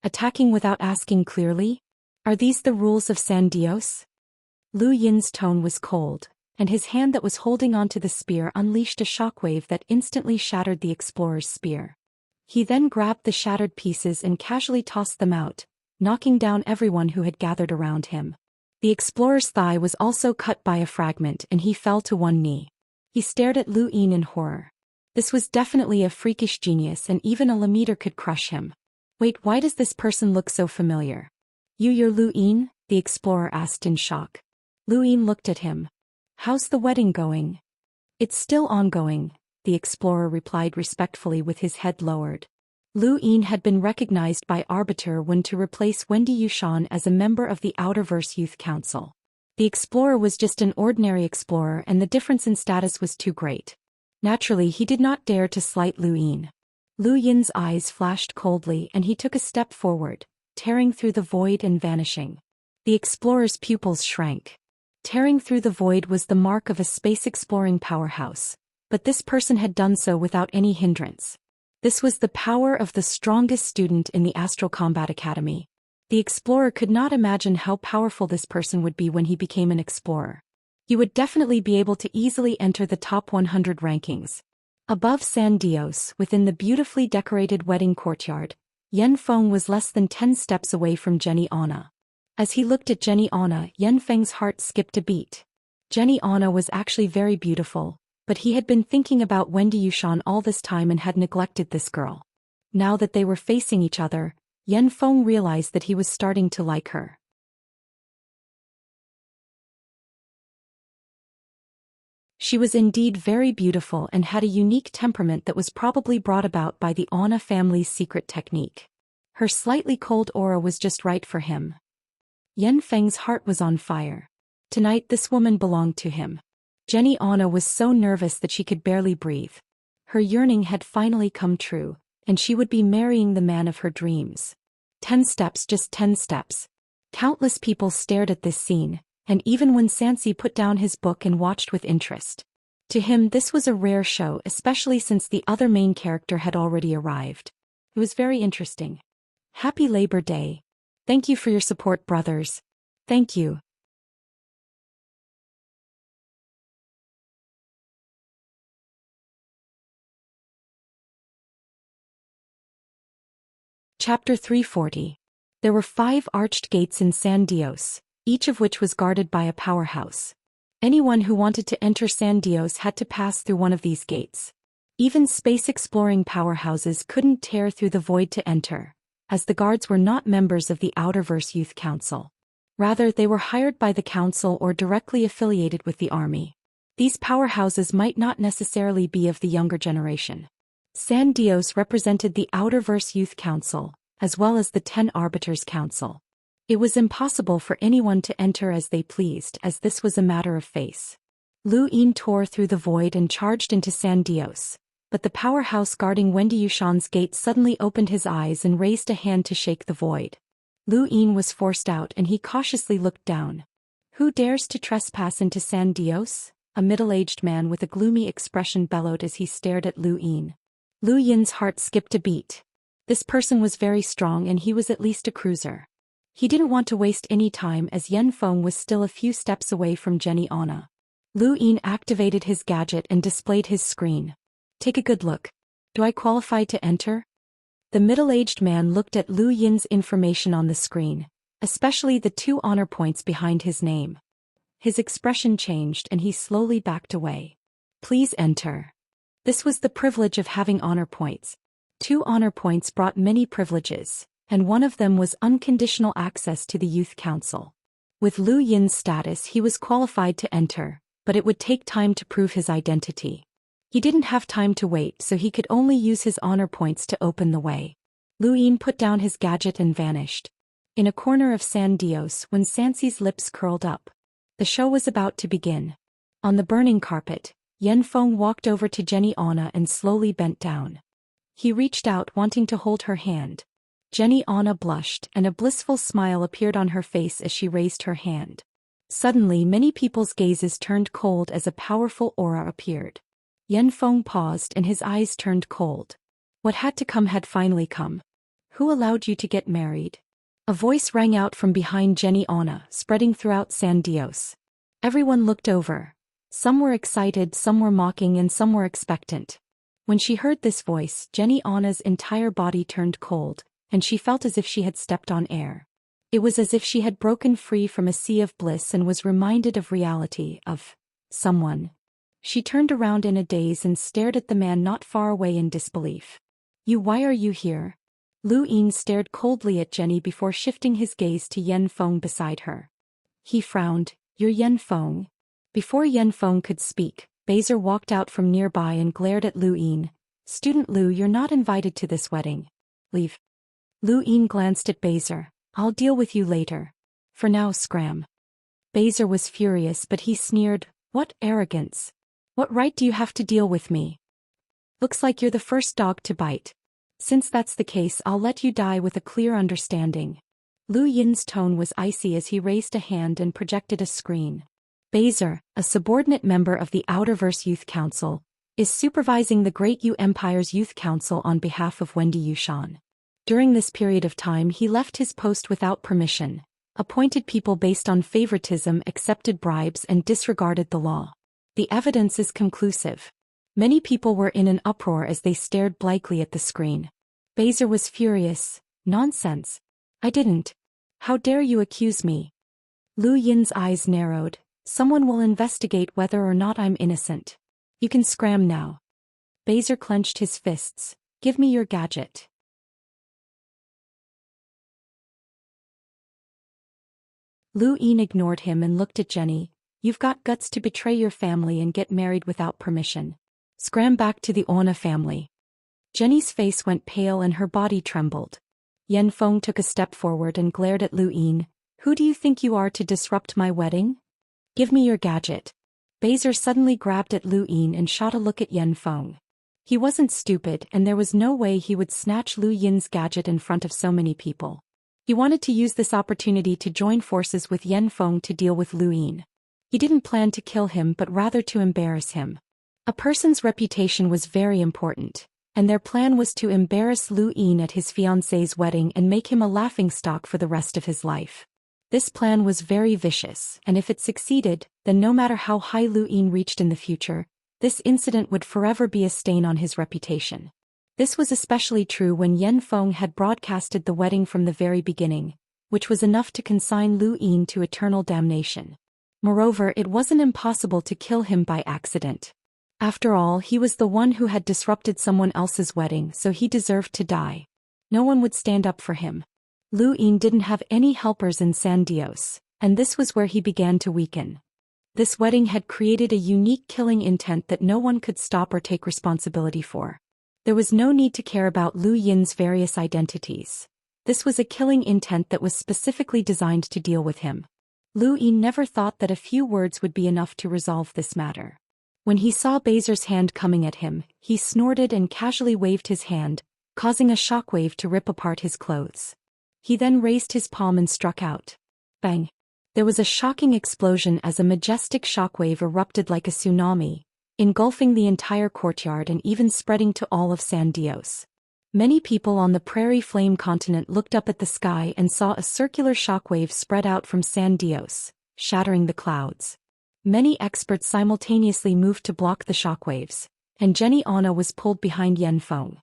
Attacking without asking clearly? Are these the rules of San Dios? Lu Yin's tone was cold, and his hand that was holding onto the spear unleashed a shockwave that instantly shattered the explorer's spear. He then grabbed the shattered pieces and casually tossed them out, knocking down everyone who had gathered around him. The explorer's thigh was also cut by a fragment and he fell to one knee. He stared at Lu Yin in horror. This was definitely a freakish genius and even a Lameter could crush him. Wait, why does this person look so familiar? You're Lu Yin? The explorer asked in shock. Lu Yin looked at him. How's the wedding going? It's still ongoing, the explorer replied respectfully with his head lowered. Lu Yin had been recognized by Arbiter Wen to replace Wendy Yushan as a member of the Outerverse Youth Council. The explorer was just an ordinary explorer and the difference in status was too great. Naturally, he did not dare to slight Lu Yin. Lu Yin's eyes flashed coldly and he took a step forward, tearing through the void and vanishing. The explorer's pupils shrank. Tearing through the void was the mark of a space-exploring powerhouse. but this person had done so without any hindrance. This was the power of the strongest student in the Astral Combat Academy. The explorer could not imagine how powerful this person would be when he became an explorer. He would definitely be able to easily enter the top 100 rankings. Above San Dios, within the beautifully decorated wedding courtyard, Yan Feng was less than 10 steps away from Jenny Anna. As he looked at Jenny Anna, Yan Feng's heart skipped a beat. Jenny Anna was actually very beautiful, but he had been thinking about Wendy Yushan all this time and had neglected this girl. Now that they were facing each other, Yan Feng realized that he was starting to like her. She was indeed very beautiful and had a unique temperament that was probably brought about by the Anna family's secret technique. Her slightly cold aura was just right for him. Yan Feng's heart was on fire. Tonight this woman belonged to him. Jenny Anna was so nervous that she could barely breathe. Her yearning had finally come true, and she would be marrying the man of her dreams. 10 steps, just 10 steps. Countless people stared at this scene, and even when Xianxia put down his book and watched with interest. To him this was a rare show, especially since the other main character had already arrived. It was very interesting. Happy Labor Day. Thank you for your support, brothers. Thank you. Chapter 340. There were 5 arched gates in San Dios, each of which was guarded by a powerhouse. Anyone who wanted to enter San Dios had to pass through one of these gates. Even space-exploring powerhouses couldn't tear through the void to enter, as the guards were not members of the Outerverse Youth Council. Rather, they were hired by the council or directly affiliated with the army. These powerhouses might not necessarily be of the younger generation. San Dios represented the Outerverse Youth Council, as well as the 10 Arbiters Council. It was impossible for anyone to enter as they pleased, as this was a matter of face. Lu Yin tore through the void and charged into San Dios, but the powerhouse guarding Wendy Yushan's gate suddenly opened his eyes and raised a hand to shake the void. Lu Yin was forced out and he cautiously looked down. Who dares to trespass into San Dios? A middle-aged man with a gloomy expression bellowed as he stared at Lu Yin. Lu Yin's heart skipped a beat. This person was very strong and he was at least a cruiser. He didn't want to waste any time as Yan Feng was still a few steps away from Jenny Anna. Lu Yin activated his gadget and displayed his screen. Take a good look. Do I qualify to enter? The middle-aged man looked at Lu Yin's information on the screen, especially the 2 honor points behind his name. His expression changed and he slowly backed away. Please enter. This was the privilege of having honor points. 2 honor points brought many privileges, and one of them was unconditional access to the Youth Council. With Lu Yin's status he was qualified to enter, but it would take time to prove his identity. He didn't have time to wait, so he could only use his honor points to open the way. Lu Yin put down his gadget and vanished. In a corner of San Dios, when Xianxia's lips curled up. The show was about to begin. On the burning carpet, Yan Feng walked over to Jenny Anna and slowly bent down. He reached out wanting to hold her hand. Jenny Anna blushed and a blissful smile appeared on her face as she raised her hand. Suddenly many people's gazes turned cold as a powerful aura appeared. Yan Feng paused and his eyes turned cold. What had to come had finally come. Who allowed you to get married? A voice rang out from behind Jenny Anna, spreading throughout San Dios. Everyone looked over. Some were excited, some were mocking, and some were expectant. When she heard this voice, Jenny Anna's entire body turned cold, and she felt as if she had stepped on air. It was as if she had broken free from a sea of bliss and was reminded of reality, of someone. She turned around in a daze and stared at the man not far away in disbelief. Why are you here? Lu Yin stared coldly at Jenny before shifting his gaze to Yan Feng beside her. He frowned. You're Yan Feng? Before Yan Feng could speak, Baser walked out from nearby and glared at Lu Yin. Student Lu, you're not invited to this wedding. Leave. Lu Yin glanced at Baser. I'll deal with you later. For now, scram. Baser was furious, but he sneered. What arrogance. What right do you have to deal with me? Looks like you're the first dog to bite. Since that's the case, I'll let you die with a clear understanding. Lu Yin's tone was icy as he raised a hand and projected a screen. Baser, a subordinate member of the Outerverse Youth Council, is supervising the Great Yu Empire's Youth Council on behalf of Wendy Yushan. During this period of time he left his post without permission, appointed people based on favoritism, accepted bribes and disregarded the law. The evidence is conclusive. Many people were in an uproar as they stared blankly at the screen. Bezer was furious. Nonsense. I didn't. How dare you accuse me? Lu Yin's eyes narrowed. Someone will investigate whether or not I'm innocent. You can scram now. Bezer clenched his fists. Give me your gadget. Lu Yin ignored him and looked at Jenny. You've got guts to betray your family and get married without permission. Scram back to the Ona family. Jenny's face went pale and her body trembled. Yanfeng took a step forward and glared at Lu Yin. Who do you think you are to disrupt my wedding? Give me your gadget. Bezer suddenly grabbed at Lu Yin and shot a look at Yanfeng. He wasn't stupid and there was no way he would snatch Lu Yin's gadget in front of so many people. He wanted to use this opportunity to join forces with Yanfeng to deal with Lu Yin. He didn't plan to kill him but rather to embarrass him. A person's reputation was very important, and their plan was to embarrass Lu Yin at his fiancée's wedding and make him a laughingstock for the rest of his life. This plan was very vicious, and if it succeeded, then no matter how high Lu Yin reached in the future, this incident would forever be a stain on his reputation. This was especially true when Yanfeng had broadcasted the wedding from the very beginning, which was enough to consign Lu Yin to eternal damnation. Moreover, it wasn't impossible to kill him by accident. After all, he was the one who had disrupted someone else's wedding, so he deserved to die. No one would stand up for him. Lu Yin didn't have any helpers in San Dios, and this was where he began to weaken. This wedding had created a unique killing intent that no one could stop or take responsibility for. There was no need to care about Lu Yin's various identities. This was a killing intent that was specifically designed to deal with him. Lu Yin never thought that a few words would be enough to resolve this matter. When he saw Bezer's hand coming at him, he snorted and casually waved his hand, causing a shockwave to rip apart his clothes. He then raised his palm and struck out. Bang! There was a shocking explosion as a majestic shockwave erupted like a tsunami, engulfing the entire courtyard and even spreading to all of San Dios. Many people on the Prairie Flame continent looked up at the sky and saw a circular shockwave spread out from San Dios, shattering the clouds. Many experts simultaneously moved to block the shockwaves, and Jenny Anna was pulled behind Yanfeng.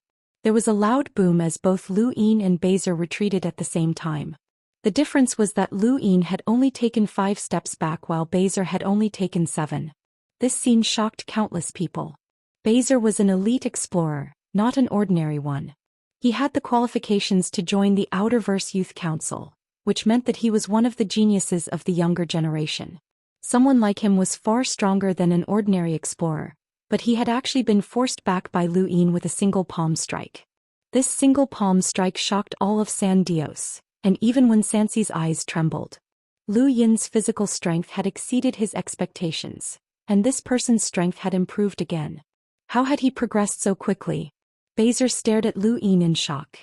There was a loud boom as both Lu Yin and Bezer retreated at the same time. The difference was that Lu Yin had only taken 5 steps back while Bezer had only taken 7. This scene shocked countless people. Bezer was an elite explorer, not an ordinary one. He had the qualifications to join the Outerverse Youth Council, which meant that he was one of the geniuses of the younger generation. Someone like him was far stronger than an ordinary explorer, but he had actually been forced back by Lu Yin with a single palm strike. This single palm strike shocked all of San Dios, and even when Sansi's eyes trembled. Lu Yin's physical strength had exceeded his expectations, and this person's strength had improved again. How had he progressed so quickly? Bezer stared at Lu Yin in shock.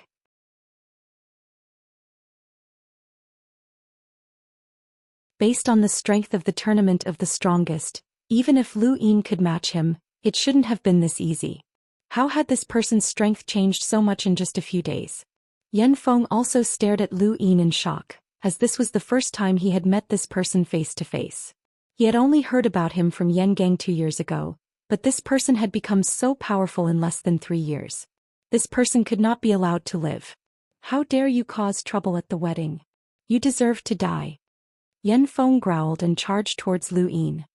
Based on the strength of the tournament of the strongest, even if Lu Yin could match him, it shouldn't have been this easy. How had this person's strength changed so much in just a few days? Yanfeng also stared at Lu Yin in shock, as this was the first time he had met this person face to face. He had only heard about him from Yan Gang 2 years ago, but this person had become so powerful in less than 3 years. This person could not be allowed to live. How dare you cause trouble at the wedding? You deserve to die. Yanfeng growled and charged towards Lu Yin.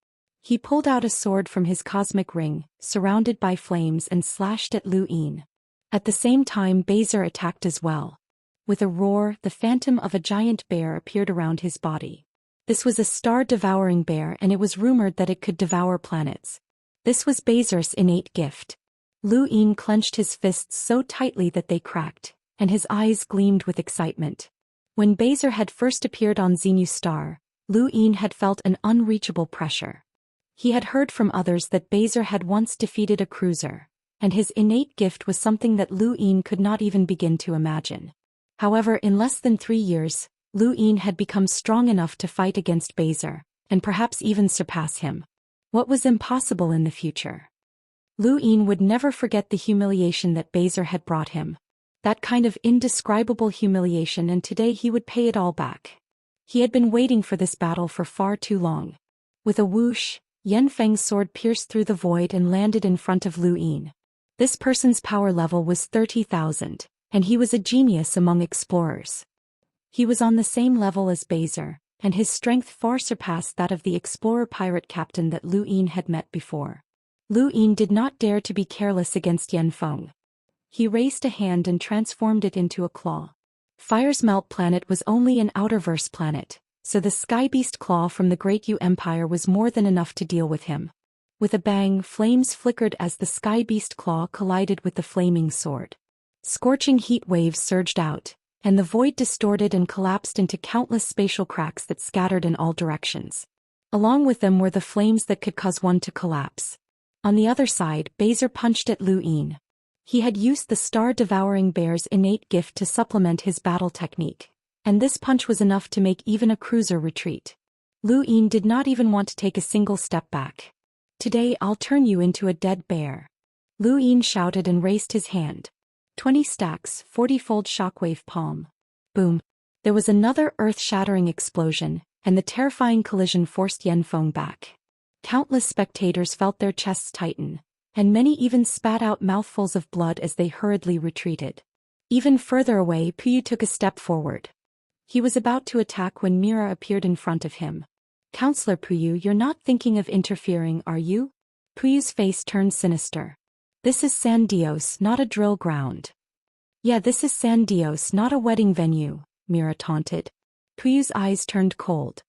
He pulled out a sword from his cosmic ring, surrounded by flames, and slashed at Lu Yin. At the same time, Bezer attacked as well. With a roar, the phantom of a giant bear appeared around his body. This was a star-devouring bear, and it was rumored that it could devour planets. This was Bezer's innate gift. Lu Yin clenched his fists so tightly that they cracked, and his eyes gleamed with excitement. When Bezer had first appeared on Xenu Star, Lu Yin had felt an unreachable pressure. He had heard from others that Bezer had once defeated a cruiser, and his innate gift was something that Lu Yin could not even begin to imagine. However, in less than 3 years, Lu Yin had become strong enough to fight against Bezer, and perhaps even surpass him. What was impossible in the future? Lu Yin would never forget the humiliation that Bezer had brought him. That kind of indescribable humiliation, and today he would pay it all back. He had been waiting for this battle for far too long. With a whoosh, Yanfeng's sword pierced through the void and landed in front of Lu Yin. This person's power level was 30,000, and he was a genius among explorers. He was on the same level as Bezer, and his strength far surpassed that of the explorer pirate captain that Lu Yin had met before. Lu Yin did not dare to be careless against Yanfeng. He raised a hand and transformed it into a claw. Fire's Melt planet was only an outerverse planet, so the Sky Beast claw from the Great Yu Empire was more than enough to deal with him. With a bang, flames flickered as the Sky Beast claw collided with the flaming sword. Scorching heat waves surged out, and the void distorted and collapsed into countless spatial cracks that scattered in all directions. Along with them were the flames that could cause one to collapse. On the other side, Bezer punched at Lu Yin. He had used the star-devouring bear's innate gift to supplement his battle technique, and this punch was enough to make even a cruiser retreat. Lu Yin did not even want to take a single step back. "Today I'll turn you into a dead bear." Lu Yin shouted and raised his hand. 20 stacks, 40-fold shockwave palm. Boom. There was another earth-shattering explosion, and the terrifying collision forced Yanfeng back. Countless spectators felt their chests tighten, and many even spat out mouthfuls of blood as they hurriedly retreated. Even further away, Puyu took a step forward. He was about to attack when Mira appeared in front of him. "Counselor Puyu, you're not thinking of interfering, are you?" Puyu's face turned sinister. "This is San Dios, not a drill ground." "Yeah, this is San Dios, not a wedding venue," Mira taunted. Puyu's eyes turned cold.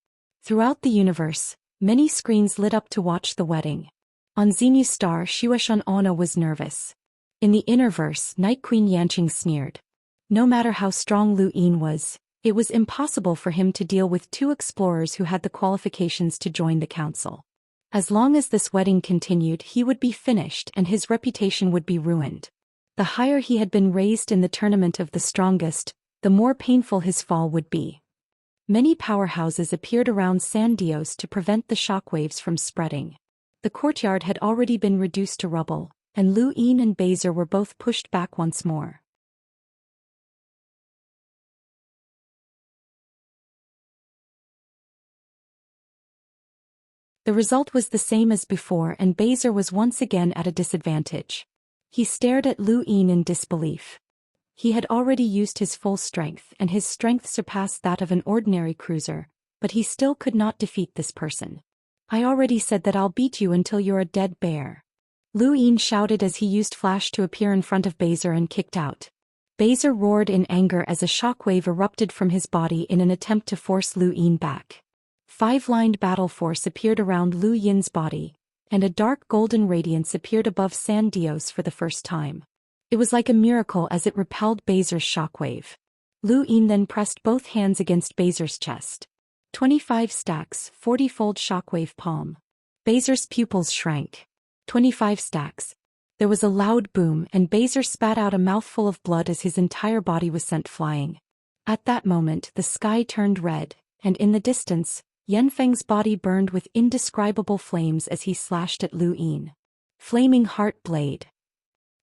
Throughout the universe, many screens lit up to watch the wedding. On Xenu's star, Shueshan Ona was nervous. In the innerverse, Night Queen Yanqing sneered. No matter how strong Lu Yin was, it was impossible for him to deal with two explorers who had the qualifications to join the council. As long as this wedding continued, he would be finished and his reputation would be ruined. The higher he had been raised in the tournament of the strongest, the more painful his fall would be. Many powerhouses appeared around San Dios to prevent the shockwaves from spreading. The courtyard had already been reduced to rubble, and Lu Yin and Bezer were both pushed back once more. The result was the same as before, and Bezer was once again at a disadvantage. He stared at Lu Yin in disbelief. He had already used his full strength, and his strength surpassed that of an ordinary cruiser, but he still could not defeat this person. "I already said that I'll beat you until you're a dead bear." Lu Yin shouted as he used Flash to appear in front of Bezer and kicked out. Bezer roared in anger as a shockwave erupted from his body in an attempt to force Lu Yin back. 5-lined battle force appeared around Lu Yin's body, and a dark golden radiance appeared above San Dios for the first time. It was like a miracle as it repelled Bezer's shockwave. Lu Yin then pressed both hands against Bezer's chest. 25 stacks, 40-fold shockwave palm. Bezer's pupils shrank. 25 stacks. There was a loud boom and Bezer spat out a mouthful of blood as his entire body was sent flying. At that moment the sky turned red, and in the distance, Yanfeng's body burned with indescribable flames as he slashed at Lu Yin. Flaming Heart Blade.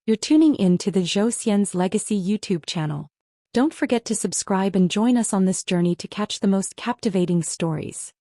You're tuning in to the Zhou Xian's Legacy YouTube channel. Don't forget to subscribe and join us on this journey to catch the most captivating stories.